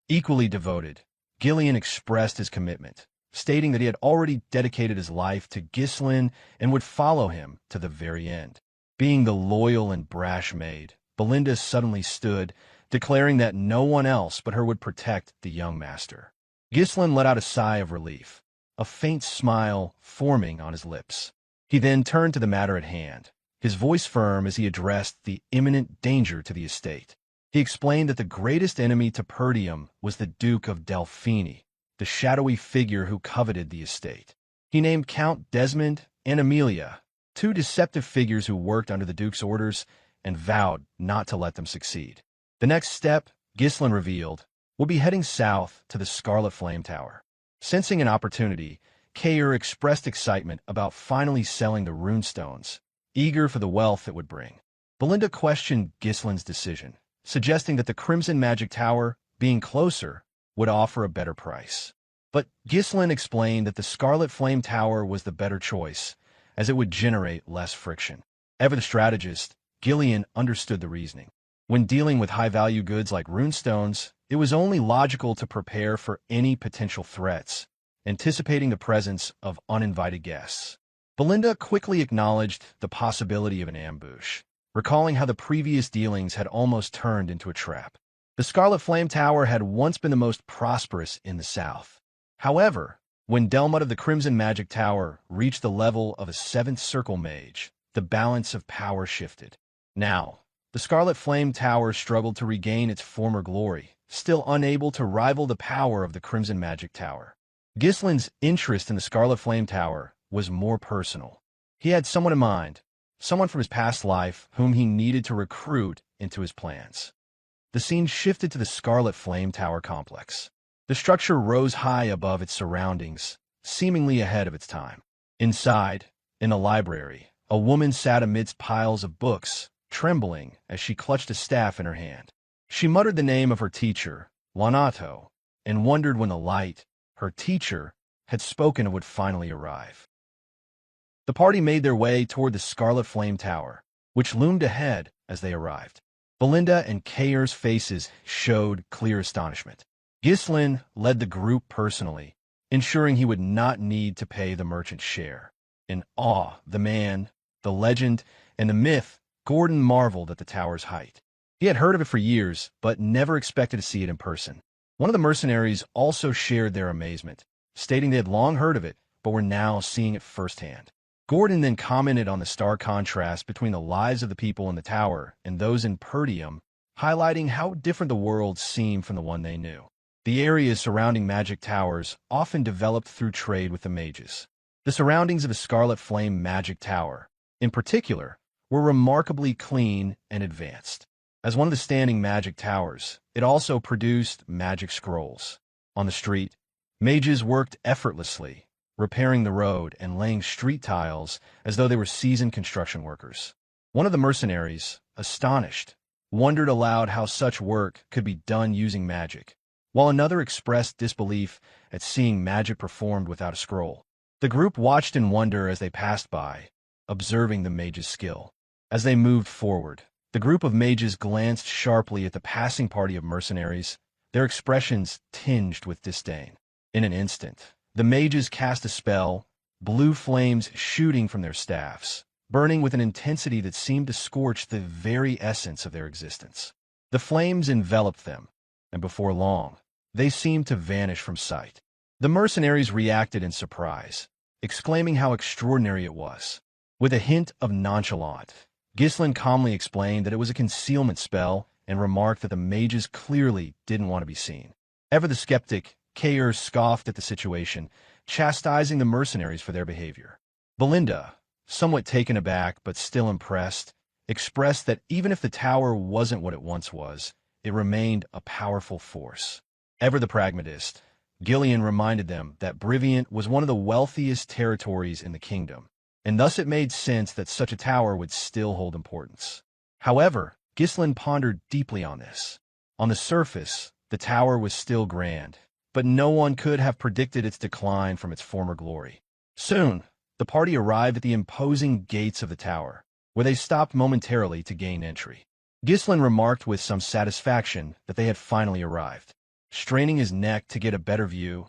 Equally devoted, Gillian expressed his commitment, stating that he had already dedicated his life to Ghislain and would follow him to the very end. Being the loyal and brash maid, Belinda suddenly stood, declaring that no one else but her would protect the young master. Ghislain let out a sigh of relief, a faint smile forming on his lips. He then turned to the matter at hand, his voice firm as he addressed the imminent danger to the estate. He explained that the greatest enemy to Perdium was the Duke of Delphini, the shadowy figure who coveted the estate. He named Count Desmond and Amelia, two deceptive figures who worked under the Duke's orders, and vowed not to let them succeed. The next step, Ghislain revealed, would be heading south to the Scarlet Flame Tower. Sensing an opportunity, Kair expressed excitement about finally selling the runestones, eager for the wealth it would bring. Belinda questioned Ghislain's decision, suggesting that the Crimson Magic Tower, being closer, would offer a better price. But Ghislain explained that the Scarlet Flame Tower was the better choice, as it would generate less friction. Ever the strategist, Gillian understood the reasoning. When dealing with high-value goods like runestones, it was only logical to prepare for any potential threats, anticipating the presence of uninvited guests. Belinda quickly acknowledged the possibility of an ambush, recalling how the previous dealings had almost turned into a trap. The Scarlet Flame Tower had once been the most prosperous in the south. However, when Delmut of the Crimson Magic Tower reached the level of a Seventh Circle Mage, the balance of power shifted. Now, the Scarlet Flame Tower struggled to regain its former glory, still unable to rival the power of the Crimson Magic Tower. Ghislain's interest in the Scarlet Flame Tower was more personal. He had someone in mind, someone from his past life whom he needed to recruit into his plans. The scene shifted to the Scarlet Flame Tower complex. The structure rose high above its surroundings, seemingly ahead of its time. Inside, in a library, a woman sat amidst piles of books, trembling as she clutched a staff in her hand. She muttered the name of her teacher, Lanato, and wondered when the light, her teacher, had spoken of would finally arrive. The party made their way toward the Scarlet Flame Tower, which loomed ahead as they arrived. Belinda and Kair's faces showed clear astonishment. Ghislain led the group personally, ensuring he would not need to pay the merchant's share. In awe, the man, the legend, and the myth, Gordon marveled at the tower's height. He had heard of it for years, but never expected to see it in person. One of the mercenaries also shared their amazement, stating they had long heard of it, but were now seeing it firsthand. Gordon then commented on the stark contrast between the lives of the people in the tower and those in Perdium, highlighting how different the world seemed from the one they knew. The areas surrounding magic towers often developed through trade with the mages. The surroundings of a Scarlet Flame magic tower, in particular, were remarkably clean and advanced. As one of the standing magic towers, it also produced magic scrolls. On the street, mages worked effortlessly, repairing the road and laying street tiles as though they were seasoned construction workers. One of the mercenaries, astonished, wondered aloud how such work could be done using magic, while another expressed disbelief at seeing magic performed without a scroll. The group watched in wonder as they passed by, observing the mages' skill. As they moved forward, the group of mages glanced sharply at the passing party of mercenaries, their expressions tinged with disdain. In an instant, the mages cast a spell, blue flames shooting from their staffs, burning with an intensity that seemed to scorch the very essence of their existence. The flames enveloped them, and before long, they seemed to vanish from sight. The mercenaries reacted in surprise, exclaiming how extraordinary it was. With a hint of nonchalance, Ghislain calmly explained that it was a concealment spell and remarked that the mages clearly didn't want to be seen. Ever the skeptic, Kair scoffed at the situation, chastising the mercenaries for their behavior. Belinda, somewhat taken aback but still impressed, expressed that even if the tower wasn't what it once was, it remained a powerful force. Ever the pragmatist, Gillian reminded them that Brivient was one of the wealthiest territories in the kingdom, and thus it made sense that such a tower would still hold importance. However, Ghislain pondered deeply on this. On the surface, the tower was still grand, but no one could have predicted its decline from its former glory. Soon, the party arrived at the imposing gates of the tower, where they stopped momentarily to gain entry. Ghislain remarked with some satisfaction that they had finally arrived. Straining his neck to get a better view,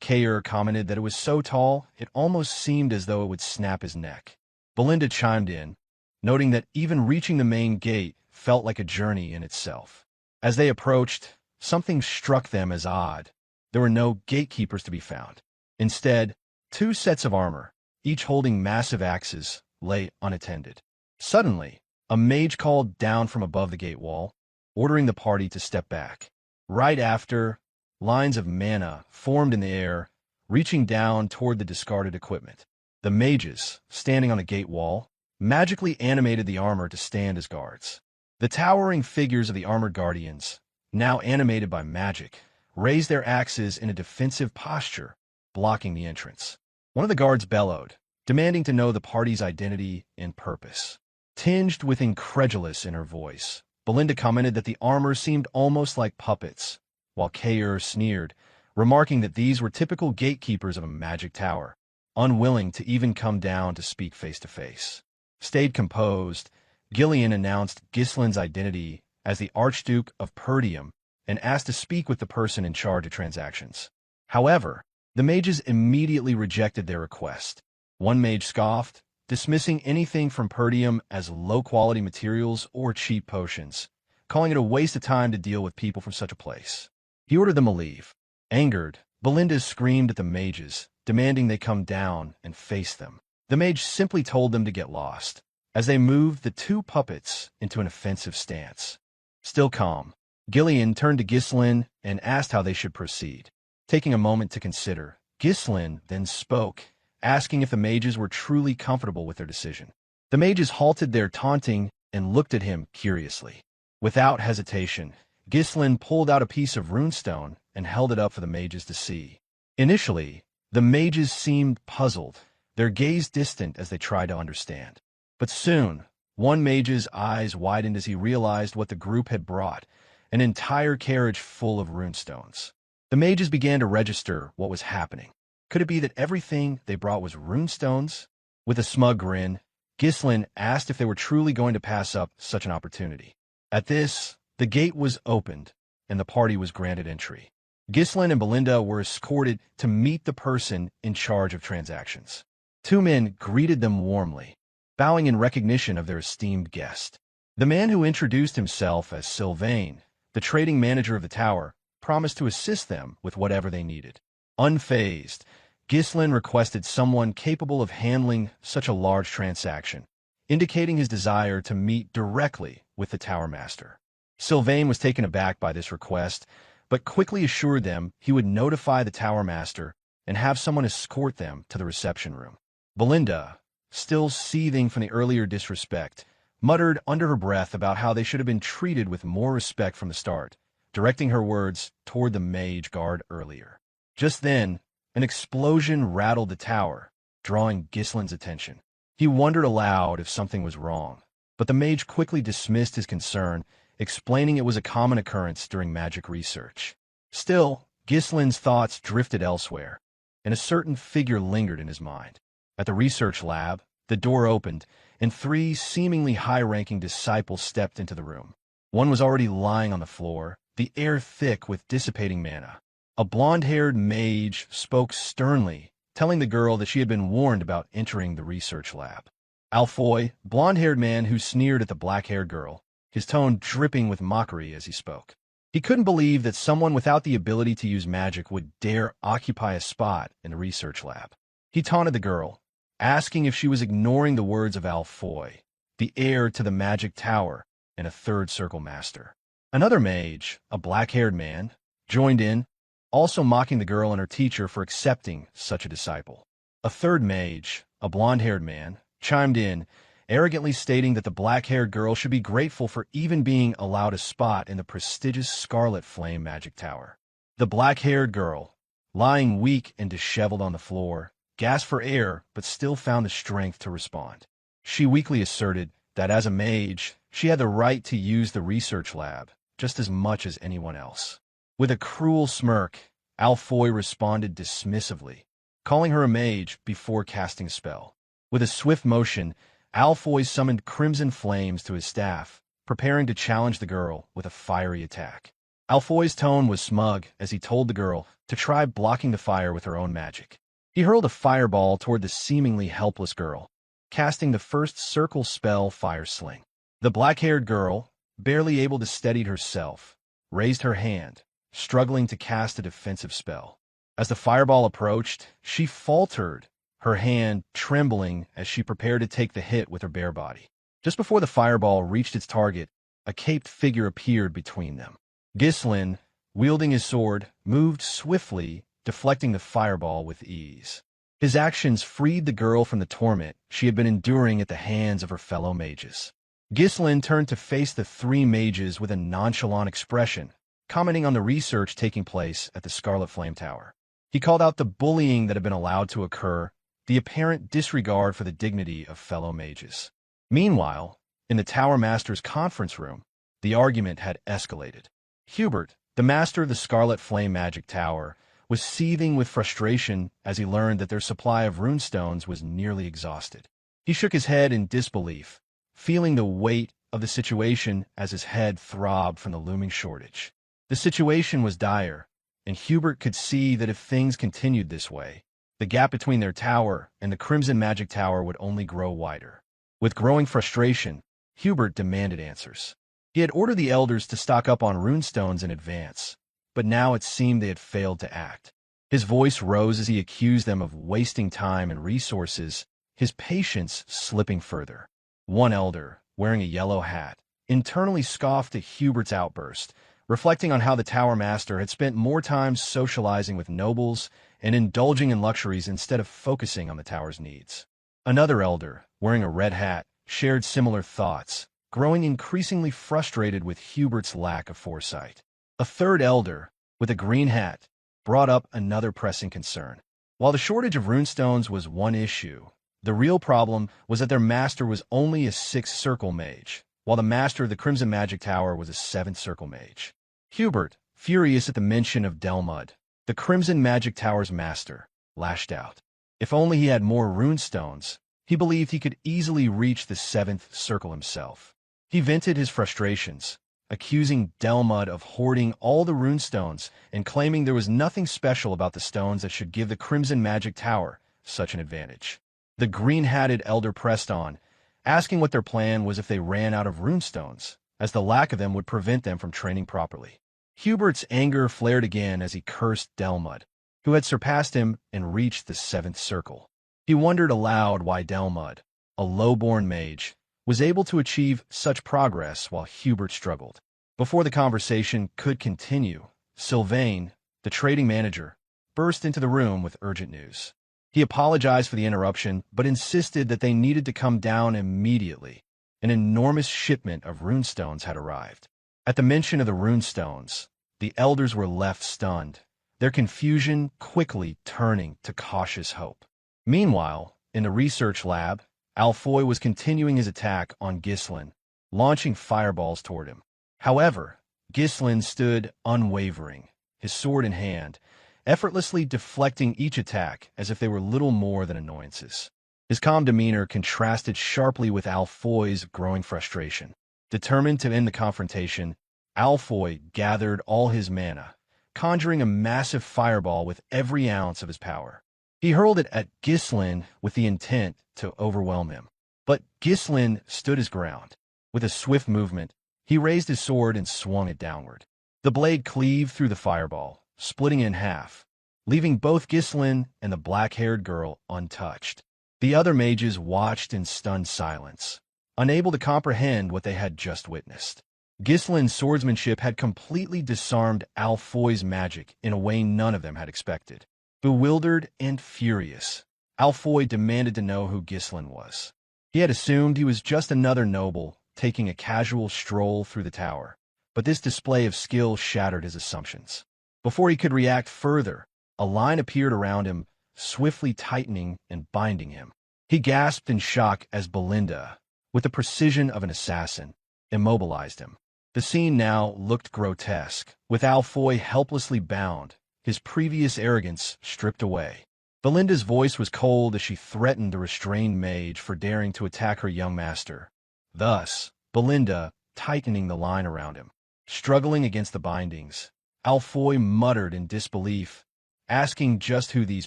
Kair commented that it was so tall it almost seemed as though it would snap his neck. Belinda chimed in, noting that even reaching the main gate felt like a journey in itself. As they approached, something struck them as odd. There were no gatekeepers to be found. Instead, two sets of armor, each holding massive axes, lay unattended. Suddenly, a mage called down from above the gate wall, ordering the party to step back. Right after, lines of mana formed in the air, reaching down toward the discarded equipment. The mages, standing on the gate wall, magically animated the armor to stand as guards. The towering figures of the armored guardians, now animated by magic, raised their axes in a defensive posture, blocking the entrance. One of the guards bellowed, demanding to know the party's identity and purpose. Tinged with incredulous in her voice, Belinda commented that the armor seemed almost like puppets, while Kair sneered, remarking that these were typical gatekeepers of a magic tower, unwilling to even come down to speak face to face. Stayed composed, Gillian announced Ghislain's identity as the Archduke of Perdium and asked to speak with the person in charge of transactions. However, the mages immediately rejected their request. One mage scoffed, dismissing anything from Perdium as low-quality materials or cheap potions, calling it a waste of time to deal with people from such a place. He ordered them to leave. Angered, Belinda screamed at the mages, demanding they come down and face them. The mage simply told them to get lost, as they moved the two puppets into an offensive stance. Still calm, Gillian turned to Ghislain and asked how they should proceed. Taking a moment to consider, Ghislain then spoke, asking if the mages were truly comfortable with their decision. The mages halted their taunting and looked at him curiously. Without hesitation, Ghislain pulled out a piece of runestone and held it up for the mages to see. Initially, the mages seemed puzzled, their gaze distant as they tried to understand. But soon, one mage's eyes widened as he realized what the group had brought, an entire carriage full of runestones. The mages began to register what was happening. Could it be that everything they brought was runestones? With a smug grin, Gislin asked if they were truly going to pass up such an opportunity. At this, the gate was opened, and the party was granted entry. Gislin and Belinda were escorted to meet the person in charge of transactions. Two men greeted them warmly, bowing in recognition of their esteemed guest. The man who introduced himself as Sylvain, the trading manager of the tower, promised to assist them with whatever they needed. Unfazed, Gislin requested someone capable of handling such a large transaction, indicating his desire to meet directly with the tower master. Sylvain was taken aback by this request, but quickly assured them he would notify the tower master and have someone escort them to the reception room. Belinda, still seething from the earlier disrespect, muttered under her breath about how they should have been treated with more respect from the start, directing her words toward the mage guard earlier. Just then, an explosion rattled the tower, drawing Gislin's attention. He wondered aloud if something was wrong, but the mage quickly dismissed his concern, explaining it was a common occurrence during magic research. Still, Gislin's thoughts drifted elsewhere, and a certain figure lingered in his mind. At the research lab, the door opened, and three seemingly high-ranking disciples stepped into the room. One was already lying on the floor, the air thick with dissipating mana. A blonde-haired mage spoke sternly, telling the girl that she had been warned about entering the research lab. Alfoy, blonde-haired man who sneered at the black-haired girl, his tone dripping with mockery as he spoke. He couldn't believe that someone without the ability to use magic would dare occupy a spot in the research lab. He taunted the girl, asking if she was ignoring the words of Alfoy, the heir to the magic tower and a third circle master. Another mage, a black-haired man, joined in, also mocking the girl and her teacher for accepting such a disciple. A third mage, a blonde-haired man, chimed in, arrogantly stating that the black-haired girl should be grateful for even being allowed a spot in the prestigious Scarlet Flame Magic Tower. The black-haired girl, lying weak and disheveled on the floor, gasped for air but still found the strength to respond. She weakly asserted that as a mage, she had the right to use the research lab just as much as anyone else. With a cruel smirk, Alfoy responded dismissively, calling her a mage before casting a spell. With a swift motion, Alfoy summoned crimson flames to his staff, preparing to challenge the girl with a fiery attack. Alfoy's tone was smug as he told the girl to try blocking the fire with her own magic. He hurled a fireball toward the seemingly helpless girl, casting the first circle spell Fire Sling. The black-haired girl, barely able to steady herself, raised her hand, struggling to cast a defensive spell. As the fireball approached, she faltered, her hand trembling as she prepared to take the hit with her bare body. Just before the fireball reached its target, a caped figure appeared between them. Gislin, wielding his sword, moved swiftly, deflecting the fireball with ease. His actions freed the girl from the torment she had been enduring at the hands of her fellow mages. Gislin turned to face the three mages with a nonchalant expression, commenting on the research taking place at the Scarlet Flame Tower. He called out the bullying that had been allowed to occur, the apparent disregard for the dignity of fellow mages. Meanwhile, in the Tower Master's conference room, the argument had escalated. Hubert, the master of the Scarlet Flame Magic Tower, was seething with frustration as he learned that their supply of runestones was nearly exhausted. He shook his head in disbelief, feeling the weight of the situation as his head throbbed from the looming shortage. The situation was dire, and Hubert could see that if things continued this way, the gap between their tower and the Crimson Magic Tower would only grow wider. With growing frustration, Hubert demanded answers. He had ordered the elders to stock up on runestones in advance, but now it seemed they had failed to act. His voice rose as he accused them of wasting time and resources, his patience slipping further. One elder, wearing a yellow hat, internally scoffed at Hubert's outburst, reflecting on how the Tower Master had spent more time socializing with nobles and indulging in luxuries instead of focusing on the tower's needs. Another elder, wearing a red hat, shared similar thoughts, growing increasingly frustrated with Hubert's lack of foresight. A third elder, with a green hat, brought up another pressing concern. While the shortage of runestones was one issue, the real problem was that their master was only a 6th circle mage, while the master of the Crimson Magic Tower was a 7th circle mage. Hubert, furious at the mention of Delmud, the Crimson Magic Tower's master, lashed out. If only he had more runestones, he believed he could easily reach the 7th circle himself. He vented his frustrations, accusing Delmud of hoarding all the runestones and claiming there was nothing special about the stones that should give the Crimson Magic Tower such an advantage. The green-hatted elder pressed on, asking what their plan was if they ran out of runestones, as the lack of them would prevent them from training properly. Hubert's anger flared again as he cursed Delmud, who had surpassed him and reached the 7th circle. He wondered aloud why Delmud, a low-born mage, was able to achieve such progress while Hubert struggled. Before the conversation could continue, Sylvain, the trading manager, burst into the room with urgent news. He apologized for the interruption, but insisted that they needed to come down immediately. An enormous shipment of runestones had arrived. At the mention of the runestones, the elders were left stunned, their confusion quickly turning to cautious hope. Meanwhile, in the research lab, Alfoy was continuing his attack on Gislin, launching fireballs toward him. However, Gislin stood unwavering, his sword in hand, effortlessly deflecting each attack as if they were little more than annoyances. His calm demeanor contrasted sharply with Alfoy's growing frustration. Determined to end the confrontation, Alfoy gathered all his mana, conjuring a massive fireball with every ounce of his power. He hurled it at Gislin with the intent to overwhelm him. But Gislin stood his ground. With a swift movement, he raised his sword and swung it downward. The blade cleaved through the fireball, splitting in half, leaving both Gislin and the black-haired girl untouched. The other mages watched in stunned silence, unable to comprehend what they had just witnessed. Gislin's swordsmanship had completely disarmed Alfoy's magic in a way none of them had expected. Bewildered and furious, Alfoy demanded to know who Gislin was. He had assumed he was just another noble taking a casual stroll through the tower, but this display of skill shattered his assumptions. Before he could react further, a line appeared around him, swiftly tightening and binding him. He gasped in shock as Belinda, with the precision of an assassin, immobilized him. The scene now looked grotesque, with Alfoy helplessly bound, his previous arrogance stripped away. Belinda's voice was cold as she threatened the restrained mage for daring to attack her young master. Thus, Belinda, tightening the line around him, struggling against the bindings, Alfoy muttered in disbelief, asking just who these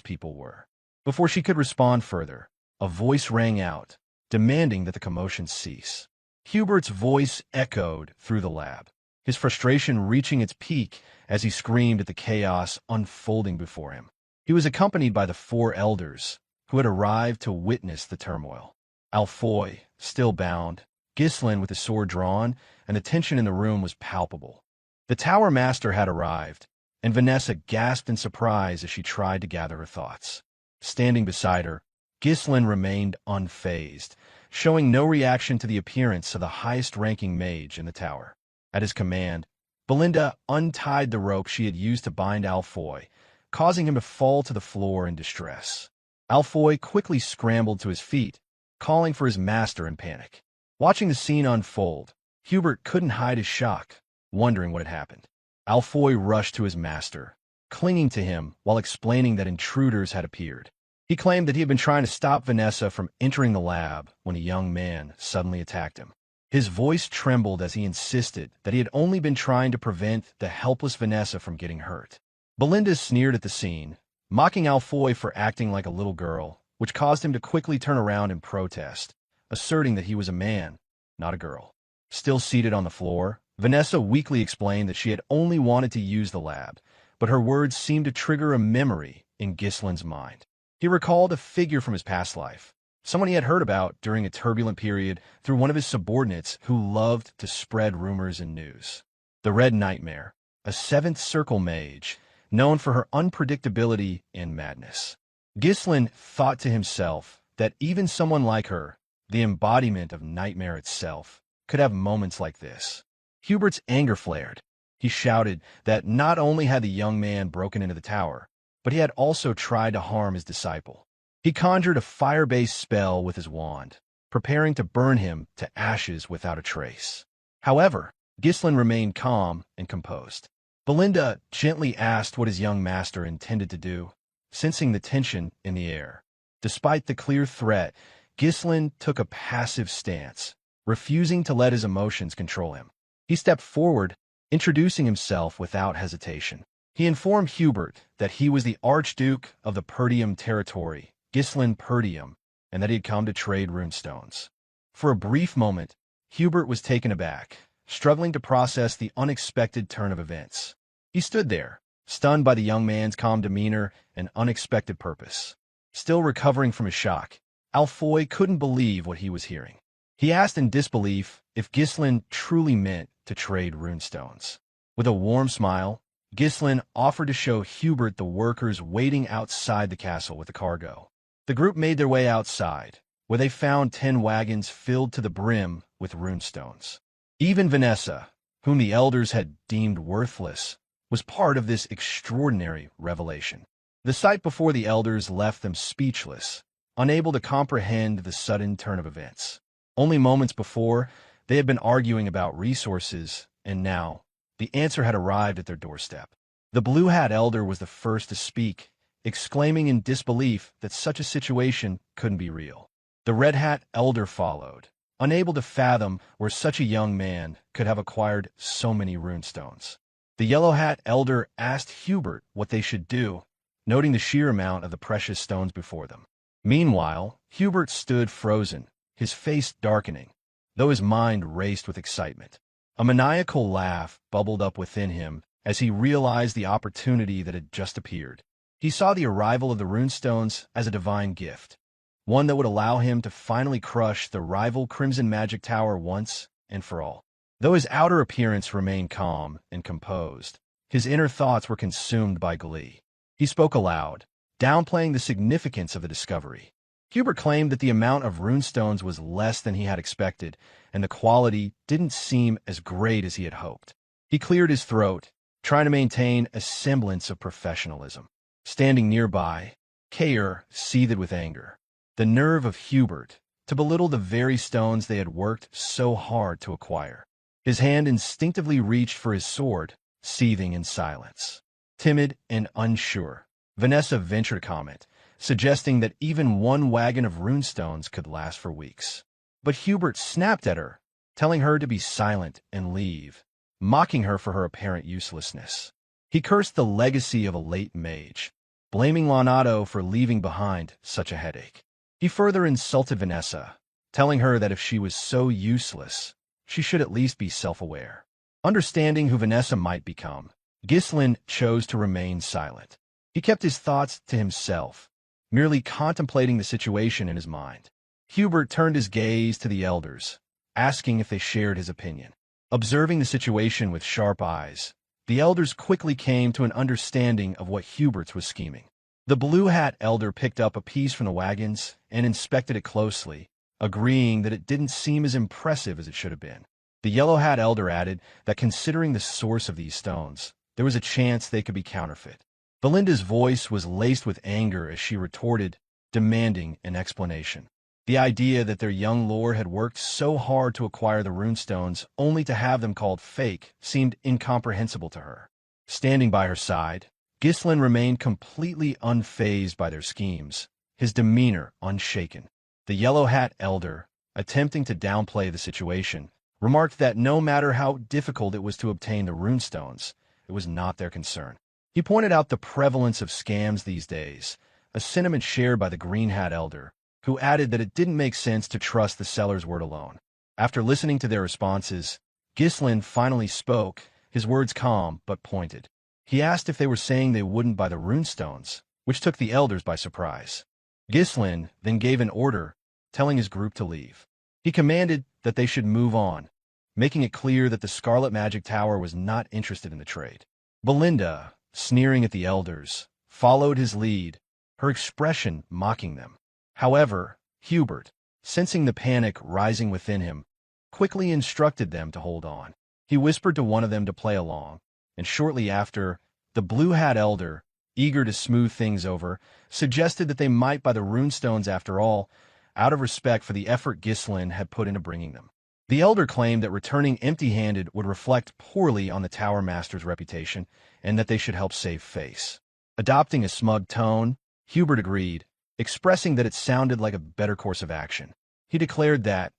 people were. Before she could respond further, a voice rang out, demanding that the commotion cease. Hubert's voice echoed through the lab, his frustration reaching its peak as he screamed at the chaos unfolding before him. He was accompanied by the 4 elders, who had arrived to witness the turmoil. Alfoy, still bound, Gislin with his sword drawn, and the tension in the room was palpable. The tower master had arrived, and Vanessa gasped in surprise as she tried to gather her thoughts. Standing beside her, Gislin remained unfazed, showing no reaction to the appearance of the highest-ranking mage in the tower. At his command, Belinda untied the rope she had used to bind Alfoy, causing him to fall to the floor in distress. Alfoy quickly scrambled to his feet, calling for his master in panic. Watching the scene unfold, Hubert couldn't hide his shock, wondering what had happened. Alfoy rushed to his master, clinging to him while explaining that intruders had appeared. He claimed that he had been trying to stop Vanessa from entering the lab when a young man suddenly attacked him. His voice trembled as he insisted that he had only been trying to prevent the helpless Vanessa from getting hurt. Belinda sneered at the scene, mocking Alfoy for acting like a little girl, which caused him to quickly turn around and protest, asserting that he was a man, not a girl. Still seated on the floor, Vanessa weakly explained that she had only wanted to use the lab, but her words seemed to trigger a memory in Gislin's mind. He recalled a figure from his past life, someone he had heard about during a turbulent period through one of his subordinates who loved to spread rumors and news. The Red Nightmare, a 7th circle mage, known for her unpredictability and madness. Gislin thought to himself that even someone like her, the embodiment of nightmare itself, could have moments like this. Hubert's anger flared. He shouted that not only had the young man broken into the tower, but he had also tried to harm his disciple. He conjured a fire-based spell with his wand, preparing to burn him to ashes without a trace. However, Ghislain remained calm and composed. Belinda gently asked what his young master intended to do, sensing the tension in the air. Despite the clear threat, Ghislain took a passive stance, refusing to let his emotions control him. He stepped forward, introducing himself without hesitation. He informed Hubert that he was the Archduke of the Perdium territory, Ghislain Perdium, and that he had come to trade runestones. For a brief moment, Hubert was taken aback, struggling to process the unexpected turn of events. He stood there, stunned by the young man's calm demeanor and unexpected purpose. Still recovering from his shock, Alfoy couldn't believe what he was hearing. He asked in disbelief if Ghislain truly meant to trade runestones. With a warm smile, Ghislain offered to show Hubert the workers waiting outside the castle with the cargo. The group made their way outside, where they found 10 wagons filled to the brim with runestones. Even Vanessa, whom the elders had deemed worthless, was part of this extraordinary revelation. The sight before the elders left them speechless, unable to comprehend the sudden turn of events. Only moments before, they had been arguing about resources, and now, the answer had arrived at their doorstep. The Blue Hat Elder was the first to speak, exclaiming in disbelief that such a situation couldn't be real. The Red Hat Elder followed, unable to fathom where such a young man could have acquired so many runestones. The Yellow Hat Elder asked Hubert what they should do, noting the sheer amount of the precious stones before them. Meanwhile, Hubert stood frozen, his face darkening, though his mind raced with excitement. A maniacal laugh bubbled up within him as he realized the opportunity that had just appeared. He saw the arrival of the runestones as a divine gift, one that would allow him to finally crush the rival Crimson Magic Tower once and for all. Though his outer appearance remained calm and composed, his inner thoughts were consumed by glee. He spoke aloud, downplaying the significance of the discovery. Hubert claimed that the amount of runestones was less than he had expected, and the quality didn't seem as great as he had hoped. He cleared his throat, trying to maintain a semblance of professionalism. Standing nearby, Kair seethed with anger. The nerve of Hubert to belittle the very stones they had worked so hard to acquire. His hand instinctively reached for his sword, seething in silence. Timid and unsure, Vanessa ventured a comment, suggesting that even one wagon of runestones could last for weeks. But Hubert snapped at her, telling her to be silent and leave, mocking her for her apparent uselessness. He cursed the legacy of a late mage, blaming Lonato for leaving behind such a headache. He further insulted Vanessa, telling her that if she was so useless, she should at least be self-aware. Understanding who Vanessa might become, Ghislain chose to remain silent. He kept his thoughts to himself, merely contemplating the situation in his mind. Hubert turned his gaze to the elders, asking if they shared his opinion. Observing the situation with sharp eyes, the elders quickly came to an understanding of what Hubert's was scheming. The Blue Hat Elder picked up a piece from the wagons and inspected it closely, agreeing that it didn't seem as impressive as it should have been. The Yellow Hat Elder added that considering the source of these stones, there was a chance they could be counterfeit. Belinda's voice was laced with anger as she retorted, demanding an explanation. The idea that their young lord had worked so hard to acquire the runestones only to have them called fake seemed incomprehensible to her. Standing by her side, Ghislain remained completely unfazed by their schemes, his demeanor unshaken. The Yellow Hat Elder, attempting to downplay the situation, remarked that no matter how difficult it was to obtain the runestones, it was not their concern. He pointed out the prevalence of scams these days, a sentiment shared by the Green Hat Elder, who added that it didn't make sense to trust the seller's word alone. After listening to their responses, Ghislain finally spoke, his words calm but pointed. He asked if they were saying they wouldn't buy the runestones, which took the elders by surprise. Ghislain then gave an order, telling his group to leave. He commanded that they should move on, making it clear that the Scarlet Magic Tower was not interested in the trade. Belinda, sneering at the elders, followed his lead, her expression mocking them. However, Hubert, sensing the panic rising within him, quickly instructed them to hold on. He whispered to one of them to play along, and shortly after, the Blue Hat Elder, eager to smooth things over, suggested that they might buy the runestones after all, out of respect for the effort Ghislain had put into bringing them. The Elder claimed that returning empty-handed would reflect poorly on the Tower Master's reputation, and that they should help save face. Adopting a smug tone, Hubert agreed, expressing that it sounded like a better course of action. He declared that,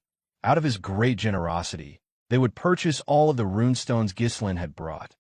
out of his great generosity, they would purchase all of the runestones Ghislain had brought,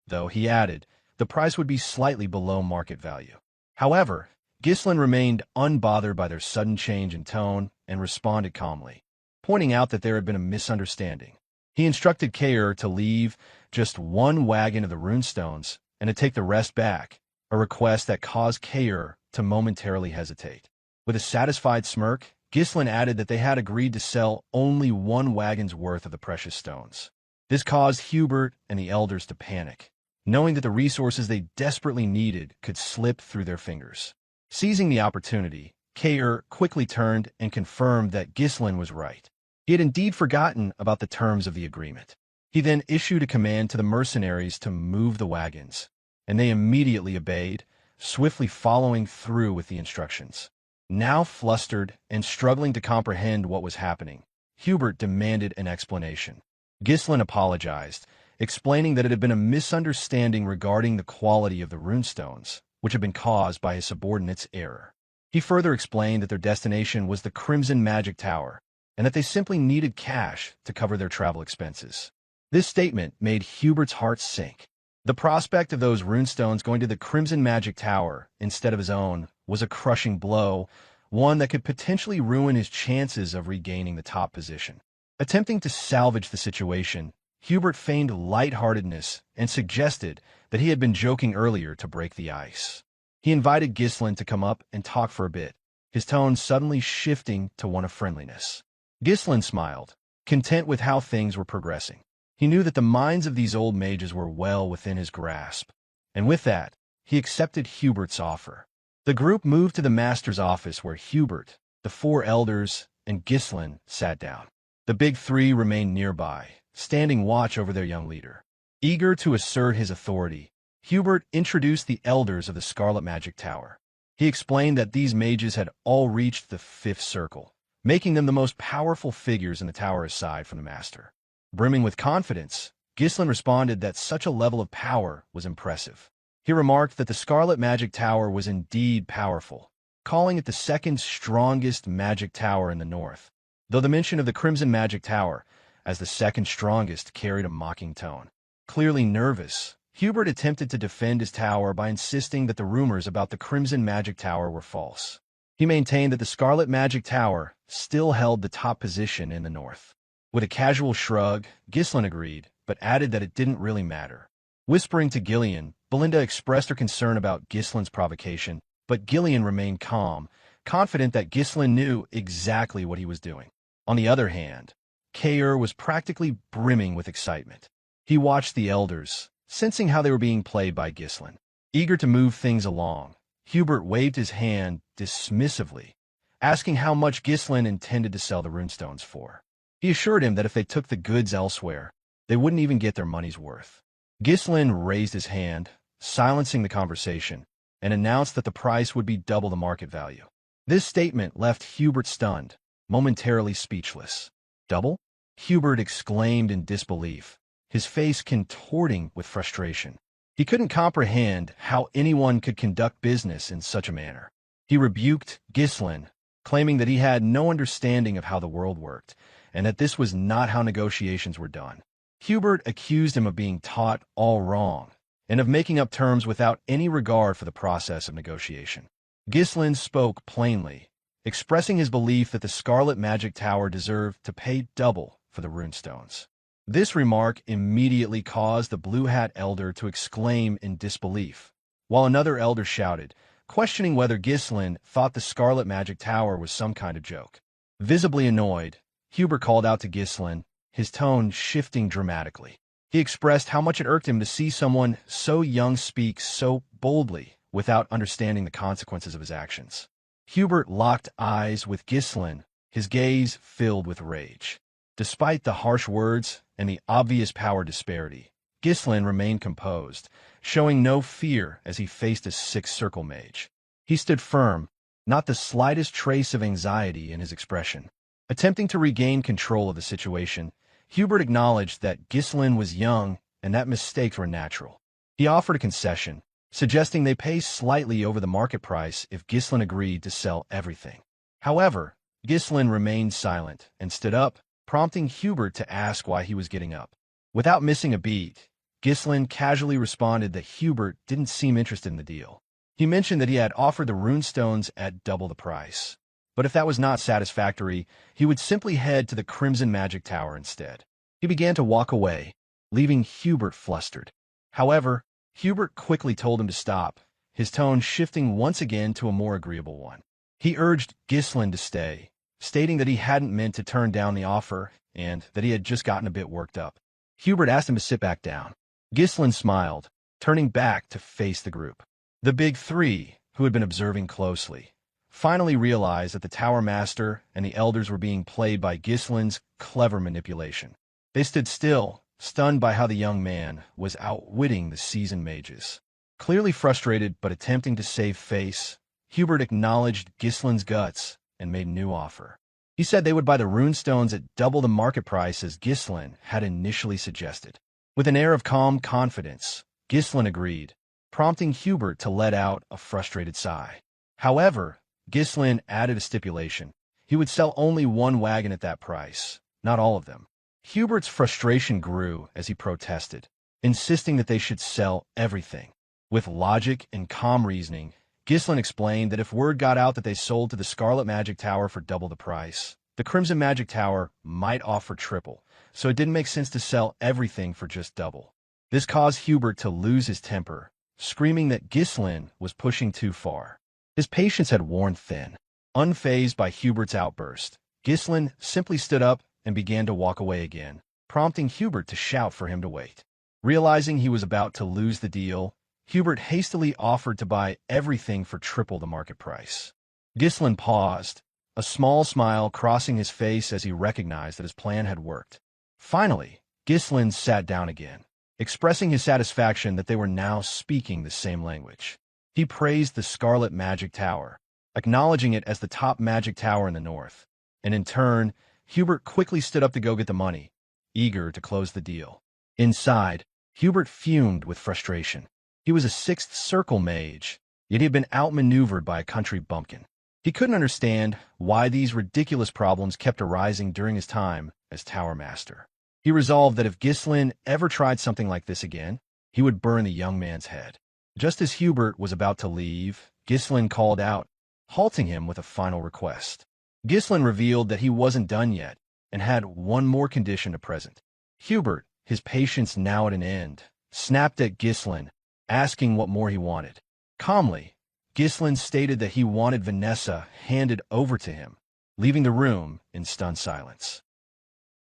though, he added, the price would be slightly below market value. However, Ghislain remained unbothered by their sudden change in tone and responded calmly, pointing out that there had been a misunderstanding. He instructed Kaer to leave just one wagon of the runestones and to take the rest back, a request that caused Kaer to momentarily hesitate. With a satisfied smirk, Ghislain added that they had agreed to sell only one wagon's worth of the precious stones. This caused Hubert and the elders to panic, knowing that the resources they desperately needed could slip through their fingers. Seizing the opportunity, Kaer quickly turned and confirmed that Ghislain was right. He had indeed forgotten about the terms of the agreement. He then issued a command to the mercenaries to move the wagons, and they immediately obeyed, swiftly following through with the instructions. Now flustered and struggling to comprehend what was happening, Hubert demanded an explanation. Ghislain apologized, explaining that it had been a misunderstanding regarding the quality of the runestones, which had been caused by his subordinate's error. He further explained that their destination was the Crimson Magic Tower, and that they simply needed cash to cover their travel expenses. This statement made Hubert's heart sink. The prospect of those runestones going to the Crimson Magic Tower instead of his own was a crushing blow, one that could potentially ruin his chances of regaining the top position. Attempting to salvage the situation, Hubert feigned lightheartedness and suggested that he had been joking earlier to break the ice. He invited Ghislain to come up and talk for a bit, his tone suddenly shifting to one of friendliness. Ghislain smiled, content with how things were progressing. He knew that the minds of these old mages were well within his grasp, and with that, he accepted Hubert's offer. The group moved to the master's office where Hubert, the four elders, and Ghislain sat down. The big three remained nearby, standing watch over their young leader. Eager to assert his authority, Hubert introduced the elders of the Scarlet Magic Tower. He explained that these mages had all reached the fifth circle, making them the most powerful figures in the tower aside from the master. Brimming with confidence, Ghislain responded that such a level of power was impressive. He remarked that the Scarlet Magic Tower was indeed powerful, calling it the second strongest magic tower in the north, though the mention of the Crimson Magic Tower as the second strongest carried a mocking tone. Clearly nervous, Hubert attempted to defend his tower by insisting that the rumors about the Crimson Magic Tower were false. He maintained that the Scarlet Magic Tower still held the top position in the north. With a casual shrug, Ghislain agreed, but added that it didn't really matter. Whispering to Gillian, Belinda expressed her concern about Ghislain's provocation, but Gillian remained calm, confident that Ghislain knew exactly what he was doing. On the other hand, Kaer was practically brimming with excitement. He watched the elders, sensing how they were being played by Ghislain. Eager to move things along, Hubert waved his hand dismissively, asking how much Ghislain intended to sell the runestones for. He assured him that if they took the goods elsewhere, they wouldn't even get their money's worth. Ghislain raised his hand, silencing the conversation, and announced that the price would be double the market value. This statement left Hubert stunned, momentarily speechless. Double? Hubert exclaimed in disbelief, his face contorting with frustration. He couldn't comprehend how anyone could conduct business in such a manner. He rebuked Ghislain, claiming that he had no understanding of how the world worked, and that this was not how negotiations were done. Hubert accused him of being taught all wrong, and of making up terms without any regard for the process of negotiation. Ghislain spoke plainly, expressing his belief that the Scarlet Magic Tower deserved to pay double for the runestones. This remark immediately caused the Blue Hat Elder to exclaim in disbelief, while another elder shouted, questioning whether Ghislain thought the Scarlet Magic Tower was some kind of joke. Visibly annoyed, Hubert called out to Ghislain, his tone shifting dramatically. He expressed how much it irked him to see someone so young speak so boldly without understanding the consequences of his actions. Hubert locked eyes with Ghislain, his gaze filled with rage. Despite the harsh words and the obvious power disparity, Gislin remained composed, showing no fear as he faced a sixth-circle mage. He stood firm, not the slightest trace of anxiety in his expression. Attempting to regain control of the situation, Hubert acknowledged that Gislin was young and that mistakes were natural. He offered a concession, suggesting they pay slightly over the market price if Gislin agreed to sell everything. However, Gislin remained silent and stood up, prompting Hubert to ask why he was getting up. Without missing a beat, Gislin casually responded that Hubert didn't seem interested in the deal. He mentioned that he had offered the runestones at double the price, but if that was not satisfactory, he would simply head to the Crimson Magic Tower instead. He began to walk away, leaving Hubert flustered. However, Hubert quickly told him to stop, his tone shifting once again to a more agreeable one. He urged Gislin to stay, stating that he hadn't meant to turn down the offer and that he had just gotten a bit worked up. Hubert asked him to sit back down. Gislin smiled, turning back to face the group. The big three, who had been observing closely, finally realized that the Tower Master and the Elders were being played by Gislin's clever manipulation. They stood still, stunned by how the young man was outwitting the seasoned mages. Clearly frustrated but attempting to save face, Hubert acknowledged Gislin's guts and made a new offer. He said they would buy the runestones at double the market price as Gislin had initially suggested. With an air of calm confidence, Gislin agreed, prompting Hubert to let out a frustrated sigh. However, Gislin added a stipulation. He would sell only one wagon at that price, not all of them. Hubert's frustration grew as he protested, insisting that they should sell everything. With logic and calm reasoning, Gislin explained that if word got out that they sold to the Scarlet Magic Tower for double the price, the Crimson Magic Tower might offer triple, so it didn't make sense to sell everything for just double. This caused Hubert to lose his temper, screaming that Gislin was pushing too far. His patience had worn thin. Unfazed by Hubert's outburst, Gislin simply stood up and began to walk away again, prompting Hubert to shout for him to wait. Realizing he was about to lose the deal, Hubert hastily offered to buy everything for triple the market price. Gislin paused, a small smile crossing his face as he recognized that his plan had worked. Finally, Gislin sat down again, expressing his satisfaction that they were now speaking the same language. He praised the Scarlet Magic Tower, acknowledging it as the top magic tower in the north, and in turn, Hubert quickly stood up to go get the money, eager to close the deal. Inside, Hubert fumed with frustration. He was a sixth circle mage, yet he had been outmaneuvered by a country bumpkin. He couldn't understand why these ridiculous problems kept arising during his time as Tower Master. He resolved that if Gislin ever tried something like this again, he would burn the young man's head. Just as Hubert was about to leave, Gislin called out, halting him with a final request. Gislin revealed that he wasn't done yet and had one more condition to present. Hubert, his patience now at an end, snapped at Gislin, asking what more he wanted. Calmly, Gislin stated that he wanted Vanessa handed over to him, leaving the room in stunned silence.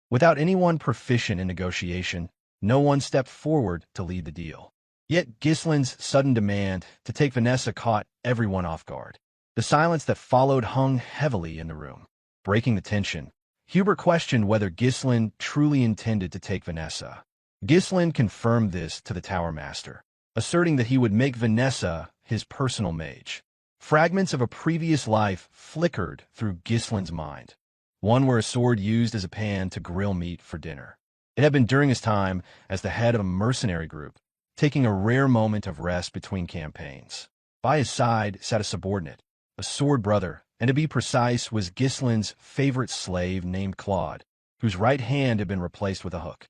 Without anyone proficient in negotiation, no one stepped forward to lead the deal. Yet Gislin's sudden demand to take Vanessa caught everyone off guard. The silence that followed hung heavily in the room. Breaking the tension, Hubert questioned whether Gislin truly intended to take Vanessa. Gislin confirmed this to the Tower Master, asserting that he would make Vanessa his personal mage. Fragments of a previous life flickered through Gislin's mind, one where a sword used as a pan to grill meat for dinner. It had been during his time as the head of a mercenary group, taking a rare moment of rest between campaigns. By his side sat a subordinate, a sword brother, and to be precise was Gislin's favorite slave named Claude, whose right hand had been replaced with a hook.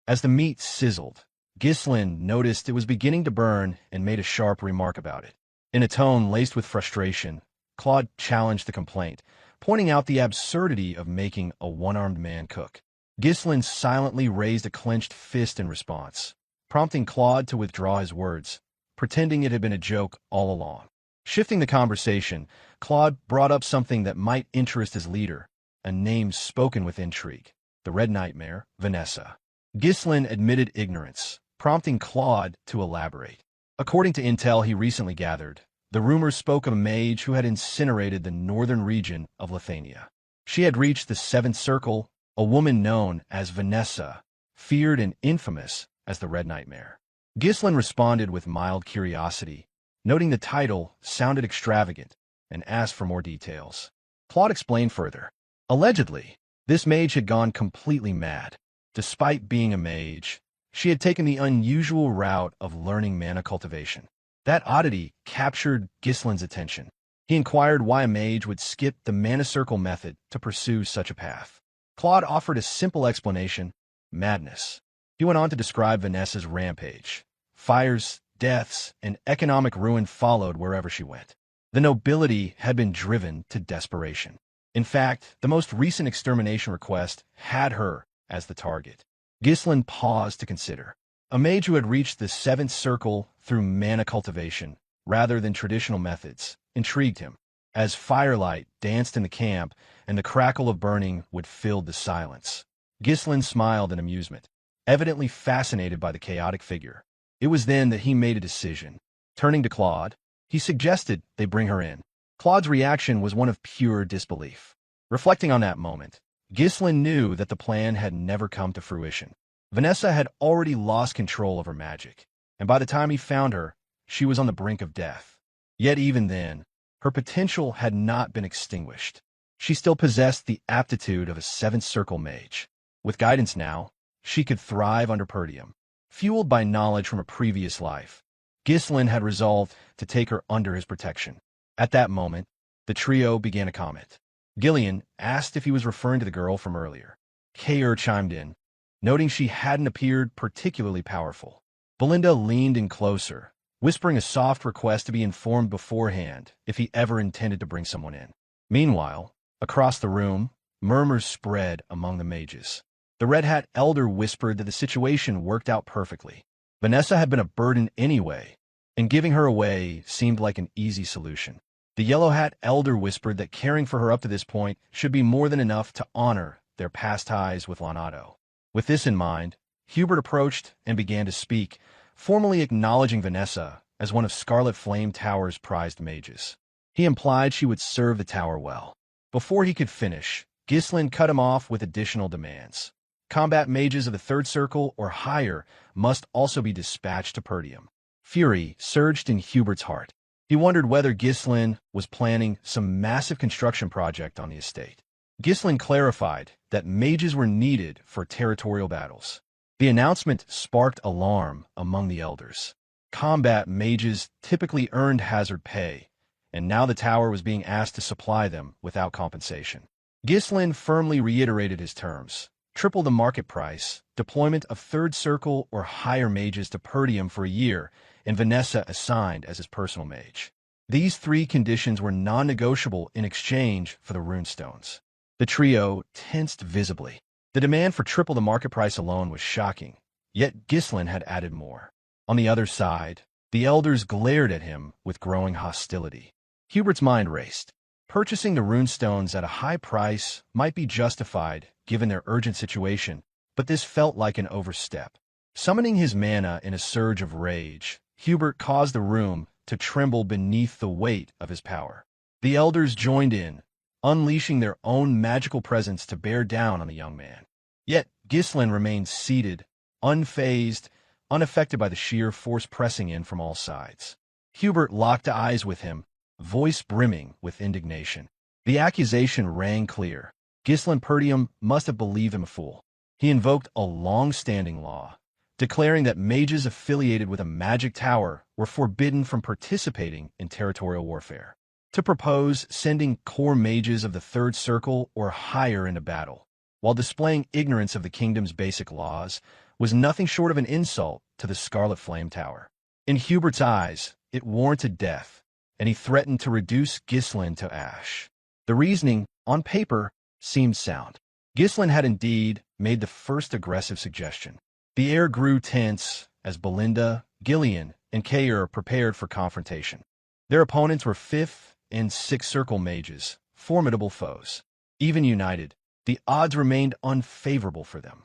As the meat sizzled, Gislin noticed it was beginning to burn and made a sharp remark about it. In a tone laced with frustration, Claude challenged the complaint, pointing out the absurdity of making a one-armed man cook. Gislin silently raised a clenched fist in response, prompting Claude to withdraw his words, pretending it had been a joke all along. Shifting the conversation, Claude brought up something that might interest his leader, a name spoken with intrigue, the Red Nightmare, Vanessa. Gislin admitted ignorance, prompting Claude to elaborate. According to intel he recently gathered, the rumors spoke of a mage who had incinerated the northern region of Lithuania. She had reached the Seventh Circle, a woman known as Vanessa, feared and infamous as the Red Nightmare. Ghislain responded with mild curiosity, noting the title sounded extravagant, and asked for more details. Claude explained further. Allegedly, this mage had gone completely mad. Despite being a mage, she had taken the unusual route of learning mana cultivation. That oddity captured Ghislain's attention. He inquired why a mage would skip the mana circle method to pursue such a path. Claude offered a simple explanation: madness. He went on to describe Vanessa's rampage. Fires, deaths, and economic ruin followed wherever she went. The nobility had been driven to desperation. In fact, the most recent extermination request had her as the target. Ghislain paused to consider. A mage who had reached the seventh circle through mana cultivation, rather than traditional methods, intrigued him. As firelight danced in the camp and the crackle of burning would fill the silence, Ghislain smiled in amusement, evidently fascinated by the chaotic figure. It was then that he made a decision. Turning to Claude, he suggested they bring her in. Claude's reaction was one of pure disbelief. Reflecting on that moment, Ghislain knew that the plan had never come to fruition. Vanessa had already lost control of her magic, and by the time he found her, she was on the brink of death. Yet even then, her potential had not been extinguished. She still possessed the aptitude of a seventh circle mage. With guidance now, she could thrive under Perdium. Fueled by knowledge from a previous life, Ghislain had resolved to take her under his protection. At that moment, the trio began a comment. Gillian asked if he was referring to the girl from earlier. Kaer chimed in, noting she hadn't appeared particularly powerful. Belinda leaned in closer, whispering a soft request to be informed beforehand if he ever intended to bring someone in. Meanwhile, across the room, murmurs spread among the mages. The Red Hat Elder whispered that the situation worked out perfectly. Vanessa had been a burden anyway, and giving her away seemed like an easy solution. The Yellow Hat Elder whispered that caring for her up to this point should be more than enough to honor their past ties with Lonato. With this in mind, Hubert approached and began to speak, formally acknowledging Vanessa as one of Scarlet Flame Tower's prized mages. He implied she would serve the tower well. Before he could finish, Ghislain cut him off with additional demands. Combat mages of the third circle or higher must also be dispatched to Perdium. Fury surged in Hubert's heart. He wondered whether Ghislain was planning some massive construction project on the estate. Ghislain clarified that mages were needed for territorial battles. The announcement sparked alarm among the elders. Combat mages typically earned hazard pay, and now the tower was being asked to supply them without compensation. Ghislain firmly reiterated his terms. Triple the market price, deployment of third circle or higher mages to Perdium for a year, and Vanessa assigned as his personal mage. These three conditions were non-negotiable in exchange for the runestones. The trio tensed visibly. The demand for triple the market price alone was shocking, yet Ghislain had added more. On the other side, the elders glared at him with growing hostility. Hubert's mind raced. Purchasing the runestones at a high price might be justified given their urgent situation, but this felt like an overstep. Summoning his mana in a surge of rage, Hubert caused the room to tremble beneath the weight of his power. The elders joined in, unleashing their own magical presence to bear down on the young man. Yet Ghislain remained seated, unfazed, unaffected by the sheer force pressing in from all sides. Hubert locked eyes with him, voice brimming with indignation. The accusation rang clear. Ghislain Perdium must have believed him a fool. He invoked a long-standing law, declaring that mages affiliated with a magic tower were forbidden from participating in territorial warfare. To propose sending core mages of the third circle or higher into battle, while displaying ignorance of the kingdom's basic laws, was nothing short of an insult to the Scarlet Flame Tower. In Hubert's eyes, it warranted death, and he threatened to reduce Ghislain to ash. The reasoning, on paper, seemed sound. Ghislain had indeed made the first aggressive suggestion. The air grew tense as Belinda, Gillian, and Kaer prepared for confrontation. Their opponents were 5th and 6th circle mages, formidable foes. Even united, the odds remained unfavorable for them.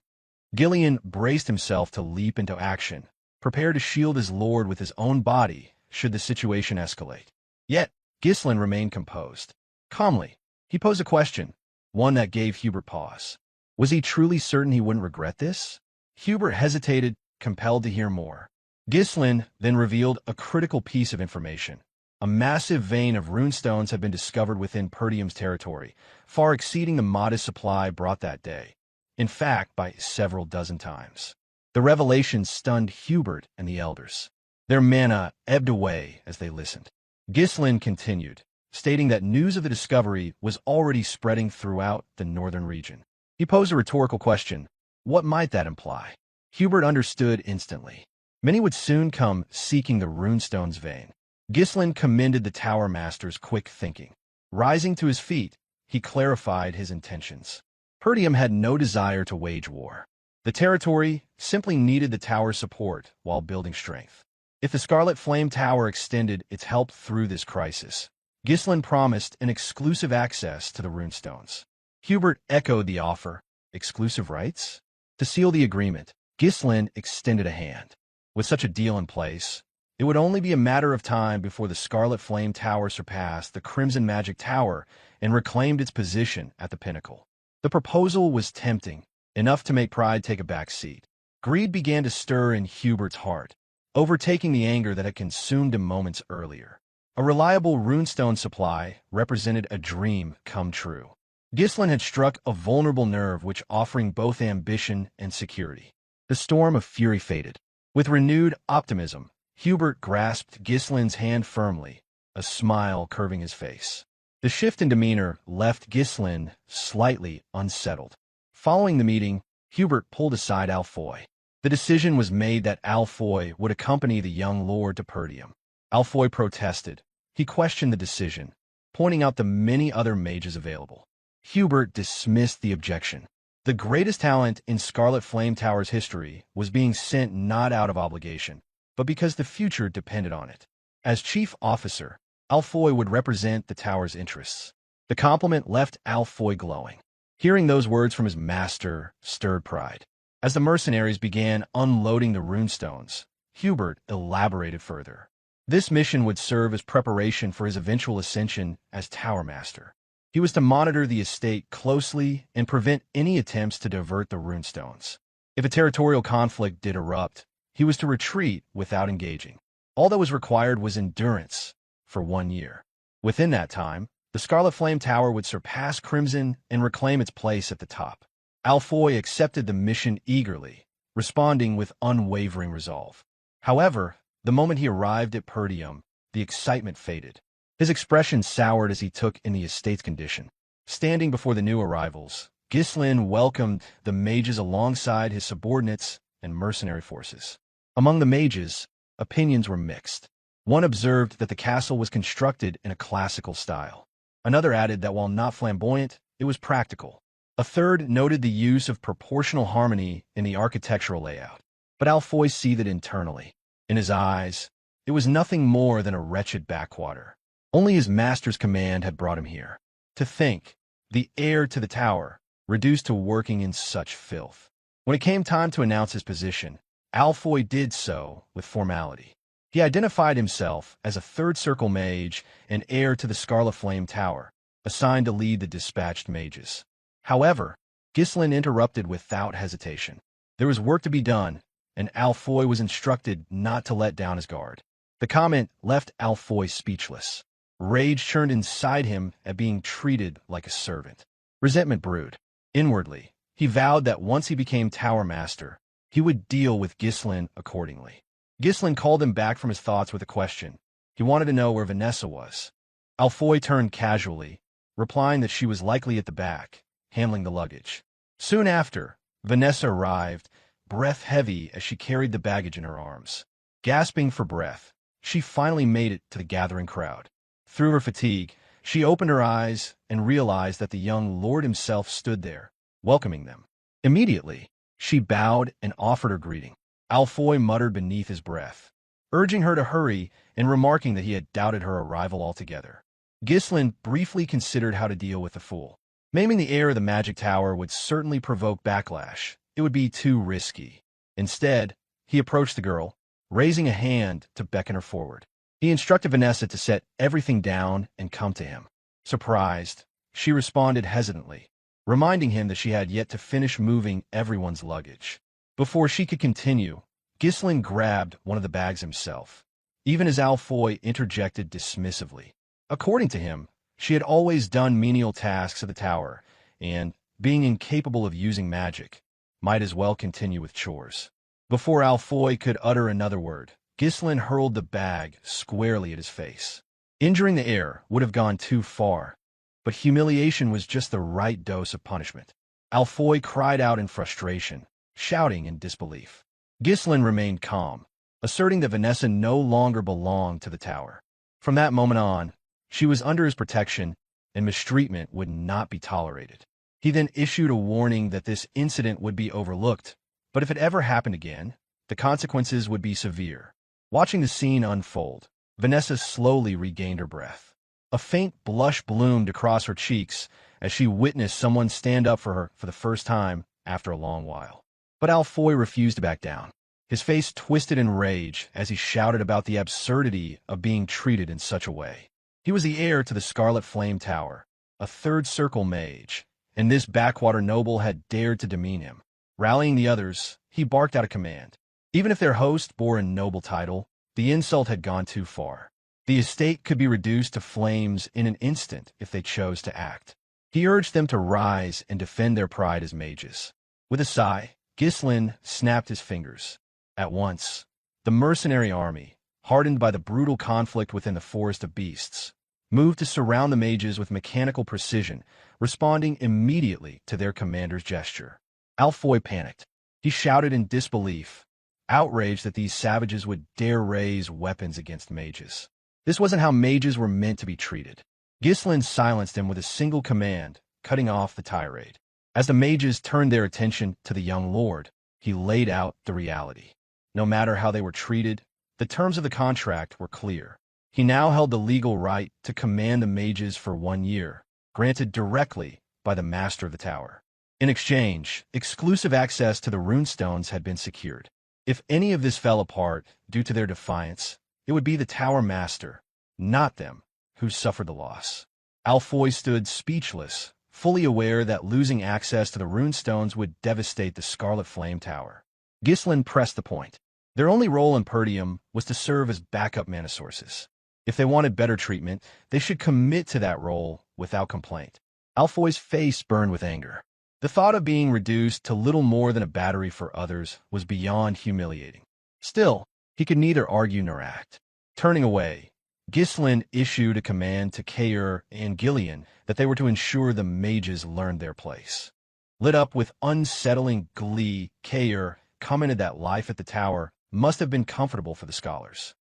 Gillian braced himself to leap into action, prepared to shield his lord with his own body should the situation escalate. Yet, Ghislain remained composed. Calmly, he posed a question, one that gave Hubert pause. Was he truly certain he wouldn't regret this? Hubert hesitated, compelled to hear more. Gislin then revealed a critical piece of information. A massive vein of runestones had been discovered within Perdium's territory, far exceeding the modest supply brought that day. In fact, by several dozen times. The revelation stunned Hubert and the elders. Their mana ebbed away as they listened. Gislin continued, stating that news of the discovery was already spreading throughout the northern region. He posed a rhetorical question. What might that imply? Hubert understood instantly. Many would soon come seeking the runestone's vein. Gislin commended the Tower Master's quick thinking. Rising to his feet, he clarified his intentions. Perdium had no desire to wage war. The territory simply needed the tower's support while building strength. If the Scarlet Flame Tower extended its help through this crisis, Gislin promised an exclusive access to the runestones. Hubert echoed the offer. Exclusive rights? To seal the agreement, Gislin extended a hand. With such a deal in place, it would only be a matter of time before the Scarlet Flame Tower surpassed the Crimson Magic Tower and reclaimed its position at the pinnacle. The proposal was tempting, enough to make pride take a back seat. Greed began to stir in Hubert's heart, overtaking the anger that had consumed him moments earlier. A reliable runestone supply represented a dream come true. Gislin had struck a vulnerable nerve which offering both ambition and security. The storm of fury faded. With renewed optimism, Hubert grasped Gislin's hand firmly, a smile curving his face. The shift in demeanor left Gislin slightly unsettled. Following the meeting, Hubert pulled aside Alfoy. The decision was made that Alfoy would accompany the young lord to Perdium. Alfoy protested. He questioned the decision, pointing out the many other mages available. Hubert dismissed the objection. The greatest talent in Scarlet Flame Tower's history was being sent not out of obligation, but because the future depended on it. As chief officer, Alfoy would represent the tower's interests. The compliment left Alfoy glowing. Hearing those words from his master stirred pride. As the mercenaries began unloading the runestones, Hubert elaborated further. This mission would serve as preparation for his eventual ascension as Tower Master. He was to monitor the estate closely and prevent any attempts to divert the runestones. If a territorial conflict did erupt, he was to retreat without engaging. All that was required was endurance for 1 year. Within that time, the Scarlet Flame Tower would surpass Crimson and reclaim its place at the top. Alfoy accepted the mission eagerly, responding with unwavering resolve. However, the moment he arrived at Perdium, the excitement faded. His expression soured as he took in the estate's condition. Standing before the new arrivals, Gislin welcomed the mages alongside his subordinates and mercenary forces. Among the mages, opinions were mixed. One observed that the castle was constructed in a classical style. Another added that while not flamboyant, it was practical. A third noted the use of proportional harmony in the architectural layout. But Alfoy seethed internally. In his eyes, it was nothing more than a wretched backwater. Only his master's command had brought him here. To think, the heir to the tower, reduced to working in such filth. When it came time to announce his position, Alfoy did so with formality. He identified himself as a third circle mage and heir to the Scarlet Flame Tower, assigned to lead the dispatched mages. However, Gislin interrupted without hesitation. There was work to be done, and Alfoy was instructed not to let down his guard. The comment left Alfoy speechless. Rage churned inside him at being treated like a servant. Resentment brewed. Inwardly, he vowed that once he became Tower Master, he would deal with Gislin accordingly. Gislin called him back from his thoughts with a question. He wanted to know where Vanessa was. Alfoy turned casually, replying that she was likely at the back, handling the luggage. Soon after, Vanessa arrived, breath heavy as she carried the baggage in her arms. Gasping for breath, she finally made it to the gathering crowd. Through her fatigue, she opened her eyes and realized that the young lord himself stood there, welcoming them. Immediately, she bowed and offered her greeting. Alfoy muttered beneath his breath, urging her to hurry and remarking that he had doubted her arrival altogether. Gislin briefly considered how to deal with the fool. Maiming the heir of the magic tower would certainly provoke backlash. It would be too risky. Instead, he approached the girl, raising a hand to beckon her forward. He instructed Vanessa to set everything down and come to him. Surprised, she responded hesitantly, reminding him that she had yet to finish moving everyone's luggage. Before she could continue, Ghislain grabbed one of the bags himself, even as Alfoy interjected dismissively. According to him, she had always done menial tasks of the tower, and, being incapable of using magic, might as well continue with chores. Before Alfoy could utter another word, Ghislain hurled the bag squarely at his face. Injuring the air would have gone too far, but humiliation was just the right dose of punishment. Alfoy cried out in frustration, shouting in disbelief. Ghislain remained calm, asserting that Vanessa no longer belonged to the tower. From that moment on, she was under his protection, and mistreatment would not be tolerated. He then issued a warning that this incident would be overlooked, but if it ever happened again, the consequences would be severe. Watching the scene unfold, Vanessa slowly regained her breath. A faint blush bloomed across her cheeks as she witnessed someone stand up for her for the first time after a long while. But Alfoy refused to back down. His face twisted in rage as he shouted about the absurdity of being treated in such a way. He was the heir to the Scarlet Flame Tower, a third circle mage, and this backwater noble had dared to demean him. Rallying the others, he barked out a command. Even if their host bore a noble title, the insult had gone too far. The estate could be reduced to flames in an instant if they chose to act. He urged them to rise and defend their pride as mages. With a sigh, Ghislain snapped his fingers. At once, the mercenary army, hardened by the brutal conflict within the Forest of Beasts, moved to surround the mages with mechanical precision, responding immediately to their commander's gesture. Alfoy panicked. He shouted in disbelief, outraged that these savages would dare raise weapons against mages. This wasn't how mages were meant to be treated. Ghislain silenced him with a single command, cutting off the tirade. As the mages turned their attention to the young lord, he laid out the reality. No matter how they were treated, the terms of the contract were clear. He now held the legal right to command the mages for 1 year, granted directly by the master of the tower. In exchange, exclusive access to the runestones had been secured. If any of this fell apart due to their defiance, it would be the tower master, not them, who suffered the loss. Alfoy stood speechless, fully aware that losing access to the runestones would devastate the Scarlet Flame Tower. Ghislain pressed the point. Their only role in Perdium was to serve as backup mana sources. If they wanted better treatment, they should commit to that role without complaint. Alfoy's face burned with anger. The thought of being reduced to little more than a battery for others was beyond humiliating. Still, he could neither argue nor act. Turning away, Ghislain issued a command to Kaer and Gillian that they were to ensure the mages learned their place. Lit up with unsettling glee, Kaer commented that life at the tower must have been comfortable for the scholars.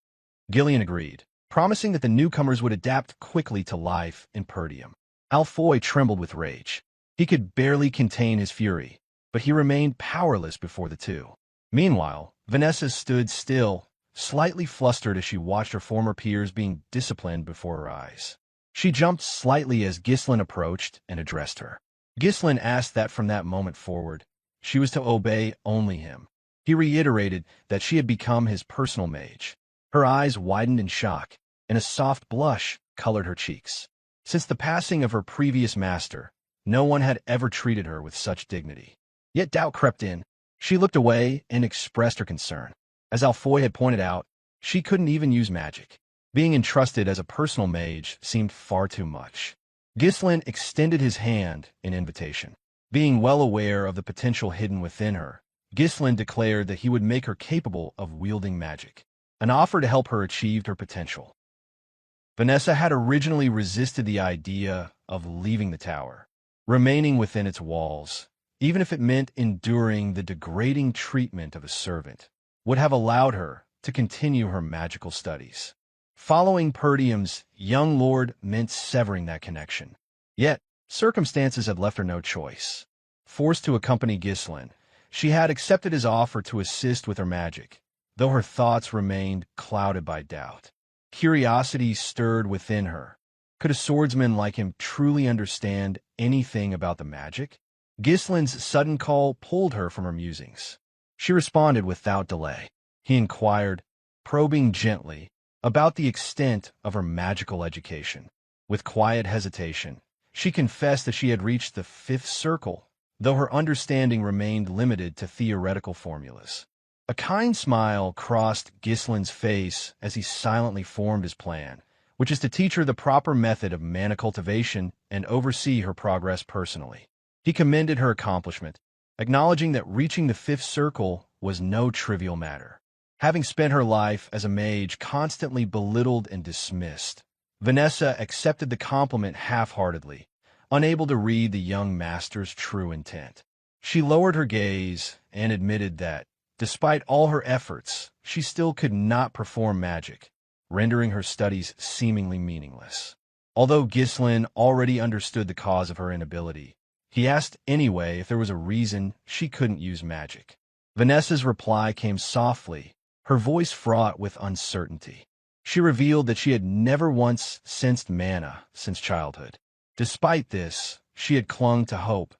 Gillian agreed, promising that the newcomers would adapt quickly to life in Perdium. Alfoy trembled with rage. He could barely contain his fury, but he remained powerless before the two. Meanwhile, Vanessa stood still, slightly flustered as she watched her former peers being disciplined before her eyes. She jumped slightly as Ghislain approached and addressed her. Ghislain asked that from that moment forward, she was to obey only him. He reiterated that she had become his personal mage. Her eyes widened in shock, and a soft blush colored her cheeks. Since the passing of her previous master, no one had ever treated her with such dignity. Yet doubt crept in. She looked away and expressed her concern. As Alfoy had pointed out, she couldn't even use magic. Being entrusted as a personal mage seemed far too much. Ghislain extended his hand in invitation. Being well aware of the potential hidden within her, Ghislain declared that he would make her capable of wielding magic, an offer to help her achieve her potential. Vanessa had originally resisted the idea of leaving the tower, remaining within its walls, even if it meant enduring the degrading treatment of a servant, would have allowed her to continue her magical studies. Following Perdium's young lord meant severing that connection. Yet, circumstances had left her no choice. Forced to accompany Ghislain, she had accepted his offer to assist with her magic, though her thoughts remained clouded by doubt. Curiosity stirred within her. Could a swordsman like him truly understand anything about the magic? Ghislain's sudden call pulled her from her musings. She responded without delay. He inquired, probing gently, about the extent of her magical education. With quiet hesitation, she confessed that she had reached the 5th circle, though her understanding remained limited to theoretical formulas. A kind smile crossed Gislin's face as he silently formed his plan, which is to teach her the proper method of mana cultivation and oversee her progress personally. He commended her accomplishment, acknowledging that reaching the fifth circle was no trivial matter. Having spent her life as a mage constantly belittled and dismissed, Vanessa accepted the compliment half-heartedly, unable to read the young master's true intent. She lowered her gaze and admitted that, despite all her efforts, she still could not perform magic, rendering her studies seemingly meaningless. Although Gislin already understood the cause of her inability, he asked anyway if there was a reason she couldn't use magic. Vanessa's reply came softly, her voice fraught with uncertainty. She revealed that she had never once sensed mana since childhood. Despite this, she had clung to hope,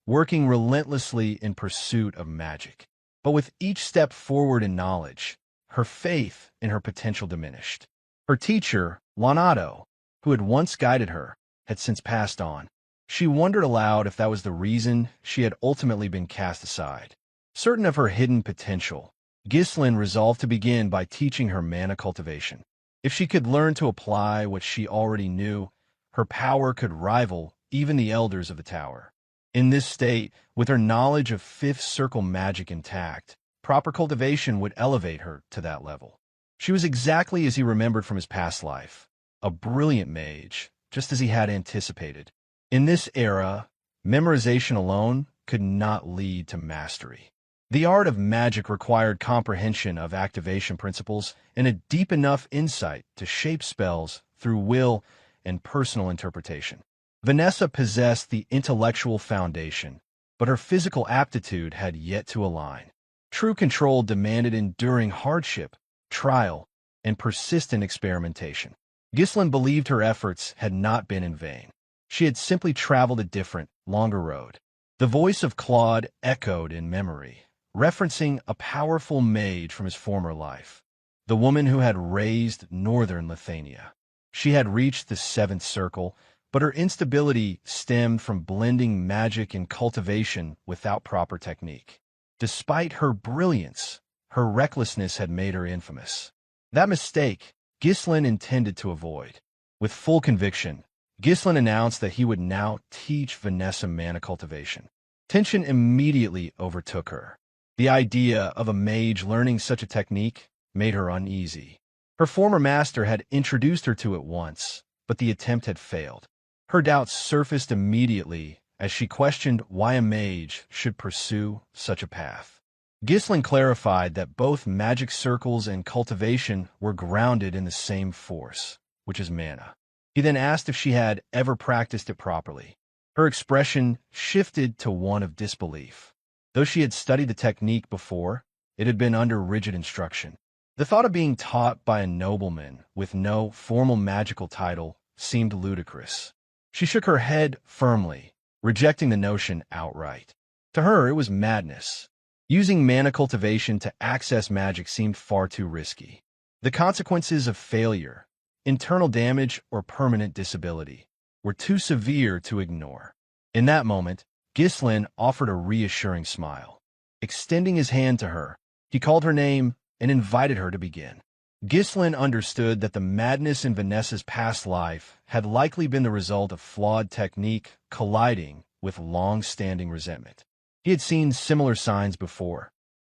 working relentlessly in pursuit of magic. But with each step forward in knowledge, her faith in her potential diminished. Her teacher, Lonato, who had once guided her, had since passed on. She wondered aloud if that was the reason she had ultimately been cast aside. Certain of her hidden potential, Gislin resolved to begin by teaching her mana cultivation. If she could learn to apply what she already knew, her power could rival even the elders of the tower. In this state, with her knowledge of fifth circle magic intact, proper cultivation would elevate her to that level. She was exactly as he remembered from his past life, a brilliant mage, just as he had anticipated. In this era, memorization alone could not lead to mastery. The art of magic required comprehension of activation principles and a deep enough insight to shape spells through will and personal interpretation. Vanessa possessed the intellectual foundation, but her physical aptitude had yet to align. True control demanded enduring hardship, trial, and persistent experimentation. Gislin believed her efforts had not been in vain. She had simply traveled a different, longer road. The voice of Claude echoed in memory, referencing a powerful mage from his former life, the woman who had raised northern Lithuania. She had reached the seventh circle, but her instability stemmed from blending magic and cultivation without proper technique. Despite her brilliance, her recklessness had made her infamous. That mistake, Gislin intended to avoid. With full conviction, Gislin announced that he would now teach Vanessa mana cultivation. Tension immediately overtook her. The idea of a mage learning such a technique made her uneasy. Her former master had introduced her to it once, but the attempt had failed. Her doubts surfaced immediately as she questioned why a mage should pursue such a path. Gislin clarified that both magic circles and cultivation were grounded in the same force, which is mana. He then asked if she had ever practiced it properly. Her expression shifted to one of disbelief. Though she had studied the technique before, it had been under rigid instruction. The thought of being taught by a nobleman with no formal magical title seemed ludicrous. She shook her head firmly, rejecting the notion outright. To her, it was madness. Using mana cultivation to access magic seemed far too risky. The consequences of failure, internal damage, or permanent disability were too severe to ignore. In that moment, Gislin offered a reassuring smile. Extending his hand to her, he called her name and invited her to begin. Gislin understood that the madness in Vanessa's past life had likely been the result of flawed technique colliding with long-standing resentment. He had seen similar signs before.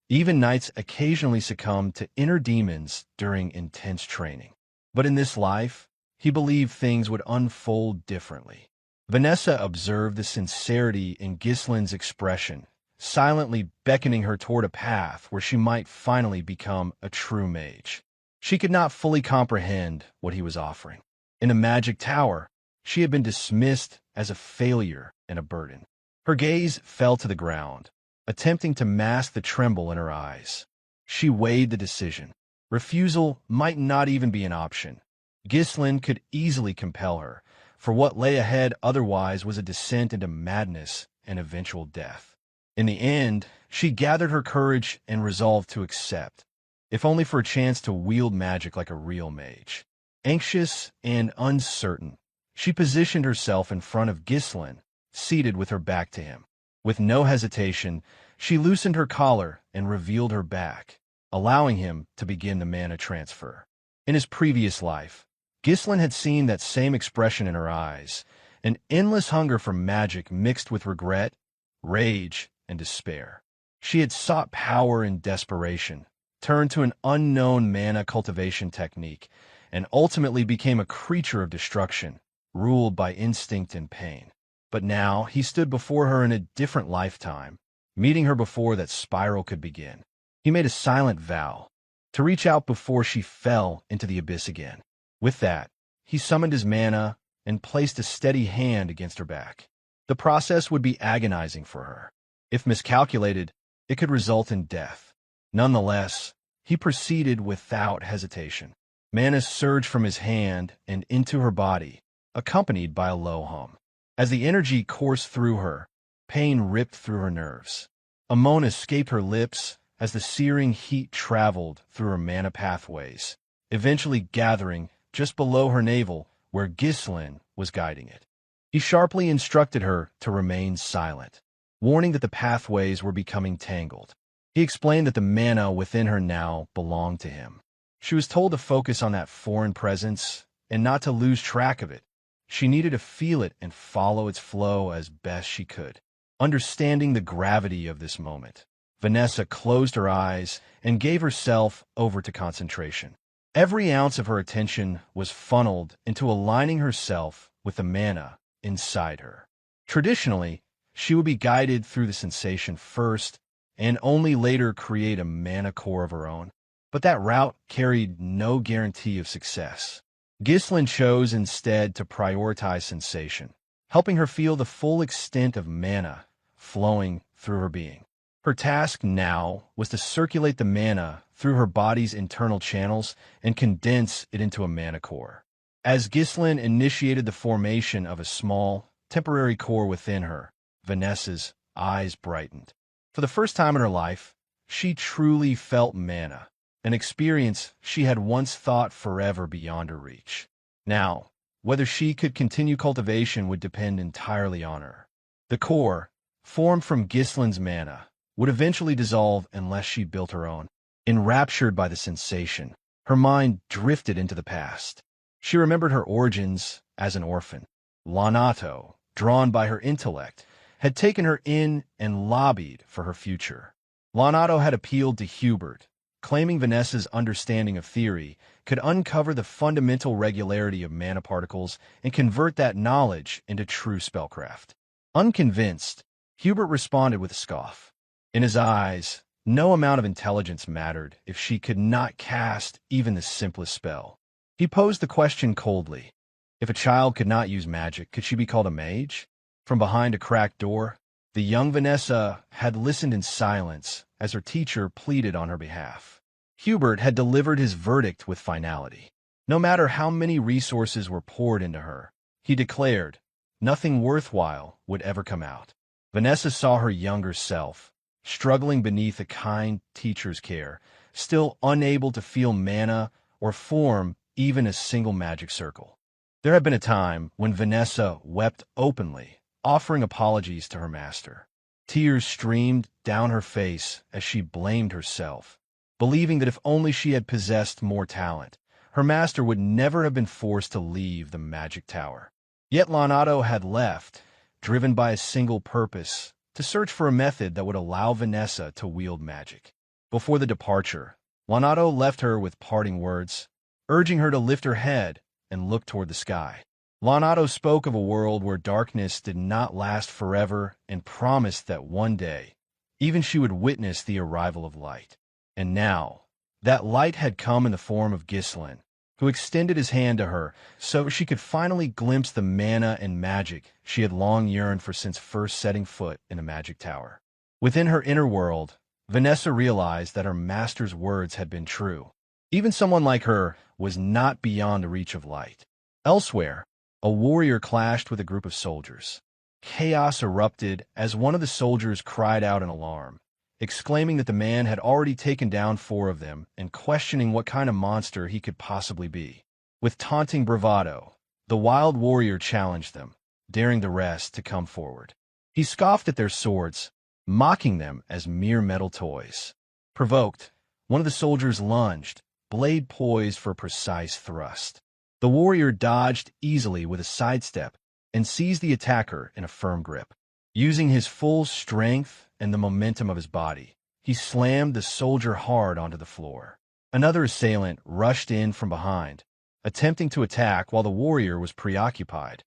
Even knights occasionally succumbed to inner demons during intense training. But in this life, he believed things would unfold differently. Vanessa observed the sincerity in Gislin's expression, silently beckoning her toward a path where she might finally become a true mage. She could not fully comprehend what he was offering. In a magic tower, she had been dismissed as a failure and a burden. Her gaze fell to the ground, attempting to mask the tremble in her eyes. She weighed the decision. Refusal might not even be an option. Gislin could easily compel her, for what lay ahead otherwise was a descent into madness and eventual death. In the end, she gathered her courage and resolved to accept, if only for a chance to wield magic like a real mage. Anxious and uncertain, she positioned herself in front of Gislin, seated with her back to him. With no hesitation, she loosened her collar and revealed her back, allowing him to begin the mana transfer. In his previous life, Ghislain had seen that same expression in her eyes, an endless hunger for magic mixed with regret, rage, and despair. She had sought power in desperation, turned to an unknown mana cultivation technique, and ultimately became a creature of destruction, ruled by instinct and pain. But now he stood before her in a different lifetime, meeting her before that spiral could begin. He made a silent vow to reach out before she fell into the abyss again. With that, he summoned his mana and placed a steady hand against her back. The process would be agonizing for her. If miscalculated, it could result in death. Nonetheless, he proceeded without hesitation. Mana surged from his hand and into her body, accompanied by a low hum. As the energy coursed through her, pain ripped through her nerves. A moan escaped her lips as the searing heat traveled through her mana pathways, eventually gathering just below her navel where Ghislain was guiding it. He sharply instructed her to remain silent, warning that the pathways were becoming tangled. He explained that the mana within her now belonged to him. She was told to focus on that foreign presence and not to lose track of it. She needed to feel it and follow its flow as best she could. Understanding the gravity of this moment, Vanessa closed her eyes and gave herself over to concentration. Every ounce of her attention was funneled into aligning herself with the mana inside her. Traditionally, she would be guided through the sensation first and only later create a mana core of her own. But that route carried no guarantee of success. Ghislain chose instead to prioritize sensation, helping her feel the full extent of mana flowing through her being. Her task now was to circulate the mana through her body's internal channels and condense it into a mana core. As Ghislain initiated the formation of a small, temporary core within her, Vanessa's eyes brightened. For the first time in her life, she truly felt mana, an experience she had once thought forever beyond her reach. Now, whether she could continue cultivation would depend entirely on her. The core, formed from Ghislain's mana, would eventually dissolve unless she built her own. Enraptured by the sensation, her mind drifted into the past. She remembered her origins as an orphan. Lonato, drawn by her intellect, had taken her in and lobbied for her future. Lonato had appealed to Hubert, claiming Vanessa's understanding of theory could uncover the fundamental regularity of mana particles and convert that knowledge into true spellcraft. Unconvinced, Hubert responded with a scoff. In his eyes, no amount of intelligence mattered if she could not cast even the simplest spell. He posed the question coldly. If a child could not use magic, could she be called a mage? From behind a cracked door, the young Vanessa had listened in silence as her teacher pleaded on her behalf. Hubert had delivered his verdict with finality. No matter how many resources were poured into her, he declared, nothing worthwhile would ever come out. Vanessa saw her younger self, struggling beneath a kind teacher's care, still unable to feel mana or form even a single magic circle. There had been a time when Vanessa wept openly, offering apologies to her master. Tears streamed down her face as she blamed herself, believing that if only she had possessed more talent, her master would never have been forced to leave the magic tower. Yet Lonato had left, driven by a single purpose, to search for a method that would allow Vanessa to wield magic. Before the departure, Lonato left her with parting words, urging her to lift her head and look toward the sky. Lonato spoke of a world where darkness did not last forever and promised that one day, even she would witness the arrival of light. And now, that light had come in the form of Ghislain, who extended his hand to her so she could finally glimpse the mana and magic she had long yearned for since first setting foot in a magic tower. Within her inner world, Vanessa realized that her master's words had been true. Even someone like her was not beyond the reach of light. Elsewhere, a warrior clashed with a group of soldiers. Chaos erupted as one of the soldiers cried out in alarm, exclaiming that the man had already taken down 4 of them and questioning what kind of monster he could possibly be. With taunting bravado, the wild warrior challenged them, daring the rest to come forward. He scoffed at their swords, mocking them as mere metal toys. Provoked, One of the soldiers lunged, blade poised for a precise thrust. The warrior dodged easily with a sidestep and seized the attacker in a firm grip. Using his full strength and the momentum of his body, he slammed the soldier hard onto the floor. Another assailant rushed in from behind, attempting to attack while the warrior was preoccupied.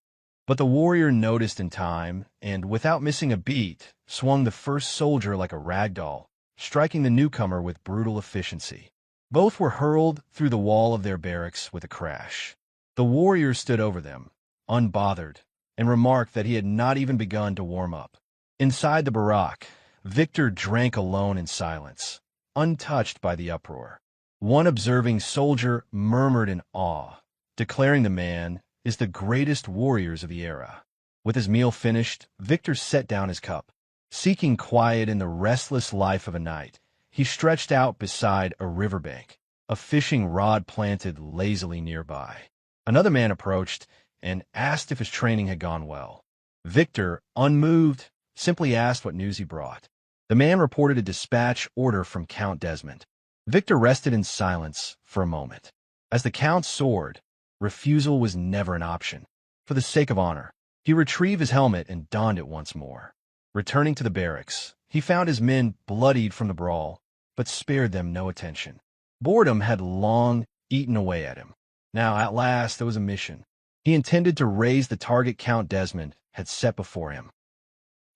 But the warrior noticed in time and, without missing a beat, swung the first soldier like a rag doll, striking the newcomer with brutal efficiency. Both were hurled through the wall of their barracks with a crash. The warrior stood over them, unbothered, and remarked that he had not even begun to warm up. Inside the barack, Victor drank alone in silence, untouched by the uproar. One observing soldier murmured in awe, declaring the man is the greatest warriors of the era. With his meal finished, Victor set down his cup. Seeking quiet in the restless life of a night, he stretched out beside a riverbank, a fishing rod planted lazily nearby. Another man approached and asked if his training had gone well. Victor, unmoved, simply asked what news he brought. The man reported a dispatch order from Count Desmond. Victor rested in silence for a moment. As the Count soared, refusal was never an option. For the sake of honor, he retrieved his helmet and donned it once more. Returning to the barracks, he found his men bloodied from the brawl, but spared them no attention. Boredom had long eaten away at him. Now, at last, there was a mission. He intended to raise the target Count Desmond had set before him.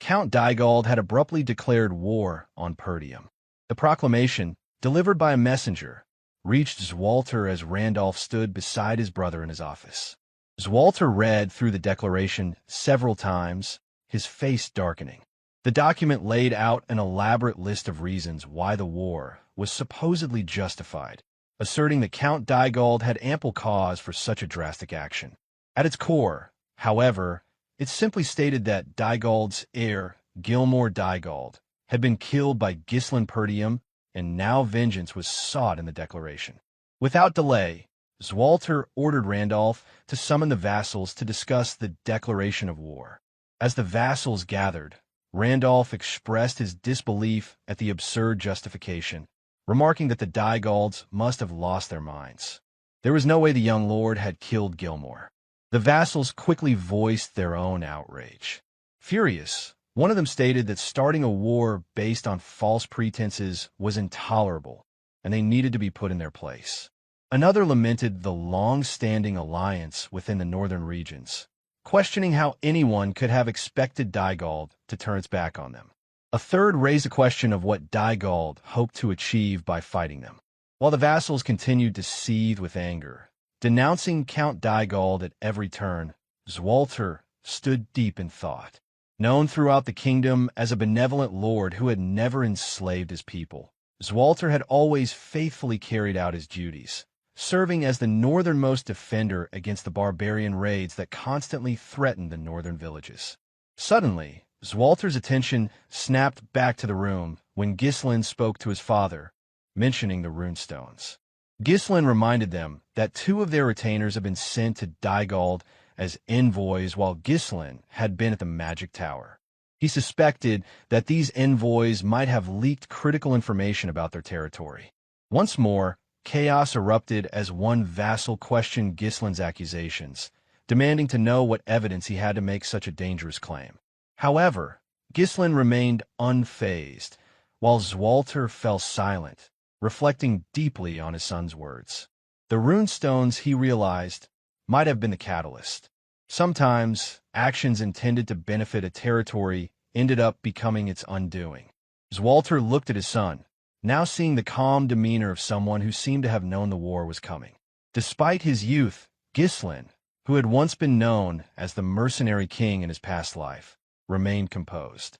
Count Dygald had abruptly declared war on Perdium. The proclamation, delivered by a messenger, reached Zwalter as Randolph stood beside his brother in his office. Zwalter read through the declaration several times, his face darkening. The document laid out an elaborate list of reasons why the war was supposedly justified, asserting that Count Dygald had ample cause for such a drastic action. At its core, however, it simply stated that Dygald's heir, Gilmore Dygald, had been killed by Gislin Perdium, and now vengeance was sought in the declaration. Without delay, Zwalter ordered Randolph to summon the vassals to discuss the declaration of war. As the vassals gathered, Randolph expressed his disbelief at the absurd justification, remarking that the Dygalds must have lost their minds. There was no way the young lord had killed Gilmore. The vassals quickly voiced their own outrage. Furious, one of them stated that starting a war based on false pretenses was intolerable, and they needed to be put in their place. Another lamented the long-standing alliance within the northern regions, questioning how anyone could have expected Dygald to turn its back on them. A third raised the question of what Dygald hoped to achieve by fighting them. While the vassals continued to seethe with anger, denouncing Count Dygald at every turn, Zwalter stood deep in thought. Known throughout the kingdom as a benevolent lord who had never enslaved his people, Zwalter had always faithfully carried out his duties, serving as the northernmost defender against the barbarian raids that constantly threatened the northern villages. Suddenly, Zwalter's attention snapped back to the room when Gislin spoke to his father, mentioning the runestones. Gislin reminded them that 2 of their retainers had been sent to Dygald as envoys while Gislin had been at the magic tower. He suspected that these envoys might have leaked critical information about their territory. Once more, chaos erupted as one vassal questioned Gislin's accusations, demanding to know what evidence he had to make such a dangerous claim. However, Gislin remained unfazed, while Zwalter fell silent, reflecting deeply on his son's words. The runestones, he realized, might have been the catalyst. Sometimes, actions intended to benefit a territory ended up becoming its undoing. Zwalter looked at his son, now seeing the calm demeanor of someone who seemed to have known the war was coming. Despite his youth, Gislin, who had once been known as the mercenary king in his past life, remained composed.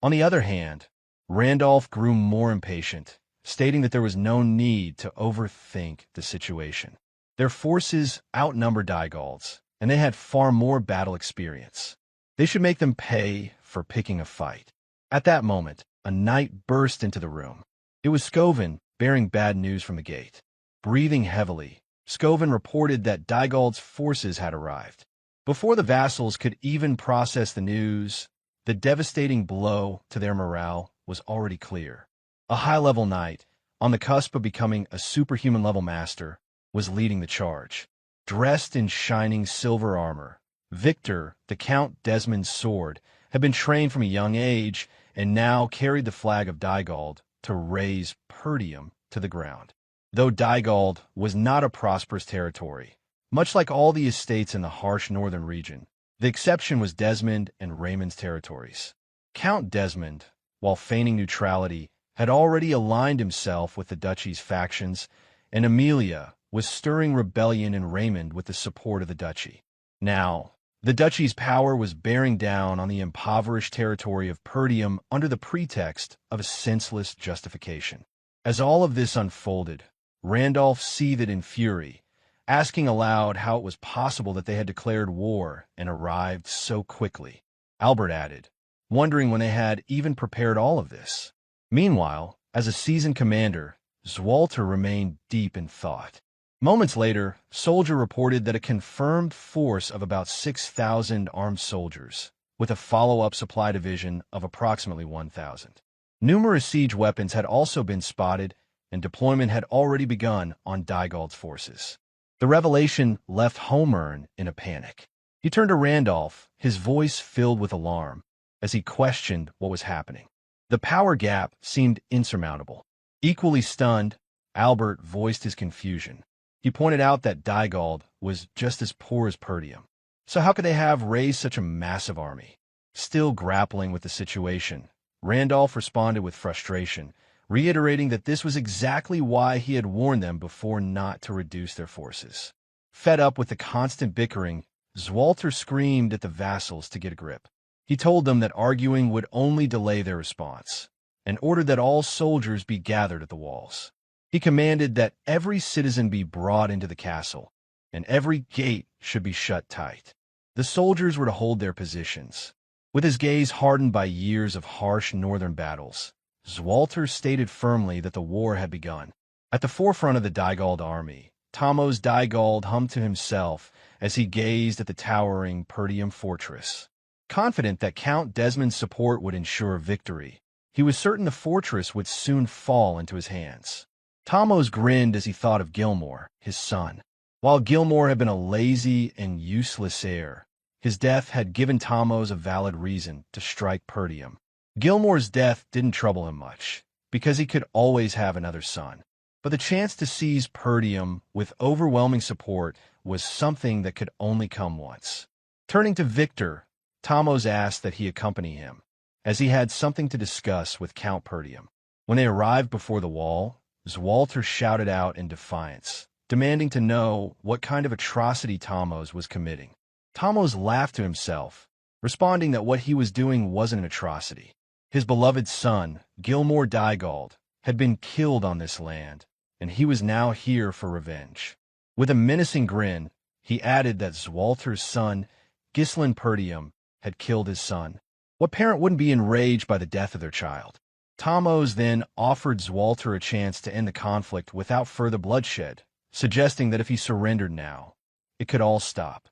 On the other hand, Randolph grew more impatient, stating that there was no need to overthink the situation. Their forces outnumbered Dygald's, and they had far more battle experience. They should make them pay for picking a fight. At that moment, a knight burst into the room. It was Skovin, bearing bad news from the gate. Breathing heavily, Skovin reported that Dygald's forces had arrived. Before the vassals could even process the news, the devastating blow to their morale was already clear. A high-level knight, on the cusp of becoming a superhuman-level master, was leading the charge. Dressed in shining silver armor, Victor, the Count Desmond's sword, had been trained from a young age and now carried the flag of Dygald to raise Perdium to the ground. Though Dygald was not a prosperous territory, much like all the estates in the harsh northern region, the exception was Desmond and Raymond's territories. Count Desmond, while feigning neutrality, had already aligned himself with the duchy's factions, and Amelia was stirring rebellion in Raymond with the support of the duchy. Now, the duchy's power was bearing down on the impoverished territory of Perdium under the pretext of a senseless justification. As all of this unfolded, Randolph seethed in fury, asking aloud how it was possible that they had declared war and arrived so quickly. Albert added, wondering when they had even prepared all of this. Meanwhile, as a seasoned commander, Zwalter remained deep in thought. Moments later, Soldier reported that a confirmed force of about 6,000 armed soldiers, with a follow-up supply division of approximately 1,000. Numerous siege weapons had also been spotted, and deployment had already begun on Dygald's forces. The revelation left Holmern in a panic. He turned to Randolph, his voice filled with alarm, as he questioned what was happening. The power gap seemed insurmountable. Equally stunned, Albert voiced his confusion. He pointed out that Dygald was just as poor as Perdium. So how could they have raised such a massive army? Still grappling with the situation, Randolph responded with frustration, reiterating that this was exactly why he had warned them before not to reduce their forces. Fed up with the constant bickering, Zwalter screamed at the vassals to get a grip. He told them that arguing would only delay their response, and ordered that all soldiers be gathered at the walls. He commanded that every citizen be brought into the castle, and every gate should be shut tight. The soldiers were to hold their positions. With his gaze hardened by years of harsh northern battles, Zwalter stated firmly that the war had begun. At the forefront of the Dygald army, Thomas Dygald hummed to himself as he gazed at the towering Perdium fortress. Confident that Count Desmond's support would ensure victory, he was certain the fortress would soon fall into his hands. Thomas grinned as he thought of Gilmore, his son. While Gilmore had been a lazy and useless heir, his death had given Thomas a valid reason to strike Perdium. Gilmore's death didn't trouble him much, because he could always have another son. But the chance to seize Perdium with overwhelming support was something that could only come once. Turning to Victor, Thomas asked that he accompany him, as he had something to discuss with Count Perdium. When they arrived before the wall, Zwalter shouted out in defiance, demanding to know what kind of atrocity Thomas was committing. Thomas laughed to himself, responding that what he was doing wasn't an atrocity. His beloved son, Gilmore Dygald, had been killed on this land, and he was now here for revenge. With a menacing grin, he added that Zwalter's son, Ghislain Perdium, had killed his son. What parent wouldn't be enraged by the death of their child? Thomas then offered Zwalter a chance to end the conflict without further bloodshed, suggesting that if he surrendered now, it could all stop.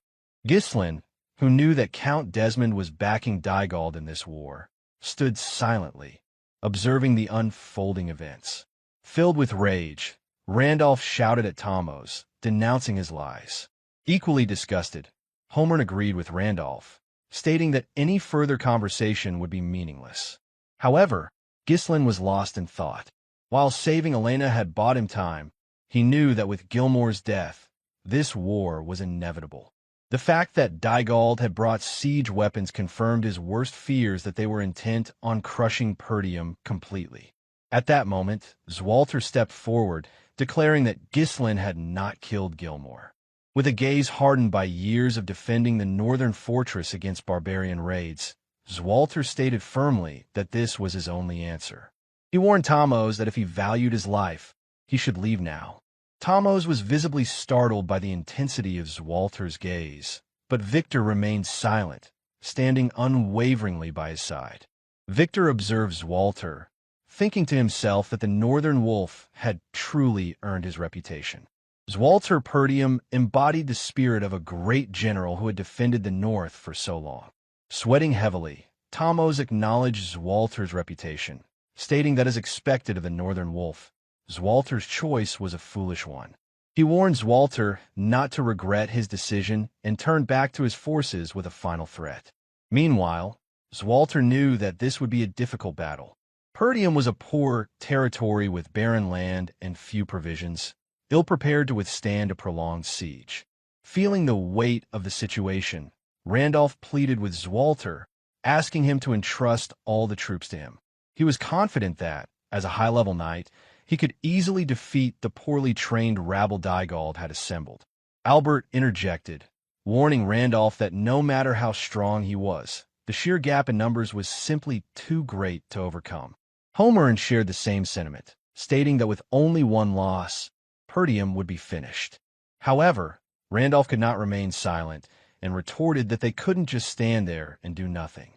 Ghislain, who knew that Count Desmond was backing Dygald in this war, stood silently, observing the unfolding events. Filled with rage, Randolph shouted at Thomas, denouncing his lies. Equally disgusted, Holmern agreed with Randolph, stating that any further conversation would be meaningless. However, Ghislain was lost in thought. While saving Elena had bought him time, he knew that with Gilmore's death, this war was inevitable. The fact that Dygald had brought siege weapons confirmed his worst fears that they were intent on crushing Perdium completely. At that moment, Zwalter stepped forward, declaring that Ghislain had not killed Gilmore. With a gaze hardened by years of defending the northern fortress against barbarian raids, Zwalter stated firmly that this was his only answer. He warned Thomas that if he valued his life, he should leave now. Thomas was visibly startled by the intensity of Zwalter's gaze, but Victor remained silent, standing unwaveringly by his side. Victor observed Zwalter, thinking to himself that the Northern Wolf had truly earned his reputation. Zwalter Perdium embodied the spirit of a great general who had defended the North for so long. Sweating heavily, Thomas acknowledged Zwalter's reputation, stating that as expected of the Northern Wolf, Zwalter's choice was a foolish one. He warned Zwalter not to regret his decision and turned back to his forces with a final threat. Meanwhile, Zwalter knew that this would be a difficult battle. Perdium was a poor territory with barren land and few provisions, ill-prepared to withstand a prolonged siege. Feeling the weight of the situation, Randolph pleaded with Zwalter, asking him to entrust all the troops to him. He was confident that, as a high-level knight, he could easily defeat the poorly trained rabble Dygald had assembled. Albert interjected, warning Randolph that no matter how strong he was, the sheer gap in numbers was simply too great to overcome. Homer shared the same sentiment, stating that with only one loss, Perdium would be finished. However, Randolph could not remain silent and retorted that they couldn't just stand there and do nothing.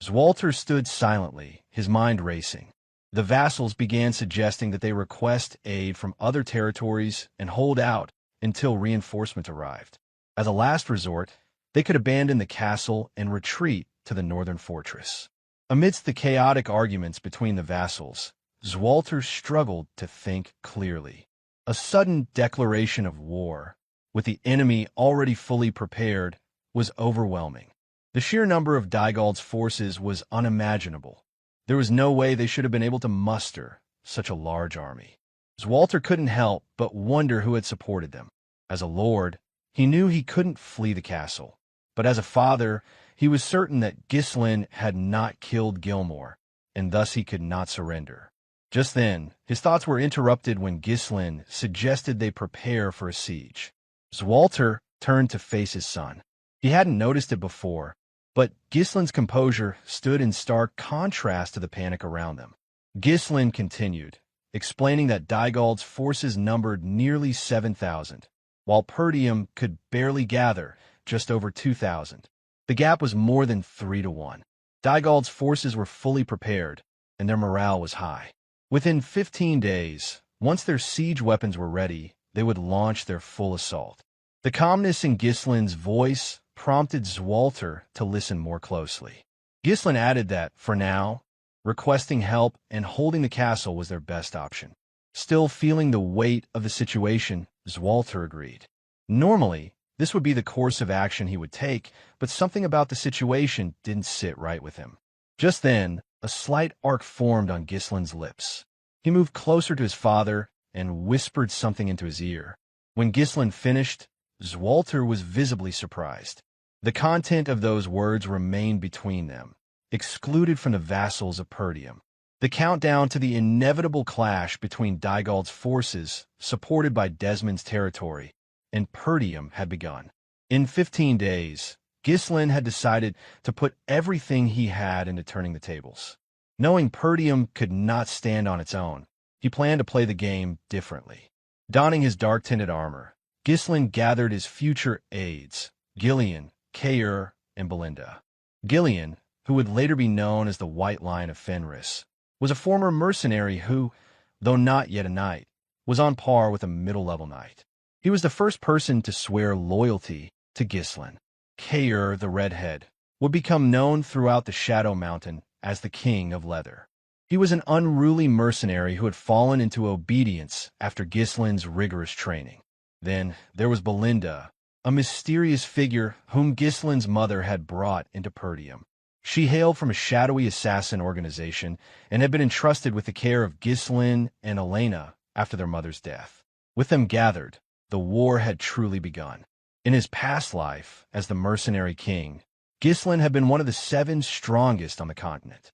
Zwalter stood silently, his mind racing. The vassals began suggesting that they request aid from other territories and hold out until reinforcement arrived. As a last resort, they could abandon the castle and retreat to the northern fortress. Amidst the chaotic arguments between the vassals, Zwalter struggled to think clearly. A sudden declaration of war, with the enemy already fully prepared, was overwhelming. The sheer number of Dygald's forces was unimaginable. There was no way they should have been able to muster such a large army. Zwalter couldn't help but wonder who had supported them. As a lord, he knew he couldn't flee the castle, but as a father, he was certain that Gislin had not killed Gilmore, and thus he could not surrender. Just then, his thoughts were interrupted when Gislin suggested they prepare for a siege. Zwalter turned to face his son. He hadn't noticed it before, but Gislin's composure stood in stark contrast to the panic around them. Gislin continued, explaining that Dygald's forces numbered nearly 7,000, while Perdium could barely gather just over 2,000. The gap was more than 3 to 1. Dygald's forces were fully prepared, and their morale was high. Within 15 days, once their siege weapons were ready, they would launch their full assault. The calmness in Gislin's voice prompted Zwalter to listen more closely. Gislin added that, for now, requesting help and holding the castle was their best option. Still feeling the weight of the situation, Zwalter agreed. Normally, this would be the course of action he would take, but something about the situation didn't sit right with him. Just then, a slight arc formed on Gislin's lips. He moved closer to his father and whispered something into his ear. When Gislin finished, Zwalter was visibly surprised. The content of those words remained between them, excluded from the vassals of Perdium. The countdown to the inevitable clash between Dygald's forces, supported by Desmond's territory, and Perdium had begun. In 15 days, Gislin had decided to put everything he had into turning the tables. Knowing Perdium could not stand on its own, he planned to play the game differently. Donning his dark-tinted armor, Gislin gathered his future aides, Gillian, Caer, and Belinda. Gillian, who would later be known as the White Lion of Fenris, was a former mercenary who, though not yet a knight, was on par with a middle-level knight. He was the first person to swear loyalty to Gislin. Caer, the redhead, would become known throughout the Shadow Mountain as the King of Leather. He was an unruly mercenary who had fallen into obedience after Gislin's rigorous training. Then there was Belinda, a mysterious figure whom Gislin's mother had brought into Perdium. She hailed from a shadowy assassin organization and had been entrusted with the care of Gislin and Elena after their mother's death. With them gathered, the war had truly begun. In his past life as the mercenary king, Gislin had been one of the 7 strongest on the continent.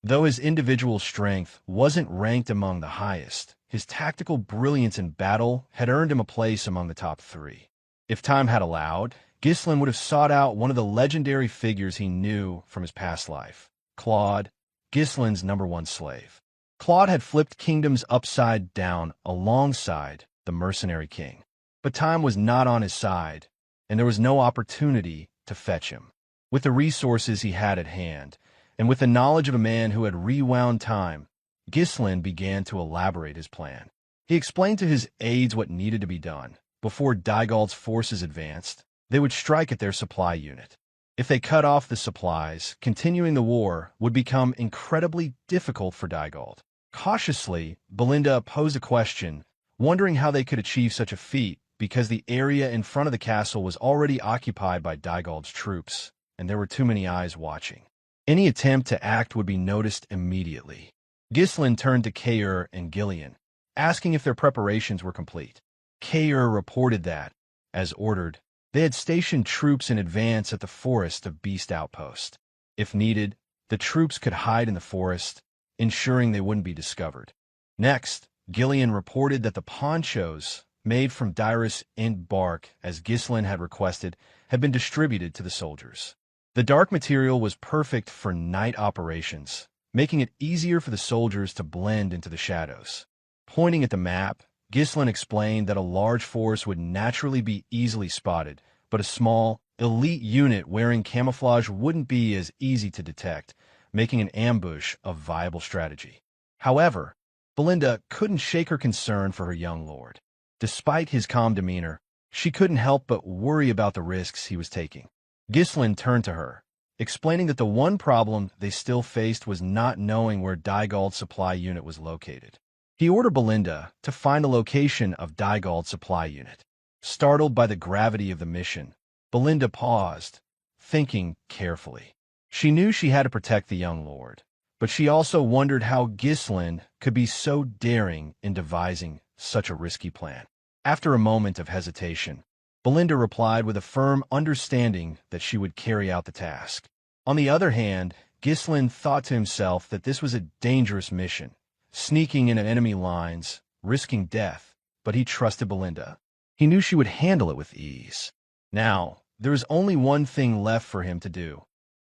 Though his individual strength wasn't ranked among the highest, his tactical brilliance in battle had earned him a place among the top 3. If time had allowed, Gislin would have sought out one of the legendary figures he knew from his past life, Claude, Gislin's #1 slave. Claude had flipped kingdoms upside down alongside the mercenary king. But time was not on his side, and there was no opportunity to fetch him. With the resources he had at hand, and with the knowledge of a man who had rewound time, Gislin began to elaborate his plan. He explained to his aides what needed to be done. Before Dygald's forces advanced, they would strike at their supply unit. If they cut off the supplies, continuing the war would become incredibly difficult for Dygald. Cautiously, Belinda posed a question, wondering how they could achieve such a feat because the area in front of the castle was already occupied by Dygald's troops, and there were too many eyes watching. Any attempt to act would be noticed immediately. Ghislain turned to Kaer and Gillian, asking if their preparations were complete. Kaer reported that, as ordered, they had stationed troops in advance at the Forest of Beast outpost. If needed, the troops could hide in the forest, ensuring they wouldn't be discovered. Next, Gillian reported that the ponchos, made from Dyrus Int bark as Ghislain had requested, had been distributed to the soldiers. The dark material was perfect for night operations, making it easier for the soldiers to blend into the shadows. Pointing at the map, Ghislain explained that a large force would naturally be easily spotted, but a small, elite unit wearing camouflage wouldn't be as easy to detect, making an ambush a viable strategy. However, Belinda couldn't shake her concern for her young lord. Despite his calm demeanor, she couldn't help but worry about the risks he was taking. Ghislain turned to her, explaining that the one problem they still faced was not knowing where Dygald's supply unit was located. He ordered Belinda to find the location of Dygald's supply unit. Startled by the gravity of the mission, Belinda paused, thinking carefully. She knew she had to protect the young lord, but she also wondered how Ghislain could be so daring in devising such a risky plan. After a moment of hesitation, Belinda replied with a firm understanding that she would carry out the task. On the other hand, Ghislain thought to himself that this was a dangerous mission, sneaking into enemy lines, risking death, but he trusted Belinda. He knew she would handle it with ease. Now, there was only one thing left for him to do: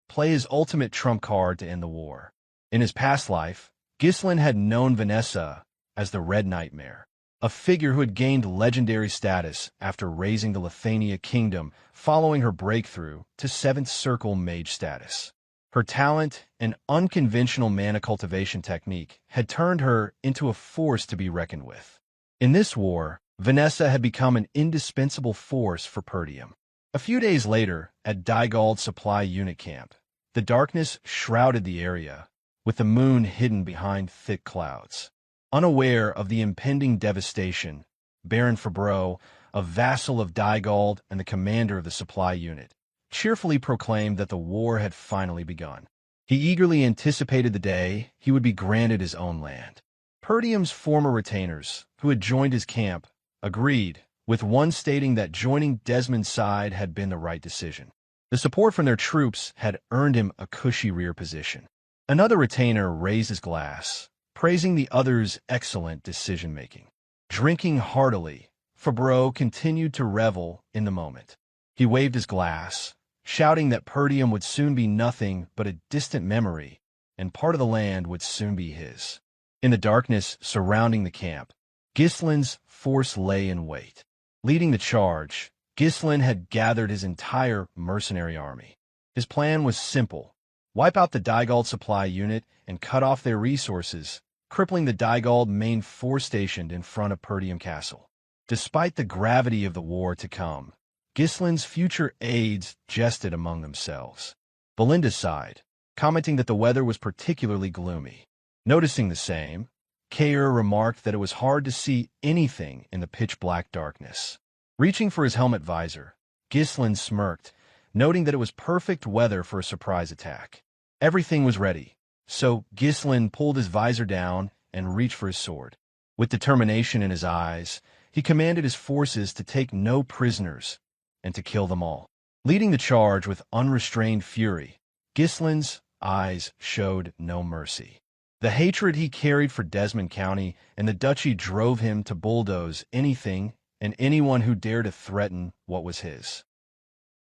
play his ultimate trump card to end the war. In his past life, Ghislain had known Vanessa as the Red Nightmare, a figure who had gained legendary status after raising the Lithania kingdom following her breakthrough to 7th Circle mage status. Her talent and unconventional mana cultivation technique had turned her into a force to be reckoned with. In this war, Vanessa had become an indispensable force for Perdium. A few days later, at Dygald's supply unit camp, the darkness shrouded the area, with the moon hidden behind thick clouds. Unaware of the impending devastation, Baron Fabreau, a vassal of Dygald and the commander of the supply unit, cheerfully proclaimed that the war had finally begun. He eagerly anticipated the day he would be granted his own land. Perdium's former retainers, who had joined his camp, agreed, with one stating that joining Desmond's side had been the right decision. The support from their troops had earned him a cushy rear position. Another retainer raised his glass, praising the other's excellent decision-making. Drinking heartily, Fabreau continued to revel in the moment. He waved his glass, shouting that Perdium would soon be nothing but a distant memory, and part of the land would soon be his. In the darkness surrounding the camp, Ghislain's force lay in wait. Leading the charge, Ghislain had gathered his entire mercenary army. His plan was simple: wipe out the Dygald supply unit and cut off their resources, crippling the Dygald main force stationed in front of Perdium Castle. Despite the gravity of the war to come, Ghislain's future aides jested among themselves. Belinda sighed, commenting that the weather was particularly gloomy. Noticing the same, Kaer remarked that it was hard to see anything in the pitch-black darkness. Reaching for his helmet visor, Ghislain smirked, noting that it was perfect weather for a surprise attack. Everything was ready, so Ghislain pulled his visor down and reached for his sword. With determination in his eyes, he commanded his forces to take no prisoners and to kill them all. Leading the charge with unrestrained fury, Ghislain's eyes showed no mercy. The hatred he carried for Desmond County and the duchy drove him to bulldoze anything and anyone who dared to threaten what was his.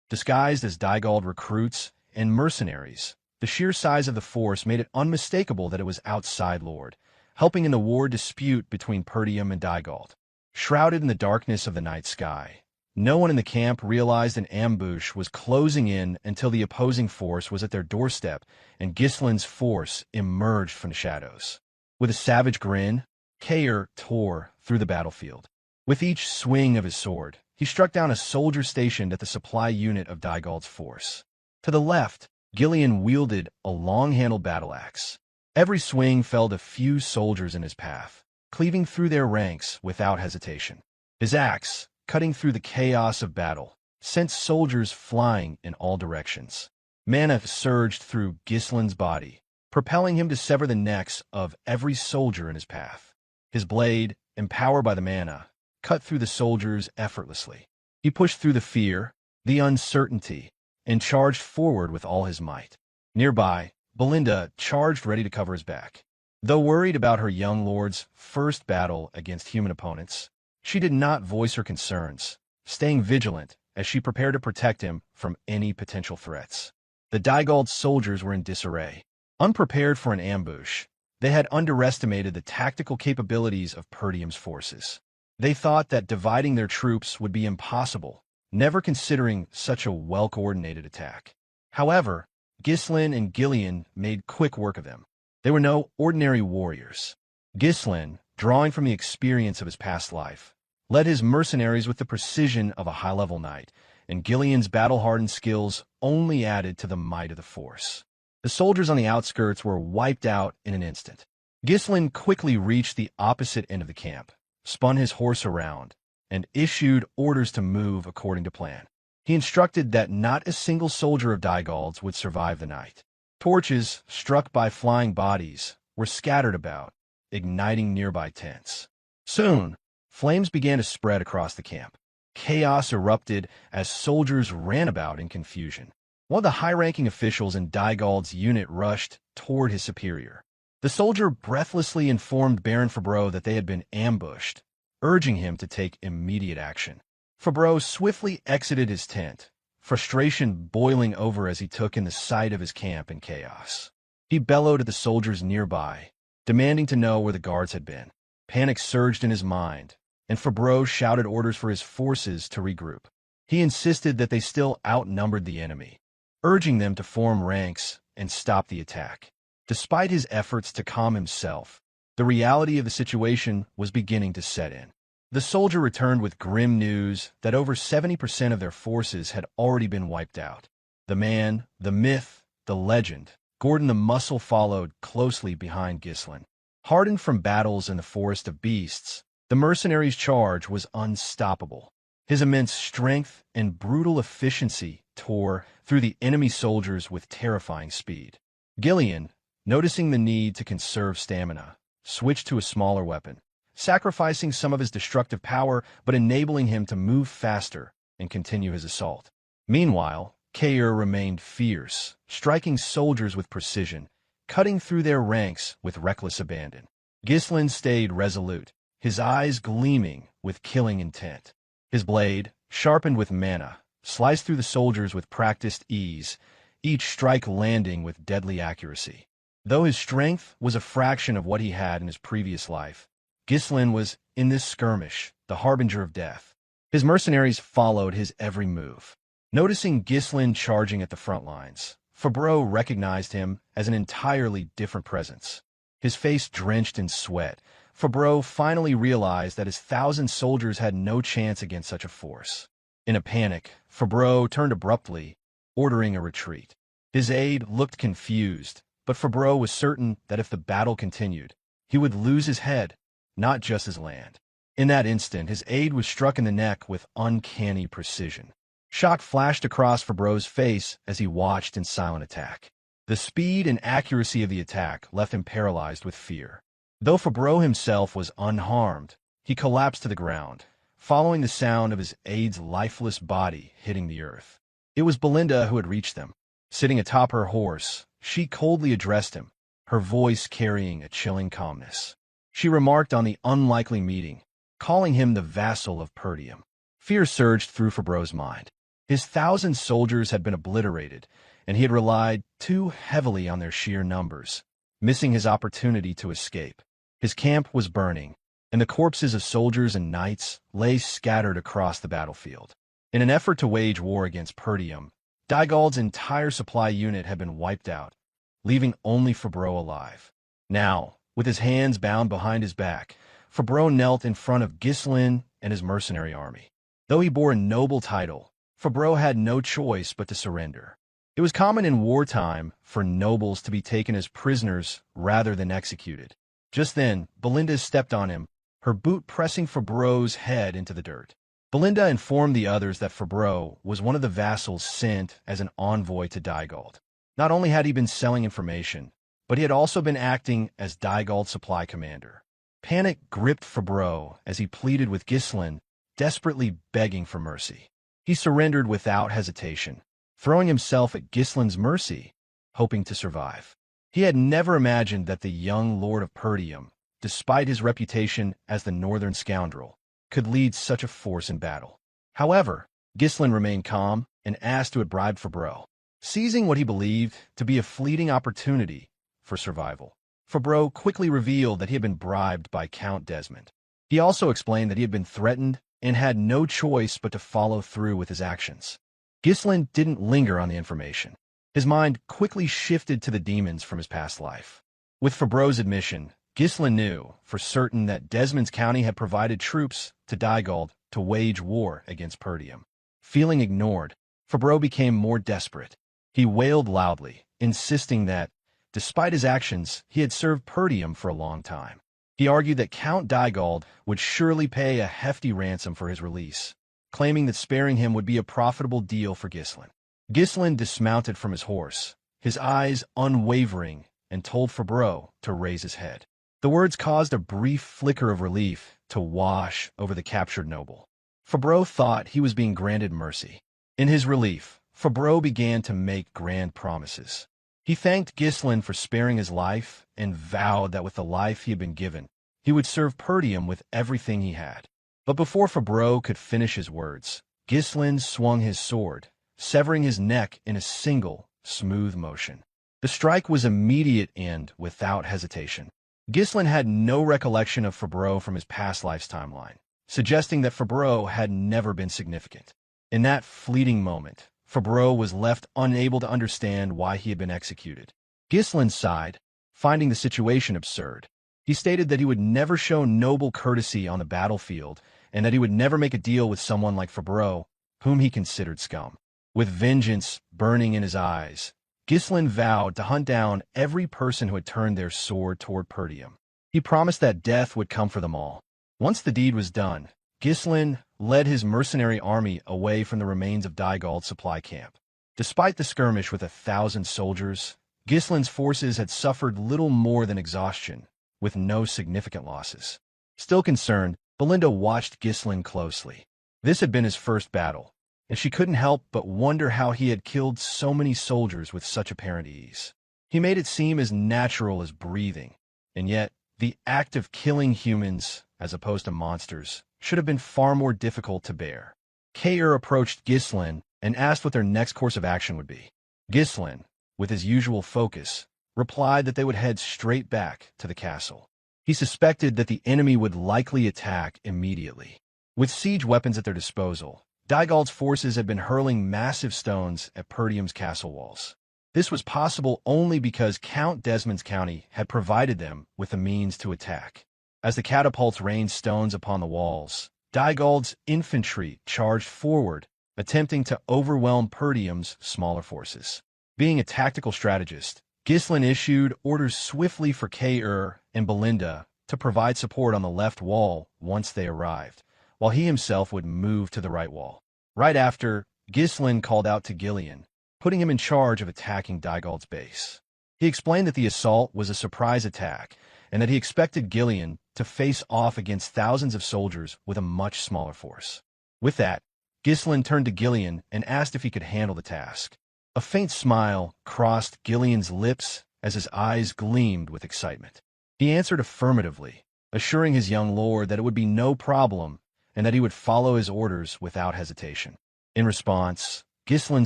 Disguised as Dygald recruits and mercenaries, the sheer size of the force made it unmistakable that it was outside Lord, helping in the war dispute between Perdium and Dygald. Shrouded in the darkness of the night sky, no one in the camp realized an ambush was closing in until the opposing force was at their doorstep and Ghislain's force emerged from the shadows. With a savage grin, Kaer tore through the battlefield. With each swing of his sword, he struck down a soldier stationed at the supply unit of Dygald's force. To the left, Gillian wielded a long-handled battle axe. Every swing felled a few soldiers in his path, cleaving through their ranks without hesitation. His axe, cutting through the chaos of battle, sent soldiers flying in all directions. Mana surged through Gislin's body, propelling him to sever the necks of every soldier in his path. His blade, empowered by the mana, cut through the soldiers effortlessly. He pushed through the fear, the uncertainty, and charged forward with all his might. Nearby, Belinda charged ready to cover his back. Though worried about her young lord's first battle against human opponents, she did not voice her concerns, staying vigilant as she prepared to protect him from any potential threats. The Dygald soldiers were in disarray. Unprepared for an ambush, they had underestimated the tactical capabilities of Perdium's forces. They thought that dividing their troops would be impossible, never considering such a well-coordinated attack. However, Gislin and Gillian made quick work of them. They were no ordinary warriors. Gislin, drawing from the experience of his past life, led his mercenaries with the precision of a high-level knight, and Gillian's battle-hardened skills only added to the might of the force. The soldiers on the outskirts were wiped out in an instant. Gislin quickly reached the opposite end of the camp, spun his horse around, and issued orders to move according to plan. He instructed that not a single soldier of Dygald's would survive the night. Torches, struck by flying bodies, were scattered about, igniting nearby tents. Soon, flames began to spread across the camp. Chaos erupted as soldiers ran about in confusion. One of the high-ranking officials in Dygald's unit rushed toward his superior. The soldier breathlessly informed Baron Fabreau that they had been ambushed, urging him to take immediate action. Fabreau swiftly exited his tent, frustration boiling over as he took in the sight of his camp in chaos. He bellowed at the soldiers nearby, demanding to know where the guards had been. Panic surged in his mind, and Fabreau shouted orders for his forces to regroup. He insisted that they still outnumbered the enemy, urging them to form ranks and stop the attack. Despite his efforts to calm himself, the reality of the situation was beginning to set in. The soldier returned with grim news that over 70% of their forces had already been wiped out. The man, the myth, the legend, Gordon the Muscle followed closely behind Gislin. Hardened from battles in the Forest of Beasts, the mercenaries' charge was unstoppable. His immense strength and brutal efficiency tore through the enemy soldiers with terrifying speed. Gillian, noticing the need to conserve stamina, switched to a smaller weapon, sacrificing some of his destructive power but enabling him to move faster and continue his assault. Meanwhile, Kair remained fierce, striking soldiers with precision, cutting through their ranks with reckless abandon. Gislin stayed resolute, his eyes gleaming with killing intent. His blade, sharpened with mana, sliced through the soldiers with practiced ease, each strike landing with deadly accuracy. Though his strength was a fraction of what he had in his previous life, Gislin was, in this skirmish, the harbinger of death. His mercenaries followed his every move. Noticing Gislin charging at the front lines, Fabreau recognized him as an entirely different presence. His face drenched in sweat, Fabreau finally realized that his 1,000 soldiers had no chance against such a force. In a panic, Fabreau turned abruptly, ordering a retreat. His aide looked confused, but Fabreau was certain that if the battle continued, he would lose his head, not just his land. In that instant, his aide was struck in the neck with uncanny precision. Shock flashed across Fabreau's face as he watched in silent attack. The speed and accuracy of the attack left him paralyzed with fear. Though Fabreau himself was unharmed, he collapsed to the ground, following the sound of his aide's lifeless body hitting the earth. It was Belinda who had reached them. Sitting atop her horse, she coldly addressed him, her voice carrying a chilling calmness. She remarked on the unlikely meeting, calling him the vassal of Perdium. Fear surged through Fabreau's mind. His 1,000 soldiers had been obliterated, and he had relied too heavily on their sheer numbers, missing his opportunity to escape. His camp was burning, and the corpses of soldiers and knights lay scattered across the battlefield. In an effort to wage war against Perdium, Dygald's entire supply unit had been wiped out, leaving only Fabreau alive. Now, with his hands bound behind his back, Fabreau knelt in front of Gislin and his mercenary army. Though he bore a noble title, Fabreau had no choice but to surrender. It was common in wartime for nobles to be taken as prisoners rather than executed. Just then, Belinda stepped on him, her boot pressing Fabreau's head into the dirt. Belinda informed the others that Fabreau was one of the vassals sent as an envoy to Dygald. Not only had he been selling information, but he had also been acting as Dygald's supply commander. Panic gripped Fabreau as he pleaded with Ghislain, desperately begging for mercy. He surrendered without hesitation, throwing himself at Ghislain's mercy, hoping to survive. He had never imagined that the young Lord of Perdium, despite his reputation as the northern scoundrel, could lead such a force in battle. However, Ghislain remained calm and asked who had bribed Fabreau, seizing what he believed to be a fleeting opportunity for survival. Fabreau quickly revealed that he had been bribed by Count Desmond. He also explained that he had been threatened and had no choice but to follow through with his actions. Ghislain didn't linger on the information. His mind quickly shifted to the demons from his past life. With Fabreau's admission, Ghislain knew for certain that Desmond's county had provided troops to Dygald to wage war against Perdium. Feeling ignored, Fabreau became more desperate. He wailed loudly, insisting that, despite his actions, he had served Perdium for a long time. He argued that Count Dygald would surely pay a hefty ransom for his release, claiming that sparing him would be a profitable deal for Ghislain. Ghislain dismounted from his horse, his eyes unwavering, and told Fabreau to raise his head. The words caused a brief flicker of relief to wash over the captured noble. Fabreau thought he was being granted mercy. In his relief, Fabreau began to make grand promises. He thanked Ghislain for sparing his life and vowed that with the life he had been given, he would serve Perdium with everything he had. But before Fabreau could finish his words, Ghislain swung his sword, severing his neck in a single, smooth motion. The strike was immediate and without hesitation. Ghislain had no recollection of Fabreau from his past life's timeline, suggesting that Fabreau had never been significant. In that fleeting moment, Fabreau was left unable to understand why he had been executed. Ghislain sighed, finding the situation absurd. He stated that he would never show noble courtesy on the battlefield and that he would never make a deal with someone like Fabreau, whom he considered scum. With vengeance burning in his eyes, Ghislain vowed to hunt down every person who had turned their sword toward Perdium. He promised that death would come for them all. Once the deed was done, Ghislain led his mercenary army away from the remains of Dygald's supply camp. Despite the skirmish with 1,000 soldiers, Ghislain's forces had suffered little more than exhaustion, with no significant losses. Still concerned, Belinda watched Ghislain closely. This had been his first battle, and she couldn't help but wonder how he had killed so many soldiers with such apparent ease. He made it seem as natural as breathing, and yet the act of killing humans, as opposed to monsters, should have been far more difficult to bear. Kair approached Ghislain and asked what their next course of action would be. Ghislain, with his usual focus, replied that they would head straight back to the castle. He suspected that the enemy would likely attack immediately. With siege weapons at their disposal, Dygald's forces had been hurling massive stones at Perdium's castle walls. This was possible only because Count Desmond's county had provided them with the means to attack. As the catapults rained stones upon the walls, Dygald's infantry charged forward, attempting to overwhelm Perdium's smaller forces. Being a tactical strategist, Ghislain issued orders swiftly for Kair and Belinda to provide support on the left wall once they arrived, while he himself would move to the right wall. Right after, Ghislain called out to Gillian, putting him in charge of attacking Dygald's base. He explained that the assault was a surprise attack, and that he expected Gillian to face off against thousands of soldiers with a much smaller force. With that, Ghislain turned to Gillian and asked if he could handle the task. A faint smile crossed Gillian's lips as his eyes gleamed with excitement. He answered affirmatively, assuring his young lord that it would be no problem and that he would follow his orders without hesitation. In response, Ghislain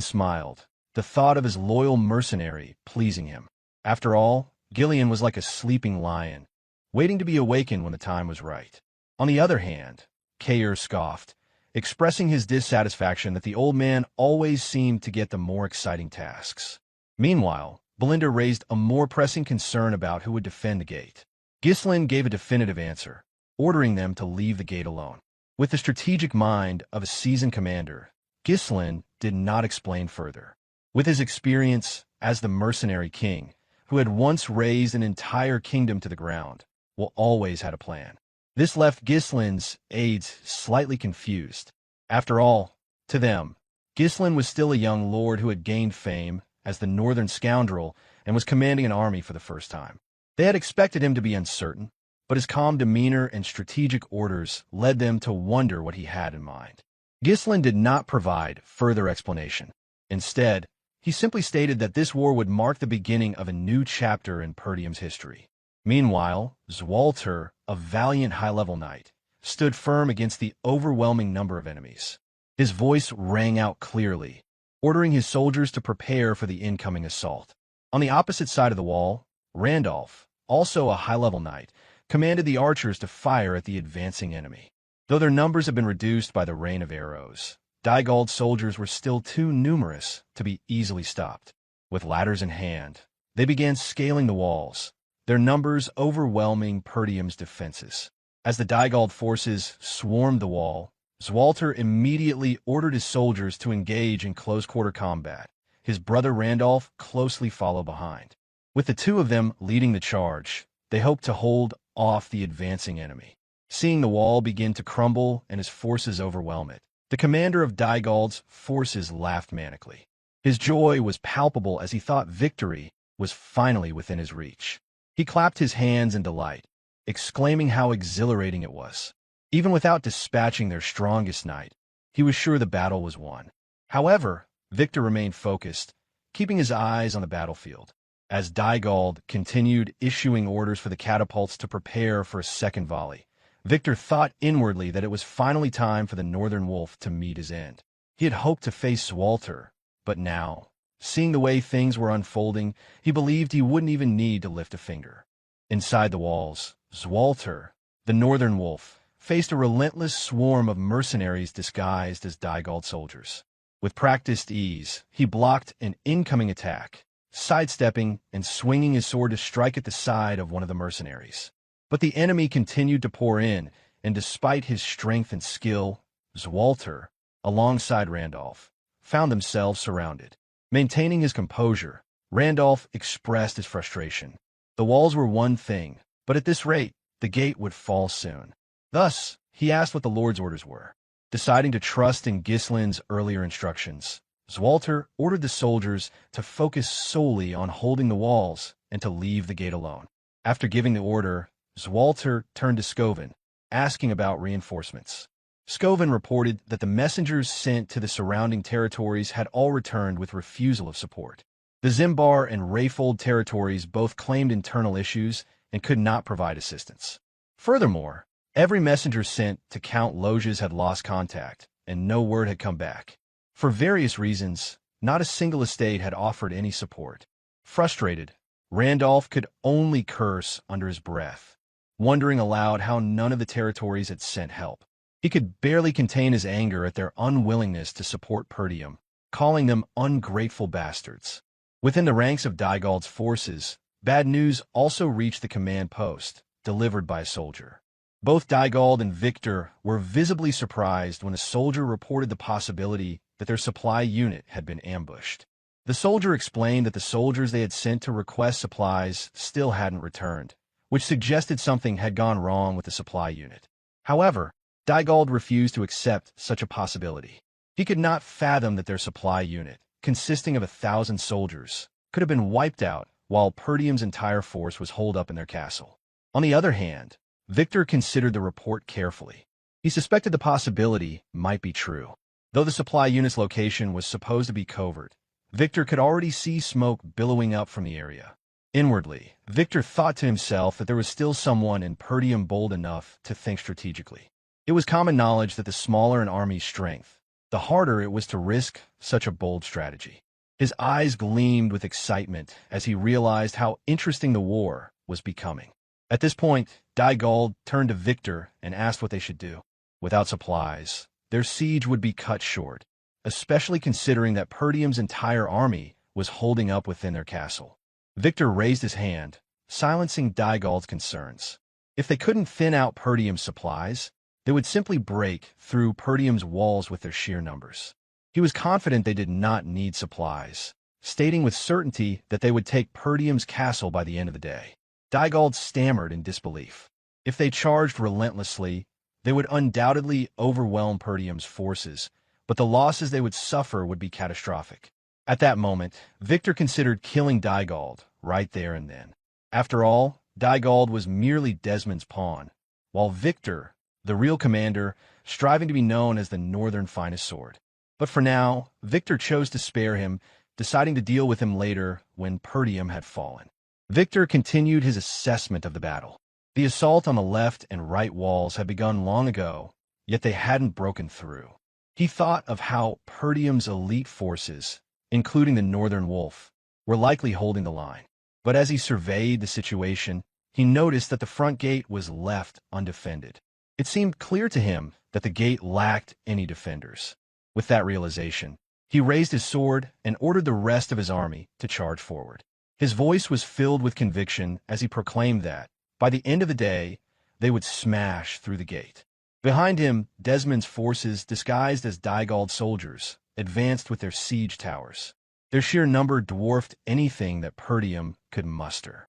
smiled, the thought of his loyal mercenary pleasing him. After all, Gillian was like a sleeping lion, waiting to be awakened when the time was right. On the other hand, Kair scoffed, expressing his dissatisfaction that the old man always seemed to get the more exciting tasks. Meanwhile, Belinda raised a more pressing concern about who would defend the gate. Ghislain gave a definitive answer, ordering them to leave the gate alone. With the strategic mind of a seasoned commander, Ghislain did not explain further. With his experience as the mercenary king, who had once razed an entire kingdom to the ground, Will always had a plan. This left Gislin's aides slightly confused. After all, to them, Gislin was still a young lord who had gained fame as the northern scoundrel and was commanding an army for the first time. They had expected him to be uncertain, but his calm demeanor and strategic orders led them to wonder what he had in mind. Gislin did not provide further explanation. Instead, he simply stated that this war would mark the beginning of a new chapter in Perdium's history. Meanwhile, Zwalter, a valiant high-level knight, stood firm against the overwhelming number of enemies. His voice rang out clearly, ordering his soldiers to prepare for the incoming assault. On the opposite side of the wall, Randolph, also a high-level knight, commanded the archers to fire at the advancing enemy. Though their numbers had been reduced by the rain of arrows, Dygald's soldiers were still too numerous to be easily stopped. With ladders in hand, they began scaling the walls, their numbers overwhelming Perdium's defenses. As the Dygald forces swarmed the wall, Zwalter immediately ordered his soldiers to engage in close-quarter combat. His brother Randolph closely followed behind. With the two of them leading the charge, they hoped to hold off the advancing enemy. Seeing the wall begin to crumble and his forces overwhelm it, the commander of Dygald's forces laughed manically. His joy was palpable as he thought victory was finally within his reach. He clapped his hands in delight, exclaiming how exhilarating it was. Even without dispatching their strongest knight, he was sure the battle was won. However, Victor remained focused, keeping his eyes on the battlefield. As Dygald continued issuing orders for the catapults to prepare for a second volley, Victor thought inwardly that it was finally time for the Northern Wolf to meet his end. He had hoped to face Zwalter, but now, seeing the way things were unfolding, he believed he wouldn't even need to lift a finger. Inside the walls, Zwalter, the Northern Wolf, faced a relentless swarm of mercenaries disguised as Dygald soldiers. With practiced ease, he blocked an incoming attack, sidestepping and swinging his sword to strike at the side of one of the mercenaries. But the enemy continued to pour in, and despite his strength and skill, Zwalter, alongside Randolph, found themselves surrounded. Maintaining his composure, Randolph expressed his frustration. The walls were one thing, but at this rate, the gate would fall soon. Thus, he asked what the Lord's orders were. Deciding to trust in Gislin's earlier instructions, Zwalter ordered the soldiers to focus solely on holding the walls and to leave the gate alone. After giving the order, Zwalter turned to Skoven, asking about reinforcements. Skoven reported that the messengers sent to the surrounding territories had all returned with refusal of support. The Zimbar and Rayfold territories both claimed internal issues and could not provide assistance. Furthermore, every messenger sent to Count Loges had lost contact, and no word had come back. For various reasons, not a single estate had offered any support. Frustrated, Randolph could only curse under his breath, wondering aloud how none of the territories had sent help. He could barely contain his anger at their unwillingness to support Perdium, calling them ungrateful bastards. Within the ranks of Dygald's forces, bad news also reached the command post, delivered by a soldier. Both Dygald and Victor were visibly surprised when a soldier reported the possibility that their supply unit had been ambushed. The soldier explained that the soldiers they had sent to request supplies still hadn't returned, which suggested something had gone wrong with the supply unit. However, Dygald refused to accept such a possibility. He could not fathom that their supply unit, consisting of 1,000 soldiers, could have been wiped out while Perdium's entire force was holed up in their castle. On the other hand, Victor considered the report carefully. He suspected the possibility might be true. Though the supply unit's location was supposed to be covert, Victor could already see smoke billowing up from the area. Inwardly, Victor thought to himself that there was still someone in Perdium bold enough to think strategically. It was common knowledge that the smaller an army's strength, the harder it was to risk such a bold strategy. His eyes gleamed with excitement as he realized how interesting the war was becoming. At this point, Dygald turned to Victor and asked what they should do. Without supplies, their siege would be cut short, especially considering that Perdium's entire army was holding up within their castle. Victor raised his hand, silencing Dygald's concerns. If they couldn't thin out Perdium's supplies, they would simply break through Perdium's walls with their sheer numbers. He was confident they did not need supplies, stating with certainty that they would take Perdium's castle by the end of the day. Dygald stammered in disbelief. If they charged relentlessly, they would undoubtedly overwhelm Perdium's forces, but the losses they would suffer would be catastrophic. At that moment, Victor considered killing Dygald right there and then. After all, Dygald was merely Desmond's pawn, while Victor, the real commander, striving to be known as the Northern finest sword. But for now, Victor chose to spare him, deciding to deal with him later when Perdium had fallen. Victor continued his assessment of the battle. The assault on the left and right walls had begun long ago, yet they hadn't broken through. He thought of how Perdium's elite forces, including the Northern Wolf, were likely holding the line. But as he surveyed the situation, he noticed that the front gate was left undefended. It seemed clear to him that the gate lacked any defenders. With that realization, he raised his sword and ordered the rest of his army to charge forward. His voice was filled with conviction as he proclaimed that, by the end of the day, they would smash through the gate. Behind him, Desmond's forces, disguised as Dygald soldiers, advanced with their siege towers. Their sheer number dwarfed anything that Perdium could muster.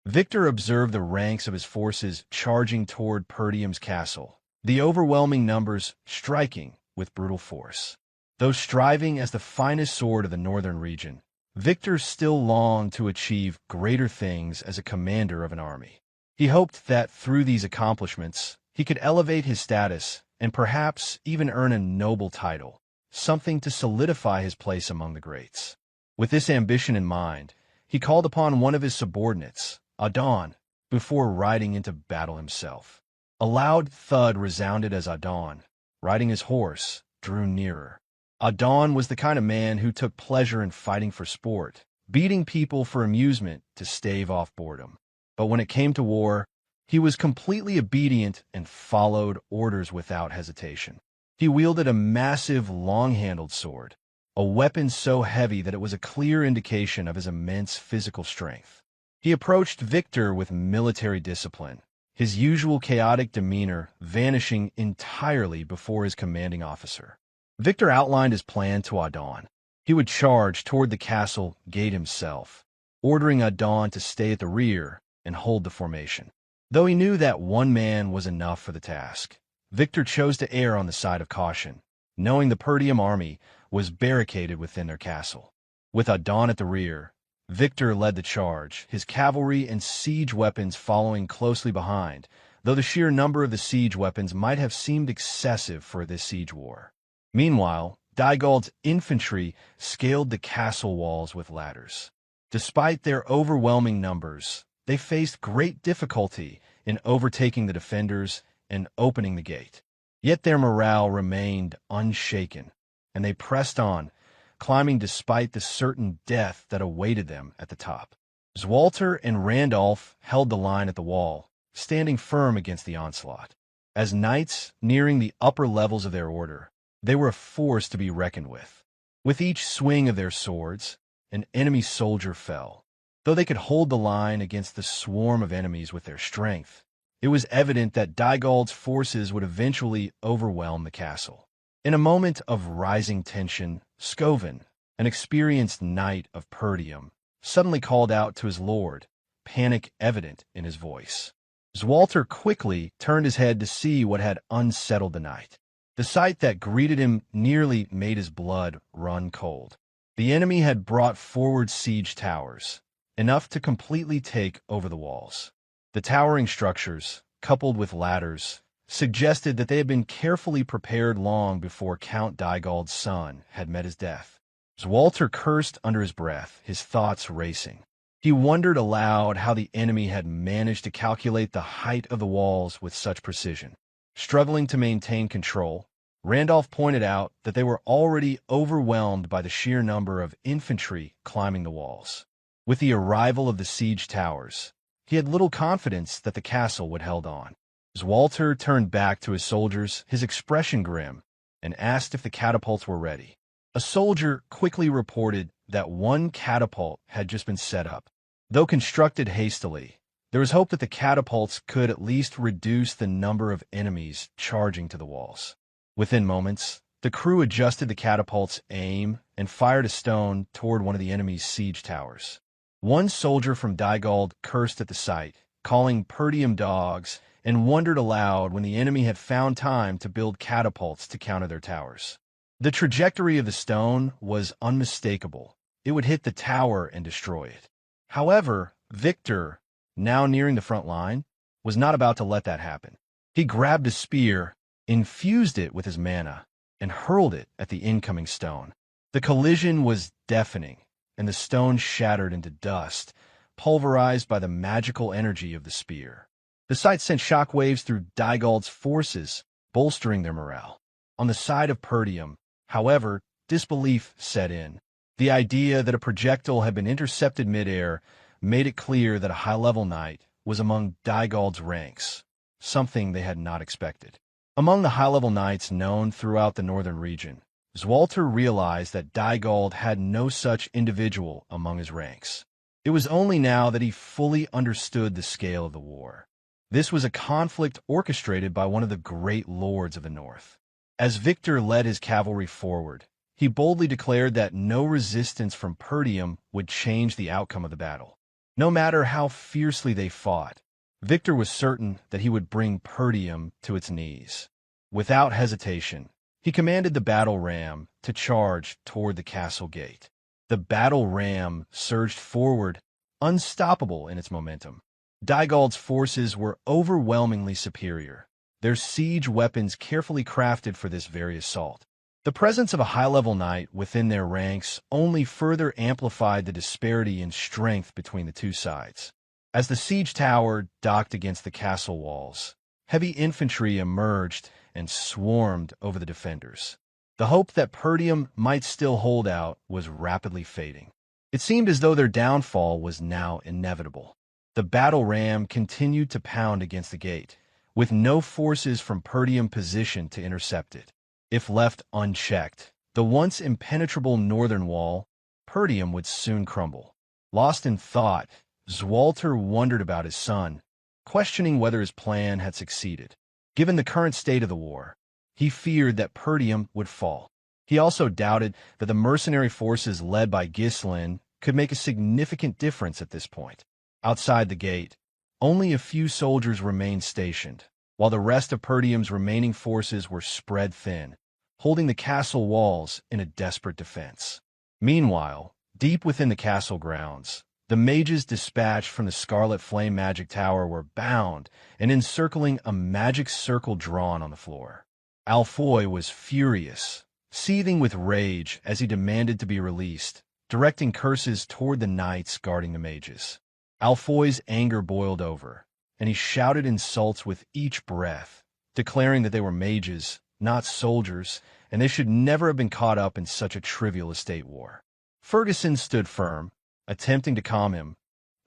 Victor observed the ranks of his forces charging toward Perdium's castle, the overwhelming numbers striking with brutal force. Though striving as the finest sword of the northern region, Victor still longed to achieve greater things as a commander of an army. He hoped that through these accomplishments, he could elevate his status and perhaps even earn a noble title, something to solidify his place among the greats. With this ambition in mind, he called upon one of his subordinates, Adon, before riding into battle himself. A loud thud resounded as Adon, riding his horse, drew nearer. Adon was the kind of man who took pleasure in fighting for sport, beating people for amusement to stave off boredom. But when it came to war, he was completely obedient and followed orders without hesitation. He wielded a massive, long-handled sword, a weapon so heavy that it was a clear indication of his immense physical strength. He approached Victor with military discipline, his usual chaotic demeanor vanishing entirely before his commanding officer. Victor outlined his plan to Adon. He would charge toward the castle gate himself, ordering Adon to stay at the rear and hold the formation. Though he knew that one man was enough for the task, Victor chose to err on the side of caution, knowing the Perdium army was barricaded within their castle. With Adon at the rear, Victor led the charge, his cavalry and siege weapons following closely behind, though the sheer number of the siege weapons might have seemed excessive for this siege war. Meanwhile, Dygald's infantry scaled the castle walls with ladders. Despite their overwhelming numbers, they faced great difficulty in overtaking the defenders and opening the gate. Yet their morale remained unshaken, and they pressed on, climbing despite the certain death that awaited them at the top. Zwalter and Randolph held the line at the wall, standing firm against the onslaught. As knights nearing the upper levels of their order, they were a force to be reckoned with. With each swing of their swords, an enemy soldier fell. Though they could hold the line against the swarm of enemies with their strength, it was evident that Dygald's forces would eventually overwhelm the castle. In a moment of rising tension, Scoven, an experienced knight of Perdium, suddenly called out to his lord, panic evident in his voice. Zwalter quickly turned his head to see what had unsettled the knight. The sight that greeted him nearly made his blood run cold. The enemy had brought forward siege towers, enough to completely take over the walls. The towering structures, coupled with ladders, suggested that they had been carefully prepared long before Count Dygald's son had met his death. Zwalter cursed under his breath, his thoughts racing. He wondered aloud how the enemy had managed to calculate the height of the walls with such precision. Struggling to maintain control, Randolph pointed out that they were already overwhelmed by the sheer number of infantry climbing the walls. With the arrival of the siege towers, he had little confidence that the castle would hold on. Zwalter turned back to his soldiers, his expression grim, and asked if the catapults were ready. A soldier quickly reported that one catapult had just been set up. Though constructed hastily, there was hope that the catapults could at least reduce the number of enemies charging to the walls. Within moments, The crew adjusted the catapult's aim and fired a stone toward one of the enemy's siege towers. One soldier from Dygald cursed at the sight, calling Perdium dogs, and wondered aloud when the enemy had found time to build catapults to counter their towers. The trajectory of the stone was unmistakable. It would hit the tower and destroy it. However, Victor, now nearing the front line, was not about to let that happen. He grabbed a spear, infused it with his mana, and hurled it at the incoming stone. The collision was deafening, and the stone shattered into dust, pulverized by the magical energy of the spear. The sight sent shockwaves through Dygald's forces, bolstering their morale. On the side of Perdium, however, disbelief set in. The idea that a projectile had been intercepted midair made it clear that a high-level knight was among Dygald's ranks, something they had not expected. Among the high-level knights known throughout the northern region, Zwalter realized that Dygald had no such individual among his ranks. It was only now that he fully understood the scale of the war. This was a conflict orchestrated by one of the great lords of the north. As Victor led his cavalry forward, he boldly declared that no resistance from Perdium would change the outcome of the battle. No matter how fiercely they fought, Victor was certain that he would bring Perdium to its knees. Without hesitation, he commanded the battle ram to charge toward the castle gate. The battle ram surged forward, unstoppable in its momentum. Dygald's forces were overwhelmingly superior, their siege weapons carefully crafted for this very assault. The presence of a high-level knight within their ranks only further amplified the disparity in strength between the two sides. As the siege tower docked against the castle walls, heavy infantry emerged and swarmed over the defenders. The hope that Perdium might still hold out was rapidly fading. It seemed as though their downfall was now inevitable. The battle ram continued to pound against the gate, with no forces from Perdium positioned to intercept it. If left unchecked, the once impenetrable northern wall, Perdium would soon crumble. Lost in thought, Zwalter wondered about his son, questioning whether his plan had succeeded. Given the current state of the war, he feared that Perdium would fall. He also doubted that the mercenary forces led by Gislin could make a significant difference at this point. Outside the gate, only a few soldiers remained stationed, while the rest of Perdium's remaining forces were spread thin, holding the castle walls in a desperate defense. Meanwhile, deep within the castle grounds, the mages dispatched from the Scarlet Flame Magic Tower were bound and encircling a magic circle drawn on the floor. Alfoy was furious, seething with rage as he demanded to be released, directing curses toward the knights guarding the mages. Alfoy's anger boiled over, and he shouted insults with each breath, declaring that they were mages, not soldiers, and they should never have been caught up in such a trivial estate war. Ferguson stood firm, attempting to calm him,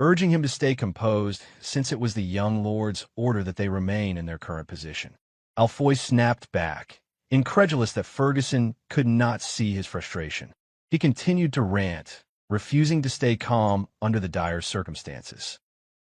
urging him to stay composed since it was the young lord's order that they remain in their current position. Alfoy snapped back, incredulous that Ferguson could not see his frustration. He continued to rant, refusing to stay calm under the dire circumstances.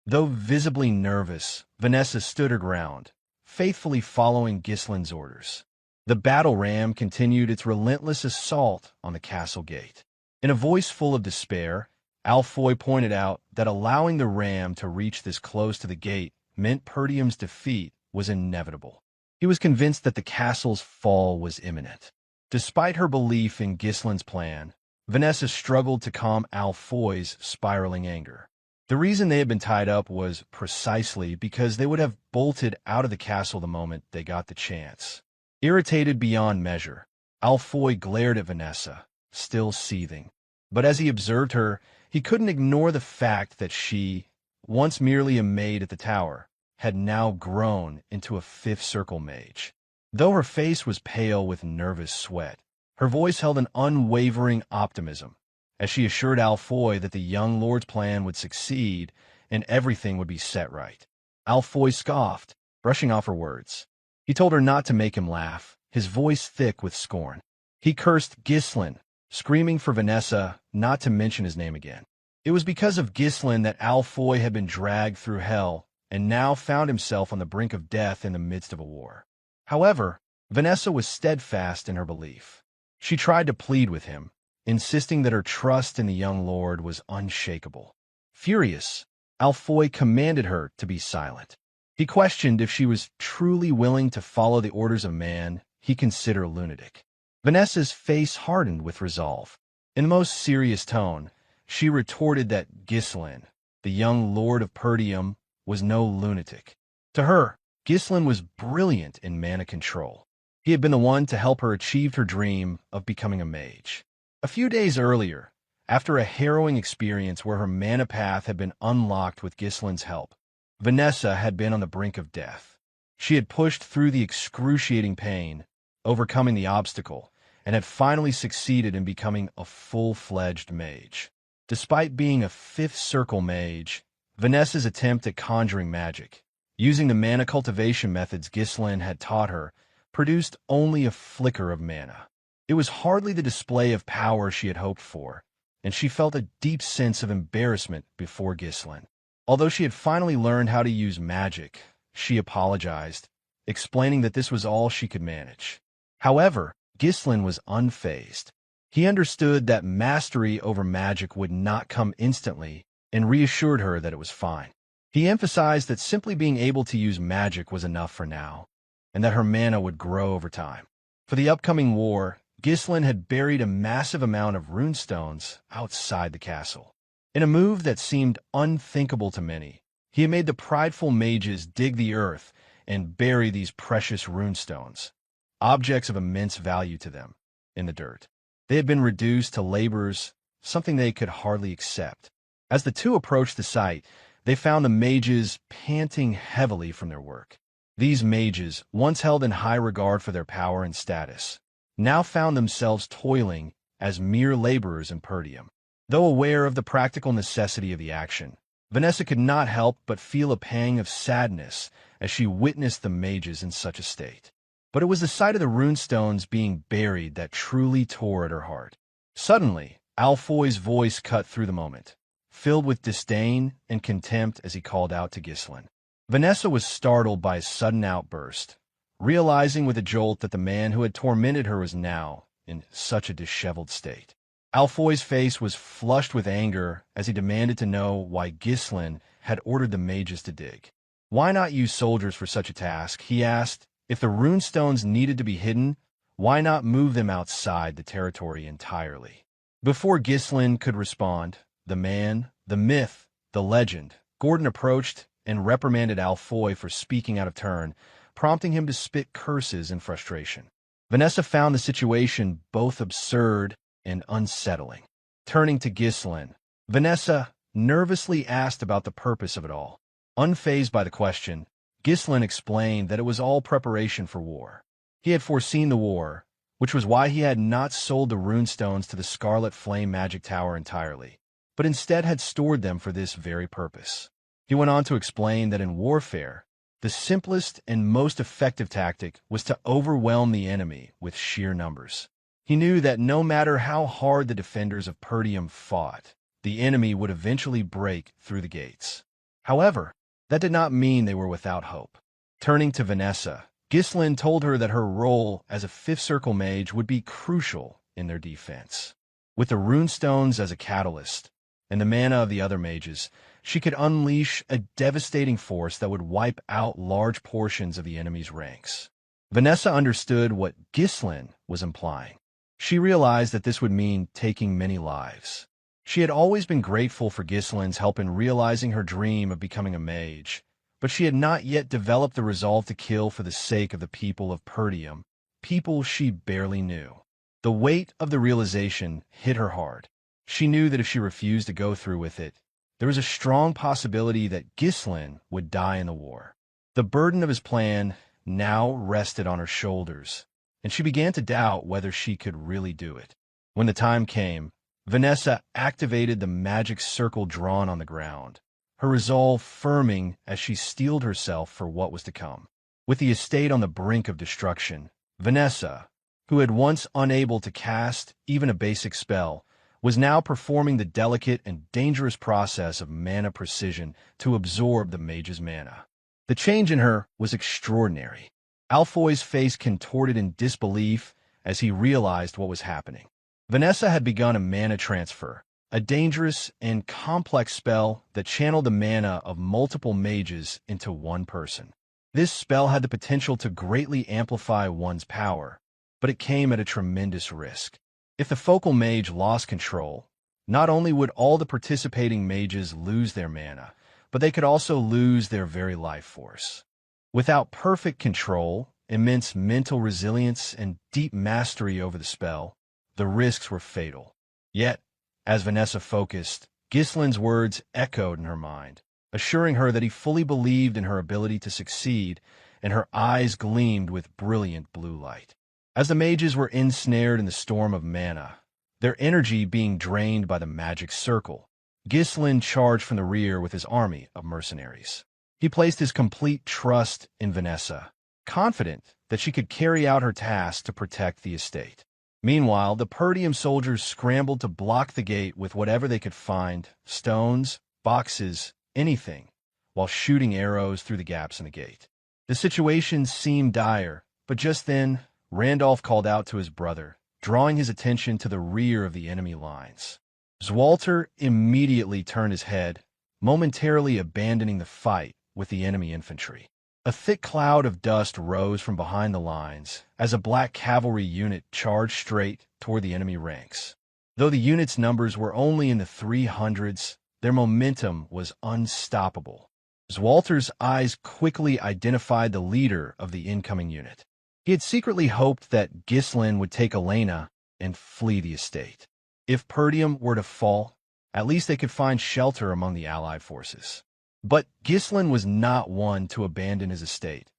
Though visibly nervous, Vanessa stood her ground, faithfully following Gislin's orders. The battle ram continued its relentless assault on the castle gate. In a voice full of despair, Alfoy pointed out that allowing the ram to reach this close to the gate meant Perdium's defeat was inevitable. He was convinced that the castle's fall was imminent. Despite her belief in Gislin's plan, Vanessa struggled to calm Alfoy's spiraling anger. The reason they had been tied up was precisely because they would have bolted out of the castle the moment they got the chance. Irritated beyond measure, Alfoy glared at Vanessa, still seething. But as he observed her, he couldn't ignore the fact that she, once merely a maid at the tower, had now grown into a fifth circle mage. Though her face was pale with nervous sweat, her voice held an unwavering optimism, as she assured Alfoy that the young lord's plan would succeed and everything would be set right. Alfoy scoffed, brushing off her words. He told her not to make him laugh, his voice thick with scorn. He cursed Gislin, screaming for Vanessa not to mention his name again. It was because of Gislin that Alfoy had been dragged through hell and now found himself on the brink of death in the midst of a war. However, Vanessa was steadfast in her belief. She tried to plead with him, insisting that her trust in the young lord was unshakable. Furious, Alfoy commanded her to be silent. He questioned if she was truly willing to follow the orders of a man he considered a lunatic. Vanessa's face hardened with resolve. In the most serious tone, she retorted that Gisselin, the young lord of Perdium, was no lunatic. To her, Gisselin was brilliant in mana control. He had been the one to help her achieve her dream of becoming a mage. A few days earlier, after a harrowing experience where her mana path had been unlocked with Gisselin's help, Vanessa had been on the brink of death. She had pushed through the excruciating pain, overcoming the obstacle, and had finally succeeded in becoming a full-fledged mage. Despite being a fifth circle mage, Vanessa's attempt at conjuring magic, using the mana cultivation methods Gisselin had taught her, produced only a flicker of mana. It was hardly the display of power she had hoped for, and she felt a deep sense of embarrassment before Gisselin. Although she had finally learned how to use magic, she apologized, explaining that this was all she could manage. However, Gisselin was unfazed. He understood that mastery over magic would not come instantly and reassured her that it was fine. He emphasized that simply being able to use magic was enough for now, and that her mana would grow over time. For the upcoming war, Gisselin had buried a massive amount of runestones outside the castle. In a move that seemed unthinkable to many, he had made the prideful mages dig the earth and bury these precious runestones, objects of immense value to them, in the dirt. They had been reduced to labors, something they could hardly accept. As the two approached the site, they found the mages panting heavily from their work. These mages, once held in high regard for their power and status, now found themselves toiling as mere laborers in Perdium. Though aware of the practical necessity of the action, Vanessa could not help but feel a pang of sadness as she witnessed the mages in such a state. But it was the sight of the runestones being buried that truly tore at her heart. Suddenly, Alfoy's voice cut through the moment, filled with disdain and contempt as he called out to Gisselin. Vanessa was startled by his sudden outburst, realizing with a jolt that the man who had tormented her was now in such a disheveled state. Alfoy's face was flushed with anger as he demanded to know why Gisselin had ordered the mages to dig. Why not use soldiers for such a task, he asked. If the runestones needed to be hidden, why not move them outside the territory entirely? Before Gisselin could respond, the man, the myth, the legend, Gordon approached and reprimanded Alfoy for speaking out of turn, prompting him to spit curses in frustration. Vanessa found the situation both absurd and unsettling. Turning to Gisselin, Vanessa nervously asked about the purpose of it all. Unfazed by the question, Gisselin explained that it was all preparation for war. He had foreseen the war, which was why he had not sold the runestones to the Scarlet Flame Magic Tower entirely, but instead had stored them for this very purpose. He went on to explain that in warfare, the simplest and most effective tactic was to overwhelm the enemy with sheer numbers. He knew that no matter how hard the defenders of Perdium fought, the enemy would eventually break through the gates. However, that did not mean they were without hope. Turning to Vanessa, Gisselin told her that her role as a fifth circle mage would be crucial in their defense. With the runestones as a catalyst, and the mana of the other mages, she could unleash a devastating force that would wipe out large portions of the enemy's ranks. Vanessa understood what Gisselin was implying. She realized that this would mean taking many lives. She had always been grateful for Gisselin's help in realizing her dream of becoming a mage, but she had not yet developed the resolve to kill for the sake of the people of Perdium, people she barely knew. The weight of the realization hit her hard. She knew that if she refused to go through with it, there was a strong possibility that Gisselin would die in the war. The burden of his plan now rested on her shoulders, and she began to doubt whether she could really do it. When the time came, Vanessa activated the magic circle drawn on the ground, her resolve firming as she steeled herself for what was to come. With the estate on the brink of destruction, Vanessa, who had once unable to cast even a basic spell, was now performing the delicate and dangerous process of mana precision to absorb the mage's mana. The change in her was extraordinary. Alfoy's face contorted in disbelief as he realized what was happening. Vanessa had begun a mana transfer, a dangerous and complex spell that channeled the mana of multiple mages into one person. This spell had the potential to greatly amplify one's power, but it came at a tremendous risk. If the focal mage lost control, not only would all the participating mages lose their mana, but they could also lose their very life force. Without perfect control, immense mental resilience, and deep mastery over the spell, the risks were fatal. Yet, as Vanessa focused, Gislin's words echoed in her mind, assuring her that he fully believed in her ability to succeed, and her eyes gleamed with brilliant blue light. As the mages were ensnared in the storm of mana, their energy being drained by the magic circle, Gislin charged from the rear with his army of mercenaries. He placed his complete trust in Vanessa, confident that she could carry out her task to protect the estate. Meanwhile, the Perdium soldiers scrambled to block the gate with whatever they could find, stones, boxes, anything, while shooting arrows through the gaps in the gate. The situation seemed dire, but just then, Randolph called out to his brother, drawing his attention to the rear of the enemy lines. Zwalter immediately turned his head, momentarily abandoning the fight with the enemy infantry. A thick cloud of dust rose from behind the lines as a black cavalry unit charged straight toward the enemy ranks. Though the unit's numbers were only in the 300s, their momentum was unstoppable. Zwalter's eyes quickly identified the leader of the incoming unit. He had secretly hoped that Gislin would take Elena and flee the estate. If Perdium were to fall, at least they could find shelter among the allied forces. But Gislin was not one to abandon his estate,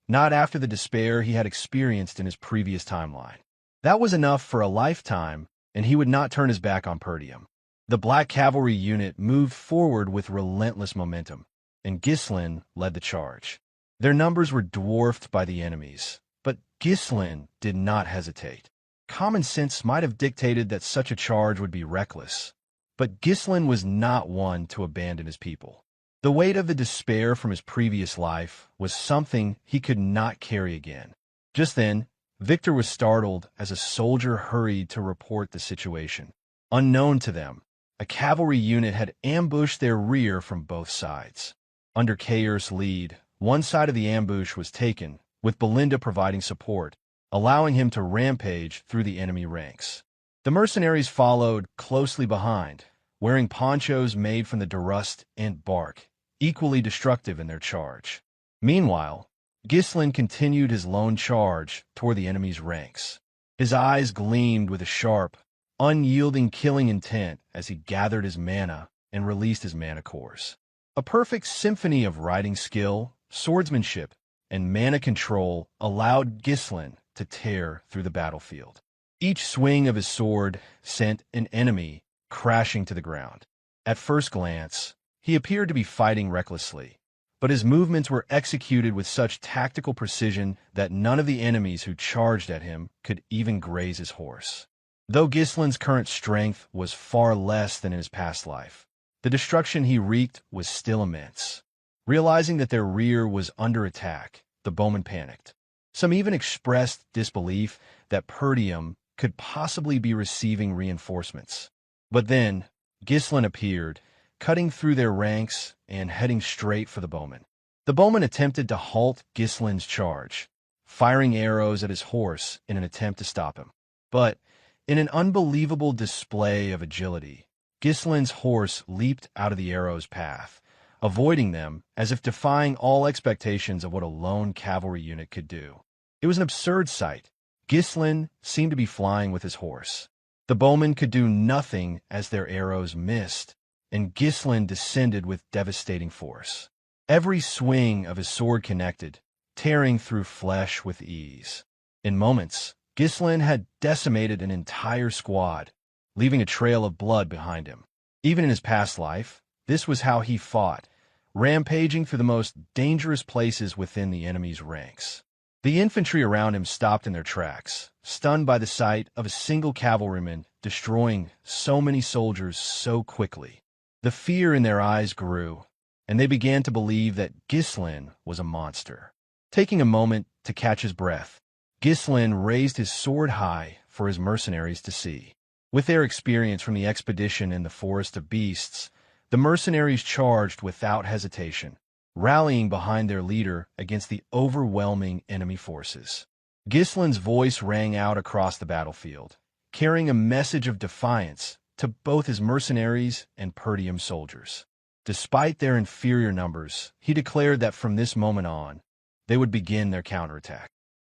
not after the despair he had experienced in his previous timeline. That was enough for a lifetime, and he would not turn his back on Perdium. The Black Cavalry unit moved forward with relentless momentum, and Gislin led the charge. Their numbers were dwarfed by the enemies, but Gislin did not hesitate. Common sense might have dictated that such a charge would be reckless, but Gislin was not one to abandon his people. The weight of the despair from his previous life was something he could not carry again. Just then, Victor was startled as a soldier hurried to report the situation. Unknown to them, a cavalry unit had ambushed their rear from both sides. Under Kair's lead, one side of the ambush was taken, with Belinda providing support, allowing him to rampage through the enemy ranks. The mercenaries followed closely behind, wearing ponchos made from the durust and bark, equally destructive in their charge. Meanwhile, Gislin continued his lone charge toward the enemy's ranks. His eyes gleamed with a sharp, unyielding killing intent as he gathered his mana and released his mana cores. A perfect symphony of riding skill, swordsmanship, and mana control allowed Gislin to tear through the battlefield. Each swing of his sword sent an enemy crashing to the ground. At first glance, he appeared to be fighting recklessly, but his movements were executed with such tactical precision that none of the enemies who charged at him could even graze his horse. Though Gislin's current strength was far less than in his past life, the destruction he wreaked was still immense. Realizing that their rear was under attack, the bowmen panicked. Some even expressed disbelief that Perdium could possibly be receiving reinforcements. But then, Gislin appeared, cutting through their ranks and heading straight for the bowmen. The bowmen attempted to halt Gislin's charge, firing arrows at his horse in an attempt to stop him. But, in an unbelievable display of agility, Gislin's horse leaped out of the arrow's path, avoiding them as if defying all expectations of what a lone cavalry unit could do. It was an absurd sight. Gislin seemed to be flying with his horse. The bowmen could do nothing as their arrows missed, and Gislin descended with devastating force. Every swing of his sword connected, tearing through flesh with ease. In moments, Gislin had decimated an entire squad, leaving a trail of blood behind him. Even in his past life, this was how he fought, rampaging through the most dangerous places within the enemy's ranks. The infantry around him stopped in their tracks, stunned by the sight of a single cavalryman destroying so many soldiers so quickly. The fear in their eyes grew, and they began to believe that Gislin was a monster. Taking a moment to catch his breath, Ghislain raised his sword high for his mercenaries to see. With their experience from the expedition in the Forest of Beasts, the mercenaries charged without hesitation, rallying behind their leader against the overwhelming enemy forces. Ghislain's voice rang out across the battlefield, carrying a message of defiance to both his mercenaries and Perdium soldiers. Despite their inferior numbers, he declared that from this moment on, they would begin their counterattack.